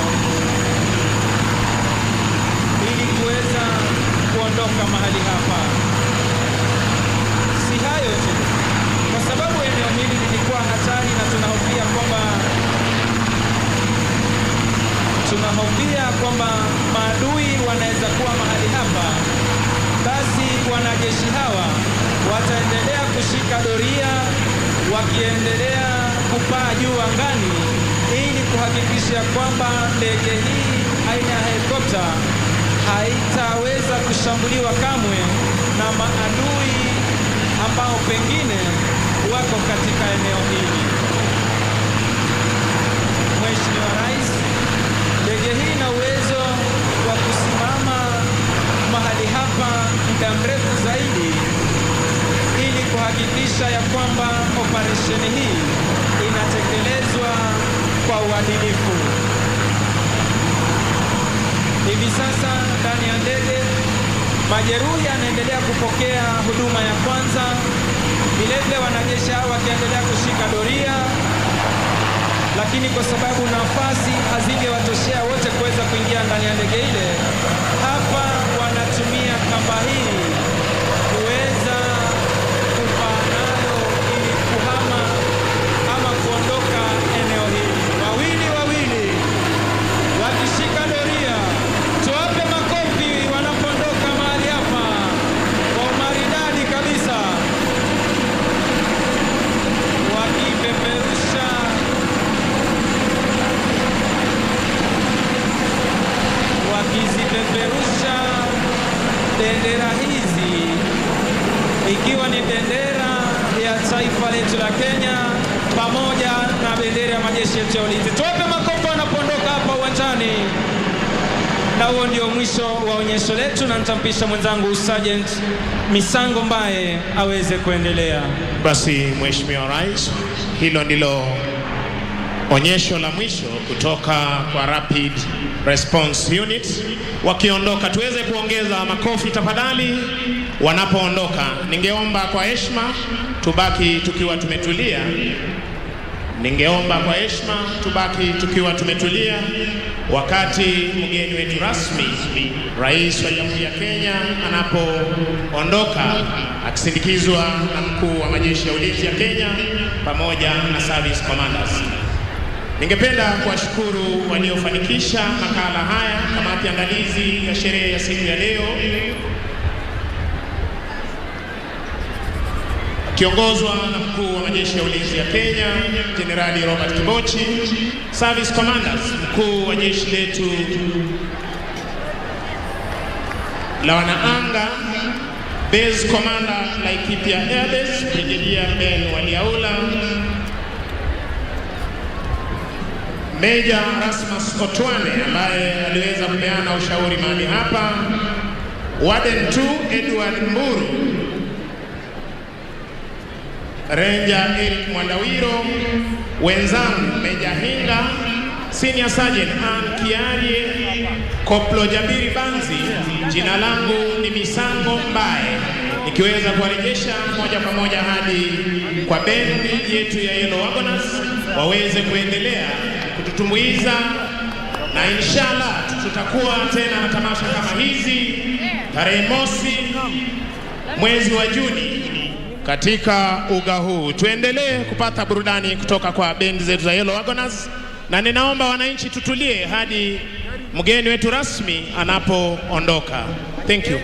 ili kuweza kuondoka mahali hapa. Si hayo tu, kwa sababu eneo hili lilikuwa hatari na tunahofia kwamba maadui wanaweza kuwa mahali hapa, basi wanajeshi hawa wataendelea kushika doria wakiendelea kupaa juu angani ili kuhakikisha kwamba ndege hii aina ya helikopta haitaweza kushambuliwa kamwe na maadui ambao pengine wako katika eneo hili. Mheshimiwa Rais, ndege hii ina uwezo wa kusimama mahali hapa muda mrefu zaidi ili kuhakikisha ya kwamba operesheni hii inatekelezwa kwa uadilifu. Hivi sasa ndani ya ndege majeruhi anaendelea kupokea huduma ya kwanza, vilevile wanajeshi hao wakiendelea kushika doria, lakini kwa sababu nafasi hazingewatoshea wote kuweza kuingia ndani ya ndege ile, hapa wanatumia kamba hii kuweza kupaa nayo ili kuhama ama kuondoka eneo hili. Wawili wakishika doria, tuwape makofi wanapoondoka mahali hapa kwa umaridadi kabisa, wakizipeperusha bendera hizi, ikiwa ni bendera ya taifa letu la Kenya pamoja na bendera ya majeshi yetu ya ulinzi. Tuwape makofi wanapoondoka hapa uwanjani. Na huo ndio mwisho wa onyesho letu, na nitampisha mwenzangu Sergeant Misango Mbaye aweze kuendelea. Basi Mheshimiwa Rais, hilo ndilo onyesho la mwisho kutoka kwa Rapid Response Unit wakiondoka. Tuweze kuongeza makofi tafadhali wanapoondoka. Ningeomba kwa heshima tubaki tukiwa tumetulia. Ningeomba kwa heshima tubaki tukiwa tumetulia wakati mgeni wetu rasmi Rais wa Jamhuri ya Kenya anapoondoka akisindikizwa na mkuu wa majeshi ya ulinzi ya Kenya pamoja na service commanders. Ningependa kuwashukuru waliofanikisha makala haya, kamati andalizi ya sherehe ya siku ya leo kiongozwa na mkuu wa majeshi ya ulinzi ya Kenya Generali Robert Kibochi, service commanders, mkuu wa jeshi letu la wanaanga, base commander Lycopia Airbus Brigadier Ben Waliaula, Major Rasmus Otwane ambaye aliweza kupeana ushauri mahali hapa, Warden 2 Edward Mburu, Ranger Eric Mwandawiro, wenzangu Meja Hinga, Senior Sergeant Ann Kiarie, Koplo Jabiri Banzi. Jina langu ni Misango Mbae, nikiweza kuwarejesha moja kwa moja hadi kwa bendi yetu ya Yellow Wagoners waweze kuendelea kututumbuiza, na inshallah tutakuwa tena na tamasha kama hizi tarehe mosi mwezi wa Juni katika uga huu. Tuendelee kupata burudani kutoka kwa bendi zetu za Yellow Wagoners, na ninaomba wananchi tutulie hadi mgeni wetu rasmi anapoondoka. Thank you.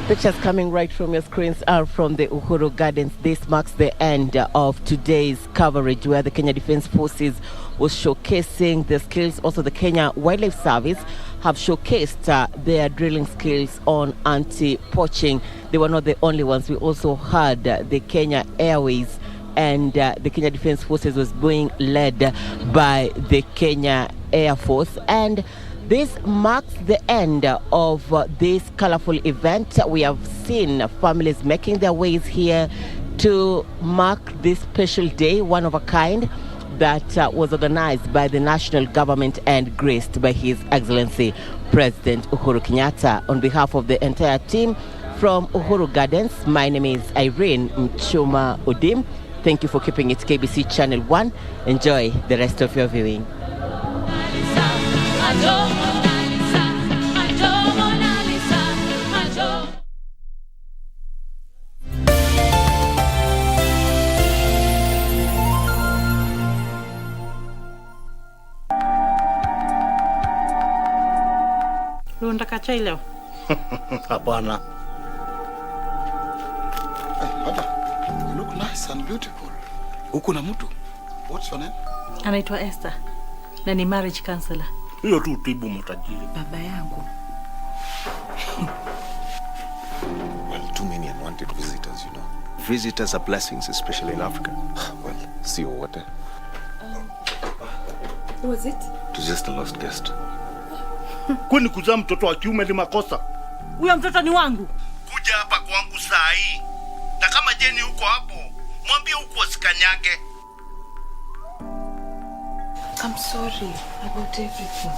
Pictures coming right from your screens are from the Uhuru Gardens. This marks the end of today's coverage, where the Kenya Defence Forces was showcasing their skills. Also, the Kenya Wildlife Service have showcased their drilling skills on anti-poaching. They were not the only ones. We also had the Kenya Airways, and the Kenya Defence Forces was being led by the Kenya Air Force. And this marks the end of this colorful event. We have seen families making their ways here to mark this special day, one of a kind, that was organized by the national government and graced by His Excellency President Uhuru Kenyatta. On behalf of the entire team from Uhuru Gardens, my name is Irene Mchuma Odim. Thank you for keeping it KBC Channel 1. Enjoy the rest of your viewing. Unataka chai leo? Hapana. You look nice and beautiful. Uko na mtu? What's your name? Anaitwa Esther. Na ni marriage counselor. Hiyo tu tibu mtajiri. Baba yangu. Well, too many unwanted visitors, you know. Visitors are blessings, especially in Africa. Well, see what? Who was it? It was just a lost guest. Kwani kuzaa mtoto wa kiume ni makosa? Huyo mtoto ni wangu. Kuja hapa kwangu saa hii. Na kama Jeni huko hapo, mwambie huko asikanyage. I'm sorry about everything.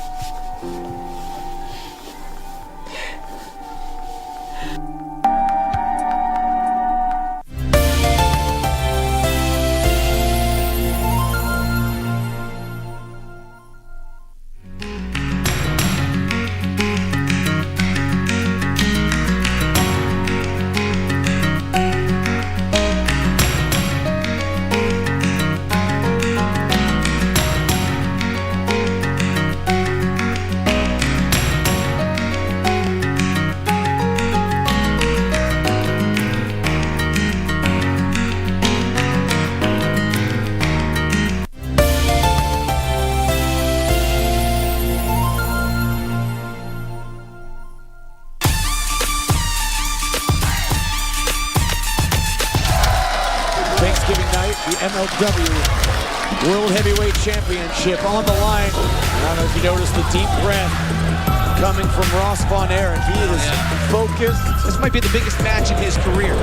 WXW World Heavyweight Championship on the line. I don't know if you noticed the deep breath coming from Ross Von Erich. He is focused. This might be the biggest match in his career.